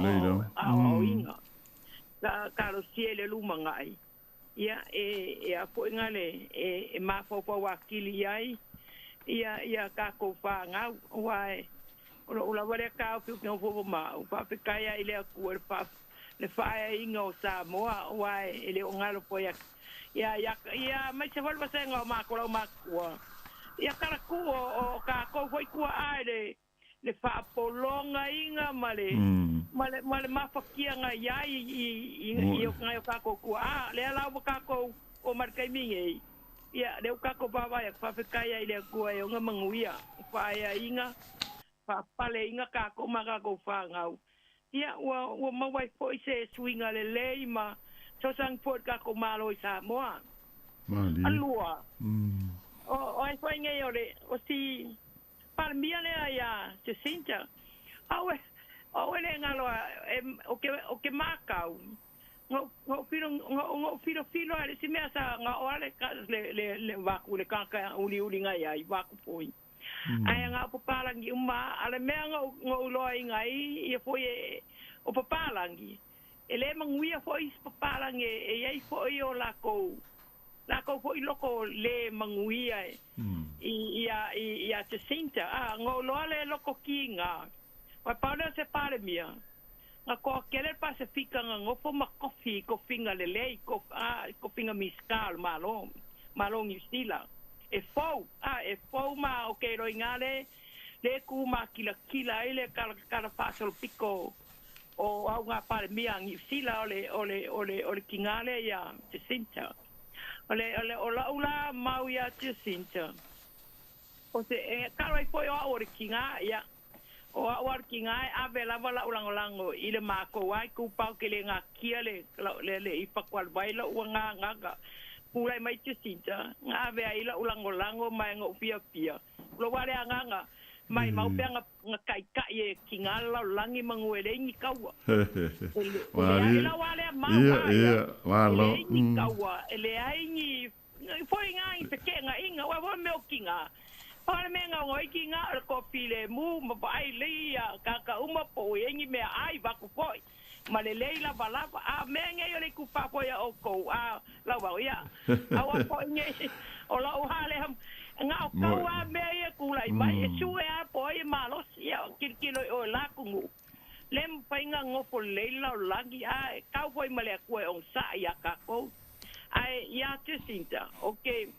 o inga ka lo siele lumanga ai ia e a po ngale e ma fo wa kili ai ia ka ko fa nga wa o la vale ka o no fo ma o pa pe kaya ile ku pa le fa inga o sa mo wa ele o ngalo po ya mai se volva senga o mako lo mako ya kara ku o ka ko foi ku ai le fa polonga inga male mafakia nga ya i o nga ka ko ku le ala o ka ko o markai mingi ya le ka ko baba ya fa ka ya ile ku ai nga manguia fa ya inga fa pale inga ka ko ma ka ko fa nga ya o ma wai foi se swinga le ma so sang pot ka ko malo sa moa alua o ai foi ngai ore o si par mia le ya te sinta awe le ngalo o ke makau ngo filo ale si mea sa nga ole le vaku le kaka uli ngai ai vaku foi ai nga papalangi uma ale mea ngo loa ngai e foi o papalangi ele manguia foi papalang e ai foi o la ko foi loko le manguia ia te sinta ngo lo le loko kinga wa paula se pare mia nga ko kele pasifika nga ngo fo ma coffee ko finga le ko finga miskal malo ngi stila e fo ma o ke ro ingale le ku ma kila ile kala fasol pico o au nga pare mia ngi sila ole kingale ya te sinta ole ula mau ya te sinta o se karo foi o kinga ya o kinga ave la vala ulangolango ile mako wai ku pau ke le nga kia le ipa kwal baila o nga pulai mai te sinta nga ave ila ulangolango mai ngo pia lo wale nga mai mau penga nga kai e kinga la langi manguele ni kawa wala ni kawa ele ai ni foi ngai pekenga inga wa me kinga para menga ngoi kinga ko pile mu mai leia kaka uma po yengi me ai va ku foi malelei la balava menga yo le ku pa po ya o ko la wa ya awa po nge o la o hale nga o kaua mea kulai mai e sue a poi malos ia kirkilo o la kungu lem painga ngofo leila o lagi a kau poi male kue on sa ia kako ai ia te sinta okay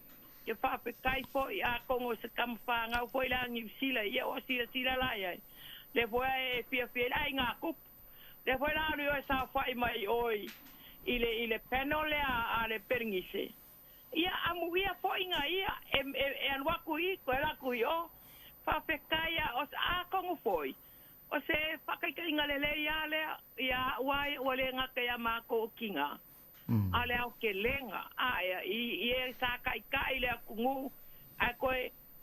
ke fa pe kai poi a kongo se kampa nga poi la ngi sila ia o sila la ia le poi pia ai nga kup le poi la rio sa fai mai oi ile penole a le perngise ia amuia foi nga ia e alwaku I ko la ku yo fa pekaya os a como foi o se fa kai nga lele ia wai ole nga kaya mako kinga ale o ke lenga i sa kai le kungu a ko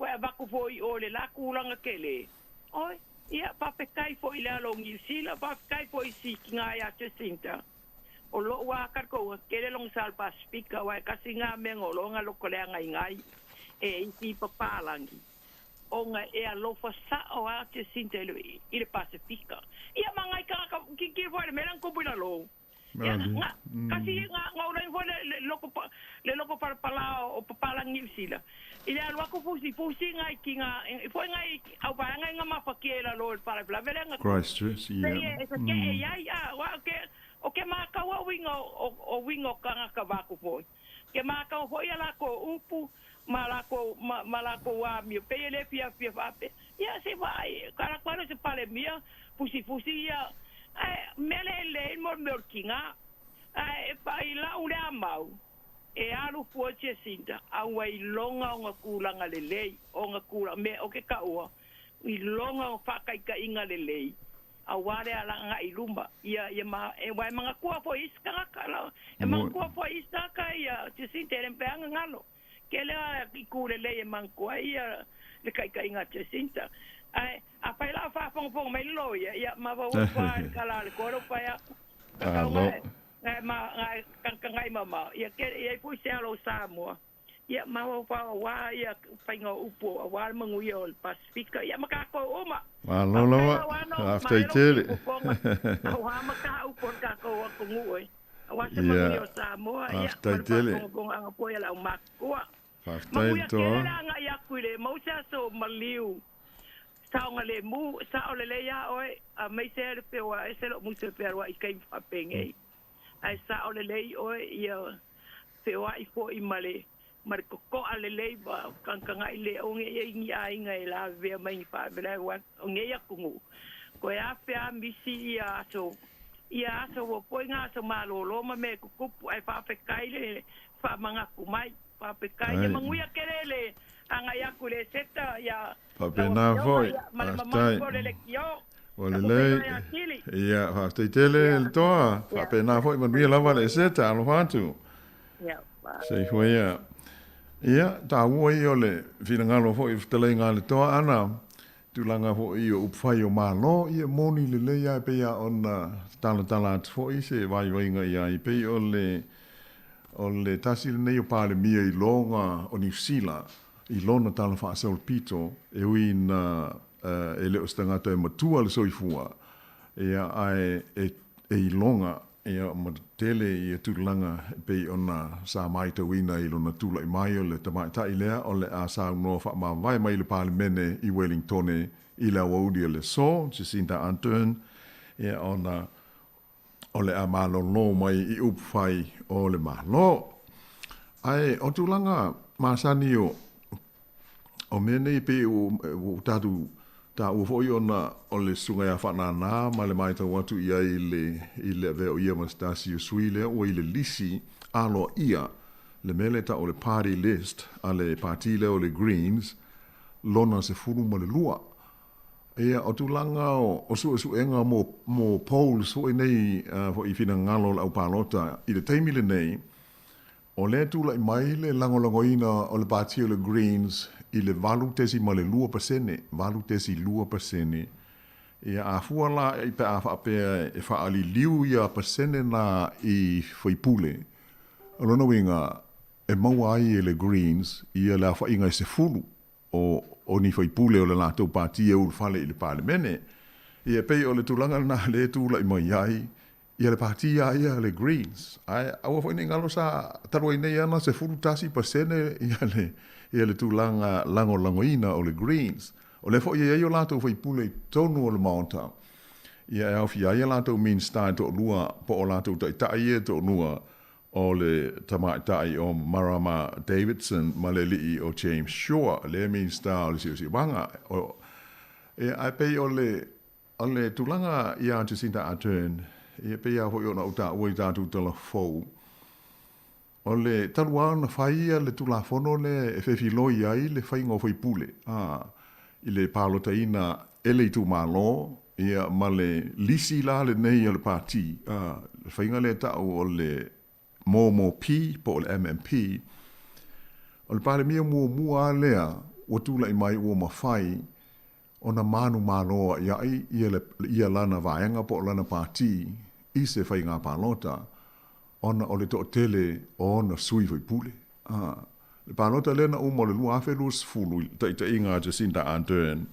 abaku foi ole la ku langa kele oi ia fa pekai foi le longi sila fa kai foi si kinga ia te sinta o lo wa kar ko kele long sal paspika wa kasinga mengo lo nga lo kole ngai e I papalangi o nga e a lo fa sa o a te sintelo I pasifika ia mangai ka ki foi melan ko bula lo ya nga kasi nga ora foi le loko para pala o papalangi sila ila lo ko fusi ngai kinga foi ngai au ba ngai nga mafakela lo para bla velenga Christchurch ya wa ke o ke maka wa wingo kanga ka vaku foi ke maka foi ala ko upu malako wa mi pele pia vape ya se vai kara kwano se pale mia fusi ya mele mo merkinga pa ila ula mau e alu fuoche sinta au ai longa nga kulanga lele o nga kula me o ke kaua I longa o whakaikainga lelei. A ware ala ngai luma. Ia ma e wai mga kua po iska kala. E mga kua po iska ka ia Jacinta e rempeanga ngalo. Kele a i kure lei e mga kua ia le kaikainga Jacinta. Ai a pai la fa pong mai lo ia ma wa fa kala le koro pa ia. Ma ngai mama ia ke ia pu se alo Samoa. Ia ma wa ia painga upo wa mangu ia o Pasifika ia makako uma. Malolo after tele. Wa maka upo ka ko ko ngoi. Wa se mangu ia Samoa ia after tele. Ko anga po ia la makua. After to. Nga ia kuile mo sa so maliu. Saonga le mu sa ole le ia oi a mai se le pe wa se lo mu se pe wa i kai fa penge. Ai sa ole le oi ia pe wa i fo i male. Mar ko ale leiba kan ile o ngi ai ngai la ve mai fa bela wa ngi ya kungu ko ya pe a misi ya so wo po nga so malo lo ma me ku ai fa pe kai le fa manga ku mai fa pe kai ya mangu ya kelele anga ya ku le seta ya fa pe na foi astai ole le ya fa stai tele to fa pe na foi man mi la va le seta lo fatu ya sei foi ya ia ta woi ole fina ngalo fo if tele ngale to ana tulanga fo i o fai o malo i moni le ya pe ya on tala fo i se vai nga ia i pe ole tasil nei o pale mia i longa o New Zealand i lona tala fa Sao Pito e win ele ostanga te matua le soifua ia ai e longa ia ma tele ia tulanga pe ona sa mai te wina i lona tula i mai o le tamai ta ilea o le a sa no fa ma vai mai le parlemene i Wellington i la wodi le so Jacinta Ardern ia ona o le a malo no mai i upfai o le malo ai o tulanga masani o mene pe o tatu ta u foi ona o le sunga ya fanana ma le mai tau atu ia i le veo ia mastasi o suile o i le lisi alo ia le mele ta o le party list a le partile o le Greens lona se furu ma le lua ia o tulanga o su enga mo polls o nei fo i fina ngalo au palota i le taimile nei o le tula i mai le langolangoina o le partile o le Greens i le valu tesi ma le lua pasene ia a fuala i pe a whaapea e whaali liu ia pasene na i whaipule lona winga e maua ai e le Greens ia le a whainga i se fulu o ni whaipule o le lātou pātia ul whale i le parlemene ia pei o le tulanga na le tula i mai ai ia le pātia ia le Greens ai aua whaine ngalo sa tarua nei ana se fulu tasi pasene ia le tūlanga langoina o le Greens. O le fo ia o lātou whaipule tonu o le maonta. Ia e awhi ia lātou mean stai to lua po o lātou tai to lua o le tamaitai o Marama Davidson ma le lii o James Shaw. Le mean stai o le siusi wanga. E ai pei o le tūlanga ia Jacinta Ardern. Ia pei a hoi o na uta ui tātou tala fau. O le talua na whaia le tulafono le e whewhiloi ai le whainga o whaipule. I le pālotaina ele i tu malo, ia ma le lisi la le nei o le pāti. Le whainga le tau o le Momo P, po o le MMP. O le pāle mia mua lea, o tula i mai o mawhai, o na manu maloa ia lana vaenga po o lana pāti, i se whainga pālota. Ona o le to tele ona sui foi pule le panota lena mo le lua felus fulu ta inga Jacinta Ardern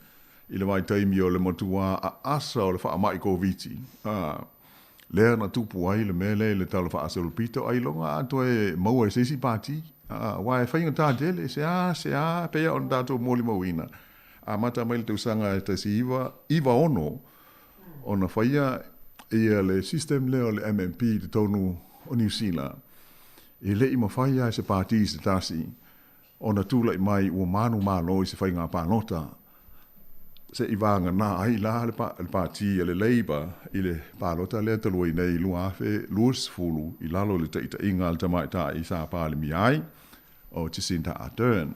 i le mai taimi o le motua a asa o le fa mai ko viti le na tupu ai le mele le talo fa asa lupito ai longa ato e mau e sesi pati wa e fainga ta dele se a pe on dato moli mawina a mata mai te usanga te iva ono ona faia ia le system le o le MMP te tonu o New Zealand. E le i mawhaia se pāti se tasi, o na tūla i mai ua manu malo i se whainga pānota. Se i vanga nā ai la le pāti le Labour i le pālota le talua i nei lua afe luas fulu i lalo le teita inga al tamaita i sa pāle mi ai o Jacinta Ardern.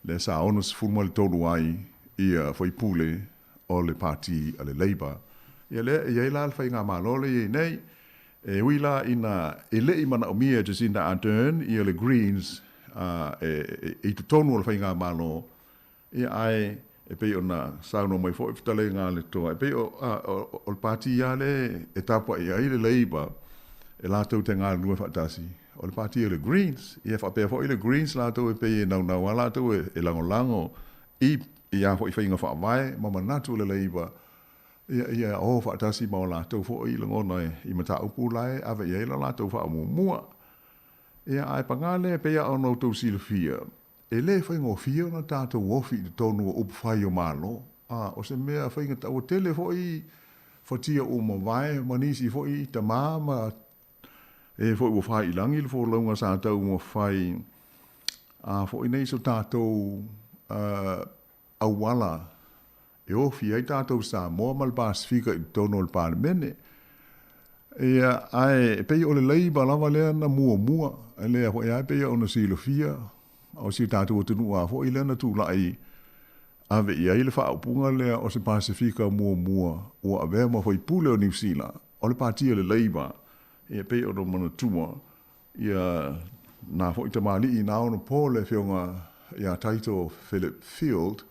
Le sa onus fulma le tolu ai ia foi pule o le parti a le Labour. Ia le ia la fai ngā malole i nei, e wila ina e le i mana o mia Jacinda Ardern ia le Greens i te tonu o le fai ngā malo, ia ai e pei ona sauno mai fo iftale ngā le toa, e pei o le parti ia le e tapa ia i le Labour, e lātou te ngā lua whaatasi. O le parti le Greens, ia whapea fo i le Greens lātou e pei e nau lātou e lango i a fo i whainga whaamai, mama natu le Labour, ia o whaatasi mao lātou fo i langona i mata upu lai, awe ia ila lātou whaamua. Ia ai pangale pei a ono tau sila fia, e le whaingo fia na tātou wofi i tonu o upu whai o malo, o se mea whainga tau tele fo i whatia o mawai, manisi fo i ta māma, e fo i whai i langi, fo launga sa tau mo whai, fo i nei so tātou awala, e ofi ai tātou sa moa mal Pasifika i tono o le Parlemene. Ia ai, pei o le Labour lava lea na mua, e lea fo i ai pei o na silofia, o si tātou o tunu a fo i lea na tūlai, ave i ai le whaupunga lea o se Pasifika mua, o a vea ma fo i pule o New Zealand, o le partia le Labour, ia pei o no mana tua, ia nā fo i tamali i nao no pole whionga ia taito Philip Field,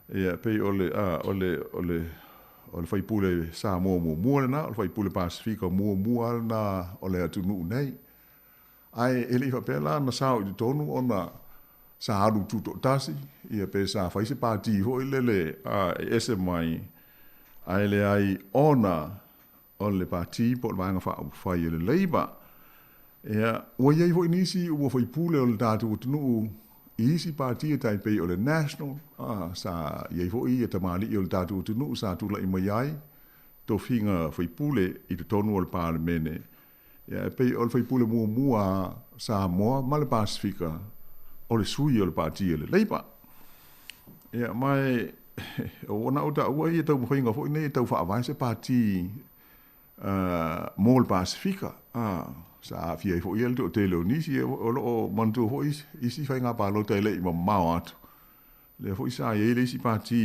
ia pei o le whaipule sa mua na, o le whaipule Pasifika mua na o le atunu nei. Ai ele i whapela na sao i tonu o na sa haru tuto tasi, ia pe sa whaise pāti ho i lele ese mai, ai le ai ona o le pāti po le vanga whai le Labour. Ia, ua iei ho inisi ua whaipule o le tātu o tunu isi pāti e tai pei o le National, sa iei ho i e tamali i o le tātu o tunu sa tula i mai ai, tō whinga whaipule i te tonu o le Parlemene. Ia, pei o le whaipule mua sa moa ma le Pasifika, o le sui o le pāti e le Labour. Ia, mai, o na o ta ua i e tau mwhainga ho i nei e tau whaavai se pāti mo le Pasifika, sa fia i fo i elto o te leo nisi o lo mantu ho isi whai ngā pālo te le i mamau atu. Le fo i sa i eile isi pāti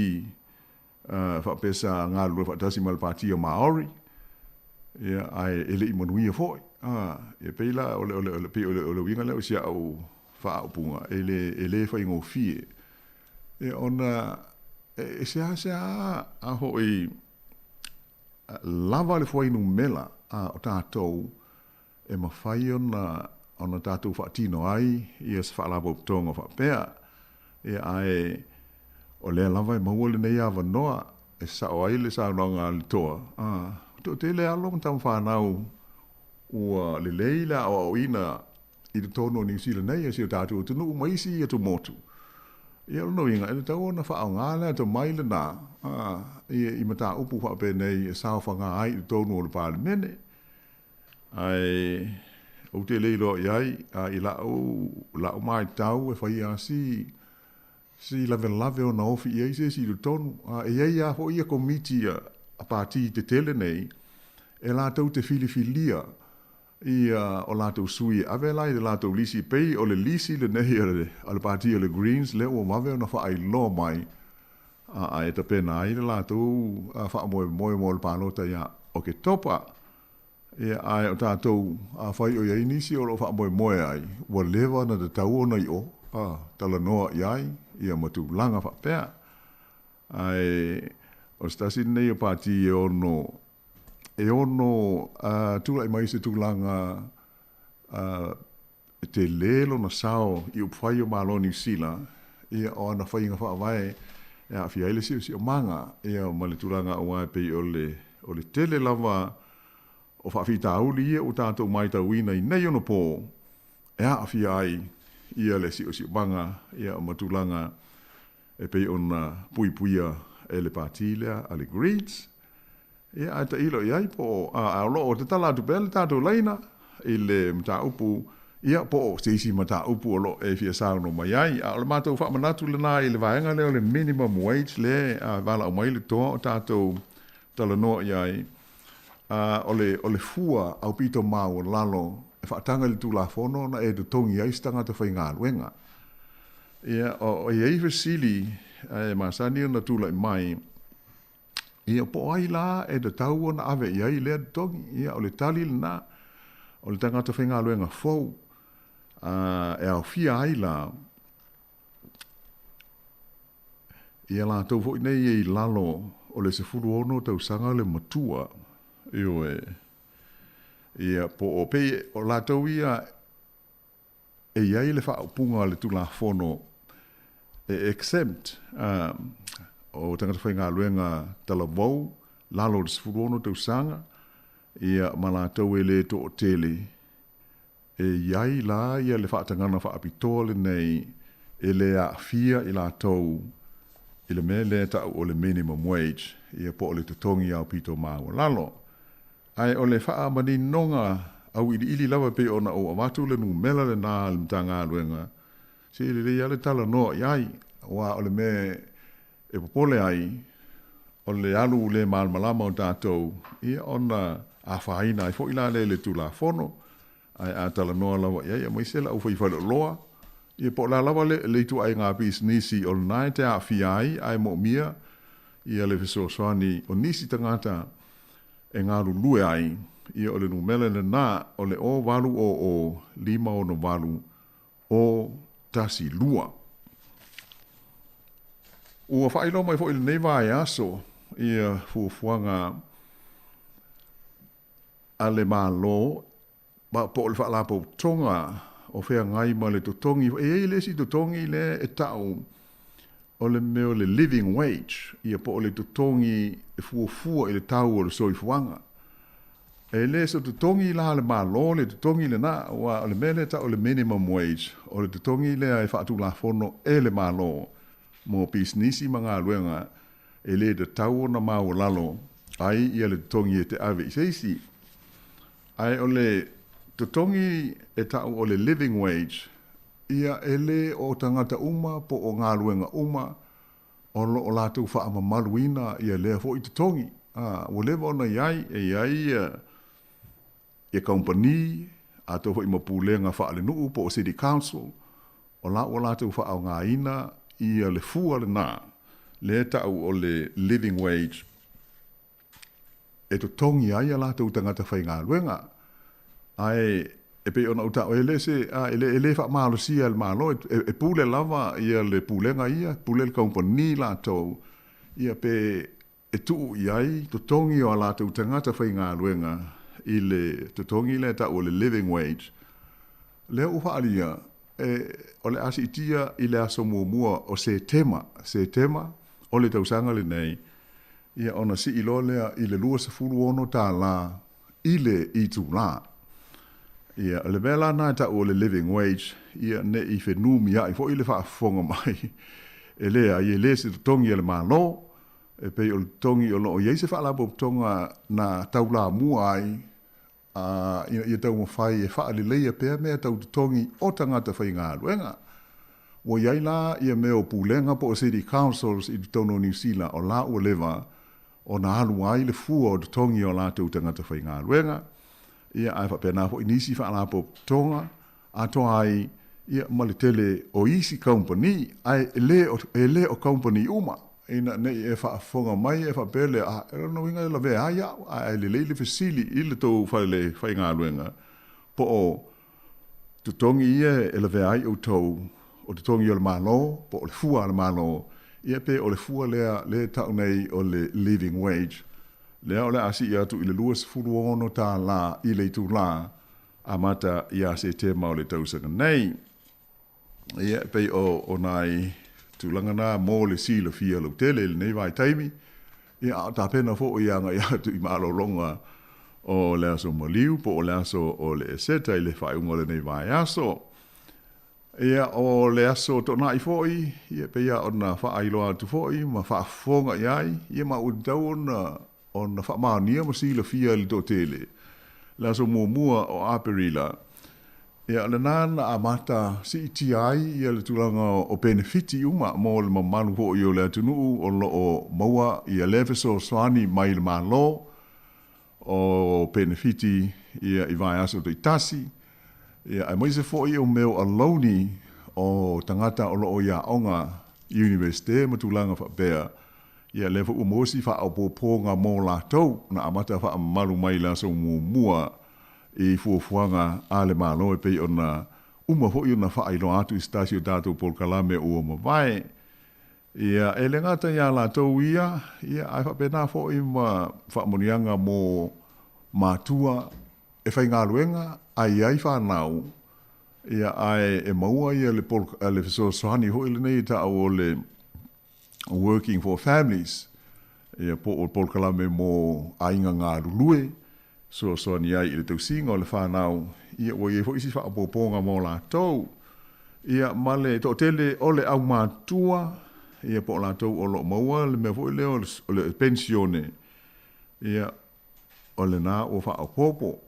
whapesa ngā lua whaatasi ma le pāti o Maori. Ia ai ele i manuia fo i. Ia peila o le winga leo sia au whaapunga. Ele whai ngō fie. Ia ona e sea a ho i lava le whainu mela o tātou e mawhai ona tātou whaatino ai, ia se whaalapa uptonga whapea, e ai o lea lava e maua le nei awa noa, e sao ai le sao nonga le toa. To te le alo mtamu whanau ua le leila o ina i te tono New Zealand nei, e si o tātou tunu maisi i atu motu. Ia no inga, e tau ona whaau ngāle ato maile nā, i mata upu whape nei, e sao whanga ai i tono o le Parlemene. Ai o te leilo iai i lau mai tau e whai a si lave o na ofi iai se si lu tonu e iai a ho ia komiti a pāti te tele nei e lātou te filifilia i o lātou sui ave lai de lātou lisi pei o le lisi le nehi o le pāti o le Greens le o mawe o na wha ai lo mai a e ta pena ai le lātou wha moe mo le pālota ia o ke topa. Ia ai o tātou a whai o iai nisi o lo wha moe ai. Wa lewa na te tau o nei o. Tala noa iai, ia matu langa whapea. Ai, o stasi nei o pāti e ono tūlai mai se tūlanga te lelo na sao i upwhai o malo New Zealand. Ia o ana whainga whaawai, ia a whiaile si o manga, ia o male tūlanga o ai pei o le tele lava o whawhita auli ia o tātou mai tau ina i nei ono pō. E a awhi ai ia le si o banga, ia o matulanga e pei ona puipuia e le pātilea a le Greens. Ia a ta ilo i ai pō, a lo o te tala atu pēle tātou leina i le mta upu, ia pō se isi mta upu o lo e fia sauno mai ai. A o le mātou whamanatu le nā i le vaenga leo le minimum wage le, a wala o mai le toa o tātou tala noa i ai. O le fua au pito mau lalo e whaatanga le tūla whono na e tu tongi ai stanga te whai ngā luenga. Ia o iei vesili e masani na tula mai ia po ai la e de tau ona ave ia i le tongi ia o le tali na o le tangata whenga luenga fou e au fia ai la ia la tau fo nei i lalo o le se furu ono tau sanga le matua io ia po o pe o la tau ia e iai le wha punga le tula fono exempt o tangata whainga luenga tala wau, lalo le sifurono tau sanga, ia malātou e le to o tele. E iai la ia le whaatangana whaapitoa le nei, e le a fia i lātou, i le me le tau o le minimum wage, ia po o le tutongi au pito māua lalo. Ai o le wha mani nonga, au ili lawa pe ona o amatu le nu mela le nā le mtanga luenga, si le ia le tala noa iai, wa o le me e popole ai, o le alu le malmalama o tātou, ia ona a whaina, i fo ila le tula fono, ai a tala noa lawa iai, a maisela au whaifalo loa, ia po la lawa le tu ai ngā pis nisi o nai te a fiai, ai mo mia, ia le fiso swani o nisi tangata e ngā lulue ai, ia o le numele le nā, o le o walu o lima o no walu o tasi lua. Ua whailo mai fo il nei vai aso, ia fuafuanga ale malo, ma po le whaala po tonga, o whea ngai ma le totongi, e le si totongi le e tau, o le meo le living wage, ia po le totongi e fuafua i le tau o le soifuanga. E le so totongi la le malo, le totongi le na, o le mele tau le minimum wage, o le totongi le ai whaatu la fono e le malo, mo pisnisi mga luenga e le de tau na mau lalo ai ia le tongi e te ave seisi ai o le tongi e tau o le living wage ia ele o tangata uma po o ngā luenga uma o lo o lātou wha ama maluina ia lea fo i te tongi o lewa ona iai e iai e company a tau i mapulenga wha ale nuu po o city council o lātou wha au ngā ina ia le fua le nā, le tau o le living wage, e to tongi ai a lātou tangata whainga luenga. Ai, e pe ona uta o ele se, ele wha mālo sia le mālo, e pule lava ia le pulenga ia, pule le kompani lātou, ia pe e tuu iai, to tongi o a lātou tangata whainga luenga, i le to tongi le tau o le living wage. Le uha alia, o le asi itia i le aso mua o se tema, o le tausanga le nei, ia ona si ilo lea i le lua se fulu ono tā la, i le i tū la. Ia, le vela nā ta o le living wage, ia ne i whenumi ai, fo i le whaafonga mai, e lea, i le se tongi e le mālo, e pei o le tongi o lo o iei se whaalapo tonga na taula mua ai, ia tau mawhai e whaale leia pēr mea tau tongi o tangata whai ngā luenga. Wa iai la ia meo pūlenga po o city councils i tono New Zealand o la ua lewa o na alu ai le fua o tongi o la tau tangata whai ngā luenga. Ia ai whapena po inisi whaala po tonga, a toa ai ia malitele o isi company, ai ele o company uma. Ina nei e whaafonga mai e whapele a no inga la vea ia a le leile fesili i le tau whale whai ngā luenga po o tutongi ia e la vea ai o tau o tutongi o le malo po o le fua le malo ia pe o le fua le tau nei o le living wage lea o le asi ia tu i le luas furu ono tā la i le tu la a mata ia se te mau le tau sanga nei ia pe o nai tulangana mo le sila fia lo tele le nei vai taimi ia ta pena fo ia nga ia tu i malo longa o le aso moliu po o le aso o le seta i le fai unga le nei vai aso ia o le aso to na i foi ia pe ia ona fa ai lo atu foi ma fa fonga iai ia ma udau ona fa ma nia ma sila fia le to tele le aso mua o aperila ia le nana a mata si TI ia le tulanga o benefiti uma mo le mamalu ho i o le atunu o lo o maua ia leveso swani mai le malo o benefiti ia i vai aso i tasi ia ai moise fo i o meo aloni o tangata o lo o ia onga universite matulanga fa bea ia lefa umosi fa opoponga mo la tau na amata fa malu mai la so mua e fuafuanga ale malo e pe ona uma ho ona fa ilo atu stasio dato polkalame o mo vai ia elengata ia la tau ia ai fa pena fo i ma fa monianga mo matua e fai ngaluenga ai fa nau ia ai e maua ia le so soani ho ile nei ta o le working for families ia po kalame mo ainga ngā rulue so ni ai ile tau singa o le whanau ia o fo isi wha apoponga mo la tau ia male to tele o le au mātua ia po la tau o lo maua le mea fo ile o le pensione ia o le nā o wha apopo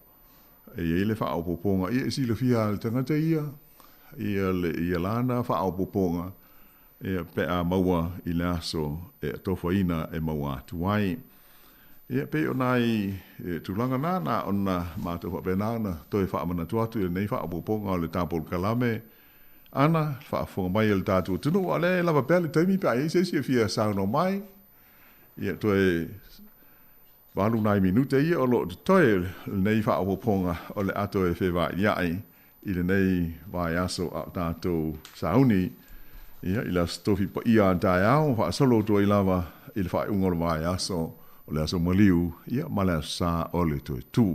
ia ile wha apoponga ia isi le fia le tangata ia le lana wha apoponga ia pe a maua i le aso e tofaina e maua tuai. Ia pe o nai tulanga nana ona mātou wha penana toi wha amana tuatu i nei wha apoponga o le tāpol kalame ana wha whonga mai le tātua tunu a le lava pēle taimi pe a i sesi e fia sauno mai ia toi walu nai minute ia o lo toi nei wha apoponga o le ato e whewa iai i le nei vai aso a tātou sauni ia ila stofi pa ia dai au fa solo to ilava il fa un ol vai aso o le aso maliu ia mala sa o le tu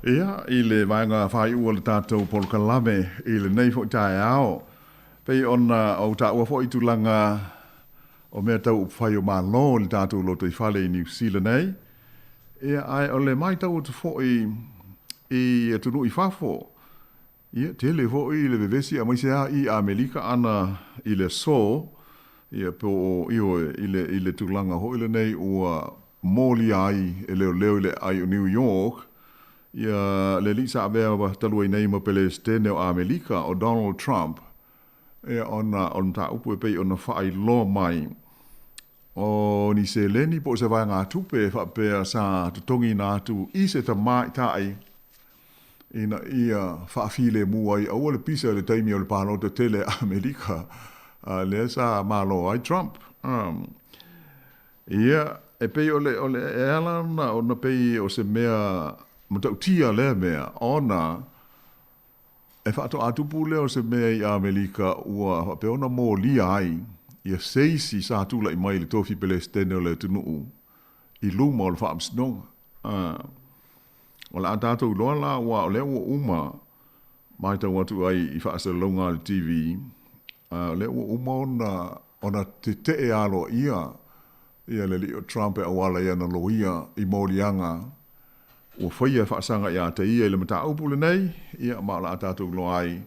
Ia, i le vaenga whai ua le tātou polkalame i le nei fo tae ao. Pei ona au ta ua fo i tulanga o mea tau whai o mālo le tātou loto i whale i New Zealand nei. Ia ai o le mai tau te fo i tunu i whafo. Ia, tele fo i le vevesi a maise a i Amerika ana i le so. Ia po i le tulanga ho i le nei ua mōli ai e leo le ai o New York. Ia le lisa avea wa talua i nei ma pele stene o Amerika o Donald Trump. Ia ona ta upu e pei ona whaai lo mai. O ni se leni po se vai ngā tupe whapea sa tutongi nā tu i se ta mai tai. Ina ia whaafile mua i aua le pisa le taimi o le pāno te tele Amerika. Le sa malo ai Trump. Ia e pei o le elana o na pei o se mea matau tia le mea, ona, e whaato atupu leo se mea i Amerika ua pe ona mō lia ai, ia seisi sa tula i mai le tofi pele stene o le tunuu, i luma o le whaamsinonga. O le atatou loa la ua o leo uma, mai tau atu ai i whaasa longa le TV, leo uma ona te e alo ia le li o Trump e awala ia na loia i mōlianga, o whaia whaasanga i a te ia le mata aupule nei, ia maala a tātou loai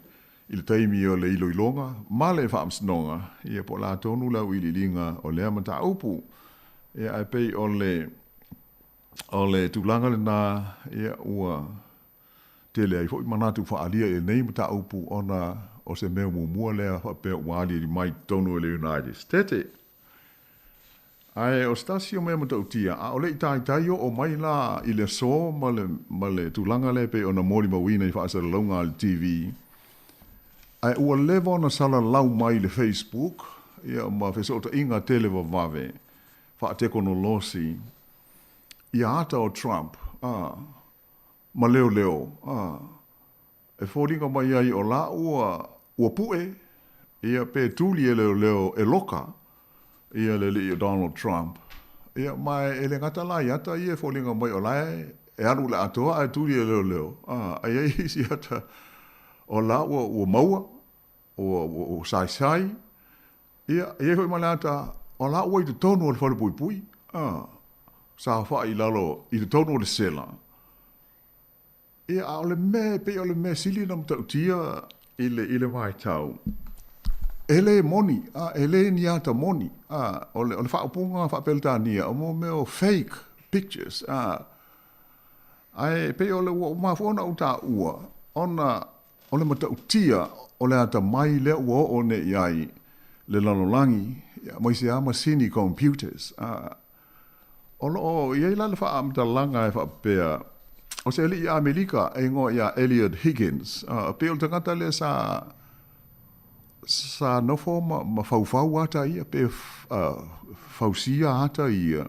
i le taimi o le ilo ilonga, ma le whaamsinonga, ia po la tonu lau i li linga o lea mata aupu, ia ai pei o le O le tūlanga le nā ia ua te lea i fo i manatu wha alia e nei mata upu ona o se mea mua lea wha pēr wāli i mai tonu e le United States. Ai o stasio mea mata utia, a o le i o mai la i le so ma le tūlanga le pe ona mori mawina i wha asara launga le TV. Ai ua lewa na sala lau mai le Facebook, ia ma whesota inga telewa wawe, wha teko no losi, ia ata o Trump, ma leo, e fōringa mai ai o la ua pue, ia pe tūli e leo e loka, ia le li o Donald Trump, ia mai e le ngata lai ata ia fōringa mai o lai, e anu le atoa e tūli e leo, ai ei isi ata, o la ua maua, o sai, ia hoi malata, o la ua i te tonu o le whare pui, sa wha i lalo i te tonu o le sela. Ia o le me sili na mtau tia i le mai tau. Ele moni, ele ni ata moni, o le whaupunga whapeltania, o mo meo fake pictures, ai pe o le mawhona uta ua, ona o le mtau tia, o le ata mai le ua o ne iai le lalolangi, mai se ama sini computers, o iei la le wha amta langa e wha pēr, o se li i Amerika e ngo ia Elliot Higgins, pe o le tangata le sa nofo ma fau ata ia, pe fausia ata ia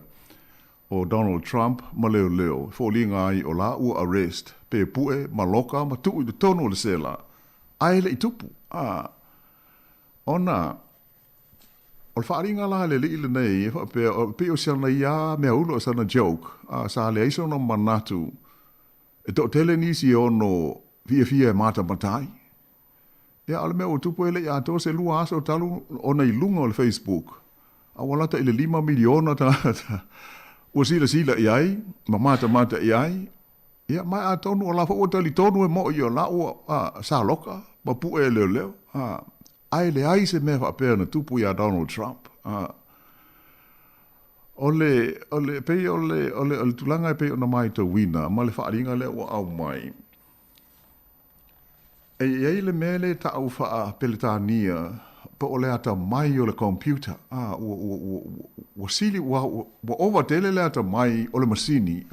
o Donald Trump ma leo, fōlinga ai o la ua arrest, pe pue ma loka ma tuu i tonu le sela, ai le i tupu, ona, o le whaaringa la le li le nei, pe o siana ia mea ulo o sana joke, sa le aiso no manatu, e to tele nisi ono fia mata matai. Ia ale mea o tupu ele ia to se lua aso talu ona i lunga o le Facebook. A walata ile 5 miliona ta o sila iai, ma mata iai. Ia mai a tonu o la fa o tali tonu e mo i o la o sa loka, ma pu e leo. Ai le ai se mea fa pēr na tupu ia Donald Trump. Ole pe ole tulanga pe ona mai to wina ma le whaaringa le o au mai. E le mele ta au wha peletania pa ole ata mai o le computer. Wa sili wa over tele le ata mai o le masini.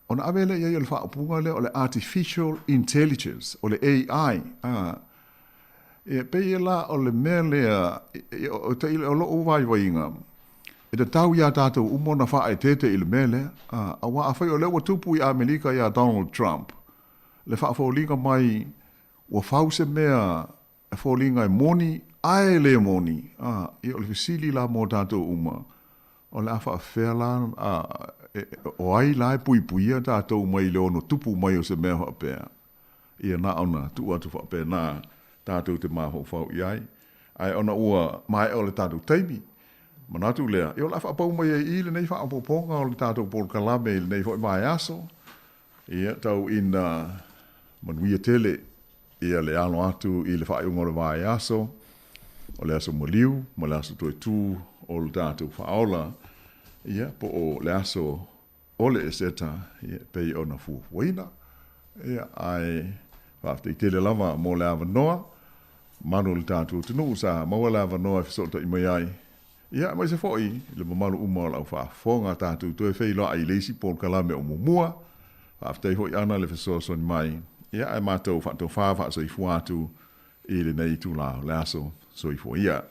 Ona avele ia le whaapunga le o le artificial intelligence o le AI. E pe la o le mele o te ile o lo vai inga. E te tau ia tātou umona wha e tete i le mele, a wa awhai o lewa tupu i Amerika ia Donald Trump. Le wha whaulinga mai, wa whause mea e whaulinga e moni, ae le moni, i o le fisili la mō tātou uma. O le awha whela, o ai lai pui ia tātou mai le ono tupu mai o se mea wha pēr. Ia na ona tu atu wha pēr na tātou te maho whau iai. Ai ona ua mai o le tātou teimi. Manatu lea, e o la whaapau mai e le nei whaapoponga o le tātou pol kalame i le nei whai mai aso. Ia tau ina manuia tele, ia le alo atu i le whaiunga o le mai aso, o le aso maliu, ma le aso toi tū o le tātou whaola, ia po o le aso o le eseta, ia pei o na fuwaina, ia ai whaafte i tele lava mo le awa noa, manu le tātou tunu sa, maua le awa noa fisota i mai ai. Ia, mai se foi, le mamalu uma la ufa fonga tātou toi fei loa i leisi pol kalame o mumua, aftei hoi ana le fesoa soni mai. Ia, ai mātou whātou whāwha so i fuatu i le nei tu la le aso so i fua ia.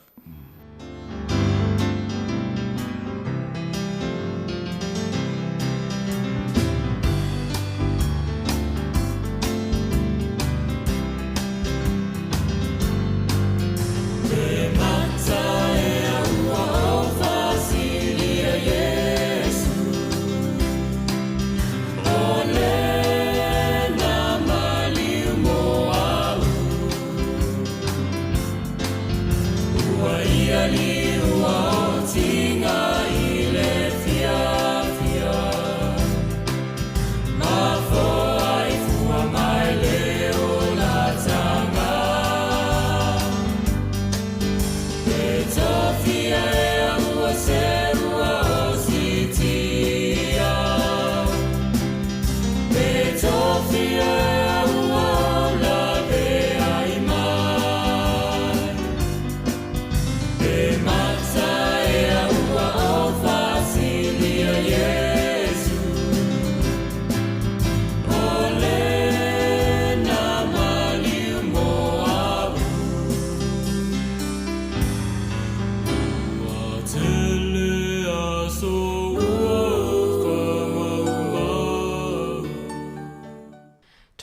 Sofia é a rua, céu, a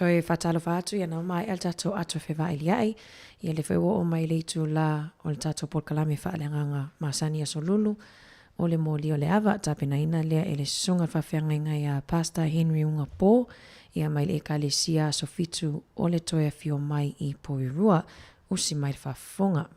toi whatalo whātu ia nau mai al tatou ato whewa ili ai. Ia le whewa o mai leitu la o le tatou polkalame whaalenganga masani a solulu. O le mōli o le awa tapena ina lea e le sunga whawhianga ia Pastor Henry Unga Pō. Ia mai le ekalesia sofitu o le toia fio mai I Porirua. Usi mai whafonga.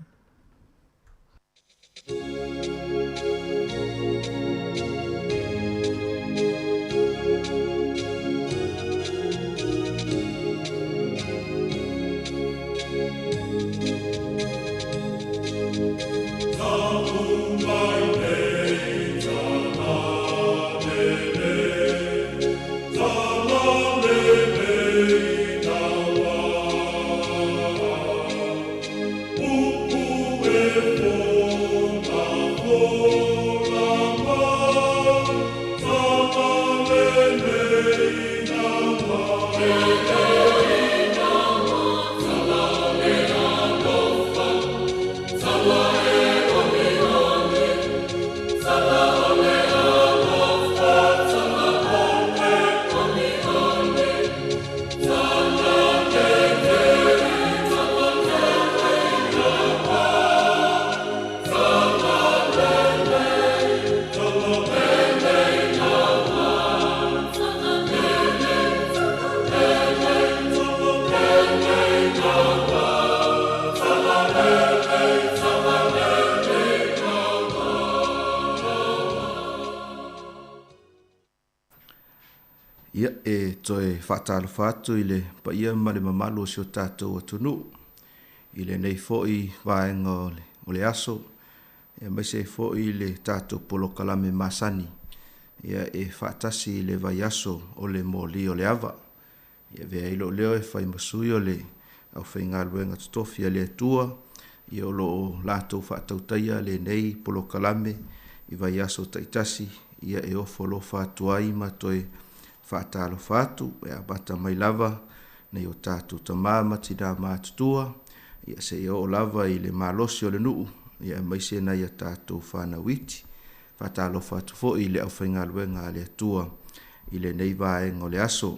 Ia e toi whaatalo whātu I le pa ia ma le mamalo si o tātou atunu. I le nei fo'i vaenga o le aso. Ia mai se fo'i le tātou polo kalame masani. Ia e whaatasi le vai aso o le mōli o le awa. Ia vea ilo leo e whai masui o le au whai ngā luenga tutofi a le atua. Ia o lo lātou whaatautaia le nei polo kalame I vai aso taitasi. Ia e ofo lo whātuai ma toi whaatalo whātu, e abata mai lava, nei o tātou tamama tina mātutua, ia se o lava I le mālosi o le nuu, ia mai se nei a tātou whāna witi, whaatalo whātu fo I le au whainga luenga le atua, I le nei vaenga o le aso.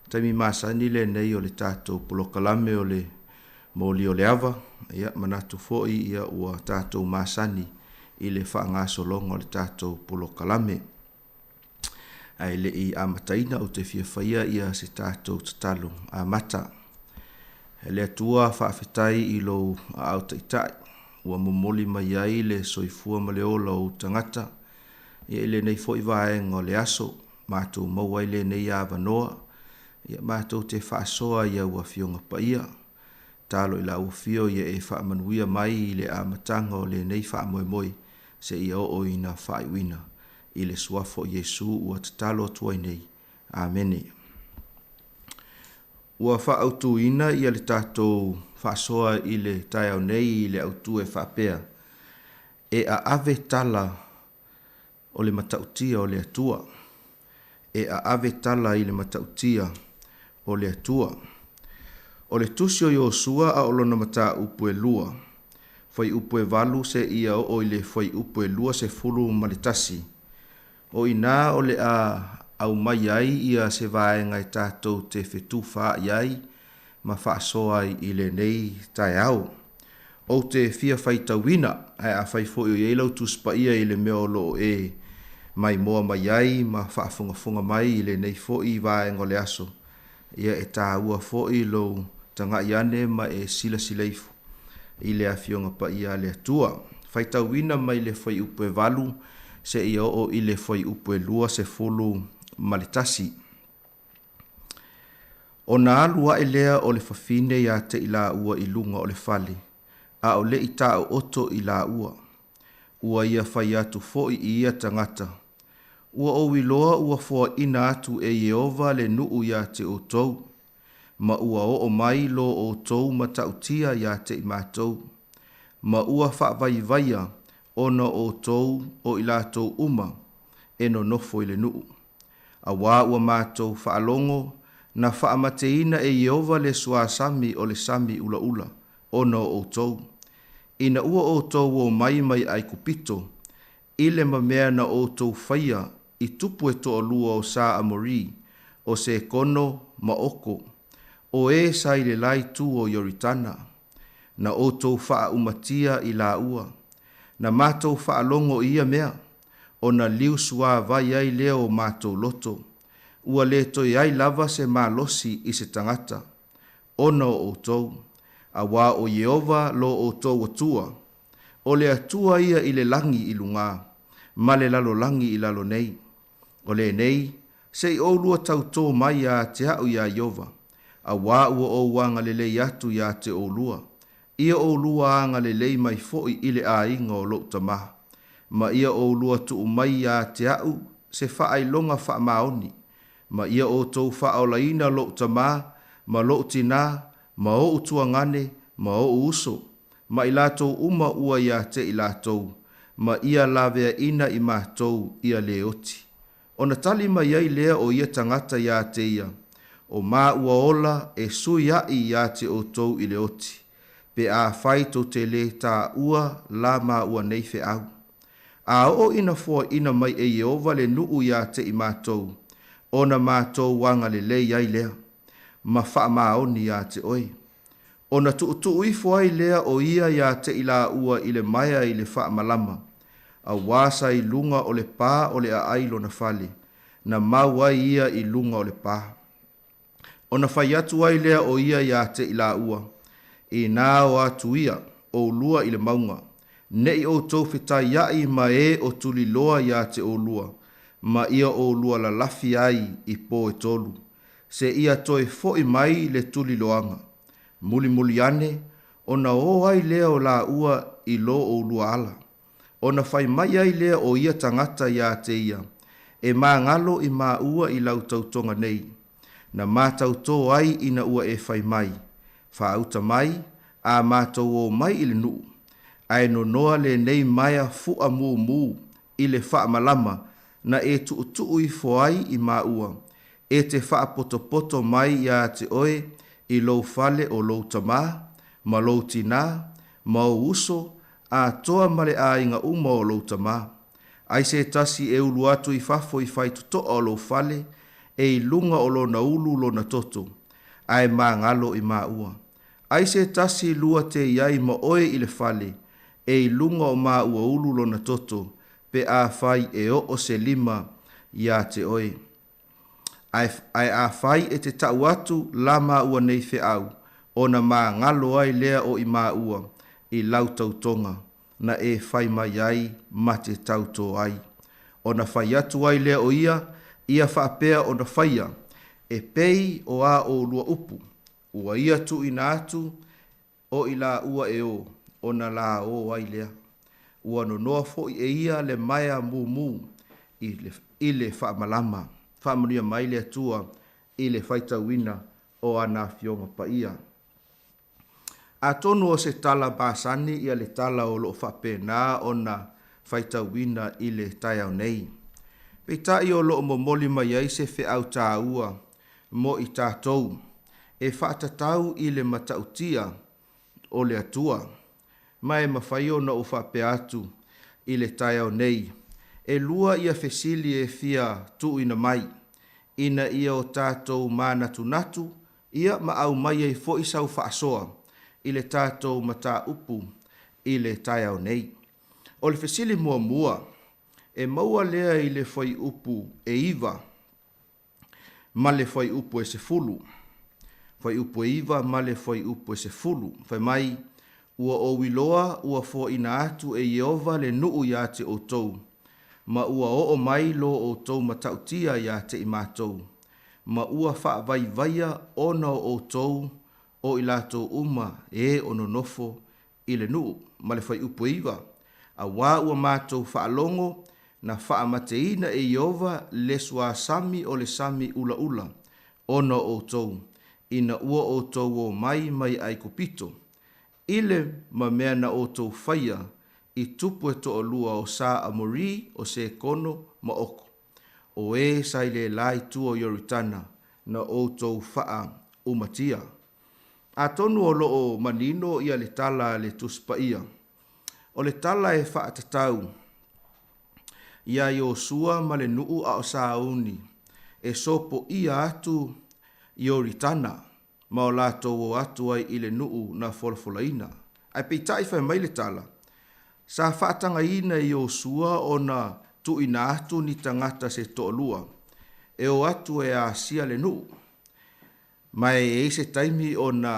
Taimi māsani le nei o le tātou pulokalame o le mōli o le awa, ia manatu fo ia ua tātou māsani I le whaangaso longa o le tātou pulokalame. Ai le I amataina o te fia whaia ia se tātou tatalo a mata. He le atua whaafetai I lo a au taitai. Ua momoli mai ai le soifua ma le ola o tangata. Ia le nei fo I vaenga o le aso. Mātou maua I le nei a vanoa. Ia mātou te whaasoa ia ua fionga pa ia. Tālo I la ua fio ia e whaamanuia mai I le amatanga o le nei whaamoe se ia o ina whaaiwina. I le suafo Yesu ua tatalo tuai nei. Amene. Ua whaautu ina ia le tātou whaasoa I le tai au nei I le autu e whaapea. E a ave tala o le matautia o le atua. E a ave tala I le matautia o le atua. O le tusio Yosua a olona mata upu e lua. Fai upu e valu se ia o I le fai upu e lua se fulu malitasi. O ina o le a au mai ai ia se vaenga I tātou te whetu wha iai ma whaasoa I le nei tai au. O te fia whaitawina ai a whai fo I eilau tuspa ia I le meo lo e mai moa mai ai ma whaafunga mai I le nei fo I vaenga o le aso. Ia e tā ua fo I lo tanga iane ma e sila sileifu. I le afionga pa ia le atua. Whaitawina mai le whai upu e valu se ia o I le whai upu e lua se fulu malitasi. O nā alua e lea o le whawhine ia te I la ua I lunga o le whale. A o le I tā o oto I la ua. Ua ia whai atu fo I ia tangata. Ua o wiloa ua fua ina atu e Yehova le nuu ia te o tou. Ma ua o mai lo o tou ma tautia ia te I mātou. Ma ua whaavai vaia ona o tou o I lātou uma e no nofo I le nuu. A wā ua mātou whaalongo na whaamateina e Yehova le sua sami o le sami ula ula ona o tou. Ina ua o tou o mai ai kupito I le mamea na o tou whaia I tupu e to o lua o sa amori o se kono ma oko o e sa i le lai tu o Yoritana, na o tau wha umatia i la ua, na mātou wha longo ia mea, o na liu sua vai ai leo mātou loto, ua le toi ai lava se mālosi i se tangata, ona o tau, a wā o Yehova lo o tau atua, o le atua ia i le langi i lunga, ma le lalo langi i lalo nei, o le nei, se i o lua tau tō mai a te au ia Yehova, a wā ua o wanga le lei atu ia te o lua, ia o lua anga le lei mai foi i le a inga o lo tamaha, ma ia o lua tu mai a te au se whaai longa wha maoni, ma ia o tau wha o laina lo tamaha, ma lo tina, ma o utua ngane, ma o uso, ma i lātou uma ua ia te i lātou, ma ia lavea ina i mātou ia le oti. O na tali mai ai lea o ia tangata ia te ia, o mā ua ola e sui ai ia te o tou i le oti, pe a whai tō te le tā ua la mā ua nei fe au. A o ina fua ina mai e Yehova le nuu ia te i mātou, o na mātou wanga le lei ai lea, ma wha maoni ia te oi. O na tu i fua i lea o ia ia te i la ua i le maia i le wha malama, a wasa i lunga o le pā o le a ailo na fale, na maua ia i lunga o le pā. O na whai atu ai lea o ia ia te i la ua, e nā o atu ia o lua i le maunga, nei o tau whitai iai ma e o tuli loa ia te o lua, ma ia o lua la lafi ai i po e tolu, se ia toi foi mai le tuli loanga. Muli muli ane, o na o ai lea o la ua i lo o lua ala. O na whai mai ai lea o ia tangata ia te ia, e mā ngalo i mā ua i lau tautonga nei, na mā tautō ai ina ua e whai mai, whaauta mai, a mātou o mai i le nuu, ai no noa le nei maia fua mū mū i le wha malama, na e tuu i foai i mā ua, e te wha poto mai ia te oe, i lou fale o lou tamā, ma lou tina, ma o uso, a toa male a inga uma o lou tamā. Ai se tasi e ulu atu i fafo i fai tuto o lou fale, e i lunga o lo na ulu lo na toto, ai mā ngalo i mā ua. Ai se tasi lua te iai ma oe i le fale, e i lunga o mā ua ulu lo na toto, pe a fai e o se lima ia te oe. Ai a fai e te tau atu la mā ua nei fe au, o na mā ngalo ai lea o i mā ua, i lau tautonga, na e fai mai ai ma te tauto ai. O na fai atu ai lea o ia whaapea o na faia, e pei o a o lua upu, ua ia tu ina atu, o i la ua e o na la o ai lea. Ua no noa fo e ia le maia mū i le whaamalama. Whaamaria mai le atua i le whaitauina o ana fionga pa ia. A tonu o se tala bāsani ia le tala o loo whapena o na whaitauina i le taiau nei. Peitai o loo momoli mai ai se whi au tā ua mo i tātou. E whaatatau i le matautia o le atua. Mai mawhai o na o whape atu i le taiau nei. E lua ia fesili e fia tu ina mai, ina ia o tātou mā natu, ia ma au mai e fo isau whaasoa, i le tātou mata upu, i le taiau nei. O le fesili mua, e maua lea i le whai upu e iwa, ma le whai upu e se fulu. Whai upu e iwa, ma le whai upu e se fulu. Whai mai, ua o wiloa, ua fo ina atu e Yehova le nuu ia te o tou. Ma ua o mai lo o tou matautia ia te i mātou. Ma ua wha vai vaia ona o tou o i lātou uma e ono nofo i le nuu. Ma le whai upu iwa. A wā ua mātou wha alongo na wha mateina e Yehova le sua sami o le sami ula ula. Ono o tou. Ina ua o tou o mai ai kupito. Ile ma mea na o tou whaia. I tupu e to lua o sa amori o se kono ma oko. O e sai le lai tuo Yoritana na o tau faa umatia. A tonu o loo manino ia le tala le tuspa ia. O le tala e faa tatau. Ia Yosua ma le nuu a o sa uni. E sopo ia atu Yoritana ma o lātou o atu ai i le nuu na folafolaina. Ai peitai whai mai le tala. Sa whaatanga ina i o sua o na tu ina atu ni tangata se to'olua. E o atu e a sia le nuu. Mai e se taimi o na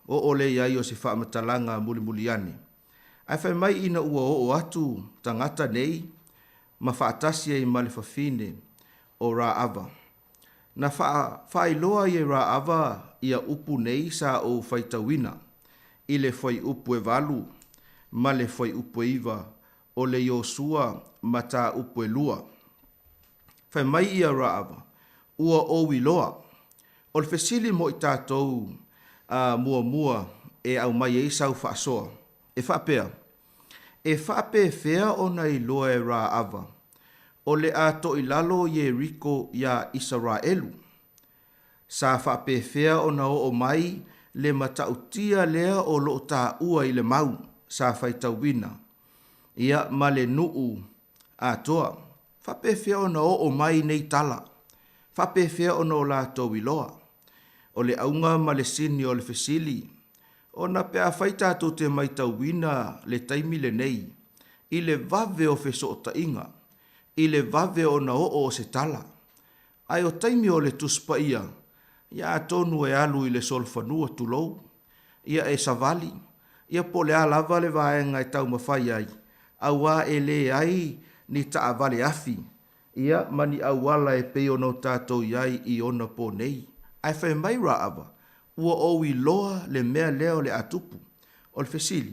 o ole iai o se whaamatalanga muli Ai whai mai ina ua o atu tangata nei ma whaatasi e male whawhine o Ra Ava. Na whaailoa i Ra Ava ia upu nei sa o whaitawina i le whai upu e walu ma le whai upu e iwa o le Iosua ma tā upu e lua. Whai mai ia Ra Ava ua o wiloa o le fesili mo i tātou mua e au mai e sau whaasoa. E whapea. E whape whea o nei loa e Ra Ava. O le ato i lalo Yeriko ya Israelu. Sa whape whea o na o mai le matautia lea o lo ta ua i le mau sa whaitawina. Ia ma le nuu atoa. Whape whea o na o mai nei tala. Whape whea o na o la towiloa. O le aunga ma le sini o le fesili. O na pea whaita to te maitawina le taimi le nei. I le vave o feso o tainga. I le vave o na o se tala. Ai o taimi o le tuspa ia. Ia tonu e alu i le solfanua tulou. Ia e savali. Ia po le alava le vaenga e tau mawhai ai. Aua e le ai ni taa vale afi. Ia mani awala e peo no tātou iai i ona po nei. Ai whai mai Ra Ava. Ua o i loa le mea leo le atupu. O le fesili.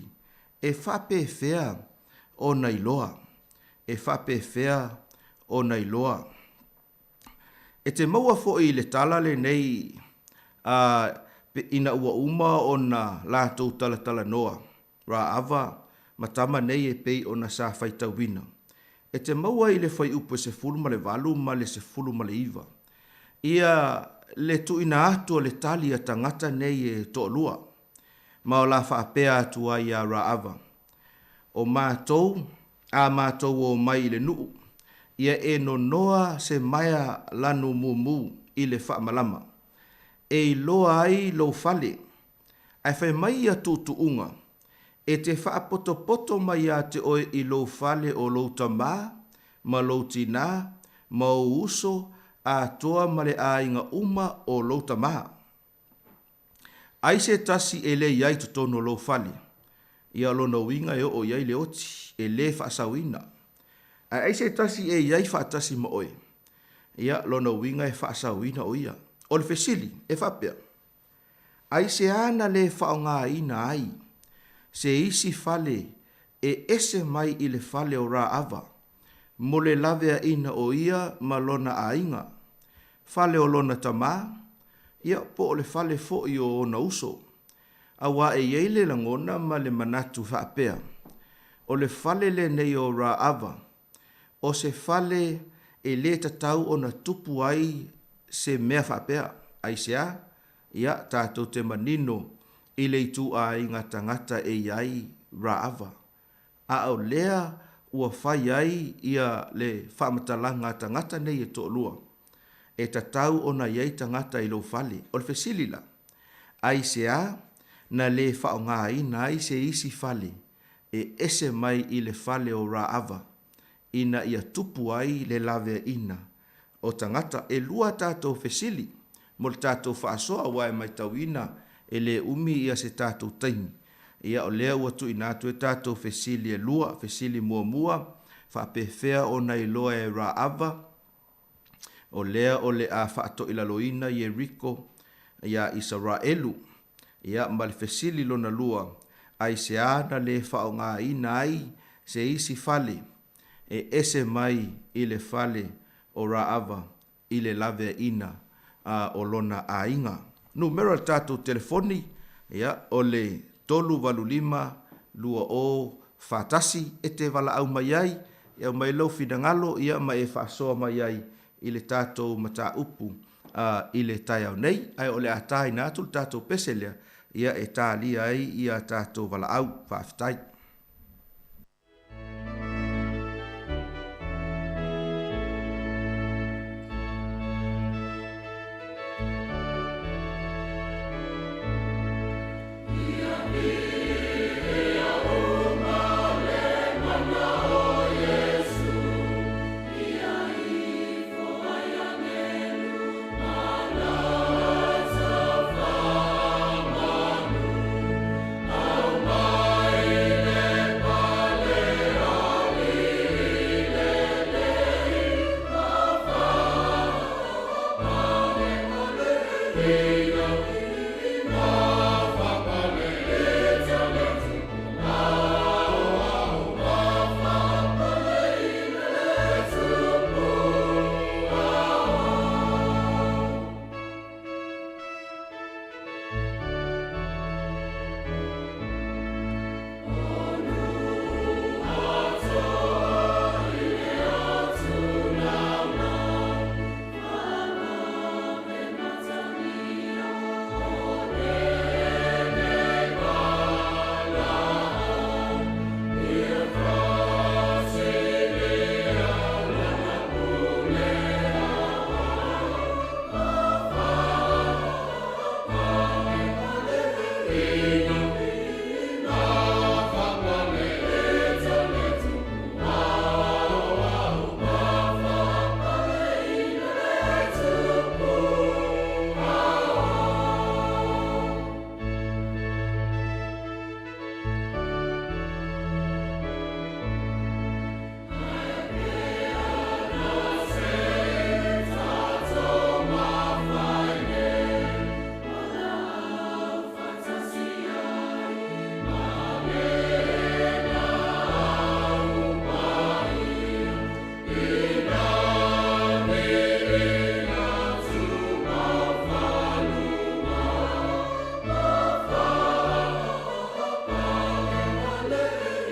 E whape whea o nei loa. E whape whea o nei loa. E te maua fo i le tala le nei ina ua uma o na lātou tala noa. Ra Ava matama nei e pei o na sa whaitawina. E te maua i le whai upu se fulu ma le walu ma le se fulu ma le iwa. Ia le tu ina atu o le tali a tangata nei e to'olua. Ma o la whaapea atu ai a Ra Ava. O mātou, a mātou o mai i le nuu. Ia e no noa se maia lanu mumu i le whaamalama. E i loa ai lo fale. Ai whai mai a tutuunga. E te whaapoto mai a te oe i lo fale o lo tamā, ma lo tina, ma o uso, a toa male a inga uma o lo tamā. Ai se tasi e le iai tutono lo fale. Ia lo na winga e o iai le oti, e le whaasawina. Ai se tasi e iai whaatasi ma oe. Ia lo na winga e whaasawina o ia. O le fesili, e whapea. Ai se ana le whaonga ina ai. Se isi fale e ese mai i le fale o Ra Ava. Mo le lavea ina o ia ma lona a inga. Fale o lona tamā. Ia po o le fale fo i o na uso. Awa e yeile langona ma le manatu whaapea. O le fale le nei o Ra Ava. O se fale e le tatau o na tupu ai se mea whaapea. Ai sea, ia tātou te manino i le itu a inga tangata e iai Ra Ava. A au lea ua whai ai ia le whamatalanga tangata nei e to'olua. E tatau o na iai tangata i lo fale. O le fesilila. Ai sea, na le whaonga ina ai se isi fale. E ese mai i le fale o Ra Ava. Ina ia tupu ai le lave ina. O tangata e lua tātou fesili. Mo le tātou whaasoa wae mai tauina. E le umi ia se tātou taimi. Ia o lea ua tu inatu e tātou fesili e lua, fesili mua. Whapewhea o nei loa e Ra Ava. O lea o le a whaato ilaloina Yeriko. Ia Israelu. Ia ma le fesili lona lua. Ai se ana le whaonga ina ai se isi fale. E ese mai i le fale o Ra Ava. I le lave ina o lona a inga. Numero al tātou telefoni, ia, o le 325 lua o whātasi e te wala au mai ai, ia mai lau whidangalo, ia mai e whaasoa mai ai i le tātou mata upu i le tai au nei, ai o le atai nātul tātou peselea, ia e tāli ai ia tātou wala au whaafitai.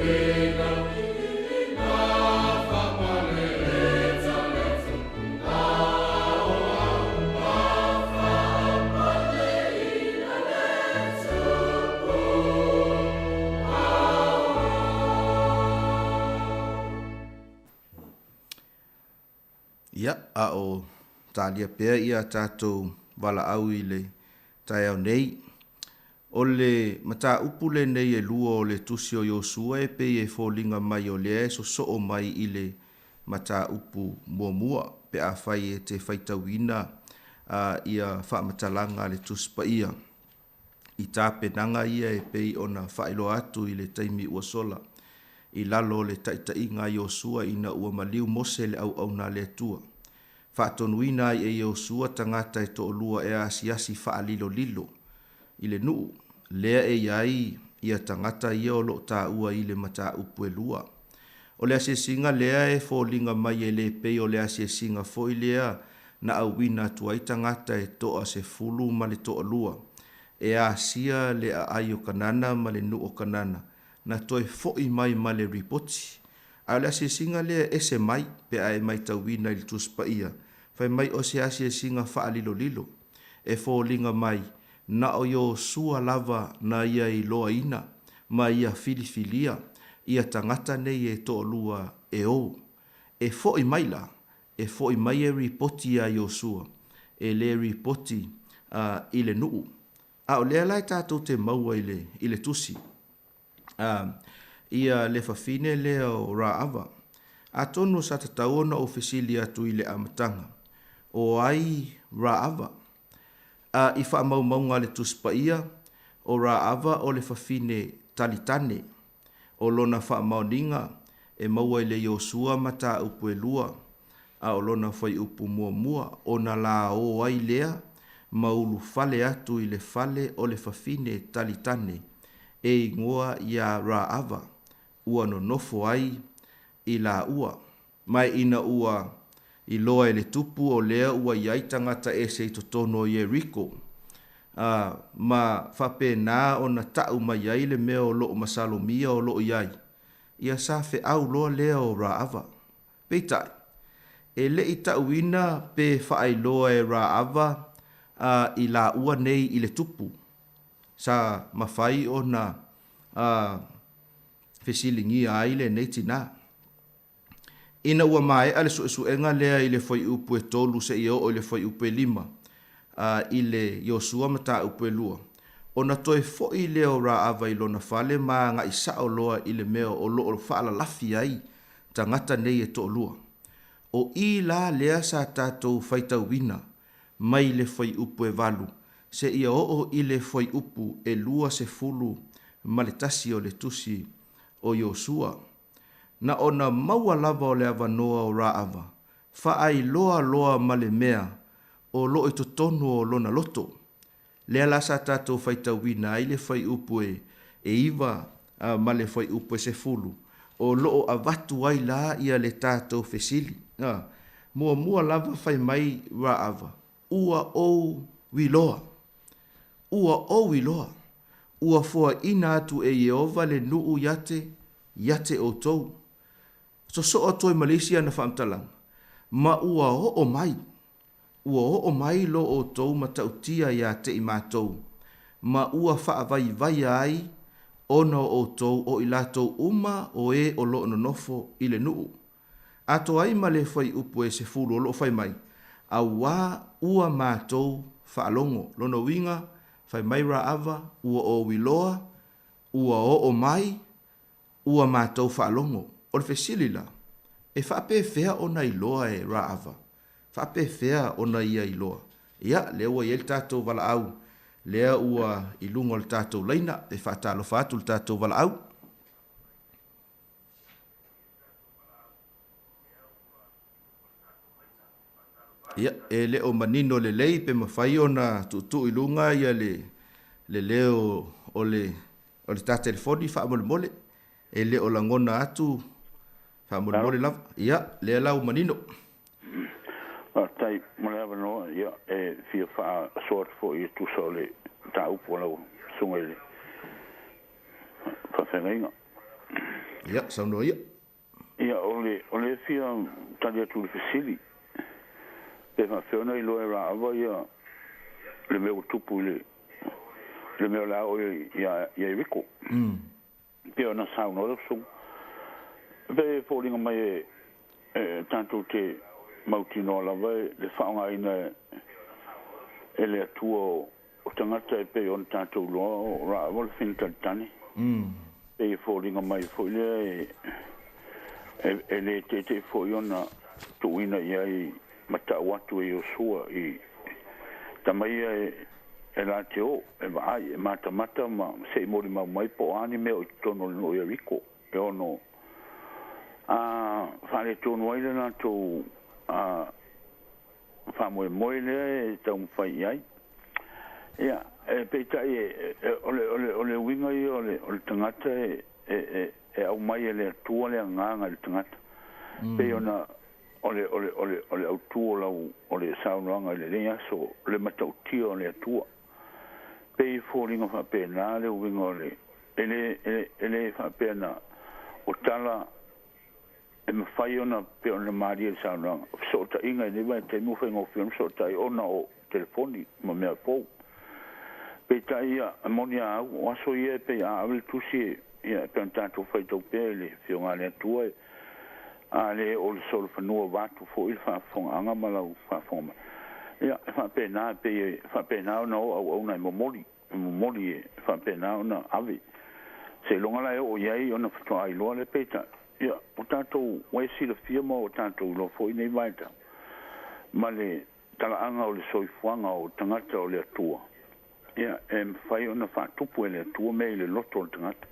Ia, a o talia pea ia tātou wala au i le tai au nei. O le mata upule nei e lua o le tusi o Iosua e pe e fōlinga mai o le e so o mai i le mata upu mua pe a whai e te whaitawina ia whaamatalanga le tusi pa ia. I tā penanga ia e pei ona whailo atu i le taimi ua sola. I lalo le taitainga Iosua ina ua maliu mose le au na le atua. Whaatonuina i e Iosua tangata e to lua e asiasi whaalilo lilo. I le nuu, lea e iai ia tangata ia o lo tā ua i le mata upu e lua. O le asiasinga lea e fōlinga mai e le pei o le asiasinga fo i lea na auwina tuai tangata e toa se fulu ma le toa lua. E asia le a aio kanana ma le nuu o kanana. Na toi fo'i mai ma le ripoti. A le asiasinga lea e se mai pe ai mai tauwina i le tuspa ia. Fai mai o se asiasinga whaalilo lilo. E fōlinga mai. Na o Iosua lava na ia i loa ina, ma ia filifilia, ia tangata nei e to lua e o. E fo i maila, e fo i mai e ripoti a Iosua, e le ripoti i le nuu. A o lea lai tātou te maua i le tusi. Ia le fafine lea o Raava. A tonu sa te tauona o fesili atu i le amatanga. O ai Raava. I whaamaumaunga le tuspa ia, o Raava o le fafine talitane, o lona whaamauninga, e maua i le Iosua mata upu e lua, a o lona whai upu mua, o na la o ai lea, maulu fale atu i le fale o le fafine talitane, e ingoa ia Raava, ua no nofo ai i la ua, mai ina ua i loa e le tupu o lea ua iai tangata e se totono Jericho. Ma whape nā o na tau mai ai le mea o loo masalomia o loo iai. Ia sa fe au loa lea o Raava. Peitai, e le i tau ina pe whaai loa e Raava i la ua nei i le tupu. Sa mawhai o na fesilingi ai le nei tina. Ina ua mai ale suenga lea i le whai upu e tolu se i o le whai upu e lima i le Iosua mata upu e lua. O na toi foi leo Raava i lona fale ma nga isa o loa i le meo o loo whaala lafi ai tangata nei e to lua. O i la lea sa tātou whaitau wina mai le whai upu e valu se i o i le whai upu e lua se fulu ma le tasi o le tusi o Iosua. Na ona maua lava o le avanoa o Raava, whaai loa ma le mea o loo i totonu o lona loto. Lea la sa tātou whaitau wina i le whai upu e iwa ma le whai upu e se fulu. O loo avatu ai la ia le tātou fesili. Mua lava whai mai Raava. Ua o wiloa. Ua o wiloa. Ua fua ina atu e Jehova le nuu yate o tou. So o toi Malaysia na whaamtalang. Ma ua o mai. Ua o mai lo o tou matautia ia te i mātou. Ma ua whaavai ai ono o tou o i lātou uma o e o lo no nofo i le nuu. Ato ai ma le whai upu e se fulu o lo whai mai. A wā ua mātou whaalongo. Lono winga, whai mai Raava, ua o wiloa, ua o mai, ua mātou whaalongo. O le fesili la, e whape whea o na iloa e Raava. Whape whea o na ia iloa. Ia, lea ua i tātou wala au. Lea ua i lungo le tātou leina, e whaatalo whaatu le tātou wala au. Ia, e leo manino le lei, pe mawhai o na tu i lunga ia le leo o le tā telefoni wha mole mole. E leo langona atu Famul mole lava. Ia, lea lau manino. Tai, mole lava noa, ia, e fia wha sort fo i tu sole ta upo lau sungele. Whawhenga inga. Ia, sauno ia. Ia, ole fia tali atu le fesili. Pe mawhiona I loe rā awa ia le meo tupu le meo la o ia riko. Pe ona sauno le sung. Pe fōringa mai tanto te mautino lava le whaonga ina e le atua o tangata e pe on tanto loa o rā awa le finitalitani. Pe fōringa mai fōile e le te fōiona tuina ia I mata watu e osua I tamaia e la te o e vaai e mata ma se mori mai po ani meo I tono le no ia riko e ono whare tono aile na tō whamoe moile e tau mwhai ai ia e peitai ole winga I ole tangata e au mai e le atua le nganga le tangata pe ona ole au tuo lau ole saunanga le lea so le matautia le atua pe fōringa whapena le winga ole ele whapena o tala e mawhai ona pe ona maria le saunanga so ta inga ne vai te muwhenga o film so ta ona o telefoni ma mea pou pe ta ia amonia au aso ia pe a avil tusi ia pe tanto fai tau pele fionga le atua ale o le sol fanua watu fo il fa fonga malau fa foma ia fa pena na o na momoli fa pena na ave se longa la o ia ona fa ai lo le peta ia o tanto we si le firma o tanto lo foi nei vaita male tala anga o le soifuanga o tangata o le atua ia fai ona fa tupu le atua me le loto tangata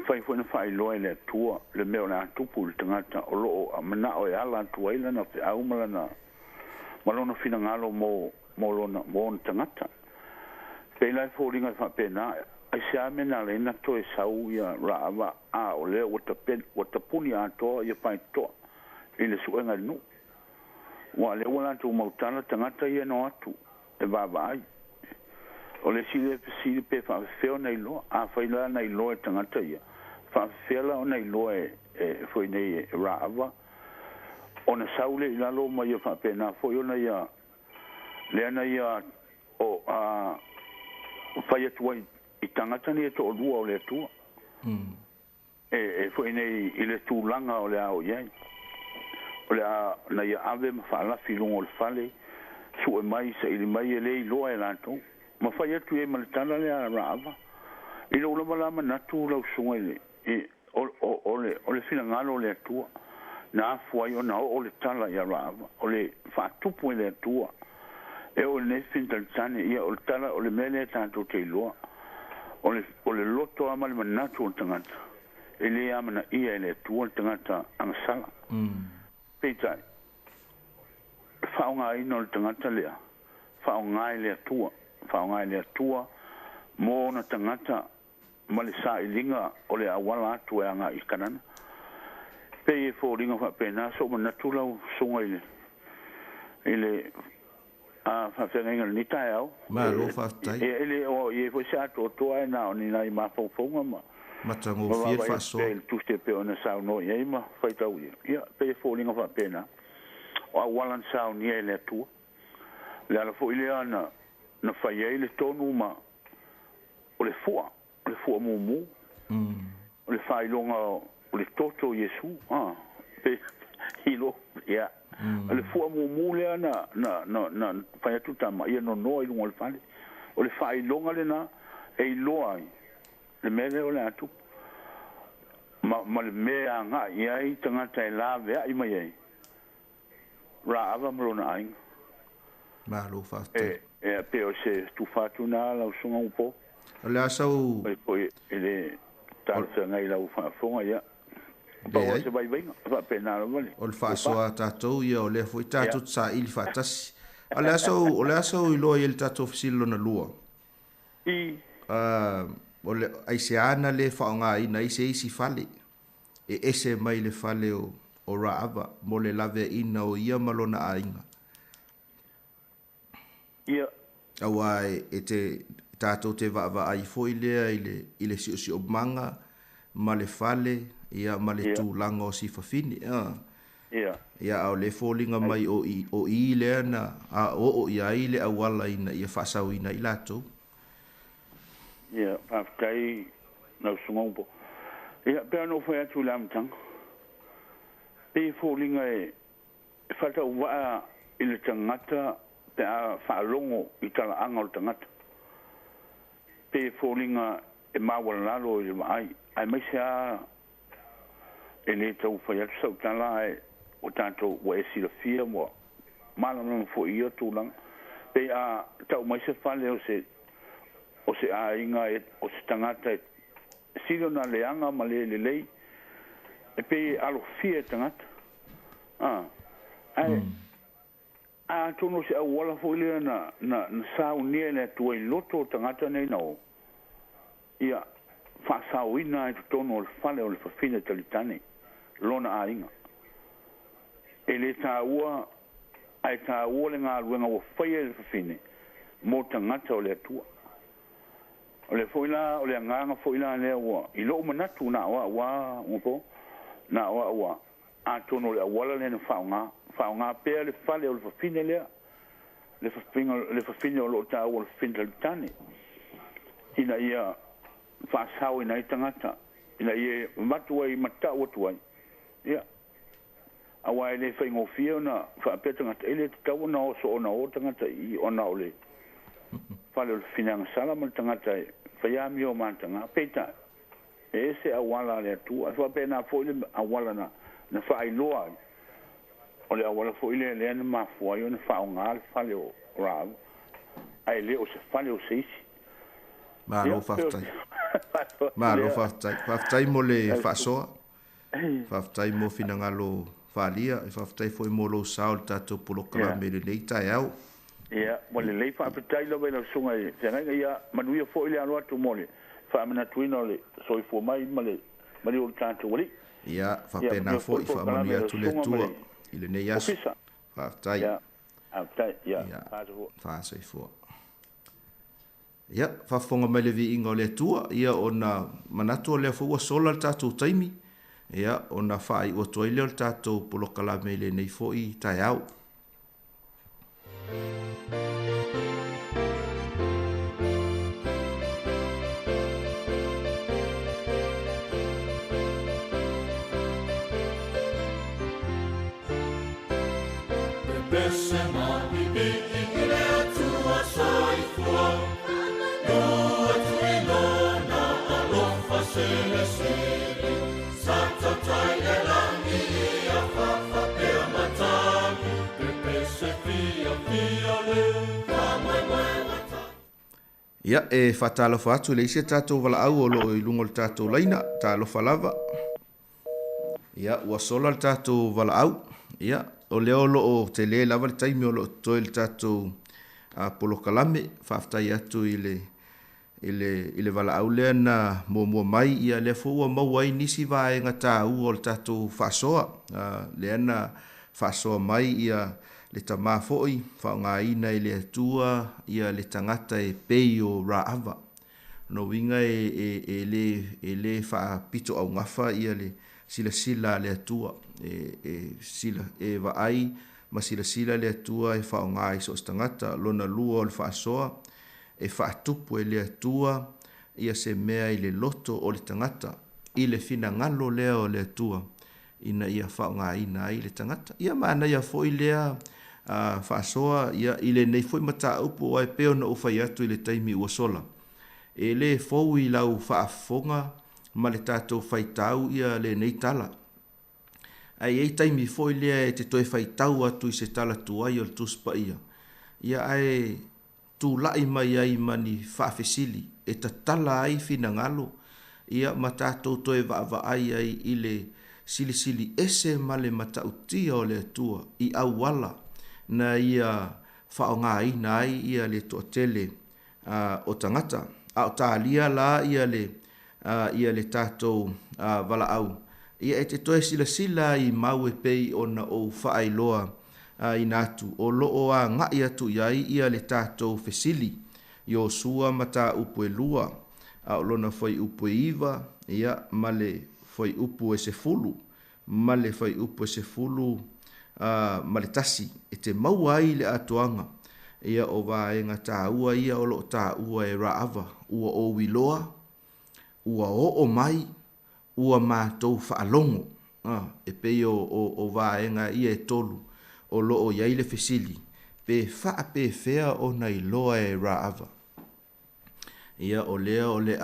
fai foi na fai loe le tua le meo na tupu le tangata o loo amana o e ala tua ila na te au malana malona fina ngalo mo lona mo tangata pe lai fōringa whapena ai se amena le na to e sau ia rāwa a o le o ta puni a toa ia pai toa i le suenga nu wa le wala tu mautana tangata ia no atu e vavai o le sile pe fa feo nei lo a faila nei lo tangata ia fa fela nei lo e foi nei rava ona saule la lo mai fa pena foi ona ia le na ia o a faia tu I tangata ni to lua o le tu foi nei ile tu langa o le ao ia o le na ia ave ma fa la filon o le fale su mai se ile mai le lo e lanto ma fai atu e maletana le a rava I lo lama natu lau sunga ile ole fina ngalo le atua na afuai o na o le tala ia rava o le whatupu le atua e o le nefin talitane ia o le tala o le mele tanto te iloa o le loto ama le manatu o tangata e le amana ia e le atua o tangata angasala peitai whaonga ina o le tangata lea whaonga le atua whaonga le atua mo na tangata ma le sa ilinga o le awala atu e anga I kanana pe e fōringa whapena so manatu lau sunga ile a whawhenga inga ni tae au ma lo whaftai ile o i fo sa to toa e na o ni nai ma whauwhaunga ma matango fia whaso pe tuste pe ona sao no ia ima whaitau ia pe e fōringa whapena o awalan sao ni e le atua le ala fo ile ana na whai e le tonu ma o le fua mumu o le whailonga o le toto Yesu pe hilo ia o le fua mumu lea na whaiatu tama ia no noa I lunga le whale o le whailonga le na e iloa ai le mele o le atu ma le mea nga ia I tangata e la vea I mai ai ra ava marona ainga ma lo whaftai e pe o se tufatu na lau sunga upo le asau poi ele tanto ngai la ufa fonga ia pa o se vai va pena vale o le faso a tatou ia o le foi tatou sa il fatasi o le asau I lo il tatou fisilo na lua o le aisiana le faonga ina isi fale e ese mai le fale o raava mo le lave ina o ia malona ainga ia awai e te tātou te wa ai foi lea I le si o manga ma le fale ia ma le tūlanga o sifafini. Ia au le fōlinga mai o i lea na a o ia i le awala ina ia whaasau ina i lātou. Ia, pāwhikai nau sungompo. Ia, pēr no whai atu lamtang. Pē fōlinga e whatau waa i le tangata te a whaalongo i tala anga o tangata. Pē fōlinga e mawala lalo i le maai. Ai mai se a e le tau whai atu sau tala e o tātou wa e sila fia mua. Malama fo i o tūlang. Pē a tau mai se whale o se a inga o se tangata e silo na leanga ma le lei. E pē alo fia tangata. Ai a tono se awala fo ile na sau nia le tua i loto tangata nei nao. Ia fa sau ina e tono le fale o le fafine talitane. Lona a inga. E le tāua, ai tāua le ngā ruenga o whaia le whawhine, mō tangata o le atua. O le whoila, o le nganga whoila lea ua, i loo manatu nā oa, ngoko, nā oa, a tono le awala le na whaunga pēr le whale o le whawhine lea, le whawhine o loo tāua le whawhine talitane. Ina ia whaasau ina i tangata, ina ia matua i matau atuai. Ia. Awa ele fai ngofia na fa petanga ele tau na o so na o tanga I ona ole fale o finanga sala mal tanga fa ya mi o mantanga peta ese awala le tu fa pena fo ile awala na fa I loa ole awala fo ile le na ma fo yo na fa ngal fale o ra ai le o se fale o seisi ma lo faftai mo le fa so faftai mo finanga lo falia e faftai foi mo lo saul tato poloka me le leita au ia mo le lei fa petai lo bela sunga e tena ia manuia foi le alo atu mole fa mana tuino le soi fo mai male o tanto wali ia fa pena foi fa manuia tu le tua ile ne yas faftai ia fa soi fo ia fa fonga me le vi ingo le tua ia ona manatu le fo sola tato taimi ia ona fai o toile o tatou polokala me le nei foi tai au. Ia e whatalofa atu le ise tātou wala au o lo I lungo le tātou laina, tālofa lava. Ia ua sola le tātou wala au. Ia o leo lo o te le lava le taimi o lo toi le tātou polokalame. Whaftai atu ile wala au lea na mua mai ia le fua mauai nisi vae ngā tāu o le tātou whasoa. Lea na whasoa mai ia le tamā fo'i, whaonga ina I le atua, ia le tangata e pei o rāava. No winga e le wha pito au ngafa, ia le sila le atua, e vaai, ma sila le atua e whaonga I so tangata, lona lua o le whaasoa, e whaatupu e le atua, ia se mea I le loto o le tangata, I le fina ngalo lea o le atua, ina ia whaonga ina I le tangata. Ia maana ia fo'i lea, whaasoa ia ile nei foi mata upo ai peo na ufai atu ile taimi ua sola. E le fau I lau whaafonga ma le tātou whaitau ia le nei tala. Ai ei taimi foi lea e te toi whaitau atu I se tala tuai o le tuspa ia. Ia ai tu lai mai ai mani whaafesili e ta tala ai fina ngalo. Ia ma tātou toi wa ai ai ile sili ese ma le mata utia o le atua I au wala. Na ia whaonga ina ai ia le toatele o tangata. O tālia la ia le tātou wala au. Ia e te toe sila I mau e pei o na o whaailoa I nātu. O loo a ngai atu iai ia le tātou fesili. I o sua mata upo e lua. O lona whai upo e iwa. Ia ma le fai upu e se fulu, ma le fai upu e se fulu ma le tasi, e te maua ai le atuanga, ia o vaenga tā ua ia o lo tā ua e raava, ua o wiloa, ua o mai, ua mātou whaalongo, e pei o vaenga ia e tolu, o lo o iai le fesili, pe wha pe fea o nei loa e raava. Ia o lea o le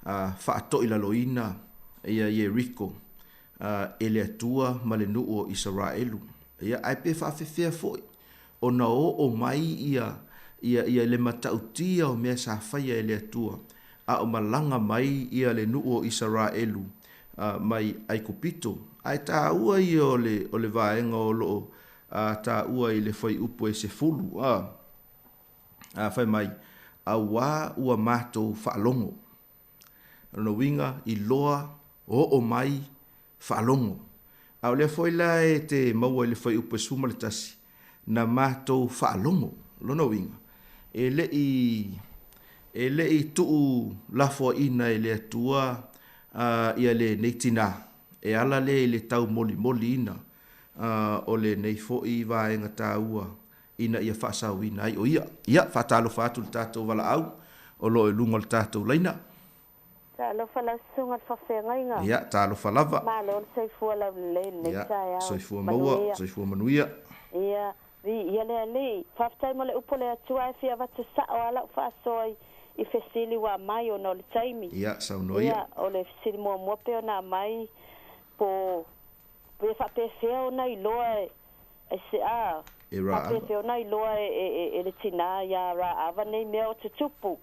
whaatoi la loina, ia Jericho, e le atua ma le nuu o Israelu. Ia ai pe whaafefea foi, o na o mai ia le matautia o mea sa whaia e le atua, a o malanga mai ia le nuu o Israelu, mai ai kupito. Ai tā ua i o le vaenga o loo, tā ua i le whai upo e se fulu, whai mai, a ua mātou whaalongo. Rana winga i loa o mai whaalongo. A o lea foi la e te maua i le whai upo e suma le tasi, na mātou whaalongo, lona winga. E le i tuu lafo ina e le atua ia le neitina, e ala le le tau moli ina, o le nei fo i vaenga tā ua, ina ia whaasau ina ai, o ia whaatalo whaatu le tātou wala au, o lo e lunga le tātou leina. Tālo whala sunga whawhenga inga. Ia, tālo whalava. Mālo, soifua lau le tāi au. Soifua maua, soifua manuia. Ia, ia lea li, whaftai mo le upo le atua e fia watu sao ala whaasoi i fesili wa mai o no le taimi. Ia, sau noia. Ia, o le fesili mua peo na mai, po whapefea o nei loa e se a. Whapefea o nei loa e le tina ia ra ava nei mea o te tupu.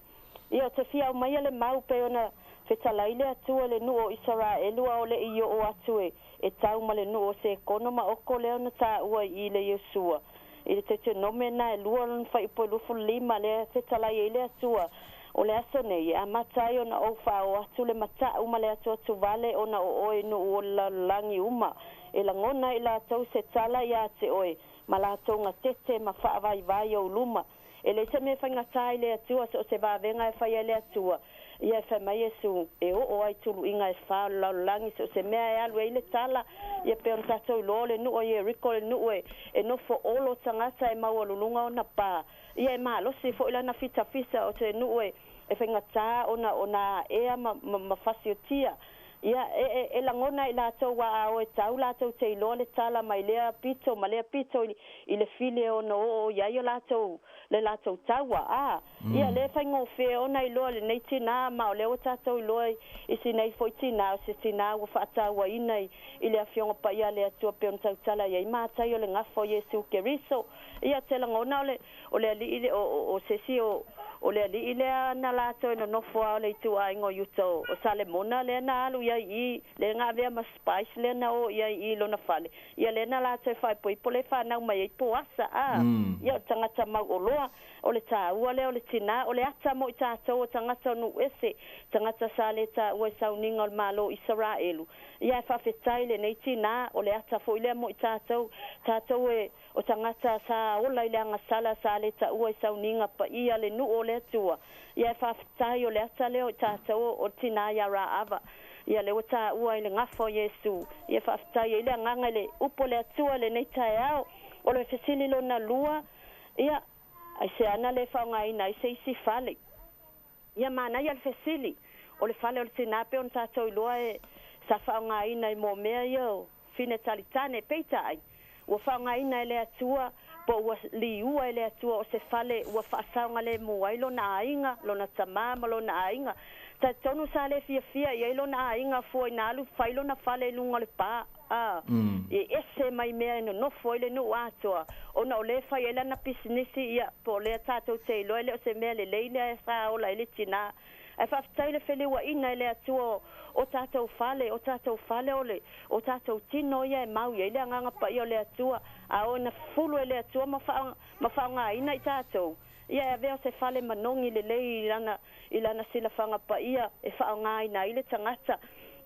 Ia, te fia o mai le mau peo na whetalaile atua le nuo Israelu o le i o atu e tau ma le nuo se konoma oko leo na tā ua i le Yesua. I le te nome na e lua lon whai po lufu lima le whetalai e le atua o le aso nei. A matai o na o wha o atu le mata uma le atua tu vale o na o oe nu o la langi uma. E la ngona i la tau se tala ia te oe ma la tau ngā tete ma wha vai o luma. E le se me whaingatai le atua so se vavenga e whai le atua. Ia fa mai esu e o ai tulu inga e fa la langi so se mea e alu e le tala ia pe on tatou lo le nu o ye Rico le nu e no fo olo tangata e mau alulunga o na pa ia e malo si fo ila na fita fisa o te nu e whaingata ona ea ma fasiotia ia e langona i la tau wa o e tau la tau te ilo le tala mai lea pito ma lea pito i le file o no o ia i la tau le la tau taua ia le whaingo fe ona i loa le nei tina ma o leo tatou i loa i si nei foi tina o se tina ua whaataua inai i le awhionga pa ia le atua pe on tau tala ia i mātai o le ngafo Jesu Keriso ia te langona o le ali o sesi o le ali le na la to no no fo le tu ai ngo yuto o sale mona le na alu ia i le nga vea ma spice le na o ia i lo na fale ia le na la to fa po le fa na mai po asa ia tanga tama o loa o le ta o le tina o le ata mo ta to tanga no ese tanga ta sale ta o sa uninga malo Israelu ia fa fetai le nei tina o le ata fo ile mo ta to e o tangata sa o lai langa sala sale ta o sa uninga pa ia le nu o le tua ia fa tai o le ata le o tata o tina ya ra ava ia le wata ua ile ngafo Yesu ia fa tai ile nganga le upo le tua le nei tai ao o le fesili lo na lua ia ai se ana le fa ngai nai se si fale ia mana ia le fesili o le fale o le tina pe on tata o loa e sa fa ngai nai mo mea yo fine talitane peita ai o fa ngai nai le atua po ua li ua ele atua o se fale ua whaasaunga le muai lo na ainga, lo na tamama lo na ainga. Ta tonu sa le fia ia lo na ainga foi na alu fai lo na fale lunga le pa. E ese mai mea no foi le nu atua. O na o le fai ele na pisinisi ia po le tatou te ilo ele o se mea le leile e sa o la ele tina. E whaftai le whele wa ina ele atua o tātou fale ole, o tātou tino ia e mau ia, ele anganga pa ia le atua, a o na fulu ele atua ma whaonga ina i tātou. Ia e veo se fale manongi le lei ilana sila whanga pa ia, e whaonga ina ile tangata,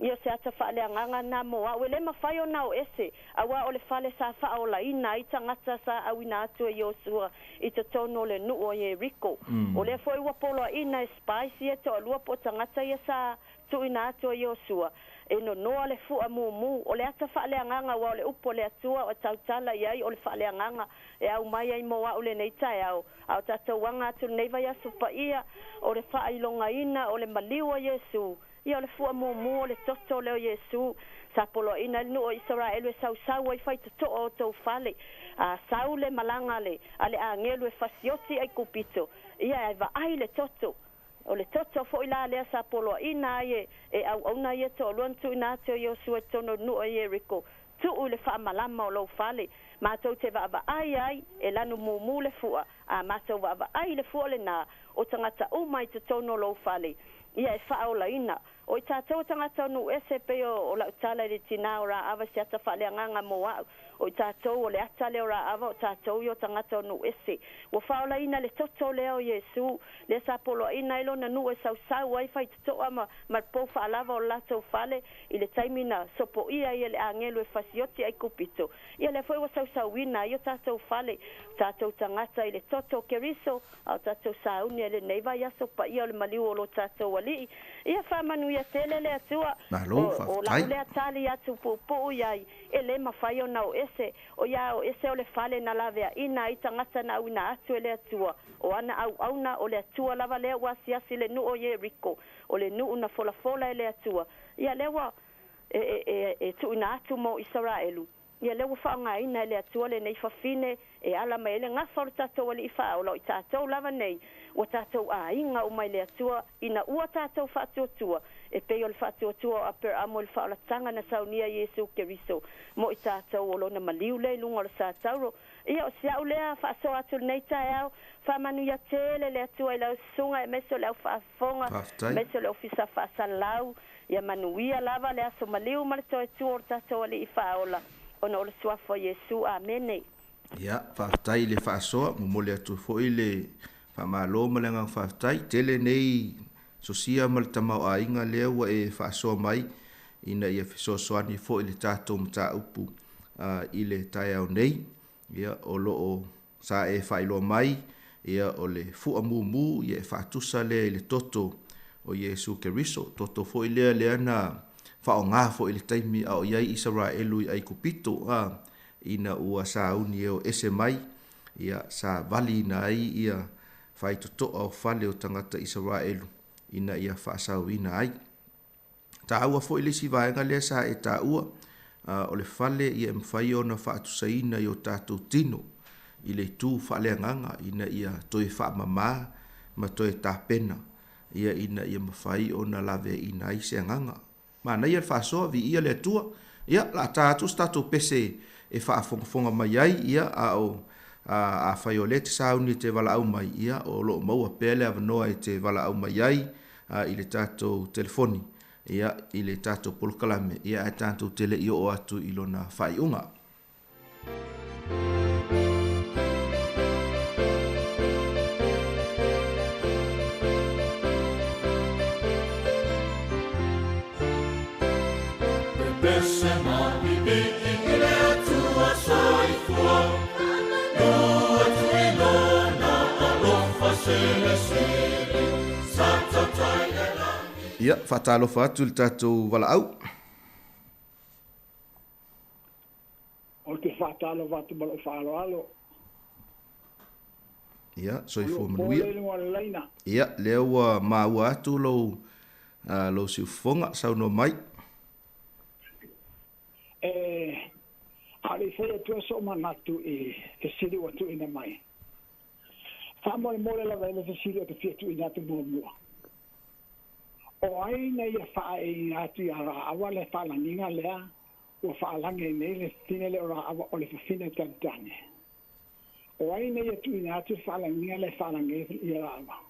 ia se ata whaale anganga na moa, ue le mawhai o nao ese, a wa o le fale sa whaola ina, i tangata sa awina atua i Osua, i te tono le nu o Jericho. O le foi wapolo ina e spice ia to alua po tangata ia sa tu ina atua Yosua e no noa le fua mumu o le ata fa'aleagaga ua o le upo le atua o tautala i ai o le fa'aleagaga e au mai ai mo a'u lenei taeao a o tatauaga atu lenei vai aso paia o le fa'ailogaina o le maliu a iesu ia o le fua mumu o le toto o le o iesu sa poloina le nuu o Israelu e sausau ai faitoto'o o tou fale a sau le malaga ale agelu e fasioti ai kupito ia e va'ai le toto o le toto fo'i la lea sa poloina ai e auauna ia to'aluana tu'uina atu o Iosua e tono nu'u ai Eriko tu'u le fa'amalama o lou fale matou te va'ava'ai ai e lanu mumu le fu'a a matou va'ava'ai le fu'a lenā o tagata uma i totono o lou fale ia e fa'aolaina o i tātou tangata nu ese pe o la utala le tina o ra'ava si ata fa'aleagaga mo a'u o i tātou o le ata le o ra'ava o tātou i o tangata nu ese ua fa'aolaina le toto lea o Iesu le sa poloaina i lona nu e sausau ai faitoto'a ma le pou fa'alava o latou fale i le taimina sopo'ia ia le agelu e fasioti ai kupito ia le foi ua sausauina i o tātou fale tātou tangata i le toto keriso a o tātou sauni e le nei vai aso paia o le maliu o lo tātou ali'i ia whamanu ia tele le atua o lau le atali atu pu'u iai e le mawhai o nau ese o ia o ese o le fale na lavea ina i tangata na uina atu e le atua o ana au auna o le atua lava lea wasiasi le nu o Yeriko o le nu na fola e le atua ia lewa e tuina atu mo Israelu ia lewa whaangaina e le atua le nei whawhine e ala mai ele ngafa o le tātou ali i whaola i tātou lava nei o tātou a inga o mai le atua ina ua tātou whaatuatua e peo le whaatuatua a per amo le whaolatanga na saunia Iesu Keriso mo i tātou o lona maliu le lunga le sātauro ia o siau lea whaaso atu nei tae au whamanu ia tele le atua i lau sunga e meso leo whaafonga meso leo fisa whaasalau ia manuia lava le aso maliu ma le toe tua o tātou ali i whaola ona o le suafo Iesu amene ia whaatai le whaasoa mo le atu fo i le whamalo malenga whaatai tele nei sosia mal tamau a inga lea ua e whaasoa mai ina ia fisosoani fo i le tātou mta upu i le tae au nei ia o loo sa e whailo mai ia o le fua mumu ia e whaatusa lea i le toto o Iesu Keriso toto fo i lea na whao ngā fo i le taimi a o iai Israelu i ai kupito ina ua sa uni o ese mai ia sa vali na ai ia fai toto au fale o tangata Israelu ina ia whaasau ina ai ta ua fo i le si vaenga lea sa e ta ua o le fale ia mwhai o na whaatusaina i o tātou tino i le tū whale nganga ina ia toi whaamama ma toi tāpena ia ina ia mwhai o na lave ina i se nganga ma na ia whaasoa vi ia le tua ia la tātou statou pese e whaafonga mai ai ia a whai o le te sauni te wala au mai ia o lo maua pele avanoa e te wala au mai ai i le tātou telefoni ia i le tātou polokalame ia e tātou tele i o atu i lona whai unga. Ia, whatalofa atu le tātou wala au. O te whatalofa atu malo whaaloalo. Ia, soifo manuia. Ia, leo maua atu lo siufonga sauno mai. Ale foi atu so manatu e te siri watu ina mai. Whamole mole la vele te siri o te fiatu ina te mua. O ai nei a whae atu i ara awa le whalanginga lea o whaalange nei le tine le ora awa o le whawhine tantane. O ai nei atu i atu whalanginga le whalange i ara awa.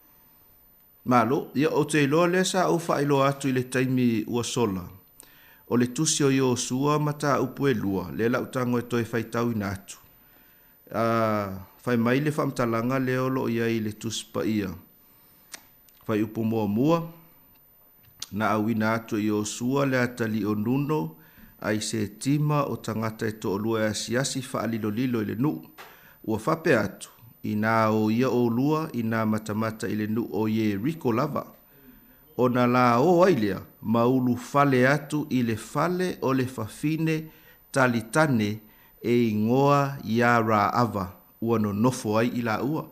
Malo, ia o te iloa le sa au whailo atu i le taimi ua sola. O le tusi o yo sua mata upu e lua, le la utango e toi whaitau ina atu. Whai mai le whamtalanga leo lo ia i le tuspa ia. Whai upu mua mua, na awina atu i o sua le atali o nuno, ai se tima o tangata e to lua e asiasi whaalilo lilo i le nu. Ua whape atu, i nā o ia o lua, i nā matamata i le nu o Yeriko lava. O na la o ailea, maulu fale atu i le fale o le fafine talitane e ingoa ia ra ava ua no nofo ai i la ua.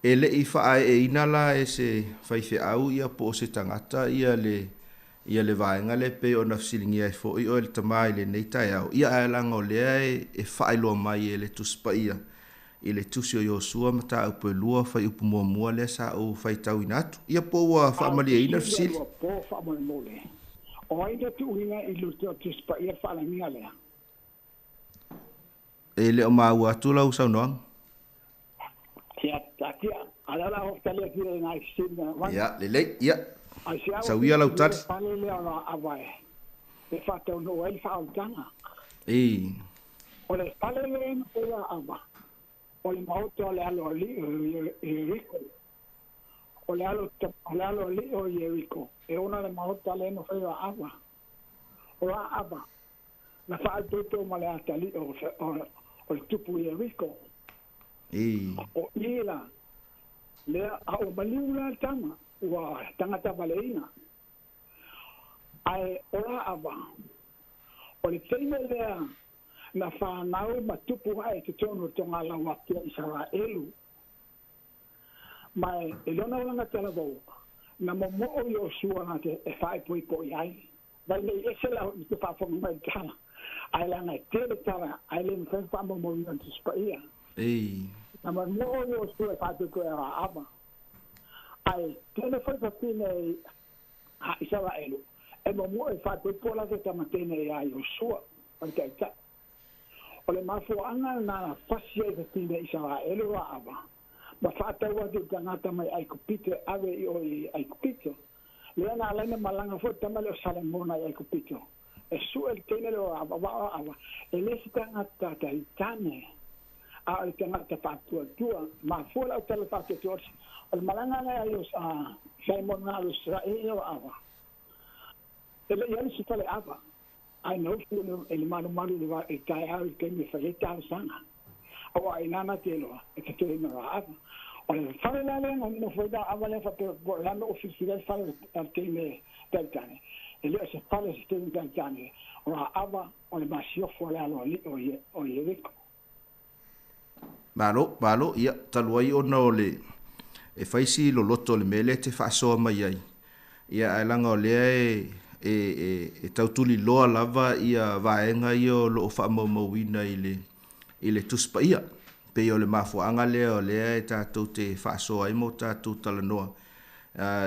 E le i faa e inala e se faife au ia po se tangata ia le vaenga le pe o nafsilingia e fo i o le tamai le neitai au. Ia aelanga o lea e faa ilo mai e le tuspa ia. I le tusi o Yosua mata au pe lua fai upu mua mua le sa o fai tau inatu. Ia po ua faa mali e ina fsili. Po faa mali mole. O aida tu uinga i lu tuspa ia faa la minga lea. E le o maa ua tula usau noang. Kia takia. Alala ho talia kira na isina. Ia, lelei, ia. Sauia lau tari. Pale lea na avae. E faa tau no el faa utanga. O le pale lea na ula ava. O le mauto le alo li Rico. O le alo li o Rico. E ona le mauto le no fea ava. O la ava. Na faa tuto ma le atali o le tupu Rico. O ila lea a o maliula tanga ua tangata baleina. Ai o la ava. O le teime lea na whanau matupu ai te tono tonga la wakia Israelu. Mai e lona wanga tala vau, na momo o Yosua na te e whae pui po i ai. Vai nei ese lau i te whafonga mai tala. Ai la ngai tele tala, ai le mwhen whamo mo i nanti spaia. Na momo o Yosua e whae pui po i a ava. Ai tele whae papine a Israelu. E momo e whae pui po la te tamatene i a Yosua. Ai te ta. O le mafuanga na fasia i tine Israelu wa ava. Ma whaataua te tangata mai Aikupito, awe i o i Aikupito. Lea na alaina malanga fo tamale o Salemona i Aikupito. E su el tene leo ava, wa ava. E lesi tangata taitane. A o tangata whaatua tua. Ma fuala o tala whaatua tua. O le malanga na i o Salemona o Israelu ava. E le iari si tale ava. Ai no fu el malu le va e tai au ke me fale tau sanga. O ai nana te lo e te te na va. O le fale la le no foi da avale fa pe la no oficial fale te me tantane. E le se fale se te tantane. O ava o le masio fo la lo li o ye rico. Malo ia taluai ona o le e faisi lo loto le mele te fa so mai ai. Ia ai langa o le e tautuli loa lava ia vaenga io lo fa mauina i le tuspa ia pe o le mafuanga le o le e tātou te whaasoa ai mo tātou talanoa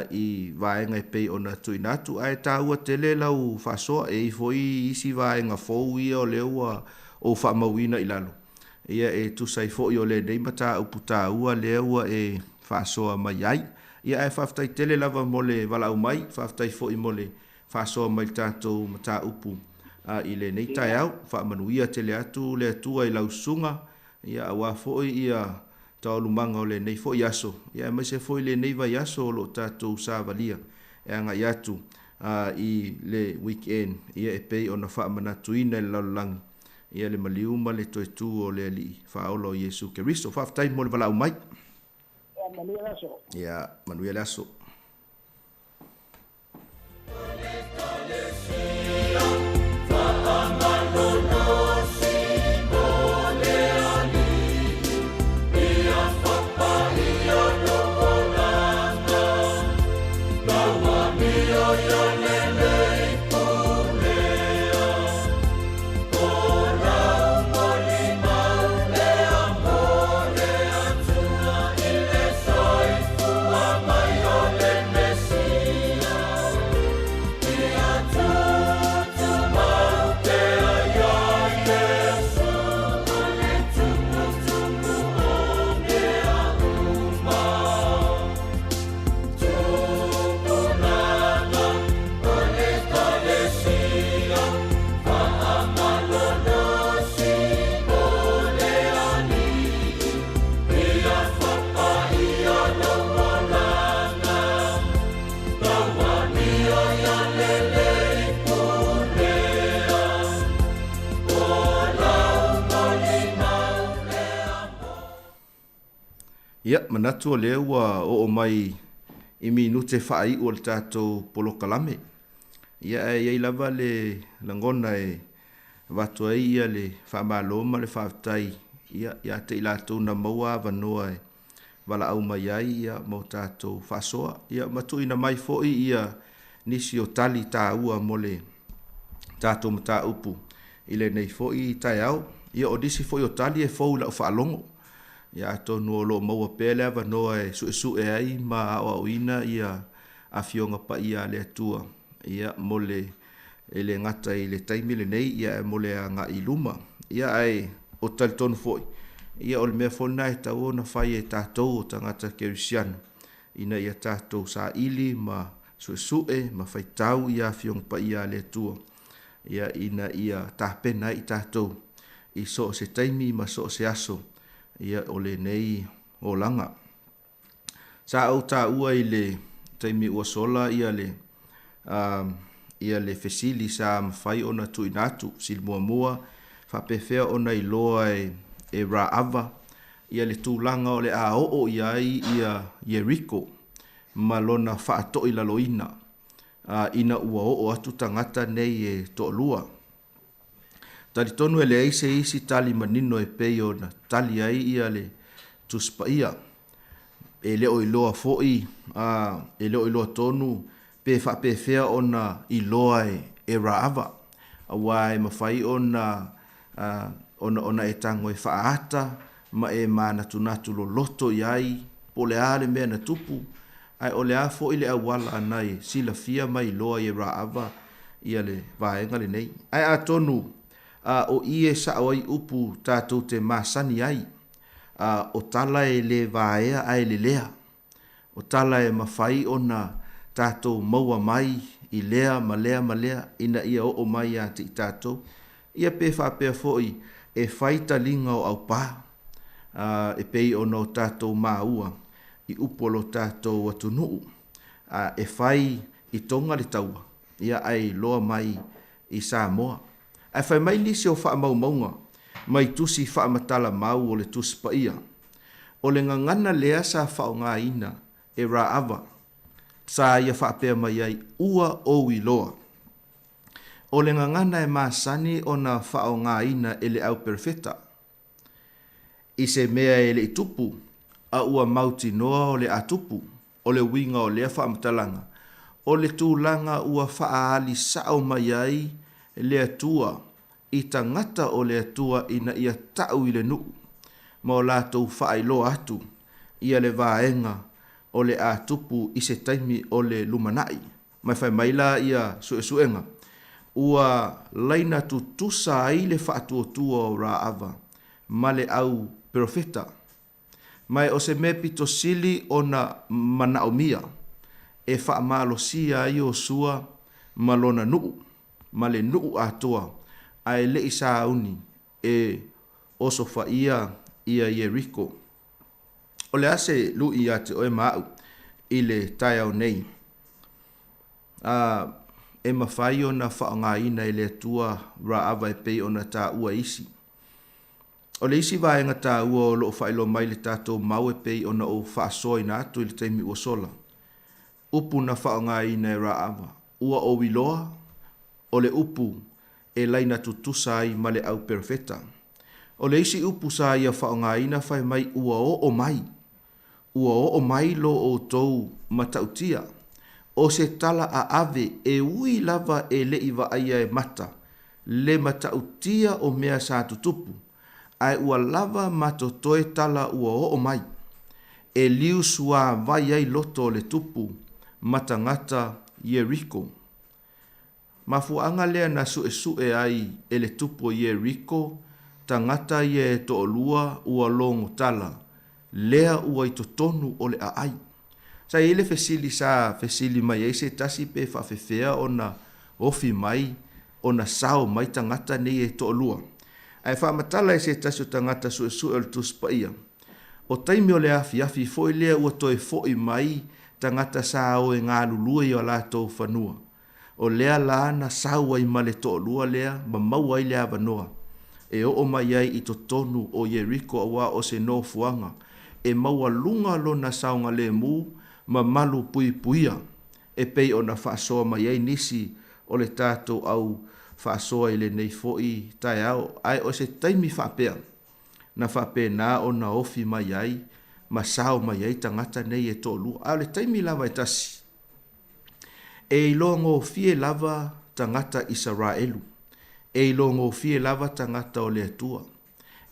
i vaenga e pe ona tuinatu ai tāua tele lau whaasoa e i foi isi vaenga fou ia o le ua o whaamauina i lalo ia e tusai foi o le neimata upu tāua le ua e whaasoa mai ai ia e whaftai tele lava mo le walau mai whaftai foi mo le whaasoa mai tātou mata upu i le nei tai au, whaamanuia te le atu, le atua i lausunga, ia awa foi ia taolumanga o le nei foi aso, ia mai se foi le nei vai aso o lo tātou sāvalia, e anga i atu i le weekend, ia e pei o na whaamanatuina i laulangi, ia le maliuma le toetu o le ali, whaolo Jesu Keristo, whaftai mo le walau mai. Manuia le aso. Ia, manuia le aso. Ia, manatu o leo o mai i minute whai o le tātou polokalame. Ia e lava le langona e watu ai ia le whamalo ma le whaftai. Ia te ilatou na maua wanoa e wala au mai ai ia mo tātou whasoa. Ia matu ina mai foi ia nisi o tali tā ua mo le tātou mata upu. Ile nei foi tai au. Ia o disi foi o tali e fau la whaalongo. Ia tonu o lo maua pele wanoa e su e ai ma au ina ia a fionga pa ia le atua. Ia mole ele ngata i le taimile nei ia e mole a ngā iluma. Ia ai o tali tonu foi. Ia o le mea fona e tau na whai e tātou o tangata kerisiano. Ina ia tātou sa ili ma suesue ma whai tau ia fionga pa ia le atua. Ia ina ia tāpena i tātou. I so se taimi ma so se aso. Ia o le nei o langa. Sa au tā ua i le taimi ua sola ia le fesili sa mawhai ona tui natu. Sil mua mua. Whapewhea ona i loa e ra ava. Ia le tūlanga o le a o iai ia Jericho. Ma lona whaato i laloina. Ina ua o atu tangata nei e to lua. Tali tonu e le eise isi tali manino e peio na tali ai ia le tuspa ia. E leo i loa foi, e leo i loa tonu, pe whapewhea ona i loa e raava. Awa e mawhai ona e tango e whaata, ma e mana tunatu lo loto iai, po le ale mea na tupu, ai o le a foi le awala anai, sila fia mai loa i raava, ia le vaenga le nei. Ai a tonu, o ie sa oi upu tātou te masani ai, o tala e le vaea ai le lea. O tala e mawhai ona tātou maua mai i lea ma lea, ina ia o mai a ti tātou. Ia pe whapea foi e whaita linga o au pā, e pei ona o tātou maua i upolo tātou atunuu. E whai i tonga le taua, ia ai loa mai i Samoa. Ai whai mai nisi o wha maunga, mai tusi wha matala mau o le tuspa ia. O le ngangana lea sa wha o ngā ina e ra ava, sa ia wha pēr mai ai ua o i loa. O le ngangana e māsani o na wha o ngā ina e le au perfeta. I se mea e le tupu, a ua mauti noa o le atupu, o le winga o lea wha matalanga. O le tūlanga ua wha aali sao mai ai, le atua i tangata o le atua ina ia tau i le nuu. Ma o lātou whaelo atu, ia le vaenga o le atupu i se taimi o le lumanai. Mai whai maila ia suenga. Ua laina tutusa ai le whaatuotua o ra ava, ma le au profeta. Mai o se me pito sili o na manaomia, e whaamalo sia i o sua malona nuu. Ma le nuu atoa, ai le isa uni e oso fa ia Jericho. O le ase lu ia te oe mau i le tai au nei. E mawhai o na whaonga ina i le atua ra ava e pei o na tā ua isi. O le isi vaenga tā ua o loo whaelo mai le tātou mau e pei o na o whaasoi na atu i le teimi ua sola. Upu na whaonga ina e ra ava. Ua o wiloa, o le upu e laina tutusa ai ma le au perfeta. O le isi upu sa ia whaonga ina whai mai ua o mai. Ua o mai lo o tou matautia. O se tala a ave e ui lava e le iwa aia e mata. Le matautia o mea sa tutupu. Ai ua lava matotoe tala ua o mai. E liu sua vai ai loto le tupu matangata Jericho. Mafuanga lea na sue ai e le tupu Jericho, tangata ie to olua ua longo tala, lea ua i totonu o le ai. Sa ele fesili mai e se tasi pe whawhewhea o na ofi mai, o na sao mai tangata nei e to olua. Ai whamatala e se tasi o tangata sue o le tuspa ia. O taimi o le afi foi lea ua toe foi mai tangata sao e ngā lulua i o la tau whanua. O lea la na saua i male to lua lea, ma maua i lea vanoa. E o mai ai i to tonu o Jericho awa o se no fuanga. E maua lunga lo na saunga le mu, ma malu pui puia. E pei o na whaasoa mai ai nisi o le tātou au whaasoa i le nei fo'i tai au. Ai o se taimi whaapea, na whaapea nā o na ofi mai ai, ma sao mai ai tangata nei e tō lua. Ai o le taimi lava e tasi. E ilo ngō fie lava tangata Israelu. E ilo ngō fie lava tangata o le atua.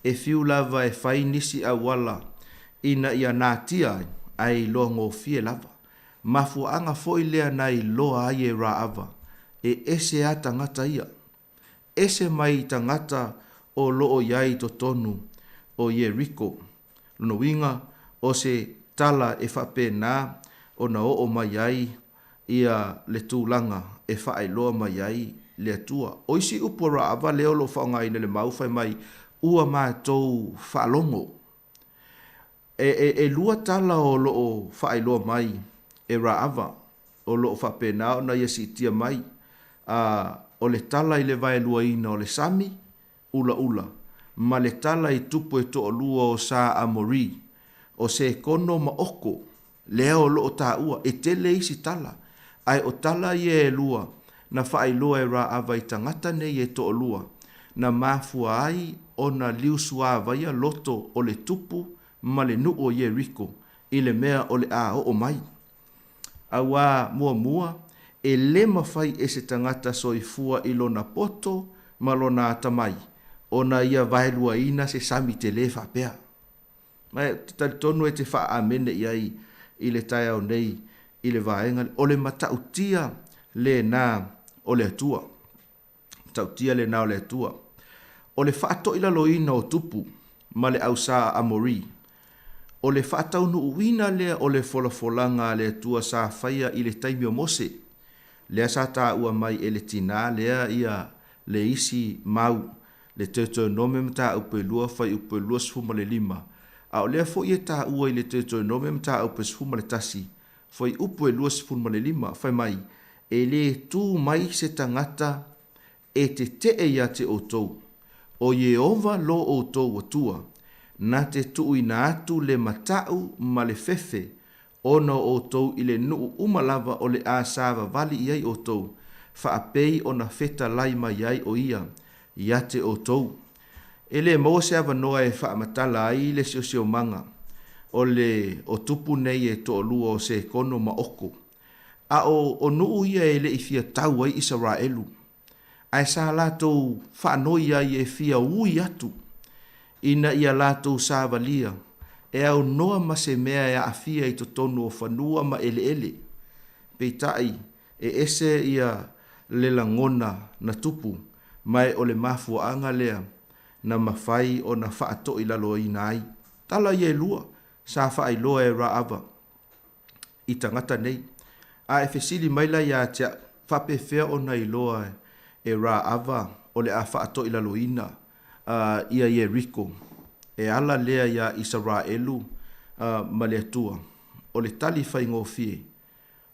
E fiu lava e whai nisi a wala ina ia nātia ai ilo ngō fie lava. Mafu anga foi lea na iloa ai e raava. E ese a tangata ia. Ese mai tangata o loo iai to tonu o Jericho. Luno winga o se tala e whapena o na o mai ai ia le tūlanga e whaailoa mai ai le atua. Oisi upo raava leo lo whaonga ina le mauwhai mai ua mātou whaalongo. E lua tala o loo whaailoa mai e raava o loo whapena o na ia si tia mai. O le tala i le vai lua ina o le sami, ula ula. Ma le tala i tupu e to lua o sa amori. O se kono ma oko, leo loo ta ua, e tele isi tala. Ai o tala i e lua, na whaai lua e raava i tangata nei e to lua. Na mafua ai o na liusua vaia loto o le tupu ma le nu o Jericho i le mea o le a o mai. Awa mua mua, e le mawhai e se tangata soifua i lona poto ma lona atamai. O na ia vaelua ina se sami te le whapea. Mai tonu e te wha amene iai i le tai au nei i le vaenga. O le matautia le nā o le atua. Matautia le nā o le atua. O le whaato ila loina o tupu ma le au sa amori. O le whaatau nu uina lea o le folafolanga le atua sa whaia i le taimi o Mose. Lea sa tā ua mai e le tina lea ia le isi mau. Le Deuteronome mta upe lua whai upe lua sfuma le lima. A o lea fo ia tā ua i le Deuteronome mta upe sfuma le tasi. Whai upe lua sfuma le lima. Whai mai, e le tū mai se tangata e te ia te o tou. O Jehova lo o tou watua. Na te tui na atu le matau ma le fefe. Ono o tou i le nuu umalava o le asava vali iai o tou. Whaapei o na feta laima iai o ia. Ia te o tou. E le Mose avanoa e whaamatala ai le sio manga. O le o tupu nei e to lua o se kono ma oko. A o nuu ia e le i fia tau ai Israelu. Ai sa lātou whanoi ai e fia ui atu. Ina ia lātou sāvalia. E au noa ma se mea e a fia i to tonu o whanua ma ele ele. Peitai e ese ia le langona na tupu. Mai o le mafuanga lea na mawhai o na whaato i lalo i nai. Tala i e lua, sa whaai loa e raava. I tangata nei. A e fesili maila ia tia whape whea o na i loa e raava o le a whaato i lalo ina. Ia Jericho. E ala lea ia Israelu ma le atua. O le tali whai ngofie.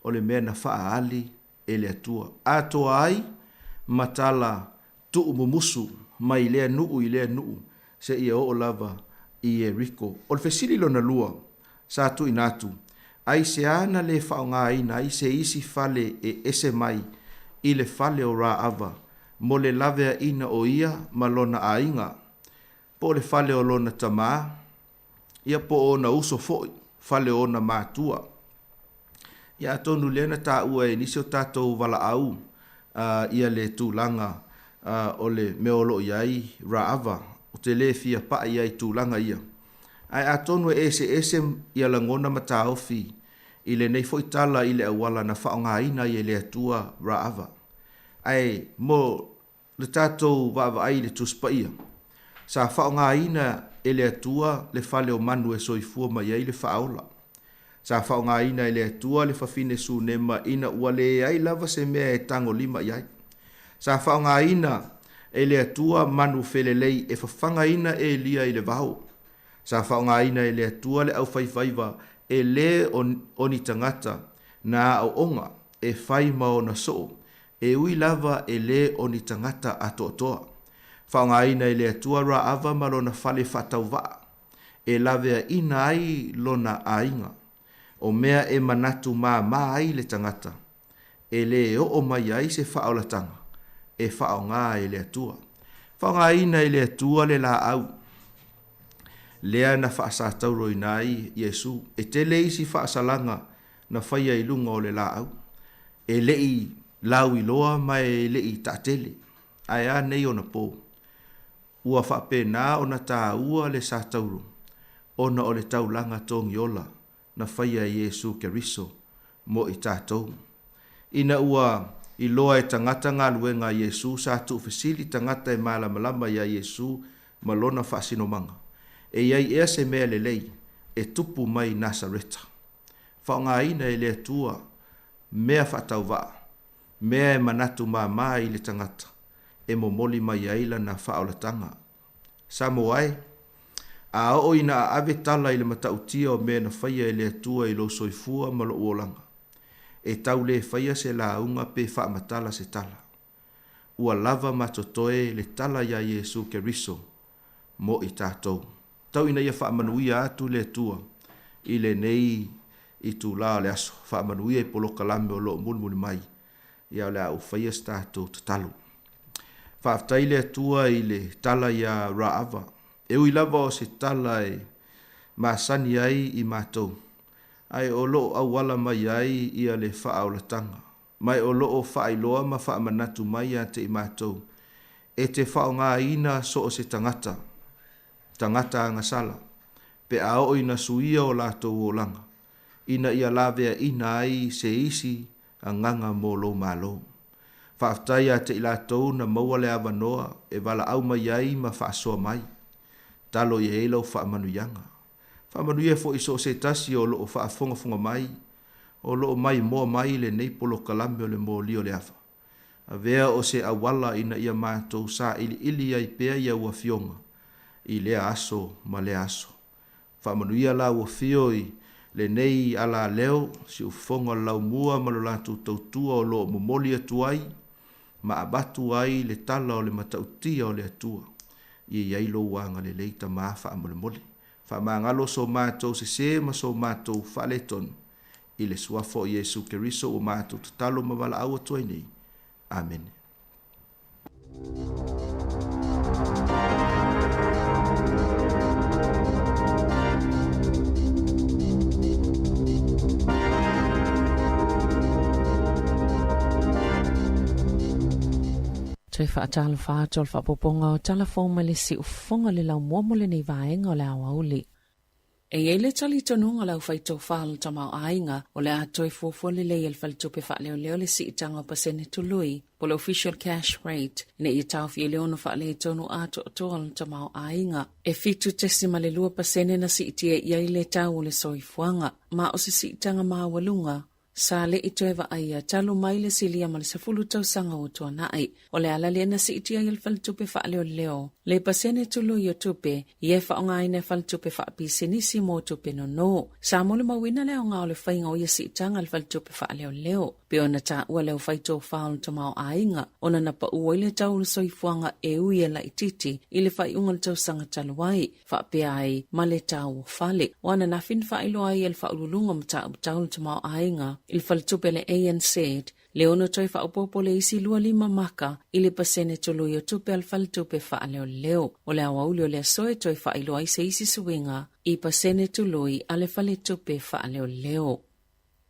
O le mea na whaali e le atua. A toa ai matala tu mumusu mai lea nuu i lea nuu se ia o lava i Jericho. O le fesili lona lua sa tu inatu. Ai se ana le whaonga ina ai se isi fale e ese mai i le fale o raava. Mo le lavea ina o ia ma lona a inga. Po le fale o lona tamaa. Ia po o na uso foi. Fale o na mātua. Ia tonu lena ta ua e nisio tātou wala au. Ia le tūlanga. O le meolo iai raava. O te le fia pa iai tūlanga ia. Ai a tonu e ese ia langona mata ofi. I le nei foi tala i le awala na whaonga ina i le atua raava. Ai mo le tātou wava ai le tuspa ia. Sa whaonga ina e le atua le fale o manu e soifua mai ai le whaola. Sa whaonga ina e le atua le whawhine su nema ina ua le ai lava se mea e tango lima iai. Sa whaonga ina e le atua manu whelelei e whawhanga ina e lia i le vau. Sa whaonga ina e le atua le au whaifaiva e le oni tangata na au onga e whai mao na soo. E ui lava e le oni tangata atoa. Whaonga ina e le atua ra ava ma lona whale whatau waa. E lavea ina ai lona ainga. O mea e manatu maa ai le tangata. e le o mai ai se whaolatanga, e whao ngā e le atua. Whao ngā ina e le atua le la au. Lea na whaasatauro i nai, Iesu, e te leisi whaasalanga na whaia i lunga o le la au. E lei lau i loa mai e lei tatele, ai a nei o na pō. Ua whape nā o na tā ua le sātauro, ona o le taulanga tōngi ola, na whaia Iesu Keriso, mo i tātou. Ina ua i loa e tangata ngā luenga Iesu, sātu ufisili tangata e malamalama ia Iesu, malona whaasinomanga. E iai ea se mea le lei, e tupu mai Nasareta. Whao ngā ina e le atua, mea whatau waa, mea e manatu mā i le tangata, e momoli mai aila na whaolatanga. Samo ai, a o ina a ave tala i le matautia o mea na whaia e le atua i lo soifua malo uolanga. E tau le whaia se la unga pe wha matala se tala. Ua lava matotoe le tala ya Iesu Keriso, mo i tātou. Tau ina ia wha manuia atu le atua, i le nei i tū la le aso, wha manuia i polo kalame o lo mulmuli mai, ia le au whaia se tātou tatalu. Whaaftai le atua i le tala ia Raava, e ui lava o se tala e maasani ai i mātou. Ai o loo awala mai ai ia le whaaulatanga. Mai o loo whaailoa ma whaamanatu mai a te i mātou. E te whao ngā ina so o se tangata. Tangata a ngasala. Pe ao ina suia o lātou o langa. Ina ia lavea ina ai se isi a nganga mō lo mālo. Whaaftai a te i lātou na maua le awanoa e wala au mai ai ma whaasoa mai. Talo i heilau whaamanuyanga. Whamanuia fo iso se tasi o loo whaafonga mai, o loo mai moa mai le neipolo kalame o le mo lio le afa. A vea o se awala ina ia mātou sa ili ai pea ia ua fionga, i lea aso ma lea aso. Whamanuia la ua fio i le nei ala leo, si ufonga lau mua ma lo lātou tautua o loo momoli atuai, ma abatu ai le tala o le matautia o le atua, i yailo wanga le leita maa whaamole mole. Whamangalo so mātou se ma so mātou whaleton i le suafo Iesu Keriso o mātou tatalo mawala au atuai nei. Amen. Tui whaatalo whaatol whapoponga o talafong malisi ufonga le lau muamole nei vaenga o le awauli. E ele tali tonunga lau whaito whaal tamau ainga o le atoi fuafole le il faltupe whaaleo leo le si itanga pasene tului po le official cash rate ne i tau fi leono whaale tonu ato atoal tamau ainga. E fitu tesima le lua pasene na si itia iai le tau le soifuanga ma o si itanga maa walunga. Sa le itoeva aia talu mai le silia ma le sefulu tau sanga o tua nai. O le ala lena si itia il faltupe whaaleo leo. Le pasene tulu i o tupe, ie whaonga ina faltupe whaapisenisi mo tupe no no. Sa mole mawina leo ngā o le whainga o ia si itanga il faltupe whaaleo leo. Pe ona ta ua leo whaito whaal tamau ainga. Ona na pa ua ile tau le soifuanga e uia la ititi. Ile whai unga le tau sanga taluai. Whaapea ai ma le tau o whale. Wana na fin whailo ai el whaululunga mta tau le tamau ainga. Il faltupe le ANC, le ono toi whaupopo le isi lua lima maka, ili pasene tulu i o tupe al faltupe whaaleo leo. O le awauli o le asoe toi whailo ai se isi suinga, i pasene tulu i ale faltupe whaaleo leo.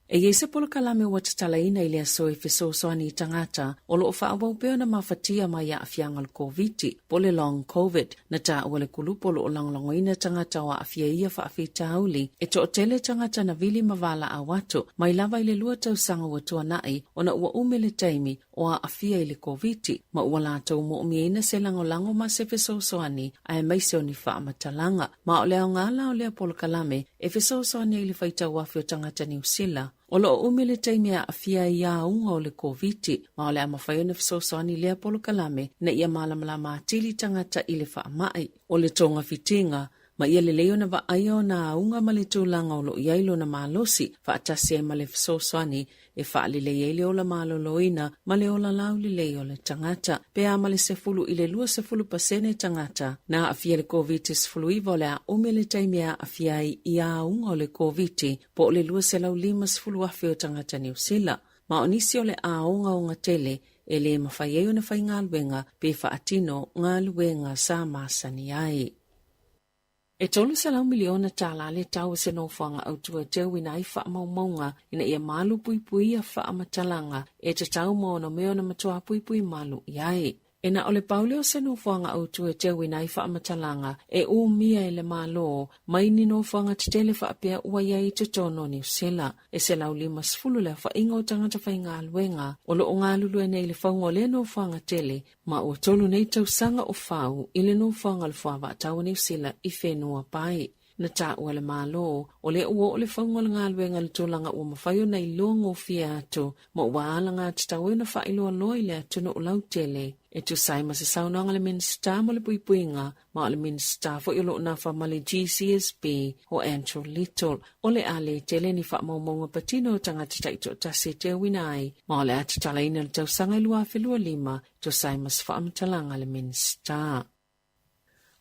E iese polo kalame watatala ina ili asoe fiso soani tangata, o lo whaawau peo na mafatia ma ya afiangal COVID, pole long COVID, na ta wale kulupolo o langlongo ina tangata wa afia ia whaafita hauli, e to otele tangata na vili mavala a watu, mai lava ile lua tau sanga watua nai, ona ua umele taimi, o a afia ile COVID, ma ua lata umo umieina se lango ma se fiso soani, ai maise o ni wha matalanga, ma o leo ngala o lea polo kalame, e fiso soani ili whaita wafio tangata New Zealand. O lo umele taimea afia ia unga o le COVID, ma o le amawhaiona fisosoani lea polo kalame na ia malamala maatili tangata ile wha mai. O le tonga fitinga, ma ia le leo na wa aio na unga ma le tūlanga o lo iailo na malosi, wha atasi e ma le fisosoani e wha li le iele o la maloloina, ma le o la lau li le o le tangata. Pea ma le sefulu ile lua sefulu pasene tangata, na afia le COVID sefulu iwa le a umele taimea afia ia unga o le COVID, po le lua se lau lima sefulu afio tangata New Zealand. ma o nisi o le aonga o ngā tele e le mawhai eo na whai ngā luenga pe whaatino ngā luenga sa masani ai. E tolu salau miliona tāla le tau se no whanga au tua teo ina i wha maumaunga ina ia malu pui pui a wha amatalanga e te tau mo no meo na matua pui pui malu iai. E na ole pauleo se no whanga au tua teo ina i wha amatalanga e u mia e le malo mai ni no whanga te tele wha apea ua iai te tono ni usela. E se lau lima sfulu le wha ingo tangata whai ngā luenga o lo o ngā lulu e nei le whaungo le no whanga tele ma ua tolu nei tau sanga o whau i le no whanga le whawa tau ni usela i whenua pai. Na tā ua le malo, o le ua o le whaungola ngā luenga le tōlanga ua mawhaio nei longo fia ato, ma ua alanga te tau e na whailoa loi le atuna o lau tele. E tu sai ma se saunanga le minsta mo le puipuinga, ma le minsta fo ilo na wha male GCSB o Andrew Little, o le ale tele ni wha maumaunga patino tangata taito tase te winai, ma le ati talaina le tau sanga lua whelua lima, tu sai ma se wha amatalanga le minsta.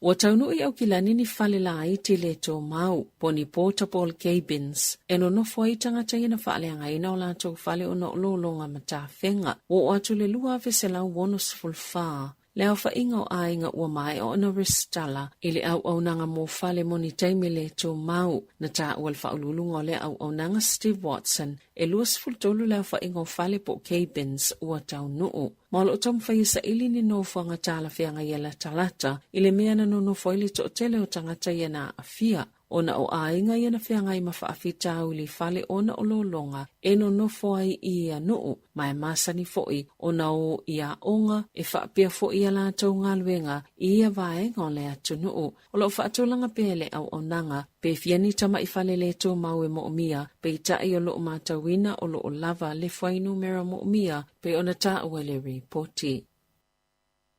Wa taunu i au kilani ni whale la i te le tō mau, po ni portable cabins, e no nofo i tangata i na whale anga ina o lātou whale o no lolonga ma tā whenga, o atu le lua vesela wonus fulfā. Le au wha inga o ainga ua mai o ana ristala i le au nanga mō whale moni teime le tō mau, na tā ual whaululunga o le au nanga Steve Watson, e luas fultolu le au wha inga o whale po cabins ua tau nuu. Malo o tom whai sa ili ni no whanga tāla whianga iela talata, i le mea na no whaile to tele o tangata iena a fia. Ona o ainga iena whianga i mawhaafita au li whale ona o lolonga, e no whai i a nuu, mai masani foi, ona o i a onga, e whaapia foi a lātou ngā luenga, i a vaenga o le atu nuu. O lo whaatolanga pele au nanga, pe fiani tama i whale le tō mau e mo mia, pe i tai o lo o mātawina o lo o lava le whai numera mo mia, pe ona tā ua le reporti.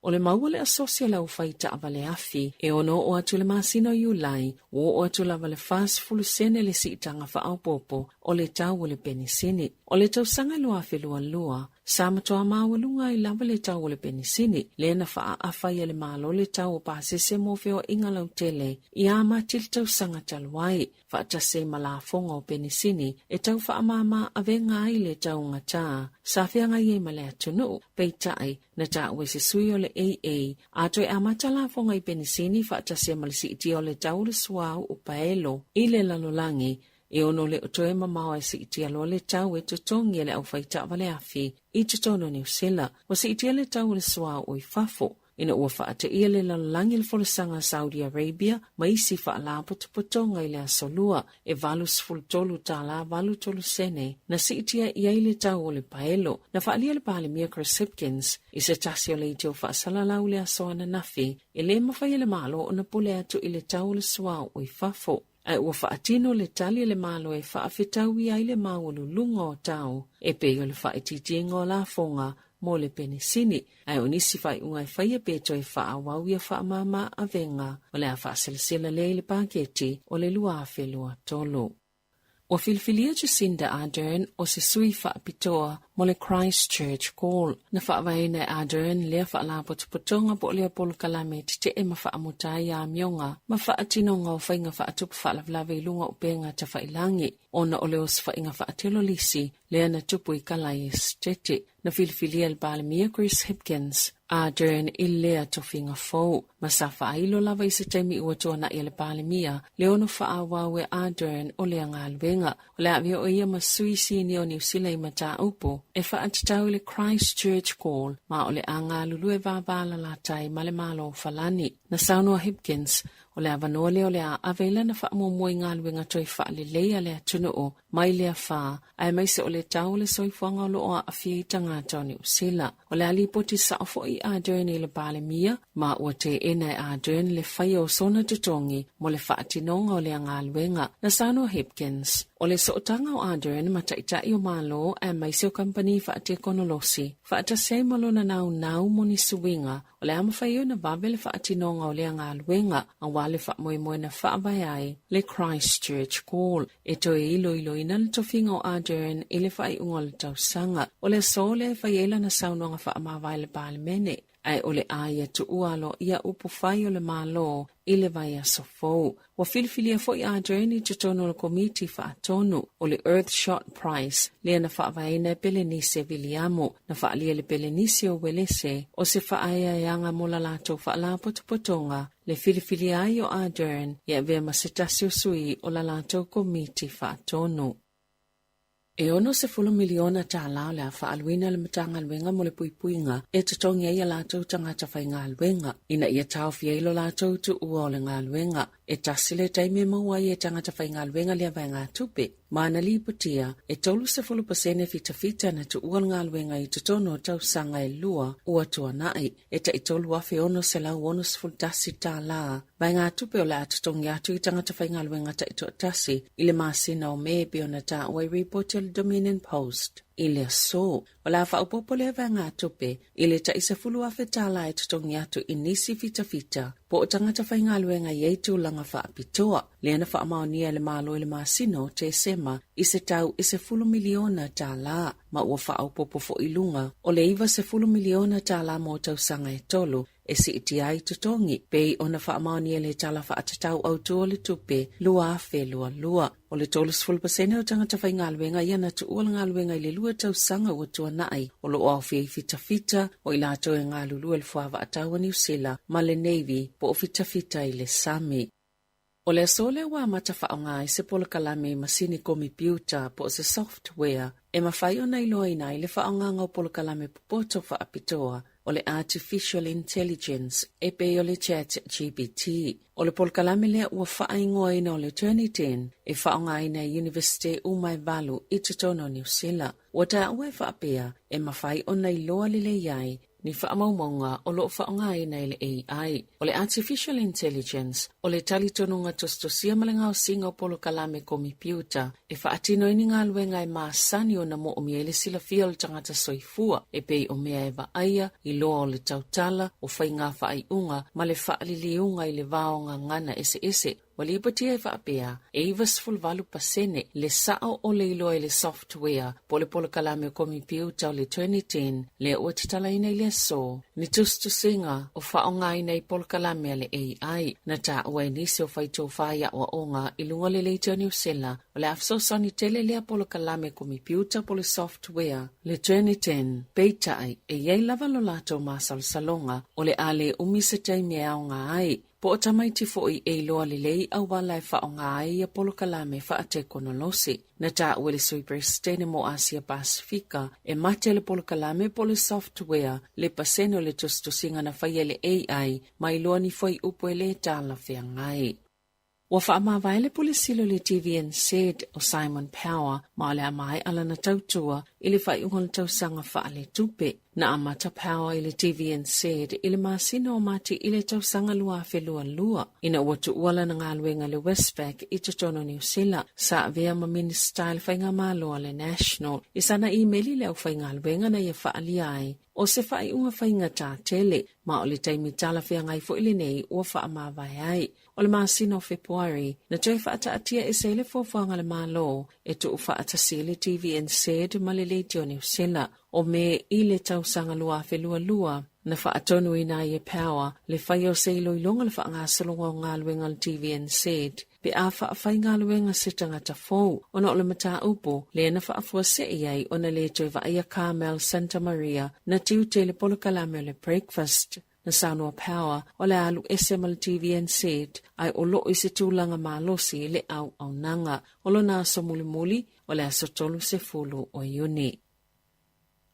O le maua le asosia lau whaita awa le afi, e ono o atu le masino iulai, o atu lava le fast fulu sene le siitanga wha au popo, o le tau o le penisini. O le tau sanga lua whelua lua, sa matoa mawalunga i lava le tau o le penisini, le na wha awha i le malo le tau o pasese mo wheo inga lau tele, i ama til tau sanga taluai, wha atase malafonga o penisini, e tau wha amama avenga i le tau ngata, sa whianga i e male atunu, peitai, na tau e se sui o le AA, ato e amata la fonga i penisini wha atase malisi iti o le tau le suau o paelo, i le lalolangi, e ono le otoe mamao e si iti alo le tau e totongi le au whaita wale afi, i totono ni usila, wa si iti le tau le suau o i fafo, ina ua whaata ia le lalolangi le folosanga Saudi Arabia, ma isi wha la potopotonga i le asolua, e valus fultolu tala valu tolu sene, na si itia ia le tau o le paelo, na wha alia le pale mia Chris Hipkins, i se tasi o le itio wha salalau le asoana nafi, e le mawhai le malo o na pule atu i le tau le suau o i fafo. Ai ua whaatino le tali le malo e whaafetau i ai le mawulu lunga o tau, e peo le whaetitienga o la fonga mo le penisini, ai o nisi whai ungai whaia peto e whaawau ia whaamama a venga, o le a whaaselasela le le paketi o le lua whelua tolo. O Filfilia Jacinda Ardern o se sui whaapitoa mo le Christchurch Call. Na whaawaina Ardern lea whaalapotopotonga po lea polo kalamet te e ma whaamutai a mionga, ma whaatinonga o whainga whaatupu whaalavlawe ilunga o penga ta whailangi, ona o leos whainga whaatelo lisi, lea na tupu i kalai estete. Na Filfilia Balamia Chris Hipkins, Ardern i lea tofinga fau, ma sa whaailo lava i se taimi ua tōna i le Balamia, leono whaawawe Ardern o lea ngā luenga, o lea avia o ia ma suisi ni o New Zealand ma tā upo, e whaatitau le Christchurch Call, ma o le a ngā lulu e wāwāla la tai ma le malo falani. Na Saunoa Hipkins, o le avanole o le a avela na whaamomoi ngā luenga toi whaale leia le atunu o, mai lea wha, ai mai se o le tau le soifuanga o loa a fia i tangata o New Zealand. O le alipoti sa ofo i Ardern i le Balamia, ma ua te ena e Ardern le whai o sona tutongi mo le whaatinonga o le a ngā luenga. Na Saunoa Hipkins, o le sootanga o Ardern ma taitai o malo e mai se o company whaate konolosi, whaata se malo na nau moni suwinga, o le amawhai o na vabe le whaatinonga o le a ngā luenga, a wale whaamoe na whaavai ai le Christchurch Call, e to e ilo ina le tofinga o Ardern i le whai unga le tausanga, o le so le whaiela na saunonga whaamawai le Balamene. ai ole aia tu ualo ia upu fai o le malo i le vai a sofou. Wa filifilia fo i Adriani tutono le komiti fa atonu o le Earthshot Prize lea na whaavaina Belenise Viliamo na whaalia le Belenise o Welese o se whaaia yanga mo la lato whaala potopotonga le filifili ai o Adrian ia vea masitasi o sui o la lato komiti fa atonu. E ono se fulu miliona ta lao le fa alwina le matanga alwenga mo le puipuinga e tutongi ia lato tangata whainga alwenga ina ia tau fielo lato tu ua le ngā alwenga e tasile taime maua ia tangata whainga alwenga le vainga tupe. Mana li putia e tolu se fulu pasene fita na tu ua ngā alwenga i tutono tau sanga e lua ua tua nai e ta i tolu afe ono se lau ono se fulu tasi ta la. Vainga tupe o la tutongi atu i tangata whainga alwenga ta i to tasi ile maasina o mebe ona ta ua i report Dominion Post. Ile so, wala fa upopole vanga tupe, ile ta isa fulu afe tala e tutongi atu inisi fita, po o tangata whainga luenga yeitu langa fa apitoa, leana fa amaonia le malo ile maasino te sema, ise tau ise fulu miliona tala, ma ua fa upopo fo ilunga, o le iwa se fulu miliona tala mo tau sanga e tolu, e si iti ai tutongi, pei ona fa amaonia le tala fa atatau au tua le tupe, lua afe lua. O le tolu sfulu pasene o tangata whainga luenga iana tu ua ngā luenga ile lua tau sanga ua tua nai, o lo au fia fita, o ila ato e ngā lulu el fuava atawa New Zealand, ma le Navy, po o fita i le Sami. O le sole wa matafa o ngā i se pola kalame i masini kompiuta po o se software, e mawhai o nei loa ina i le wha o ngā ngau pola kalame popoto wha apitoa, o le Artificial Intelligence, e pe o le Chat GPT. O le polkalame lea ua whaingoa ina o le Turnitin, e whaonga ina University Umai Valu i tutono New Zealand. Ua ta ue whaapea, e mawhai o nei loa lile iai, ni whaamaumonga o lo whaonga ina i le AI. O le Artificial Intelligence, o le talitonunga tostosia malenga o singa o polkalame kompiuta, e whaatino ini ngā luenga e maasani o na mo o miele sila fia o le tangata soifua, e pei o mea e aia, i loa o le tautala, o whainga whaaiunga, ma le whaaliliunga i le vaonga ngana ese. Wali patia e whaapea, e iwas fulvalu pasene, le sao o le iloa i le software, po le polkalame o kompiuta o le 2010, le ua titala ina i le so. Ni tustu singa o whaonga ina i polkalame a le AI, na ta ua inisi o whaito whaia o onga i lunga le leitio New Zealand, o le afsosani tele lea polkalame kompiuta po le software, le 2010, peitai, e iei lava lo lato masal salonga, o le ale umise taime au ngā ai, po o tamaiti fo'i e loa lelei au wala e whaonga ai a polokalame whaate konolosi. Na ta uele sui presidente mo Asia Pasifika e mate le polokalame po le software le paseno le tostosinga na whaia le AI mai loa ni foi upo e le tala whiangai. Wa whaamawai po le silo le TVN said o Simon Power ma le amai ala na tautua ili whai ungon tausanga whaale tupe. Na amata Power ili TVN said ili maasina o mati ili tausanga lua lua. Ina watu uala na ngaluenga le Westpac i tutono New Zealand. Sa vea ma ministyle whainga malo le National. Isana emaili le au whainga luenga na ia whaali ai. O se whai unga whainga tā tele. Ma o le taimi tala whiangai fo ili nei ua whaamawai ai. O le maasina o February, na toi whaata atia e se le fōwhanga le malo, e tu whaata si le TVN said ma le leitio New Zealand, o me i le tausanga lua lua, na whaatonu ina i e Power, le whai o se ilo ilonga le whaanga salonga o ngā luenga le TVN said, pe a whaawhai ngā luenga se tangata fōu, o na o le mata upo, le na whaafua se iai o na le toi Vaia Carmel Santa Maria, na tiute le polokalame le breakfast. Na Sanua Power, o le alu SML TVN said, ai o lo i se tūlanga malosi le au nanga, o lo nā so muli, o le aso tolu se fulu o iuni.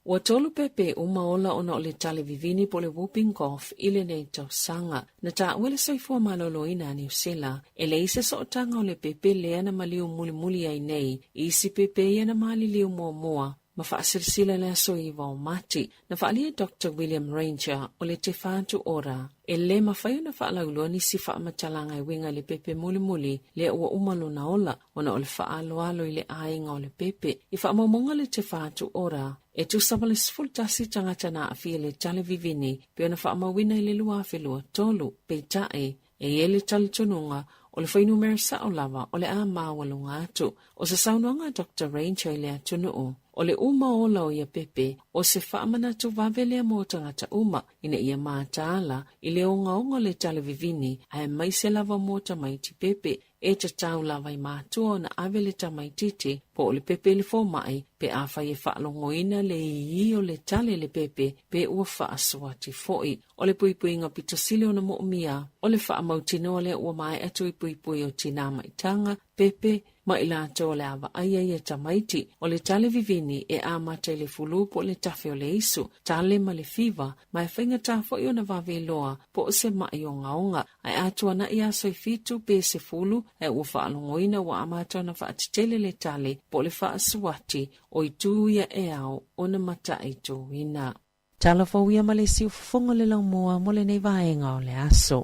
Ua tolu pepe umaola ona o le tale vivini po le whooping cough ile nei tausanga, na ta uele soifua malolo ina New Zealand, e le ise sootanga o le pepe le ana maliu muli ai nei, isi pepe ana mali liu mua. Ma whaasirisila le aso iwa o mati, na whaalia Dr. William Ranger o le te whaatu ora. E le mawhaia na whaalaulua ni si whaamatalanga i winga le pepe muli, le ua umalo na ola, ona o le whaaloalo i le ainga o le pepe. I whaamamonga le te whaatu ora, e tu sabale sfultasi tangata na awhia le tale vivini, pe ona whaamawina i le luawhelua tolu, pe tae, e ele tale tonunga, o le whainu merisa o lava o le a mawalunga atu, o sa saunuanga Dr. Ranger i le atunu o. o le uma ola o ia pepe o se whaamana tu wavelea mo tangata uma ina ia mātaala i le onga le talevivini ai mai se lava mo tamaiti pepe e te tau lava i mātua na avele tamaititi po o le pepe le fo mai pe awhai e whaalongoina le i o le tale le pepe pe ua whaaswati foi. O le puipuinga pitasile o na mo'umia o le whaamautino le ua mai atu i puipui o tina maitanga pepe ma ila to le ava aia ia tamaiti o le tale vivini e amata le fulu po le tafe o le isu tale ma le fiva ma e whainga tafo i o na vaveloa po se mai o ngaonga ai atua na ia soi fitu pe se fulu e ua whaalongoina wa amata na whaatitele le tale po le whaasuati o i tuia e au o na mata i tuina. Talafo ia ma le siu fonga le lau mua mo le nei vaenga o le aso.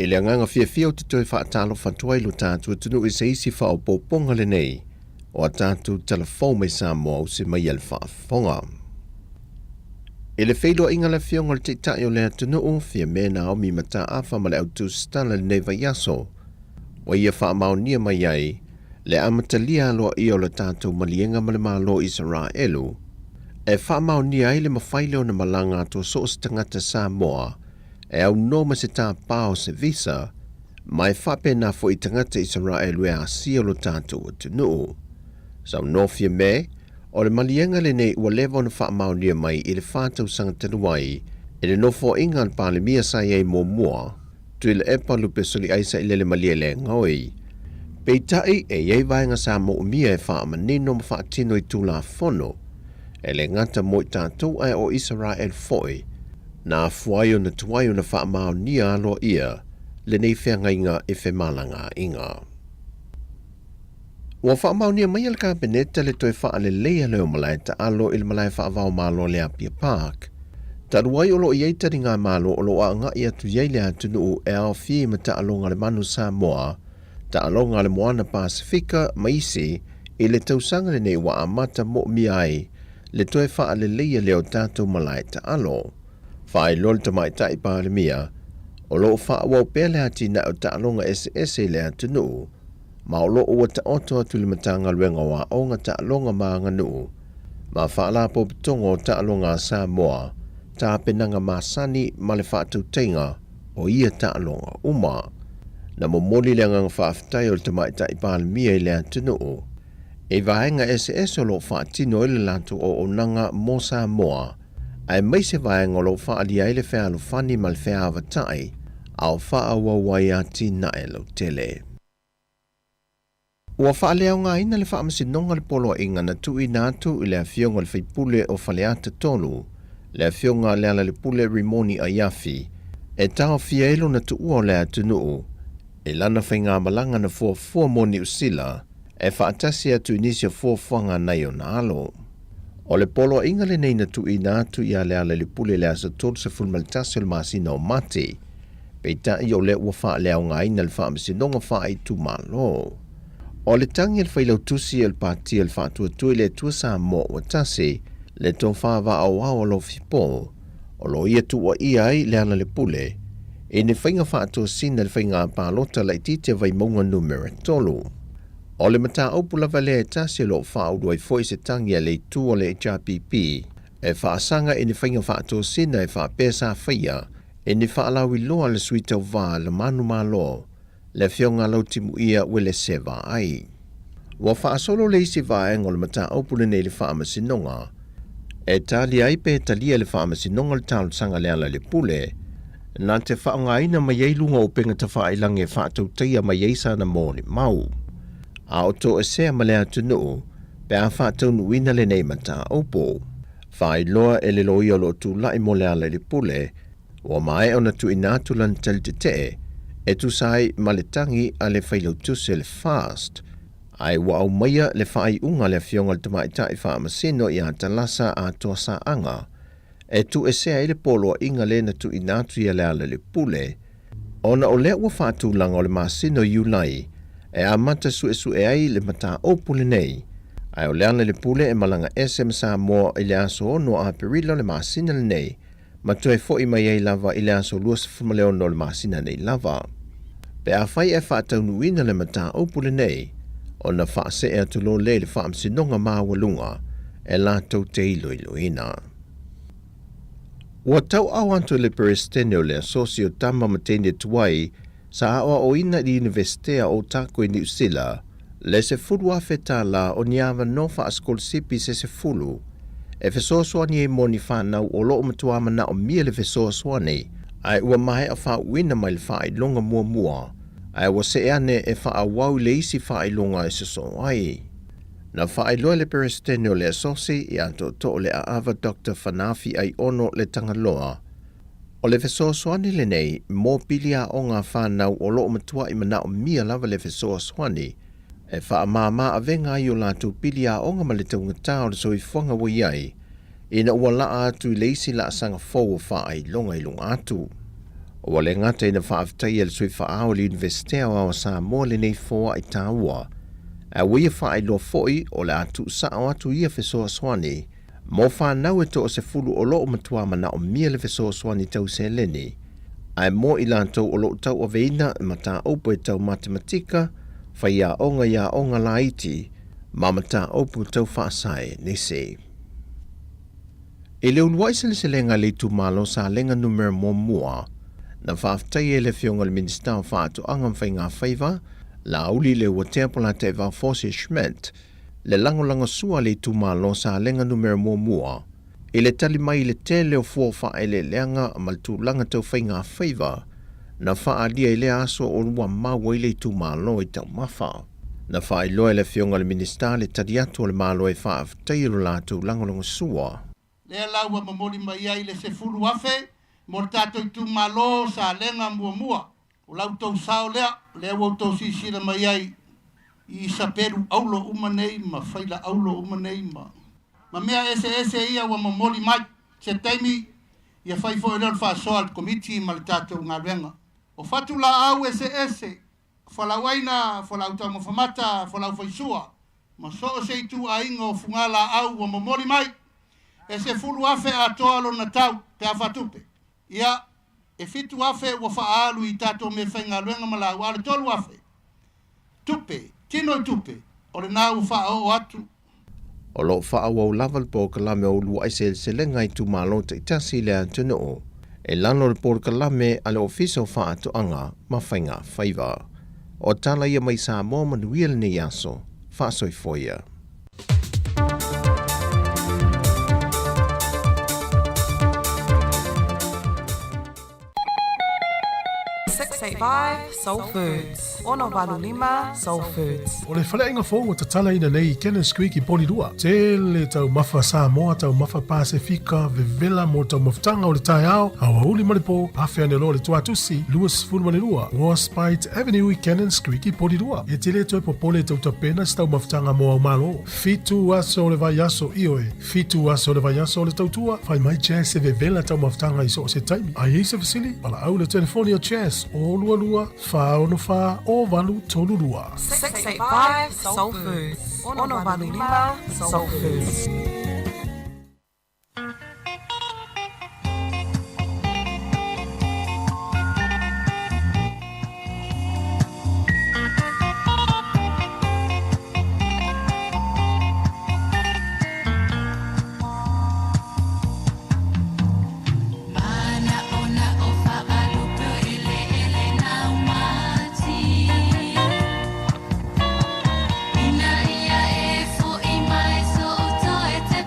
E le anganga fia o te toi whaatalo whatua i lo tātua tunu e se isi wha o pōponga le nei o a tātu telefon me sa moa o se mai al whaafonga. E le whailo inga le fionga le te tai o le atunu o fia mena o mi mata awha ma le autu stana le neva yaso o ia wha mao nia mai ai le amatalia aloa i o le tātu malienga ma le malo Israelu e wha mao nia ai le mawhaile o na malanga ato so o se tangata sa moa e au noma se tā pāo se visa, mai whape nā fo i tangata Israelu e a sia lo tātou atu nuu. Sau nofia me, o le malienga le nei ua lewa na wha maunia mai i le whātau sanga tanuai, e le nofo inga an pāle mia sa iei mō mua, tui le epa lupe soli aisa i le malie le ngoi. Pei tai e iei vaenga sa mō umia e wha manino ma wha tino i tūla fono, e le ngata mo i tātou ai o Israel foi, na fuayo na tuayo na whaamao ni alo ia, le nei whiangainga e whemalanga inga. Wa whaamao ni mai al kabineta le toi wha ale lea leo malai ta alo il malai whaavao malo le Apia Park. Taruai olo iei tari ngā malo olo a nga ia tu iei le atunu e ao fie ma ta alonga le manu Samoa, ta alonga le moana Pasifika maisi i le tausanga le nei wa amata mo miai, le toi wha ale lea leo tātou malai ta alo. Whai lol ta mai tai pāle mia, o loo wha wau pēle ati na o ta alonga SS le atunu, ma o loo ua ta oto atu le matanga luenga wa onga ta alonga maa nganu, ma wha la po pitongo ta alonga Samoa, ta penanga masani ma le whaatau teinga o ia ta alonga uma. Na mo moli le ngang whaaftai o ta mai tai pāle mia i le atunu, e vaenga SS o loo whaatino i le lantu o onanga mo Samoa, ai mai se vai ngolo fa ali ai le fa lo fani mal fa avatai au fa wa wai ati na elo tele wa fa le nga ina le fa msi nonga le polo inga na tu ina tu ile afionga le fipule o faleata tolu le afionga le ala le pule rimoni ayafi e tau fielo na tu o le atunu e lana fainga malanga na fo moni usila e fa atasi atu inisio fo fanga na yo na alo. O le polo inga le nei na tu ina atu ia le ala le pule le asa tolu se fulmaltasi o le masina o mate. Peita i o le ua faa leo ngā ina le faa misinonga faa i tu malo. O le tangi le failau tusi el pati el faa tua tui le tua sa mo o tasi le ton faa va au au lo fipo. O lo ia tu wa ia ai le ala le pule. E ne fainga faa tua sina le fainga pālota la itite vai maunga numere tolu. O le mata opula vale e tasi lo wha udua i foi se tangi a le tu o le HRPP, e wha asanga e ni whainga wha ato sina e wha pesa whaia, e ni wha alawi loa le suita o wā le manu mā lo, le whionga lau timu ia wele seva ai. Wa wha asolo le isi vaenga o le mata opula nei le wha amasinonga, e tali ai pe talia le wha amasinonga le tau sanga le ala le pule, nā te wha ngaina mai ei lunga o penga ta wha ilange wha atau teia mai ei sana mōni mau. A o to e sea ma le atunu, pe a whātau nuina le nei mata opo. Whai loa e le loia lo tu lai mo le ala le pule, o mai o na tu inatu lan tali te te, e tu sai ma le tangi a le whailau tu se le fast. Ai wa au maia le whai unga le fionga le tamaitai wha amasino i a talasa a toa sa anga, e tu e sea e le polo inga le na tu inatu i a le ala le pule, Ona o lea ua whaatūlanga o le masino Iulai, e amata su e ai le mata opule nei. Ai o leana le pule e malanga SM Samoa i le aso ono a perila le masina le nei, ma tue fo i mai ei lava i le aso luas fumaleo no le masina nei lava. Pe a fai e whaataunuina le mata opule nei, o na whaase e atulo le le whaamsinonga maawalunga, e lātou te iloiloina. Ua tau au anto le Peristenio le asosio tama matene tuai, sa awa o ina di Universitea o Tako i New Zealand, le se fulu a feta la o niawa nofa a skolsipi se fulu, e fesoaswani e moni whanau o loo matuama na o mia le fesoaswani, ai ua mahe a wha uina mai le wha i longa mua, ai ua se ane e wha a wau le isi wha i longa e seso ai. Na wha i loa le Peristenio le asosi i anto to le a ava Dr. Fanafi ai ono le tangaloa, o le fesoaswani le nei, mō pilia o ngā whanau o loo matua i mana o mia lava le fesoaswani, e wha a māma a venga i o lātou pilia o ngā maletaunga tā o le soi whanga wa iai, ina ua laa atu i leisi la asanga fōu wha ai longa i lunga atu. O le ngata ina wha aftai le soi wha ao le Universitea o awa Samoa le nei fōa i tā ua, a wia wha ai loa fōi o le atu sa o atu ia fesoaswani, mō whanau e to o se fulu o loo matua mana o mia le fesoaswani tau se leni, ai mō i lātou o loo tau o veina e mata opo e tau matematika, whai ia onga laiti, ma mata opo tau whaasai nisi. E leo luaisa se lenga le tu malo sa lenga numero mō mua, na whaaftai e le fionga le minister o whaatu angam whai ngā whaiva, la uli le ua teapola te Valfosia Schmidt, le lango sua le tu malo sa lenga numero mō mua, e le tali mai le te leo fua wha e le leanga mal tu langa tau whai ngā whaiva, na wha alia i le aso o lua maua i le tu malo i tau mawha. Na wha i loa le fionga le minister le tadi atu le malo e wha avtairu la tu lango sua. Le laua mamori mai ai le se furu afe, mo tato i tu malo sa lenga mua. O lau tau sao lea, le wau tau sisira mai ai, i saperu aulo umanei ma whaila aulo umanei ma. Ma mea ese ia wa mamori mai, se taimi ia whaifo e leon whaasoa al komiti ma le tato ngā renga. O fatu la au ese, whalauaina, whalau tau mawhamata, whalau whaisua, ma so o se itu a inga o fungala au wa mamori mai, e se fulu afe a toa lo na tau te a whatupe. Ia, e fitu afe wa whaalu i tato me whainga luenga malau, ale tolu afe. Tupe, tino tupe, o le nau whaao o atu. O lo whaau au lava le pōkalame o lua aise se lenga i tu malo te itasi le antunu o, e lano le pōkalame ale ofiso whaatu anga ma whainga whaiva. O tala ia mai sa mō manuia le nei aso, whaasoi foia. Soul Foods. Ono Walu Lima Soul Foods. O le whalainga fōu o tatala ina nei Kenneth Creek i Polirua. Te le tau mawha Samoa, tau mawha Pasifika, vevela mo tau mawhtanga o le tai ao, awa uli maripo, awhia ne lo le tuatusi, Lewis Fulmanirua, Warspite Avenue i Kenneth Creek i Polirua. E te le toi popole tau tapena stau mawhtanga mo au malo. Fitu aso le vai aso ioe. Fitu aso le vai aso le tautua. Fai mai chance e vevela tau mawhtanga i so se taimi. Ai eisa fasili, pala au le telefoni o chance. O lua, whaono wha, o walu tolu lua. 685 Soul Foods. Ono Walu Lima Soul Foods. Ina ia e fo i mai so to e te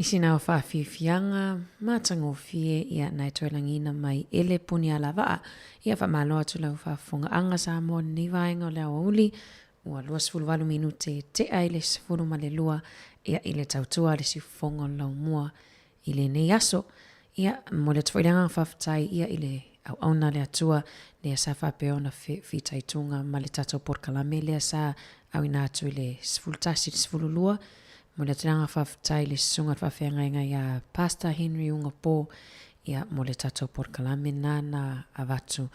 Nisi na o whawhiwhianga, mātango fie ia nai toilangina mai ele puni ala waa, ia whamaloa tu lau whafunga anga sa mo ni vaenga o leo uli, ua 28 minute te aile sifuru male lua, ia ile tautua le sifongo lau mua, ile nei aso, ia mo le tuwailanga whawhitai ia ile au auna le atua, lea sa whapeona whitaitunga male tato porkalame, lea sa au ina atu ile sifuru tasi sifuru lua, mo le tanga whawhitai le sunga whawhianga ia Pastor Henry Ungapo, ia mo le tato porkalame na avatu,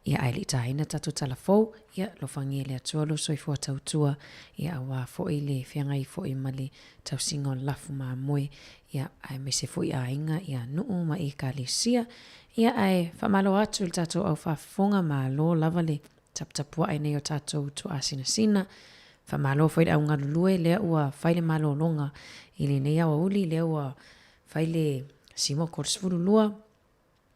ia aile itaina tato talafou, ia lo whangia le atua lo soifua tautua, ia awa foi le whiangai foi male tau singo lafu maa moe, ia ai me se foi a inga, ia nuu ma i ka le sia, ia ai whamalo atu le tato au whafonga maa lo lava le taptapua ai nei o tato tu asina sina, whamalo foi au ngarulue lea ua whaile malo longa, ili nei awa uli lea ua whaile simo korsfuru lua,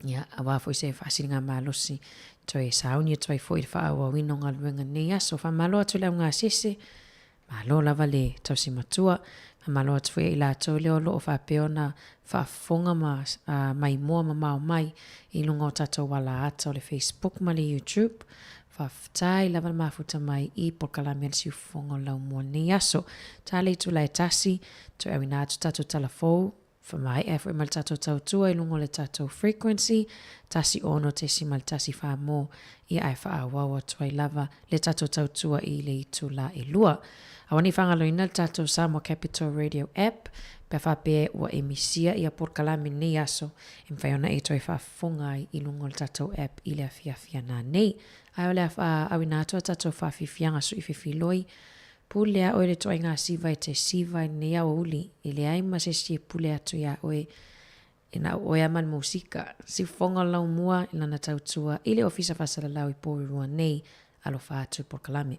ia awa foi se whasiringa malosi, toi sauni toi foi whaawa wino ngaluenga nei aso, whamalo atu lea ngā sese, malo lava le tau si matua, whamalo atu foi ila atu leo lo o whapeona whafonga mai mua ma mao mai, ilunga o tato wala ata o le Facebook ma le YouTube, whaftai lava mafuta mai I Porkalame al siufonga lau mua nei aso, tale tu lai tasi, toi awina atu tato talafou, whamai e fwe mal tato tautua ilunga le tato frequency, tasi ono te si mal tasi wha mo, ia ai wha awawa tuai lava le tato tautua I le itu la e lua. Awani whangaloina le tato Samoa Capital Radio app, pe whape ua emisia ia Porkalame nei aso, mwhaiona e toi whafunga I ilunga le tato app I le awhiawhia nā nei. Ai ole awina atua tato whawhiwhianga su I whiwhiloi, pulea oe le toi ngā siva te siva nei au uli, I le aima se si pulea tu ia oe, ina oe aman musika, si fonga lau mua ina na tautua, I le ofisa fasala lau I pōri rua nei, alo whaatu Porkalame.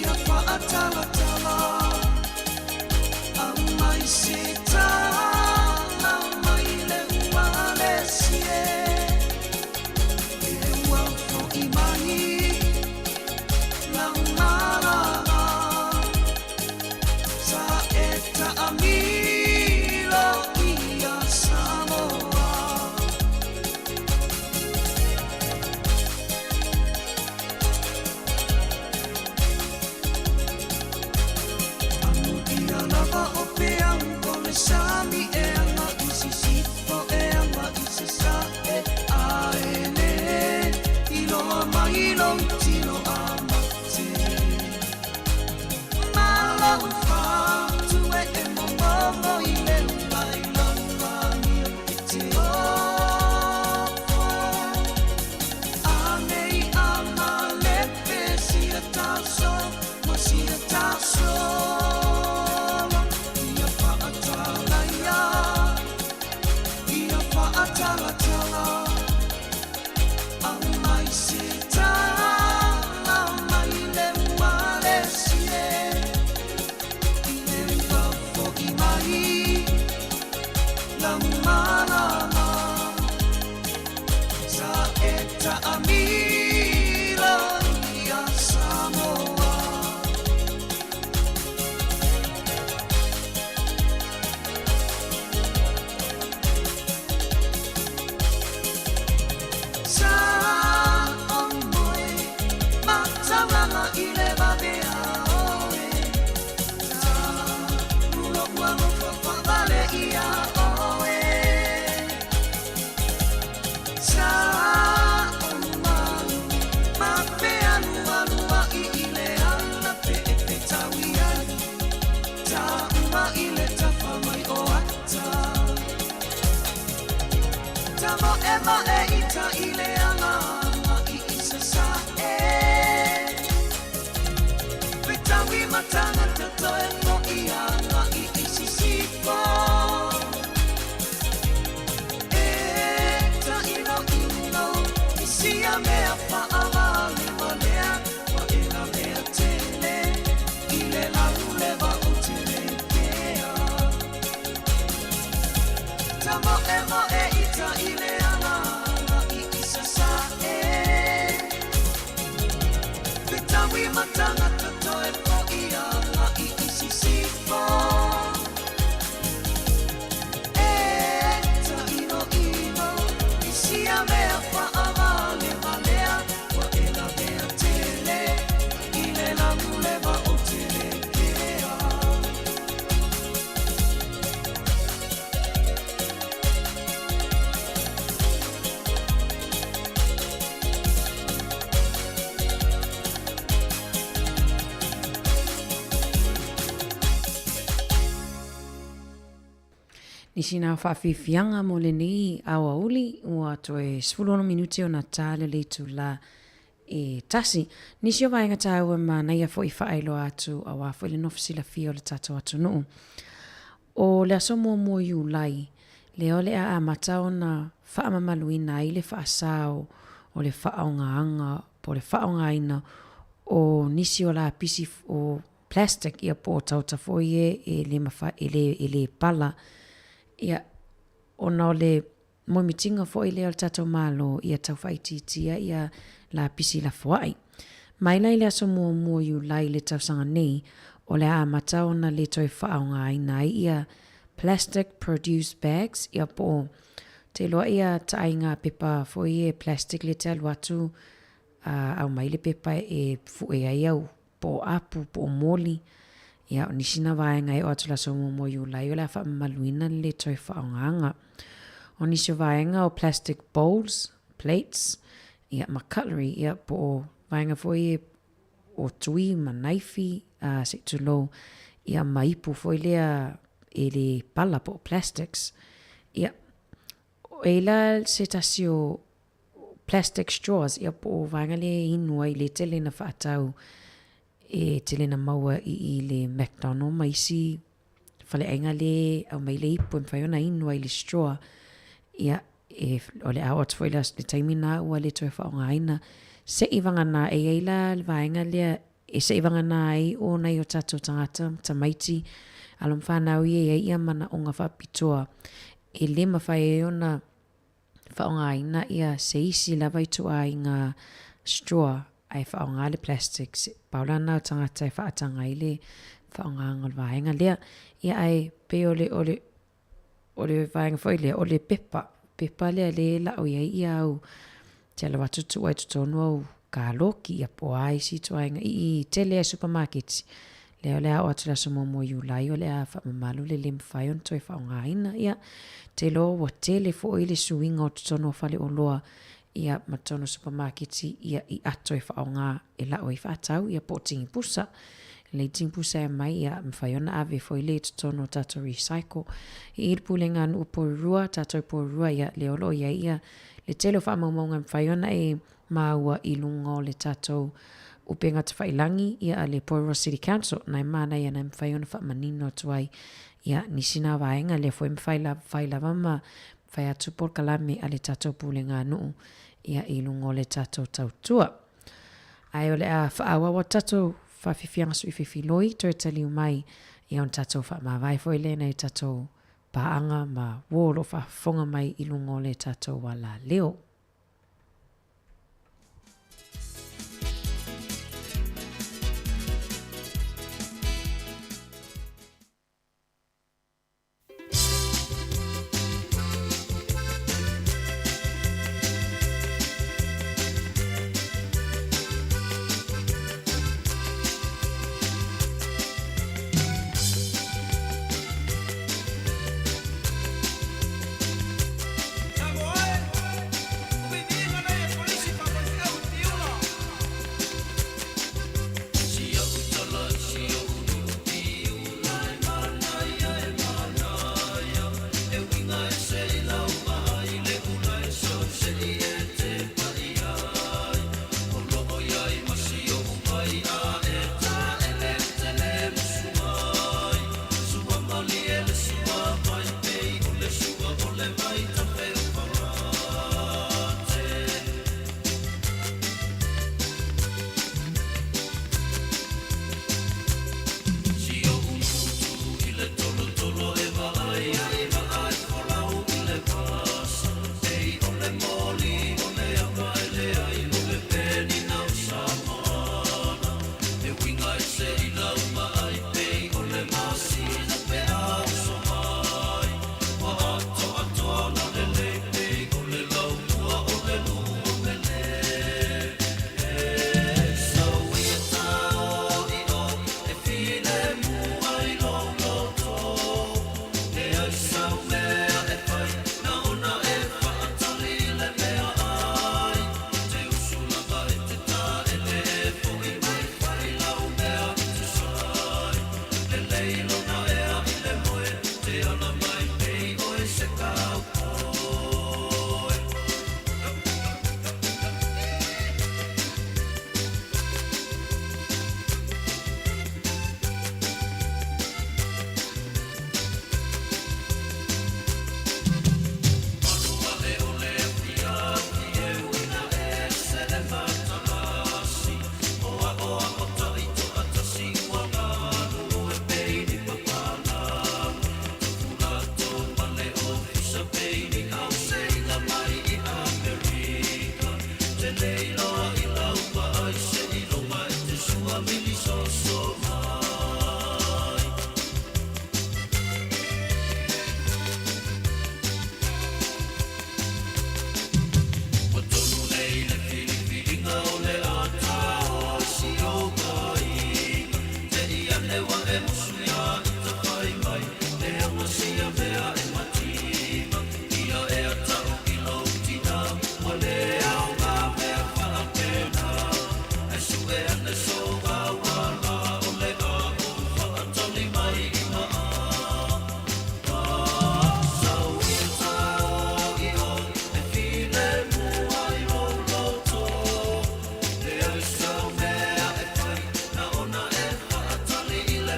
ia whaatalatala au mai se tala mai le uale sie e ua fo i mai lau marara sa e ta amilo ia Samoa lava o pe ango le sami e anga isi sifo e anga isi sa e aele ilo mai lo tilo amate mala ufa tu e momo i le mai langa ni te o anei ama le pe si taso ma si taso Tala au mai se tala mai le uale sie i le whafo i mai la marama sa e ta amila ia Samoa Ema e ita ile anga i isa sa e Petawi matanga tato e mo i anga i isi sipo E ta ino isi a mea pa ama le malea Wa ina mea tele ile la uleva o tele kea Tamo ema e ita ile matanga tato e po i anga i isi sifo E ta ino isi a mea pa ama le malea Wa e la mea tele i le languleva o tele kea Nisi nā whawhiwhianga mo le ni awa uli ua toe 10 minuti o nā tāle le tu la e tasi. Nisi o vaenga tāua ma naia fo I whaeilo atu a wafo ile nofisila fia o le tato atu nuu. O le aso mo iu lai, le ole a matao na whaamamaluina I le whaasao o le whaongaanga po le whaongaina o nisi o la pisi o plastic ia po tautafoie e le pala ia ona o le moimitinga fo I le o tatou malo ia tau whaititia ia la pisi la foai. Mai lai le aso mua iu lai le tausanga nei o le a matao na le toi whaonga ina ia plastic produce bags ia po te loa ia tainga pepa fo I e plastic le te aluatu au mai le pepa e fue ai au po apu po moli ia o nisina vaenga e o atu la so mo iu lai o la wha maluina le toi whaonganga. O nisi vaenga o plastic bowls, plates, ia ma cutlery ia po vaenga foi o tui ma naifi se tulo ia maipu foi lea e le pala po plastics ia e la se tasio plastic straws ia po vaenga le inua I le tele na whaatau e tele na maua I le McDonald's maisi fale ainga le au mai le ipu mwhaiona inua I le straw ia e o le awa tuoila le taimina ua le toi whaonga aina se I vangana e eila vaenga lea e se iwanga nai o nei o tatou tangata tamaiti alom whanau ia mana o ngā whapitoa e le mawhai e ona whaonga ina ia se isi lava i tua i ngā straw ai whaonga le plastics paulana o tangata e whaatanga i le whaonga ngal vaenga lea ia ai pe ole vaenga whaile ole pepa lea le la o ia au te ala watu tu ai tutonu au ka loki ia poa i si tuainga i tele supermarkets lea o atu laso momo iulai o lea whamamalu le lem whai on toi whaonga ina ia te lo wa tele fo ile suinga o tutonu whale o loa ia matono supermarkets ia i ato e whaonga e la o i whatau ia po tingi pusa le tingi pusa e mai ia mwhaiona ave fo ile tutonu tato recycle i ilpulenga anu po rua tato po rua ia le olo ia le tele whaamaunga mwhaiona e maua i lunga o le tatou upenga te whailangi ia a le Pororo City Council nai mana ia nai mwhaiona whaamanino tuai ia nisina waenga le fo mwhailava ma whai atu por kalame a le tatou pulenga nuu ia i lunga o le tatou tautua. Ai o le a whaawa wa tatou whawhiwhianga sui whiwhiloi toi tali umai ia on tatou whaamawai fo i lena i tatou paanga ma wolo whafonga mai i lunga o le tatou wala leo.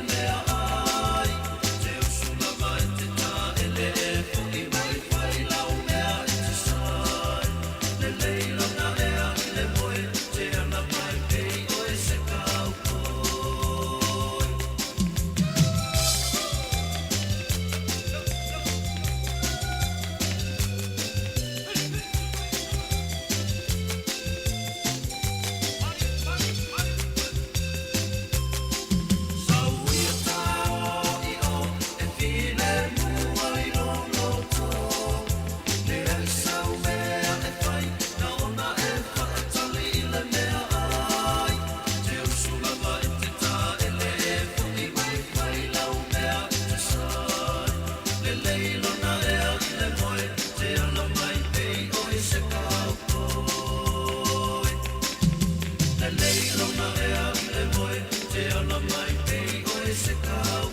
Mea se kau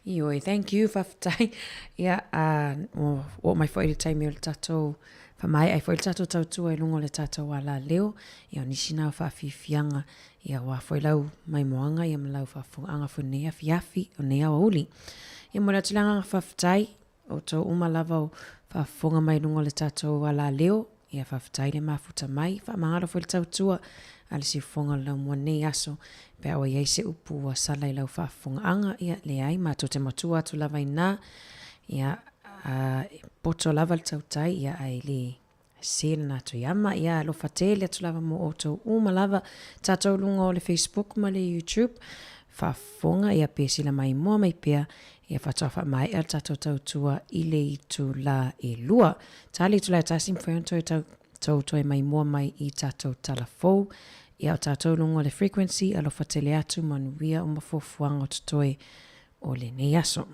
Ioi, thank you, whawhatai. Ia, o mai whaere taimi o le tatou, whamai ai whaere tatou tautua e lungo le tatou ala leo, ia o nisina o whawhiwhianga, ia wa whailau mai moanga, ia malau whawhunganga whunea fiafi o nea o uli. Ia mora tulanga whawhatai, o tō umalava o whaafonga mai nunga le tātou ala leo, ia whawhatai le mafuta mai, whaamangaro fwele tautua, ale si fonga lau mua nei aso, pe awa iei se upu a sala i lau whaafonga anga, ia le ai, mātou te matua atu lava i nā, ia poto lava le tautai, ia ai li sila nātu iama, ia lo whatele atu lava mo o tō umalava, tātou lunga o le Facebook ma le YouTube, whaafonga ia pe sila mai mua mai pia, ia whatofa mai al tātou tautua i le itu la e lua. Tāli itu la tāsim whaionto e tautua mai mua mai i tātou talafou, ia o tātou lunga le frequency, alo whatele atu manuia o mafofuanga o tutoe o le nei aso.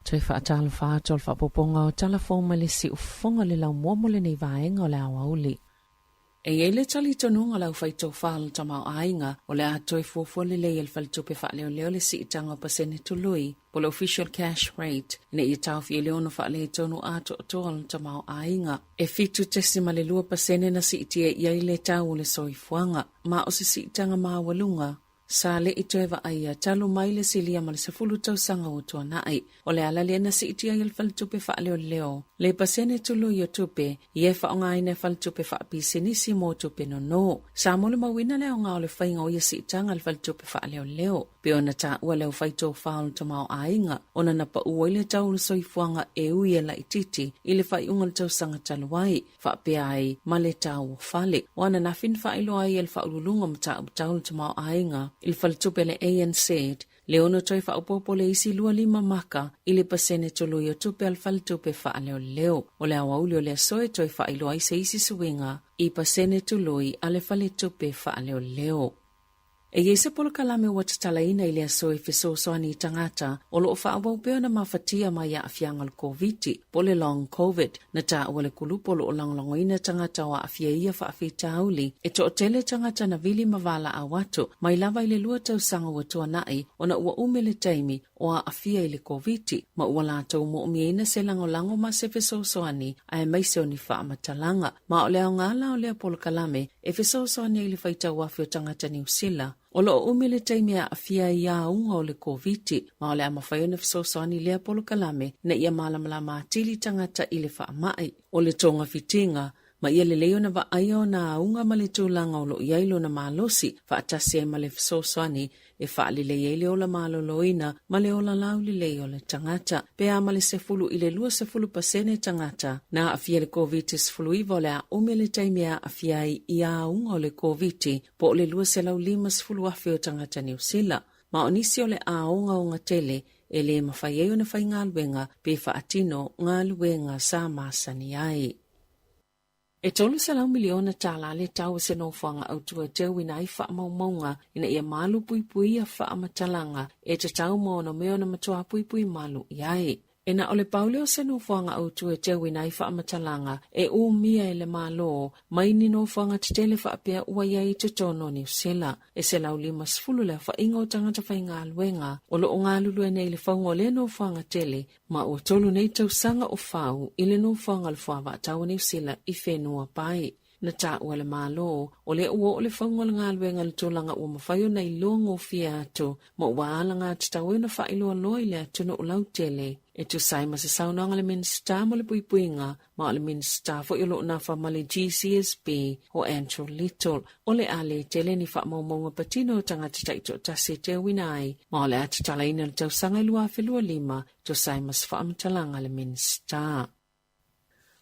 Tui whaatala whaatol whapoponga o talafou ma le si ufonga le lau momo le nei vaenga o le awa uli. E ele tali tonunga lau whaito whaal tamau ainga o le atoi fuafua le lei el whalitupe wha leo leo le si itanga pasene tului po le official cash rate ne i tau fi leono wha le tonu ato atoal tamau ainga. E fitu tesima le lua pasene na si itia iai le tau le soifuanga ma o si itanga maa walunga. Sa le itoeva aia talu mai le silia ma le sefulu tau sanga o tua nai. O le ala lena si itia il faltupe wha leo leo. Le pasene tulu i o tupe, ie wha onga ine faltupe wha pisenisi mo tupe no no. Sa mole mawina leo ngā o le whainga o ia si itanga il faltupe wha leo leo. Pe ona ta ua leo whaito whaal tamau ainga. Ona na pa ua ile tau le soifuanga e uia la ititi. Ile whai unga le tau sanga taluai. Wha pe ai ma le tau o whale. Wana na fin wha ilo ai el wha ululunga ma tau le tamau ainga. Il faltupe le ANC Leono toi whaupopo le isi lua lima maka i le pasene tolu i o tupe alfale tupe wha leo leo. O le awauli o le asoe toi wha iloa i se isi suinga i pasene tului ale fale tupe wha leo leo. E yese polo kalame watatalaina i le asoe fesosoani i tangata o loo whaawau na mafatia mai a afianga le COVID, pole long COVID, na ta wale kulupo loo langlongoina tangata wa afia ia whaafita hauli, e to otele tangata na vili mavala a watu, mai lava i le lua tausanga watua nai, o na ua umele taimi o a afia i le COVID, ma ua lata umo umieina se lango ma se fesosoani, a e maise o ni wha matalanga, ma o leo ngala o leo polo kalame, e fesosoani i le whaita wafio tangata New Zealand. O lo umele taimea afia ia unga o le COVID, ma o le amawhaiona fisosoani lea polo kalame na ia malamala maatili tangata i le wha mai. O le tonga fitinga, ma ia le leo na wa aio na unga ma le tūlanga o lo iailo na malosi, wa atasi e ma le fisosoani e wha li le iele o la maloloina, ma le o la lau li le o le tangata. Pea ma le sefulu i le lua sefulu pasene tangata, na afia le COVID sefulu iwa le a umele taimea afia ia unga o le COVID, po le lua se lau lima sefulu afe o tangata New Zealand. Ma onisi o le a unga o ngatele, e le mawhaieo na whai ngā luenga, pe wha atino ngā luenga sa masani ai. E tolu sa lau miliona tala le tau se no whanga au tua teu ina i wha maumaunga ina ia malu pui pui a wha matalanga e te tau mo no meo na matua pui pui malu iai. E na ole pauleo se no whanga au tua teu ina i wha matalanga e u mia e le malo mai ni no whanga te tele wha apea ua iai te tono New Zealand. E se lau lima sfulu le wha ingo tangata whai ngā luenga o lo o ngā lulu e nei le whaungo le no whanga tele ma o tolu nei tau sanga o whau i le no whanga le whawa tau New Zealand i whenua pai. Na ta ua le malo, o le ua o le whaungo le ngā luenga le tōlanga ua mawhaio nei longo fia ato, ma ua alanga te tau e na wha iloa loi le atuna o lau tele. E tu sai ma se saunanga le minsta mo le puipuinga, ma le minsta fo ilo na wha ma le GCSB o Andrew Little, o le ale tele ni wha maumaunga patino tangata taito tase te winai, ma le atatala ina le tau sanga lua whelua lima, tu sai ma se wha amatalanga le minsta.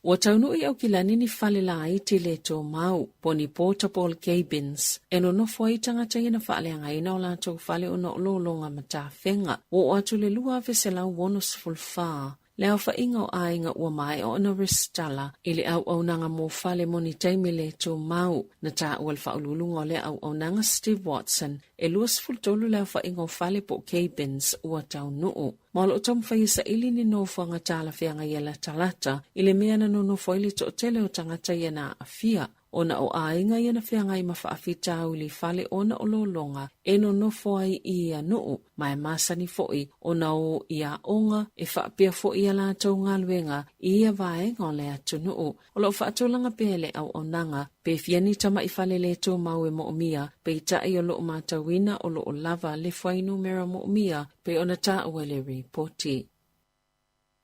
Wa taunui au kilani ni whale lai te le tō mau, poni portable cabins, e no nofo ai tangata ina whale anga ina o lātou whale o no lolonga mata whenga, o atu le lua vesela wonos fulfaa. Leo wha inga o ainga ua mai o ana restala, ili au nanga mō whale moni teime le tō mau, na tā ual whaululunga le au nanga Steve Watson, e luas fultolu leo wha inga o whale po cabins ua tau nuu. Malo o tom whai sa ili ni nofo anga tala whianga iela talata, ili mea na nofo ili to tele o tangata iana a fia. Ona o ainga iana whianga i mawhaafita uli whale ona o lolonga, e no nofo ai i a nuu, mai masani foi, ona o ia onga, e whaapia foi a lātou ngā luenga, i a vaenga o le atu nuu. O lo whaatolanga pele au o nanga, pe fiani tama i whale le tō mau e mo mia, pe tai o lo o mātawina o lo o lava le whainu mera mo mia, pe ona tā uele reporti.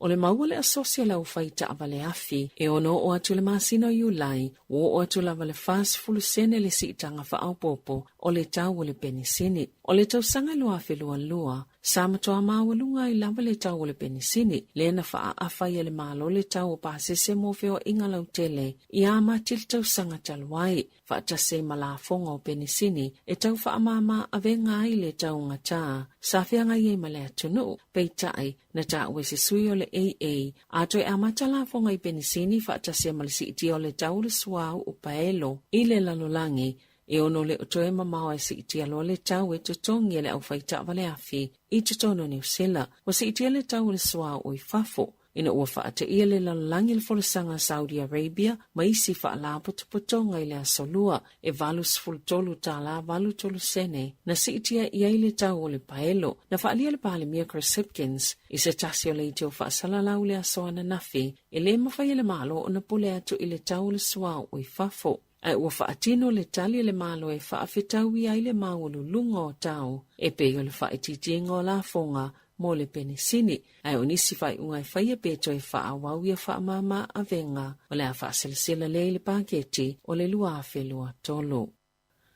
O le maua le asosia lau whaita awale afi, e ono o atu le masino iulai, o atu lava le fast fulu sene le siitanga wha au popo, o le tau o le penisini. O le tau sanga lua whelua lua, sa matoa mawalunga i lava le tau o le penisini, le na wha awhai le malo le tau o pasese mo feo inga lau tele, i ama til tau sanga talwai, wha atase malafonga o penisini, e tau wha amama avenga i le tau ngata, sa whianga i e male atunu, peitai, na tau e se sui o le AA, ato e amata lafonga i penisini wha atase malisi iti o le tau le suau o paelo, i le lalolangi, e ono le otoe mamao e si iti alo le tau e tutongi le au whaita wale afi, i tutono New Zealand, wa si iti le tau le suau o i fafo, ina ua whaata ia le lalolangi le folosanga Saudi Arabia, ma isi wha la putuputonga i le asolua, e valus fultolu tala valu tolu sene, na si itia ia i le tau o le paelo, na wha alia le pale Mia Chris Hipkins, i se tasi o le iti o wha salalau le asoana nafi, e le mawhai le malo o na pule atu i le tau le suau o i fafo. Ai ua whaatino le tali le malo e whaafetau i ai le maulu lunga o tau, e peo le whaetitinga o la fonga mo le penisini, ai o nisi whai ungai whaia peto e whaawau ia whaamama a venga, o le a whaaselasela le paketi o le lua whelua tolo.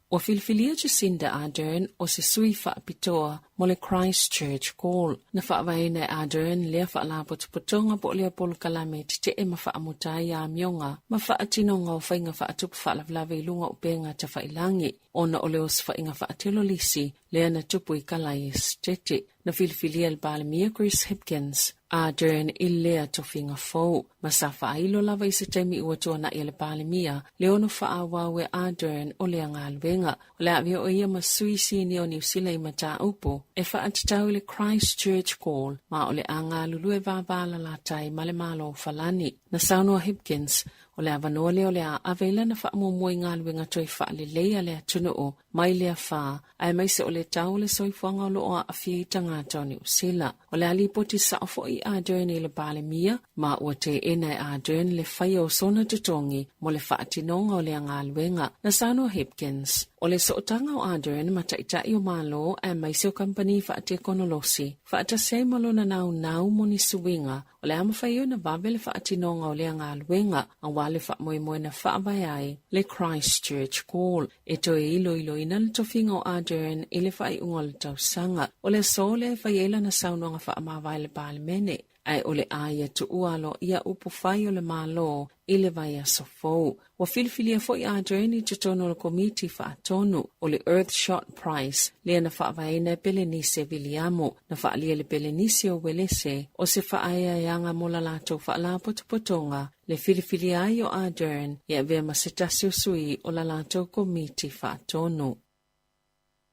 O Filfilia Jacinda Ardern o se sui whaapitoa mo le Christchurch Call. Na whaavaina Ardern lea whaalapotopotonga po lea polo kalame te e ma whaamutai a mionga ma whaatinonga o whainga whaatupu whaalavlave ilunga upenga ta whailangi. Ona o leo whainga whaatelo lisi lea na tupu I kalai estete. Na Filfilia Balamia Chris Hipkins Ardern ilea tofinga fau. Masafa ailo lava I se taimi uatua na ile Balamia leono whaawawe Ardern o lea ngalwenga. O lea vio o ia masui sini o New Zealand mata upo. E whaatitau le Christchurch Call ma o le anga lulu e vāvala la tai male malo falani. Na sauno Hipkins o le avanole o le a avela na whaamumui ngalwenga toi whaalelea lea tunu o mai lea wha ai mai se o le tau le soifuanga o loa a fie tangata o New Zealand. O le alipoti saofo I Ardern I le Balamia ma ua te ena I Ardern le whai o sona tutongi mo le whaatinonga o le angalwenga. Na sauno Hipkins o le sootanga o Ardern ma taitai o malo ai mai se o company whaate konolosi. Whaata se malo na nau moni suwinga o le amawhai o na vavele whaatinonga o le angalwenga ang wale whaamoe na whaavai ai le Christchurch Call. E toi ilo ina le tofinga o Ardern I le whai unga le tausanga. O le sole whaiela na saunonga whaamawai le Balamene. Ai o le aia tu ualo ia upu whai o le malo I le vai a sofou. Wa filfilia fo I Ardern I tutono le komiti whaatonu o le Earthshot Prize lea na whaavaina Belenise Viliamo na whaalia le Belenise o Welese o se whaaia yanga mo la lato whaala potopotonga le filfilia ai o Ardern ia vea masitasi sui o la lato komiti whaatonu.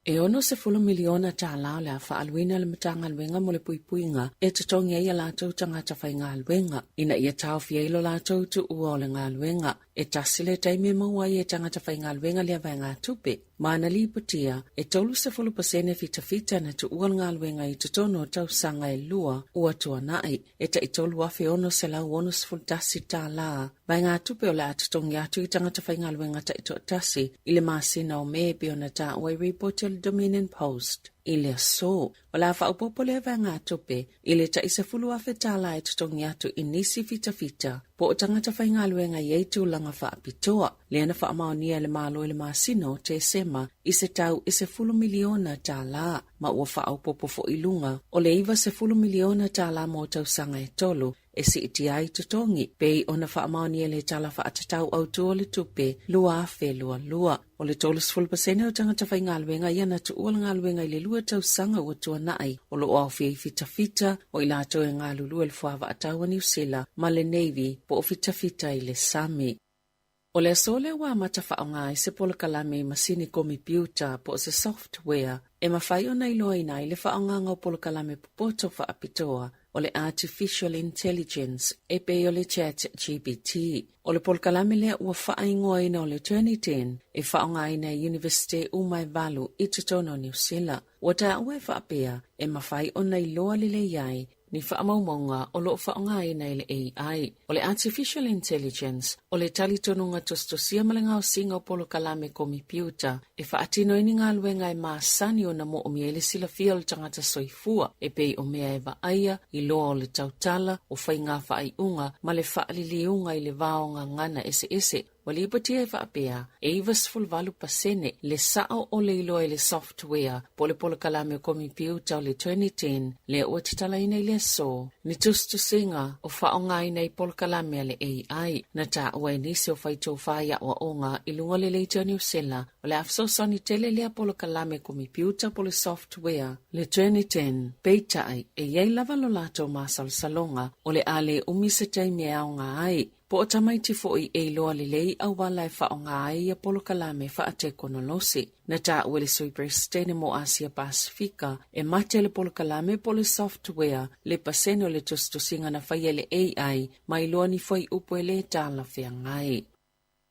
E ono se 10 miliona tālao le a whaaluina le matanga alwenga mo le puipuinga e tutongi ia lātou tangata whainga alwenga. Ina ia tau fiailo lātou tu ua o le ngā alwenga. E tasile taime maua i e tangata whainga alwenga lea vai ngā tupe. Mana li putia e tolu se 10% fita na tu ua ngā alwenga I tutono tau sanga e lua ua tua nai. E ta I tolu afe ono se lau ono se fultasi tālaa. Vai ngā tupe o le a tutongi atu I tangata whainga alwenga ta I to tasi. Ile maasina o mebe o na ta ua I report Dominion Post. Ile so, wala whaupopo le vai ngā tupe, ile ta isa fulu afe tāla e tutongi atu I nisi fita. Po o tangata whainga luenga I eitu langa whaapitoa, leana whaamaonia le malo le masino te sema, ise tau ise 10 miliona tāla, ma ua whaupopo fo ilunga, o le iwa se 10 miliona tāla mo tau sanga e tolu, e si iti ai tutongi, pei ona whaamaonia le tala whaatatau au tua le tupe, lua afe lua. O le tolu 10% o tangata whainga luenga iana tu ua ngā luenga I le lua tau sanga ua tua nai, o lo oawhi I fita, o I lātou e ngā lulu e le whaava ataua New Zealand, ma le Navy, po o fita I le Sami. O le sole wa mata whaonga I se polo kalame I masini kompiuta po o se software, e mawhai o nei loa ina I le whaonga ngau polo kalame popoto whaapitoa, o le Artificial Intelligence, e pe o le Chat GPT. O le polkalame lea ua whaingoa ina o le Turnitin, e whaonga ina University Umai Valu I tutono New Zealand. Ua ta ue whaapea, e mawhai o nei loa lile iai, ni whaamaumonga o lo whaonga ina I le AI. O le Artificial Intelligence, o le talitonunga tostosia malenga o singa o polkalame kompiuta, e whaatino ini ngā luenga e maasani o na mo o miele sila fia o le tangata soifua, e pei o mea e waaia, I loa o le tautala, o whainga whaaiunga, ma le whaaliliunga I le vaonga ngana ese. Wali patia e whaapea, e iwas fulvalu pasene, le sao o le iloa le software, po le polkalame o kompiuta o le Turnitin, le ua titala ina I le so. Ni tustu singa, o whaonga ina I polkalame le AI, na ta ua nisi o whaito whaia o onga, I lunga le leitio New Zealand, o le afsosani tele lea polkalame kompiuta po le software, le Turnitin, peitai, e iei lava lo lato masal salonga, o le ale umise taime aonga ai, po o tamaiti fo I e loa lelei au wala e whaonga ai a polokalame whaate konolosi. Na ta uele sui presidente mo Asia Pasifika e mate le polokalame po le software le paseno le tostosinga na whaia le AI mai loa ni foi upo ele tala whiangai.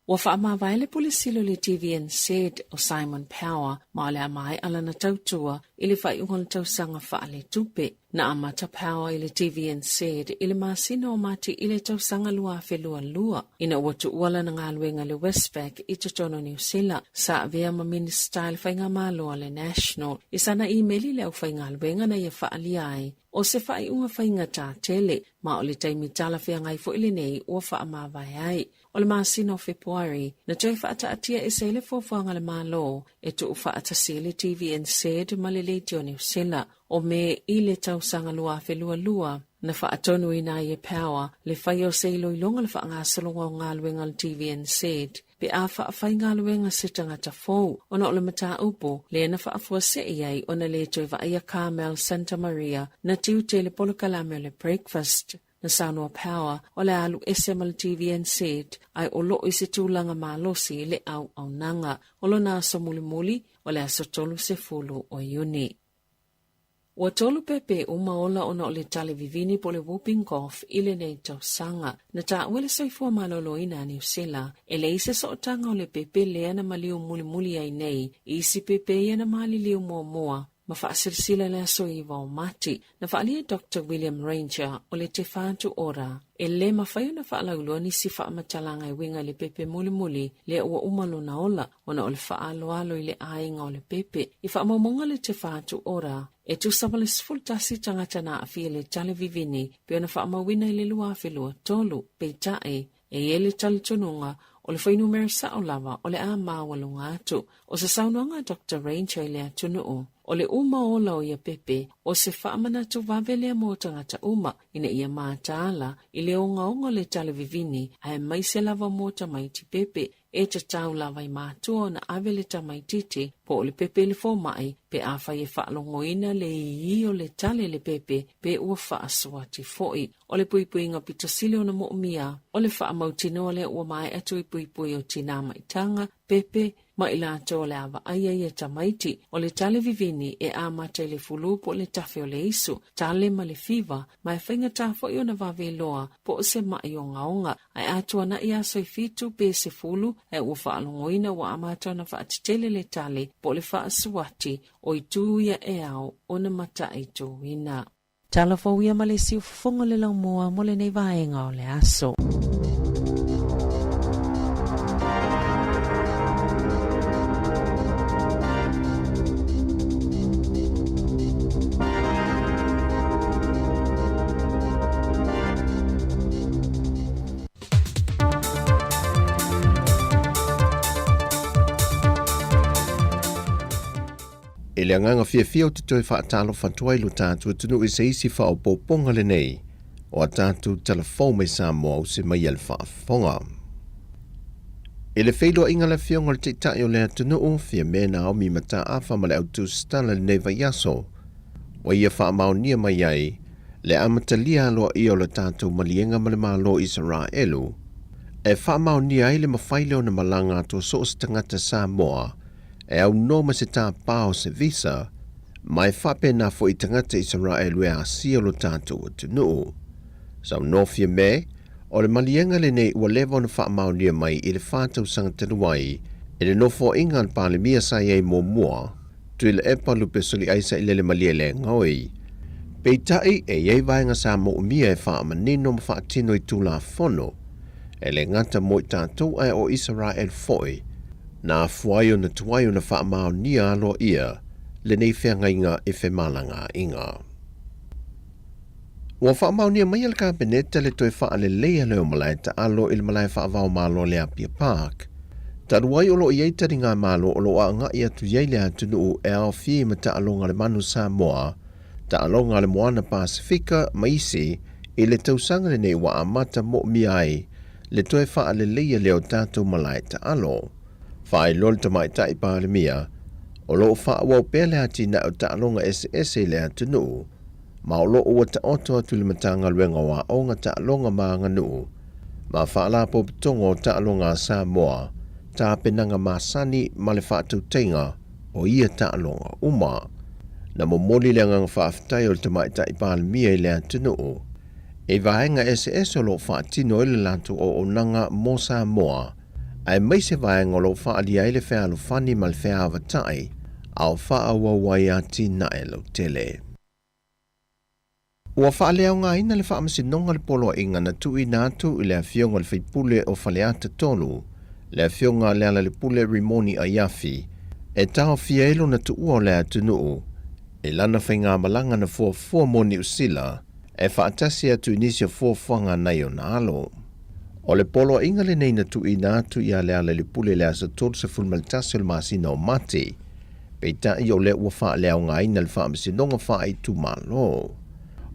Wa whaamawai le polisilo le TVN said o Simon Power ma le amai ala na tautua I le whaiunga le tausanga whaale tupe. Na amata pawa ile TVNZ ile masina o mati ile tausanga lua felua lua. Ina watu wala na ngalwenga le Westpac itotono New Zealand. Sa vea ma minister ile fainga malo le National. Isana email ile au fainga alwenga na yefa aliai. O se fai unga fainga ta tele. Ma ole taimi tala fea ngai fo ile nei o fa amavai ai. O le masina o February, na toi whaata atia e se le fōwhanga le malo, e tu whaata se le TVNZ ma le leiti o New Zealand, o me i le tausanga lua whelua lua, na whaatonu i nā ye power, le whai o se ilo i longa le whaanga salonga o ngā luenga le TVNZ, pe a whaafai ngā luenga se tangata fōu, o na o le mata upo, le na whaafua se iai o na le toi Vaia Carmel Santa Maria, na tiute le polokalame le breakfast, na Sanua Power, o le alu SML TVNZ, ai o lo isi tūlanga malosi le au nanga, o lo nā so muli o le aso tolu se fulu o iuni. Ua tolu pepe umaola ona o le tale vivini po le whooping cough ile nei tausanga, na ta uele soifua malolo ina New Zealand, e le ise sootanga o le pepe lea na maliu muli ai nei, isi pepe ia na mali liu mua, ma whaasirisila le aso iwa o mati, na whaalia Dr. William Ranger o le te whaantu ora. E le mawhaio na whaalaulua ni si whaamatalanga i winga le pepe muli le ua umalo na ola, ona o le whaaloalo i le ainga o le pepe. I whaamamonga le te whaantu ora, e tu sabale sfultasi tangata na awhia le tale vivini, pe ona whaamawina i le lua whelua tolu, pe tae, e ele tale tununga, o le whainu merisa o lava o le a mawalunga atu, o sa saunuanga Dr. Ranger i le atunuu. O le uma ola o ia pepe, o se whaamana tu wavelea mo tangata uma, ina ia mātaala, i le onga le tale vivini, ai mai se lava mo ta maiti pepe, e ta tau lava i mātua na avele ta maititi, po o le pepe le fō mai, pe a whai e whaalongoina le i o le tale le pepe, pe ua whaaswati foi. O le puipui ngā pitasile o na mo'umia, o le whaamautino le ua mai atu i puipui o tina maitanga, pepe, ma ila to le ava aia ia tamaiti o le tale vivini e amata le fulu po le tafe o le isu, tale ma le fiva, ma e whainga tafo i o na vave loa po se mai o ngaonga, ai atua na ia soi fitu pe se fulu e ua whaalongoina wa amata na whaatitele le tale po le whaasuati o i tuia e au o na mata i tuina. Talafo ia ma le siu fonga le lau mua mo le nei vaenga o le aso. E le anganga fia o te toi whaatalo whantua ilo tātua tunu i se isi wha o pōponga le nei, o a tātu telefou me Samoa o se mai al whaafonga. E le whailoa inga le whionga le te tai o lea tunu o fia mena o mi mata awha ma le autu stala le nei vaiaso, o ia whaamau nia mai ai, le amatalia aloa i o le tātu malienga ma le malo Israelu, e whaamau nia ai le mawhaileo na malanga ato so o tangata Samoa, e au noma se tā pāo se visa, mai whape na fo i tangata Israel e a sia lo tātou atu nuu. Sau nofia me, o le malienga le nei ua lewa na whaamau nia mai i le whātau sanga tanuai, e le nofo ingan pāle mia sai ei mō mua, tui le epa lupe soli aisa i le malie le ngoi. Pei tai e iei vaenga sa mo umia e whaamanino ma whaatino i tūla whono, e le ngata mo i tātou ai o Israel foi, na fuaio na tuaio na whaamao ni alo ia, le nei whianga inga e whemalanga inga. Ua whaamao ni mai al kabineta le toi whaale leia leo malai ta alo il malai whaavao malo le Apia Park. Taruai olo i eitari ngā malo olo a nga ia tu iei le atunu u e ao fie ma ta alonga le manu Samoa, ta alonga le Moana Pasifika maisi i le tausanga le nei wa amata mo miai, le toi whaale leia leo tātou malai ta alo. Whae lol ta mai tai pāle mia, o loo wha wau pēle ati na o ta alonga SS le atunu, ma o loo ua ta oto atu le matanga luenga wa onga ta alonga maa nganu, ma wha la po pitongo o ta alonga Samoa, ta penanga masani ma le whaatu tenga o ia ta alonga uma, na mo moli le ngang whaafitai o le ta mai tai pāle mia i le atunu. E vaenga SS o loo whaatino i le lantu o onanga mo Samoa, ai mai se vai ngolo fa alia ile fe alu fani mal fe ava tai au fa awa wai ati na elo tele. Ua whaaleo ngā ina le whaamasinonga le polo inga na tui nātu i le awhionga le whipule o whaleata tolu, le awhionga le ala le pule Rimoni a Iafi, e tau fielo na tuua o le atunuu, e lana whainga malanga na fua moni usila, e whaatasi atu inisio fuanga nei o na alo. O le polo inga le nei na tui nātu i a le ala le pule le asa tolu se fulmaltasi o le masina o mati, peita i o le ua whaaleo ngā ina le whaamasinonga wha i tu malo.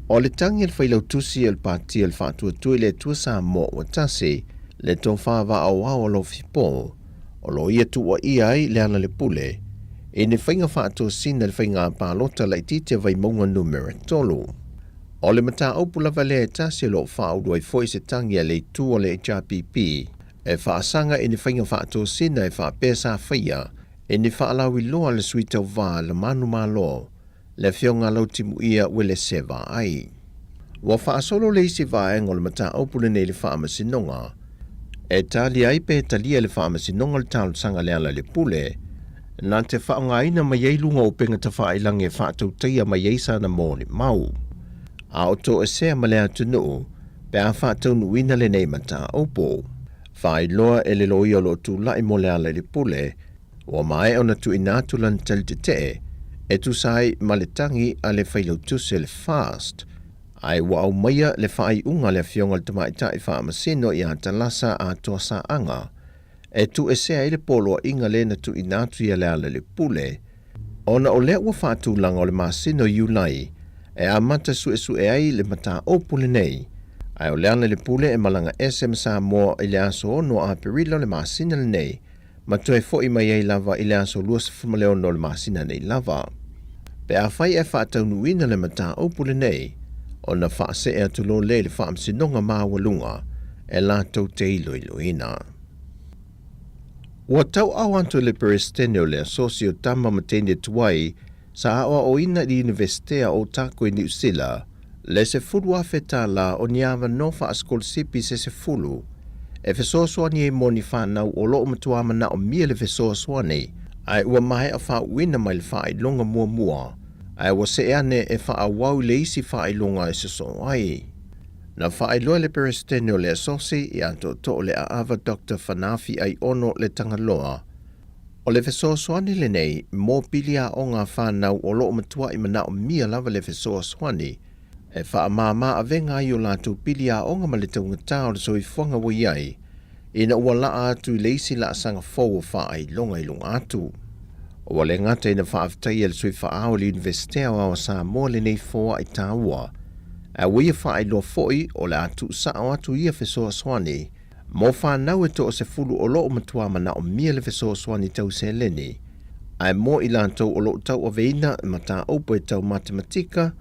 O le tangi al whailau tusi al pāti al whātua tui le tua sa mo o tasi, le tō whāwa au au lo fipo, o lo ia tu o ia ai le ana le pule, e ne whainga whātua sina le whainga pālota lai tite vai maunga numera tolu. O le mata opula vale e tasi lo whāuru ai foi se tangi a le tu o le HRPP, e whaasanga e ne whainga whātua sina e whaapesa whaia, e ne whaalawi loa le suita o vā le manu malo, le fionga lau timu ia wele seva ai. Wa whaasolo le isi vaenga o le mata opule nei le whaamasinonga, e tali ai pe talia le whaamasinonga le talo sanga le ala le pule, nā te whaonga ina mai ei lunga o penga ta whaailange e whaatau teia mai ei sana mō le mau. A o to e sea malea tunu, pe a whaatau nuina le nei mata opo. Whaai loa e le loi o lo tu lai mo le ala le pule, wa mai o na tu inatu lan tel te te, e tu sai maletangi a le whailau tuse le fast. Ai wa au maia le whaai unga le fionga le tamaita i whaamasino i a talasa a toa sa anga. E tu e sea i le polo inga le na tu inatu i a le ala le pule. Ona o le ua whaatu langa o le masino iulai, e a mata su e ai le mata opule nei. Ai o le ala le pule e malanga SM sa moa i le aso ono a perilo le masina le nei, ma tu e fo i mai ei lava i le aso luas fumaleo no le masina nei lava. Pe a whai e whaatau nuina le mata opule nei, o na whaase e atulo le le whaamsinonga maawalunga, e la tau te iloina. Ua tau awantu le peristene o le asosio tama matene tuai, sa awa o ina di Universitea o Tako i New Zealand, le se fulu afeta la o niawa nofa askol sipi se fulu, e fesoswani e moni whanau o loo matuama na o mia le fesoswani, ai ua mai a wha uina mai le wha ilonga mua, ai ua se ane e wha awau le isi wha ilonga e se so ai. Na wha iloa le peristene o le asosi i anto to le aava Dr. Fanafi ai ono le tangaloa. O le fesoswani le nei, mō pilia o ngā whanau o loo matua i mana o mia lava le fesoswani, e wha mama a venga i o lātou pilia o ngā maletaunga tau le soi whanga wa iai, ina ua laa atu i leisi la asanga fau o wha ai longa i lunga atu. O le ngata ina wha aftai le soi wha ao le Universitea o sa mo le nei fōa i tāua, a wia wha ai loa foi o le atu sa o atu ia fesoswani, mo whanau e to o se fulu o loo matua mana o mia le fesoswani tau se leni, ai mo i lantou o loo tau o veina mata opo e tau matematika,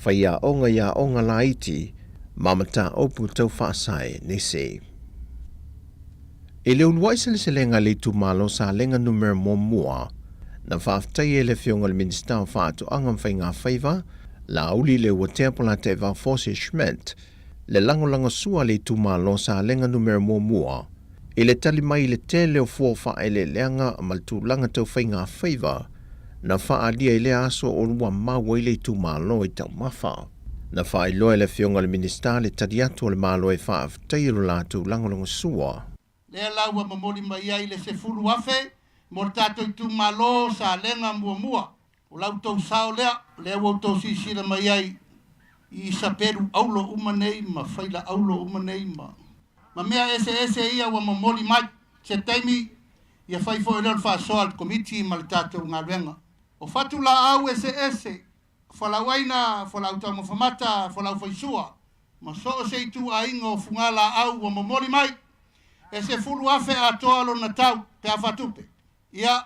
whai a onga la iti, ma mata opo tau whaasai ne se. E leo nuaisa le se lenga le tu malo sa lenga numero mo mua, na whaaftai e le fionga le minister o whaatu angam whai ngā whaiva, la uli le ua teapola te va Fosse Schmidt, le langolanga sua le tu malo sa lenga numero mo mua, e le tali mai le tele o fuofa e le leanga mal tu langa tau whai ngā whaiva, na wha alia i le aso o lua maua i le tu malo i tau mawha. Na wha i loa le fionga le minister le tadi atu le malo e wha aftai ro la tu langolanga sua. Le laua mamoli mai ai le se fulu afe, mo tato i tu malo sa lenga mua. O lau tau sao lea, le wau tau sisira mai ai, i sa peru aulo umanei ma whaila aulo umanei ma. Ma mea ese ia wa mamoli mai, se taimi, ia whaifo e lor whaasoa al komiti ma le tato ngā renga. O fatu la au ese, whalawaina, whalautau mawhamata, whalau whaisua, ma so se i tu a ingo fungala au wa mamoli mai, e se fulu afe a toa lo na tau te awhatupe. Ia,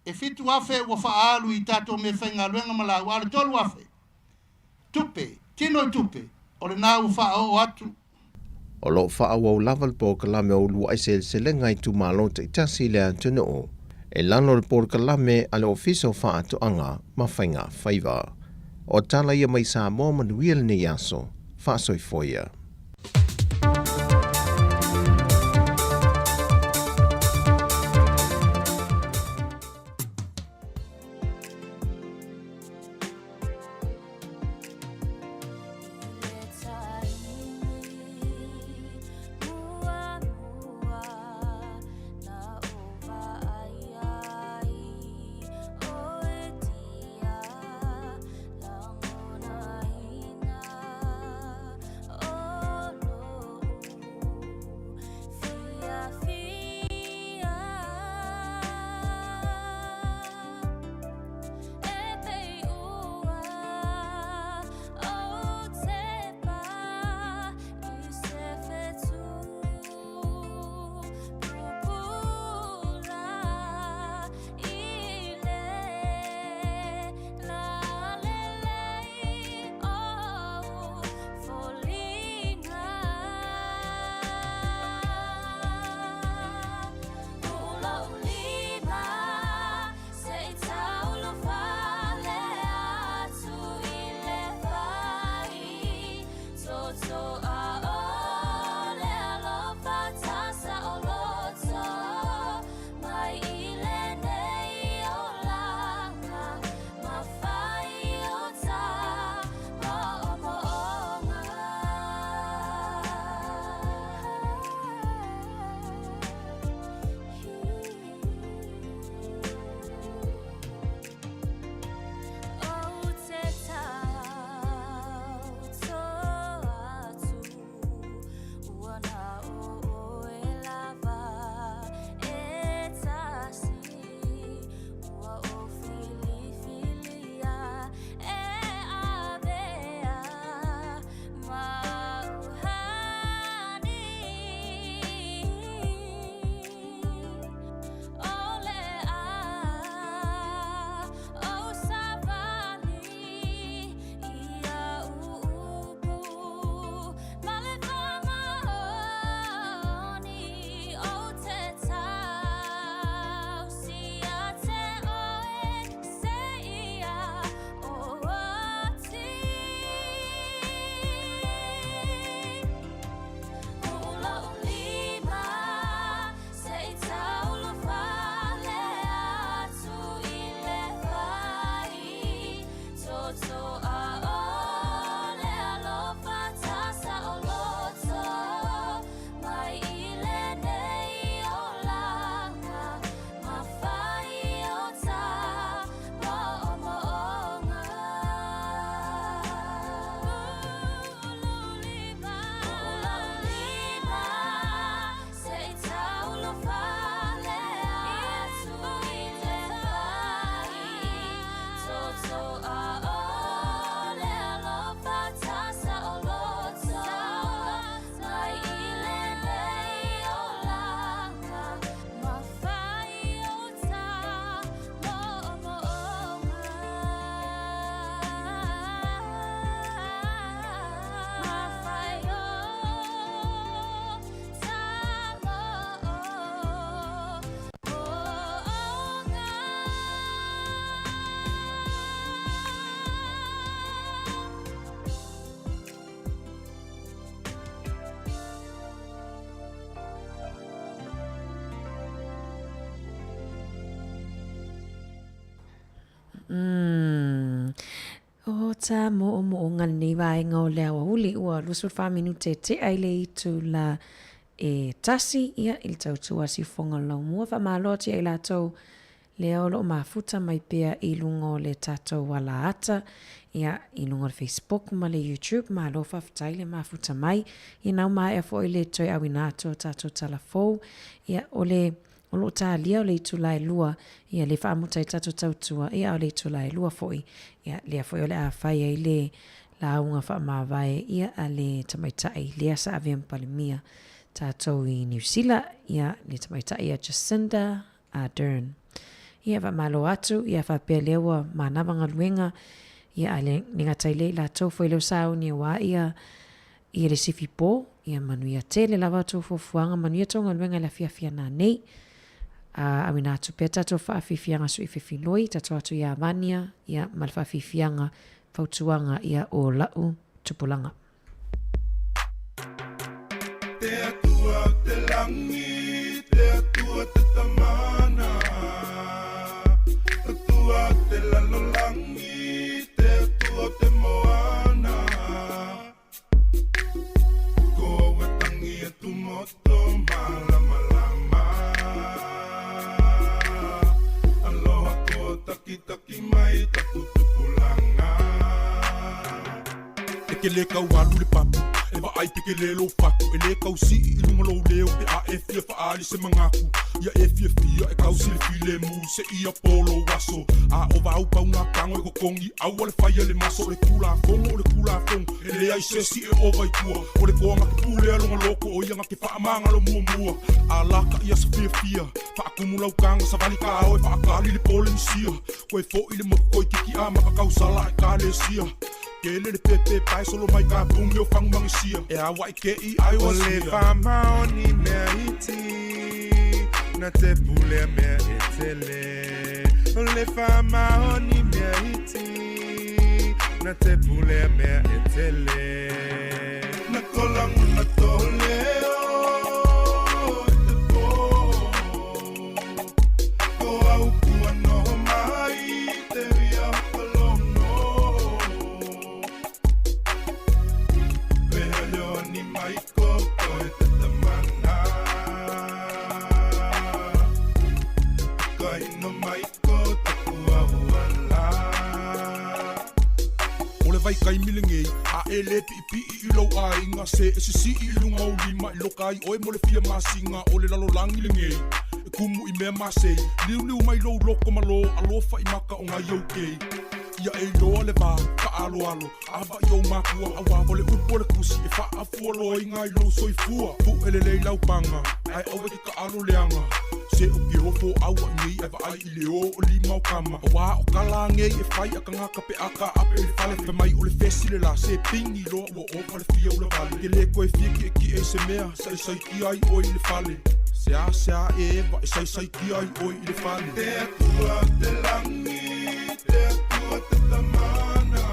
e fitu afe wa whaalu i tato me whainga luenga malau, ale tolu afe. Tupe, tino tupe, o le nau whaao atu. O lo whaao au lava po kalame o lua se lenga i tu malo te itasi le antuna o, e lano le por kalame ale ofiso whaato anga ma whainga whaiva. O tala ia mai sa mo manuia ni aso, whaasoi foia. O ta mo ngan ni vai ngau lea wa huli ua lusul fa minute te aile i tu la e tasi ia il tau tua si fonga lau mua fa maloti ai la tau lea o lo mafuta mai pia i lungo le tatou wala ata ia i lungo le Facebook ma le YouTube ma lo fa fitai le mafuta mai i nau mai a fo i le toi awinato tatou talafou ia o le o lo talia o le itu lai lua ia le whaamuta i tatou tautua ia o le itu lai lua foi ia lea foi o le a whai ai le la unga whaamawai ia a le tamaitai lea sa avea mpalimia tatou i New Zealand ia le tamaitai a Jacinda Ardern ia whaamalo atu ia whapea lewa manawanga luenga ia a le ningatai le la tau foi leo sao ni wa ia le sifi po ia manuia tele lava tau fofuanga manuia tonga luenga la fia na nei awina atu pia tatou whaafifianga su i whiwhiloi, tatou atu ia vania, ia malwhaafifianga fautuanga ia o lau tupulanga. Te atua te langi, te atua te tamana, atua te lalolangi, te atua te moana. Ko watangi atu moto malama. Taki mai taku tupulanga. Eke le kau alu le papu, e wa ai peke le lo faku. E le kau si i lunga lo leo, pe a e fia faali se mangaku. Ia e fia e kau si le file mu, se ia polo waso. A o wau pau ngā kango e kokongi, au ale whaia le maso, le kula fongo, le kula fongo. E le ai sesi e o vai tua, o le koanga ke pule alunga loko, o ia ngake whaamanga lo mua mua. A laka ia sa fia, whaakumula ukanga sa vali ka au e whaakali le pole ni sia. Koe fo i le moku koi kiki a maka kausala e ka le sia. Kele le pepe pai solo mai ka pungi o whangu mangi sia. E awa i ke i ai o sia. O le whamao ni mea iti, na te pule mea e tele. O le whamao ni mea iti, na te pule mea e tele. Na kolangu na toleo. Kai milingei a ele pipi I lo ai nga se si I lunga o lima I lokai o e mole fia masinga o le lalo langi lingei e kumu I mea masei liu mai lo loko malo alofa I maka o ngai okay ia e loa le va ka alo ava yo makua awa vole upo le kusi e fa afuolo I ngai lo soifua pu ele le lau panga ai au e ka alo leanga se o ki hofo awa nei eva ai I leo o lima o kama wa o kala ngei e fai aka ngaka pe aka ape le fale fe mai o le fesi le la se pingi lo o fale fia o le vale ke le koe fia ki e se mea sai ki ai o I le fale sea e eva sai ki ai o I le fale te atua te langi te atua te tamana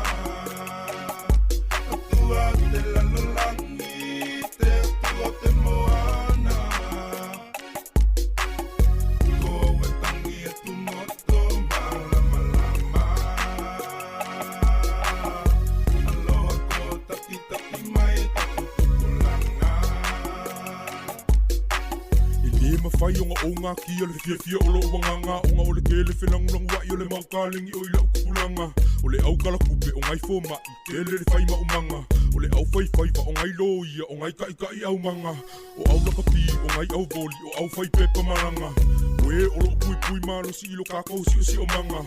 atua te lalolangi te atua te moana fai o ngā kia le fia o lo wanganga o ngā o le kele whenangulang wai o le maukalingi o I lau kupulanga o le au kala kupe o ngai fō mai kele le whai maumanga o le au whai wa o ngai lo ia o ngai kai au manga o au laka pi o ngai au voli o au whai pepa maranga we o lo pui malo si ilo kako si o manga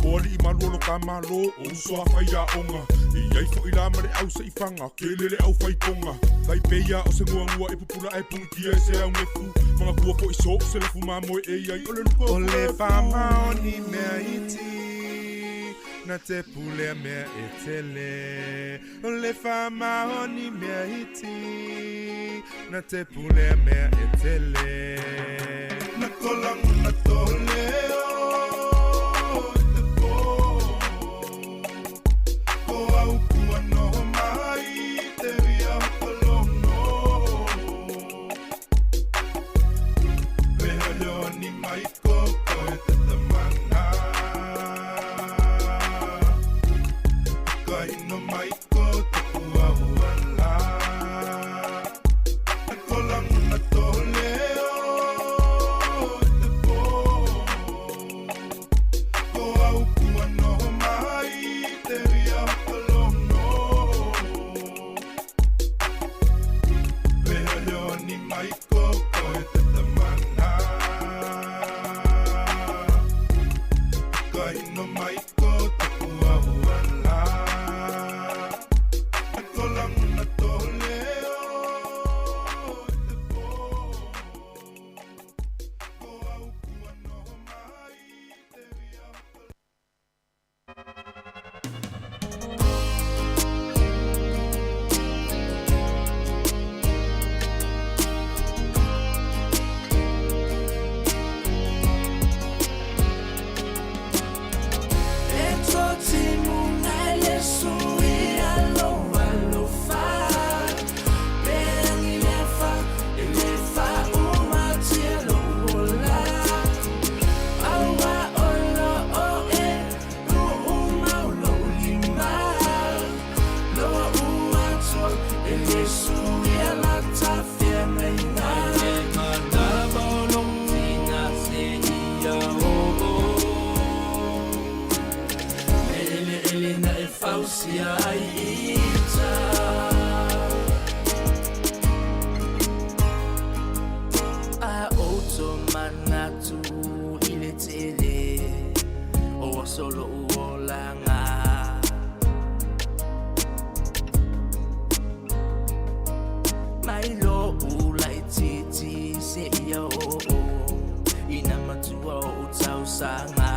o ali I malo lo ka malo o uso a whai a onga I ai fo I la mare au se I whanga kele le au whai ponga kai peia o se ngua e pupula e pungi kia e se au ngefu mga kua po I so se le fuma moe e ai o le luko o le whamao ni mea iti na te pule mea e tele o le whamao ni mea iti na te pule mea e tele na kolangu na toleo te po o au kua noho mai te ria kolongo ni mai koko e te tamana fausia ita a oto manatu ile tele o solo uolanga mai lo ulai titi se ia o ina matua o tau sanga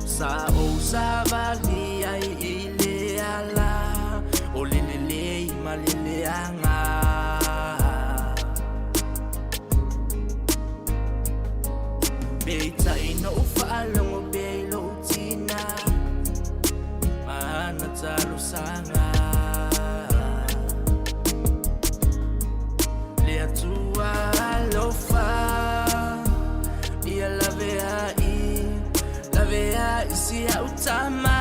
sa o sa vali ai ile ala o lelele ma lele anga beita ina o faalongo beilo tina mana talo sanga le atua alofa ia lavea isi autama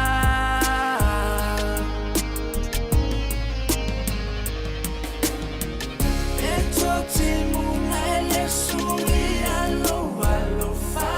eto timu na ele sui alofa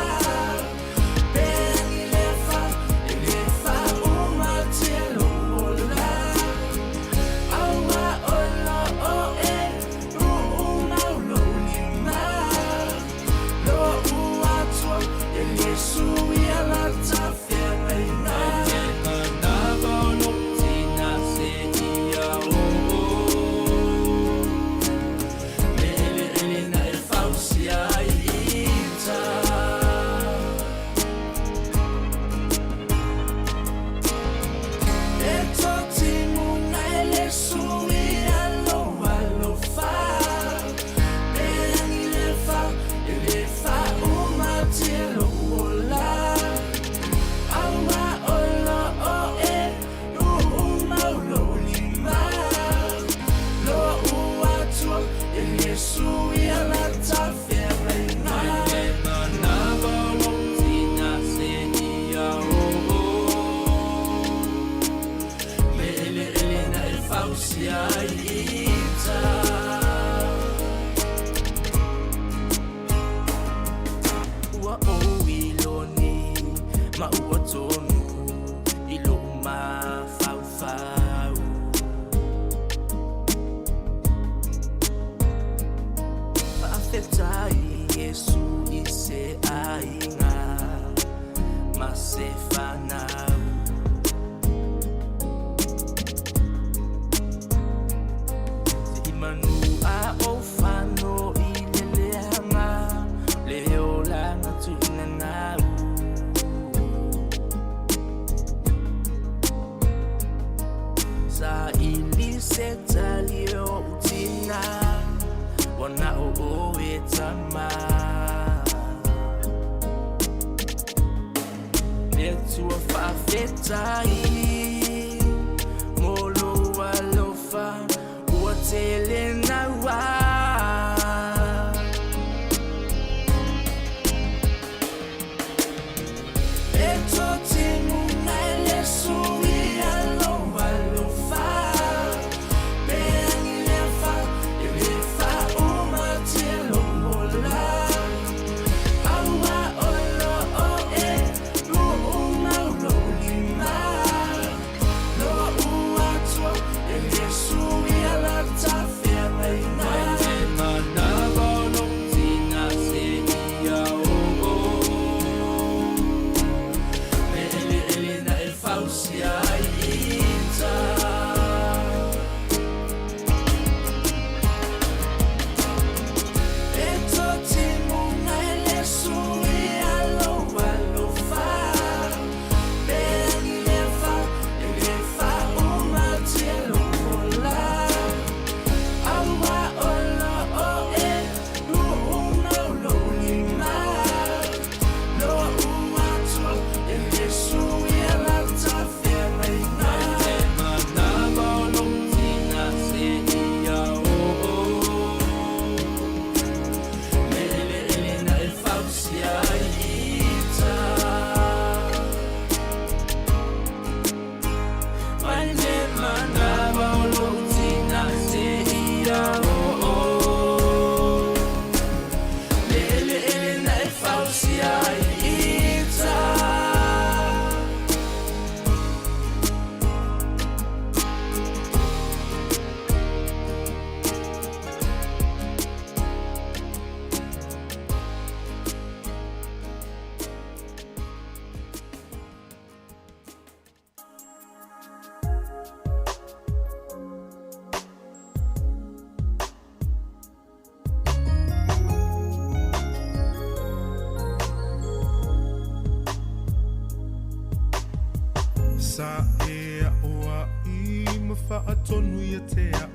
Sa e oa I mawha atonu ia te au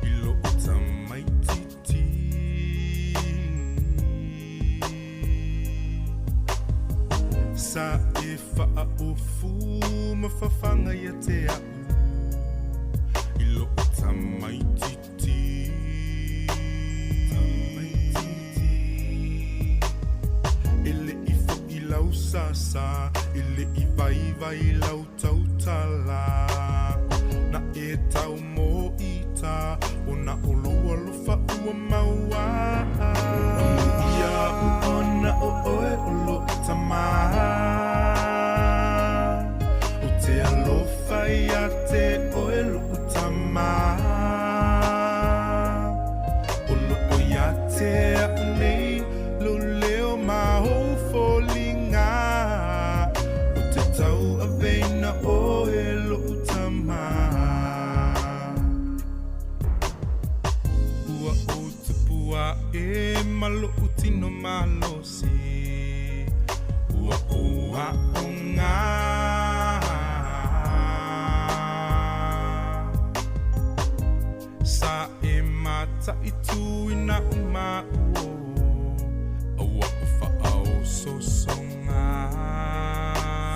I lo tamai titi Sa e wha ofu mawhawhanga ia te au I lo tamai titi Ele I fo I lau sasa Ele I vai lau tautala Na e tau mo ita O na oloa lofa ua maua Ia uona o oe olo tama O te alofa ia te oe lo utama O lo o ia te a nei Lo leo maho folinga O te tau a veina o e lo utama Ua o te pua e malo utino malo si Ua o a o ngā Sa e mata I tu ina uma uo Awa o whaau so songa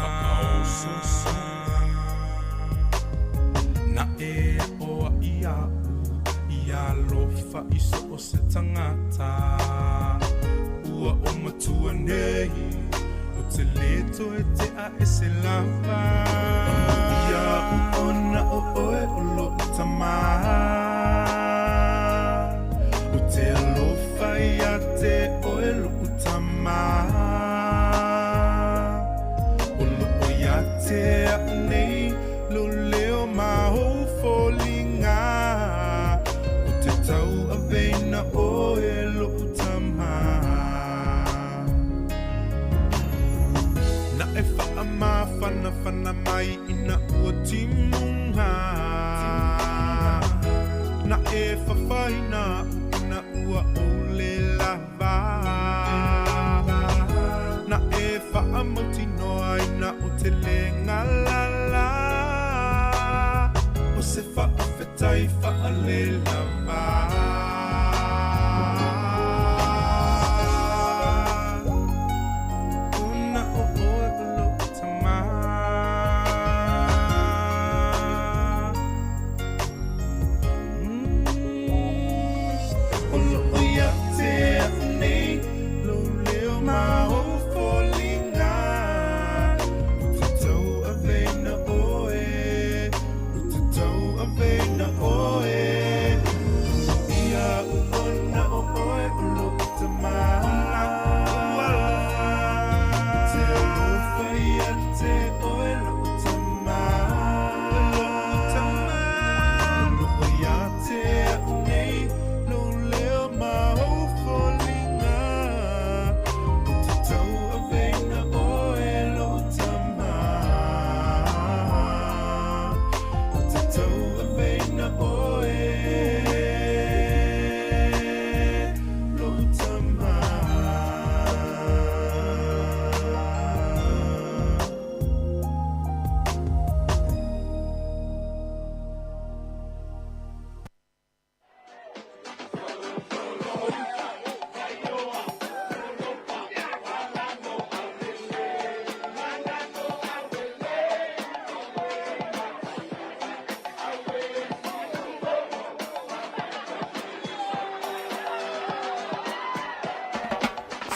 Whaau so songa Na e oa I au Ia lofa I so o se tangata Ua o matua nei O te leto e te a e se lava Ia uona o oe o lo tama O te alofa ia te oe lo utama O lo o ia te a nei Lo leo maho folinga O te tau a veina oe lo utama Na e wha ma whana mai ina ua timunga Na e whawhaina ina ua ole lava Na e whaamoti noa ina o te lenga lala O se whaawhetai whaale lava Una o oe olo tama Olo o ia te nei Lo leo maho folinga O te tau a veina oe O te tau a veina oe Ia uona o oe olo tama Te alofa ia te oe lo tama Lo o ia te nei Lo leo maho folinga O te tau a veina oe lo tama O te tau a veina oe lo tama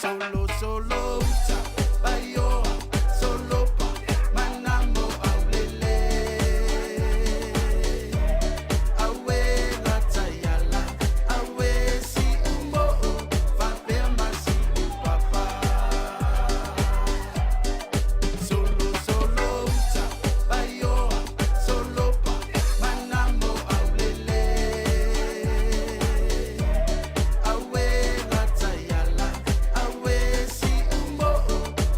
Solo, solo, usa, baioa, solo pa, manamo aulele. Awe la tayala, awe si umo, fapea masi upapa. Solo, solo, usa, baioa, solo pa, manamo aulele. Awe la tayala, awe si umo,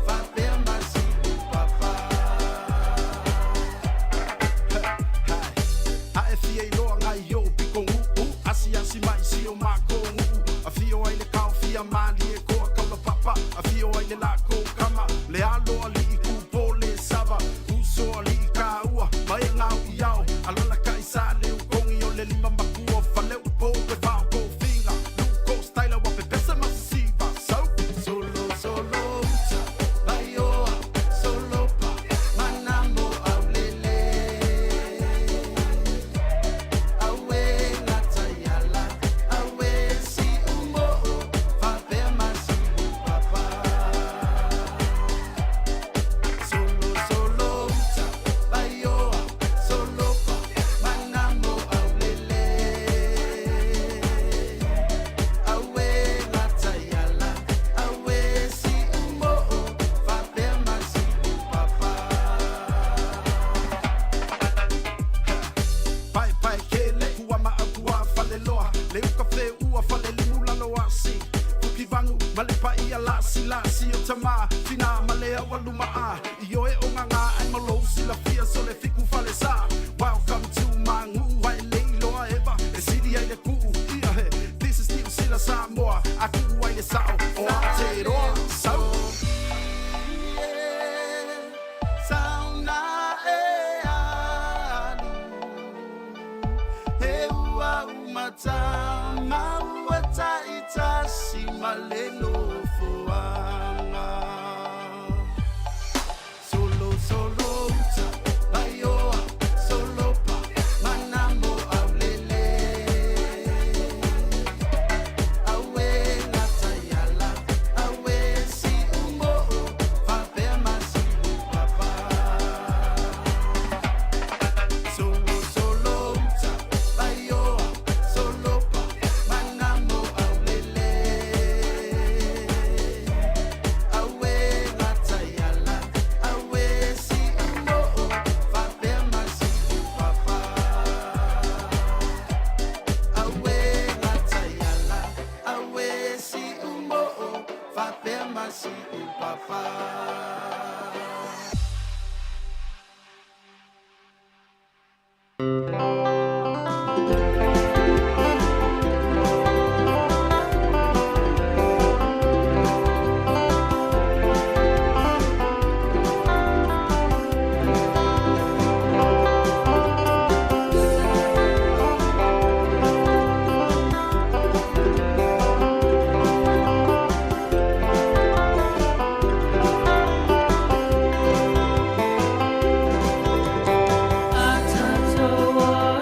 fapea masi upapa. Ae fia I loa ngai yo piko ngu Asi asi mai si o mako ngu A fia o ai le kau fia mali e koa kaula papa A fia o ai le lako kama Le alo ali I kupo le sava Male pa ia lasi o tama Fina malea waluma a Io e o nganga ai malo sila fia so le fiku fale sa Welcome to Mangu Wai leiloa eva E siri ai le kuu ia he This is New Sila Samoa Aku ai le sao O Aotearoa Sau Sauna e alu He ua umatama Ua taita si malelo fuanga Solo ta Baioa Solo pa Manamo aulele Awe natayala Awe si umo Fapema si upapa Solo ta Baioa Solo pa Manamo aulele Awe natayala Awe si umo Fapema si upapa Awe natayala Awe si umo Fapema si upapa Atatoa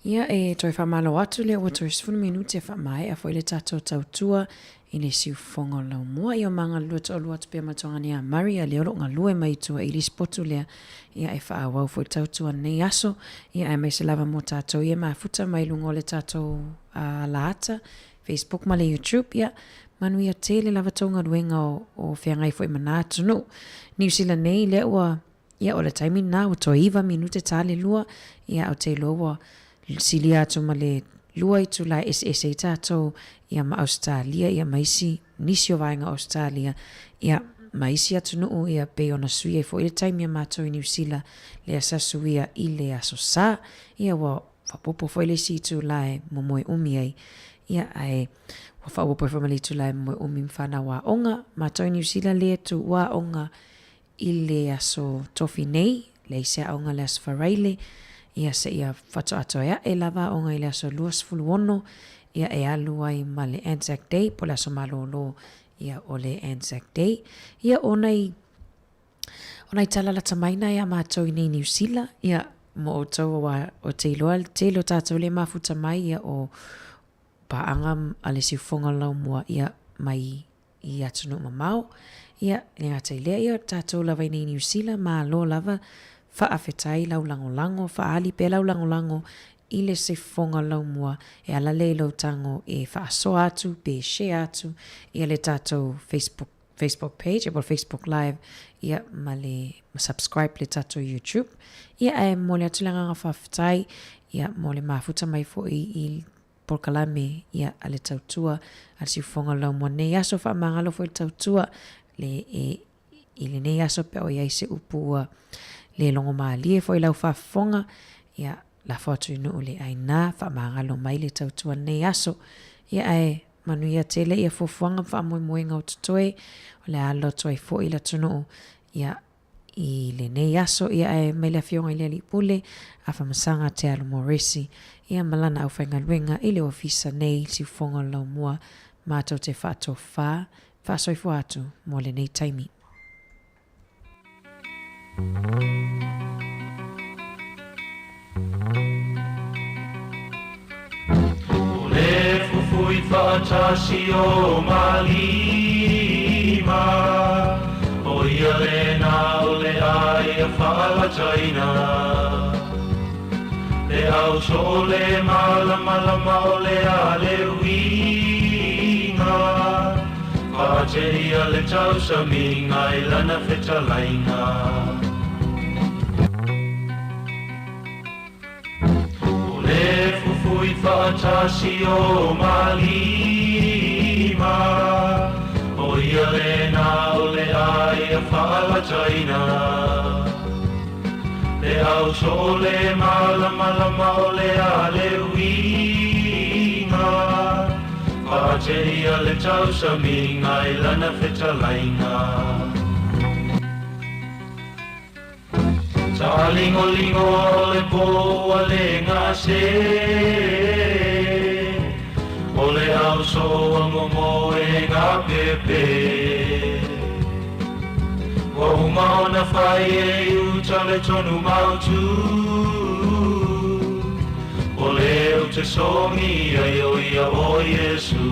Ia e toi whamalo atu lea ua toi 10 minuti e whamai a fo ile tātou tautua i le siufonga lau mua i o manga lua to lua tu pia matonga ni a Maria leo lo ngā lue mai tua i li spotu lea ia e wha awau fo i tautua nei aso ia e mai se lava mo tātou ia maa futa mai lungo le tātou laata Facebook ma le YouTube ia manu ia tele lava tonga ruenga o whiangai fo i manatu no New Zealand nei lea ua ia o le taimi na o to iwa minute tale lua ia o te loa silia atu ma le lua i tu la SSA tātou ia ma Australia ia maisi nisi o vaenga Australia ia maisi atu nuu ia pe ona sui e fo ile taimi ia mātou i New Zealand le asasu ia i le aso sa ia wa whapopo fo ile si tu la e momoe umi ai ia ai wa whapopo fo mali tu la e momoe umi mwhana wa onga mātou i New Zealand le tu wa onga i le aso tofi nei le se onga le aso wharaile ia se ia whato ato ea e lava onga i le aso luas fuluono ia e alua i ma le Anzac Day po le aso malolo ia o le Anzac Day ia ona i tala la tamaina ia mātou i nei New Zealand ia mo o tau o te lo tātou le mafuta mai ia o paanga a le siufonga lau mua ia mai i atunu mamau ia le ngata i lea ia tātou lava i nei New Zealand ma lo lava whaafetai lau lango whaali pe lau lango i le siufonga lau mua e ala le lau tango e whaaso atu pe share atu ia le tātou Facebook page e po Facebook live ia ma subscribe le tātou YouTube ia e mo le atu langa whaafetai ia mo le mafuta mai fo i Porkalame ia a le tautua a le siufonga lau mua nei aso whaamangalo fo i tautua i le nei aso pe o iai se upua le longo maalie fo i lau whaafonga ia la fotu inu ule aina whaamangalo mai le tautua nei aso ia e manu ia tele ia fofuanga whaamoemoenga o tutoe o le alo toi fo i la tunu ia i le nei aso ia e mai le fionga i le alipule a whamasanga te alo moresi ia malana au whainga luenga i le ofisa nei si fonga lau mua mātou te whaato whaasoifo atu mo le nei taimi. O le fufui whaatasi o malima o ia le na o le ai a whaalachaina le au so le malama o le a le winga Pāteria le tausa minga i lana whetalainga O le fufui whaatasi o malima o ia le na o le ai a whaalachaina Le au so le malama o le a le winga Pāteria le tausa minga i lana whetalainga Ta lingo o le poa le ngase O le au so amomo e ngā pepe Wa umaona whai e uta le tonu mautu O leo te songi ai o ia o Yesu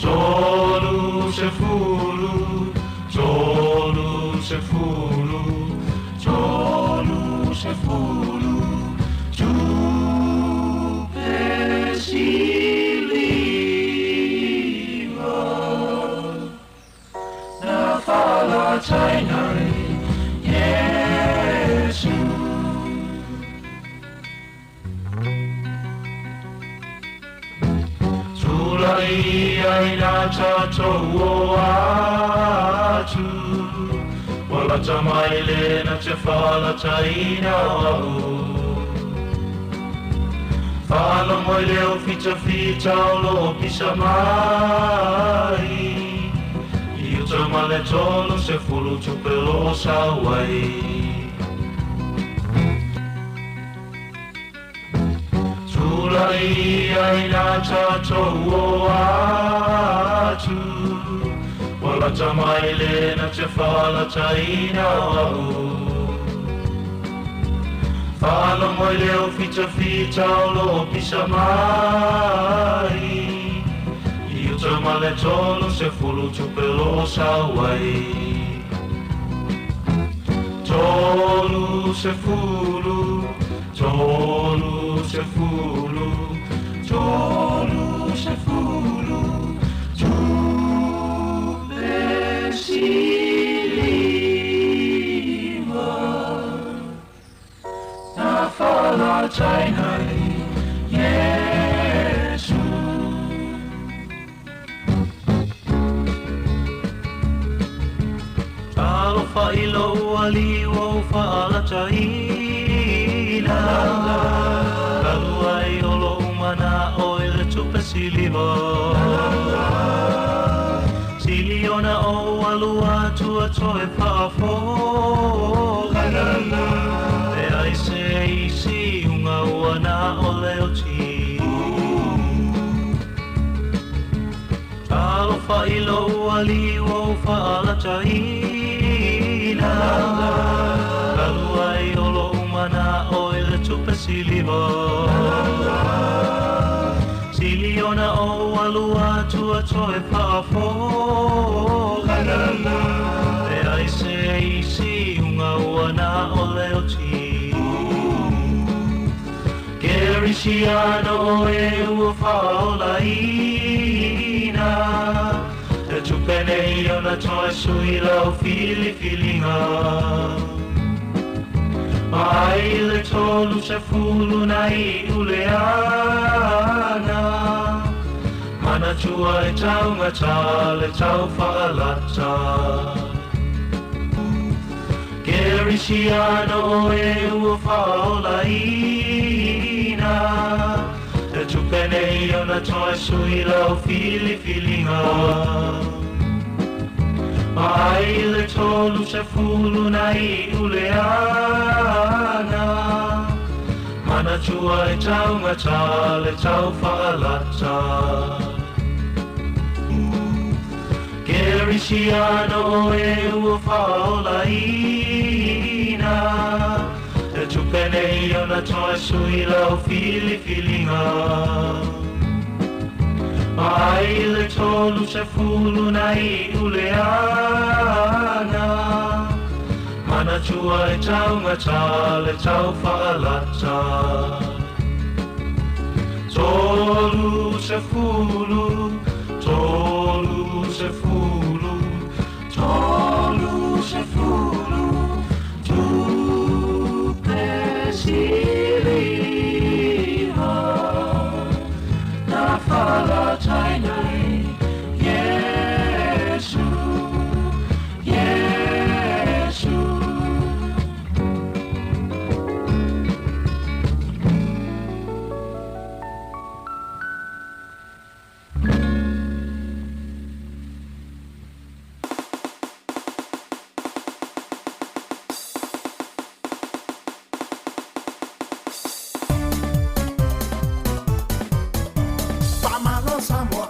Tolu se fulu Tolu se fulu Tolu se fulu Tu pesiliva Na fala tainai Yesu Tulai ai na tātou o atu Wala tamai le na te whala taina au Whala moi leo fita o lo pisa mai I utama le tolo se fulu tupelo sa wai Tulai ai na tātou o atu Wala tamai le na te whala taina au Whala mo Moi leo fita fita o lo pisa mai I o tama le tolo se fulu tupelo sa wai Tolu se fulu Tolu se fulu Tolu se fulu Tupe silima Na fala tainai Yesu Talo fa ilo ali wo fa ala taina Kalu ai olo umana o ele tupe silima Siliona o alua tua toe pafo E ai se isi unga wana o leo ti Talo fa ilo ali wo fa ala taina Kalu ai olo umana o ele tupe silima Siliona o alua tua toe pafo E ai se isi unga wana o leo ti Gerisiano o e ua whaola ina E tupene I ona toe sui lau fili filinga Ai le tolu se fulu na I uleana Mana tua e tau ngata le tau whaalata Gerisiano o e ua whaola ina E tupene I ona toe sui lau fili filinga Ai le tolu se fulu na I uleana Mana tua e tau ngata le tau whaalata Gerisiano o e ua whaola ina E tupene I ona toe sui lau fili filinga Ai le tolu se fulu na I uleana Mana tua e tau ngata le tau whaalata Tolu se fulu Tolu se fulu Tolu se fulu Tupe silima Na fala tainai Yesu Yesu Samoa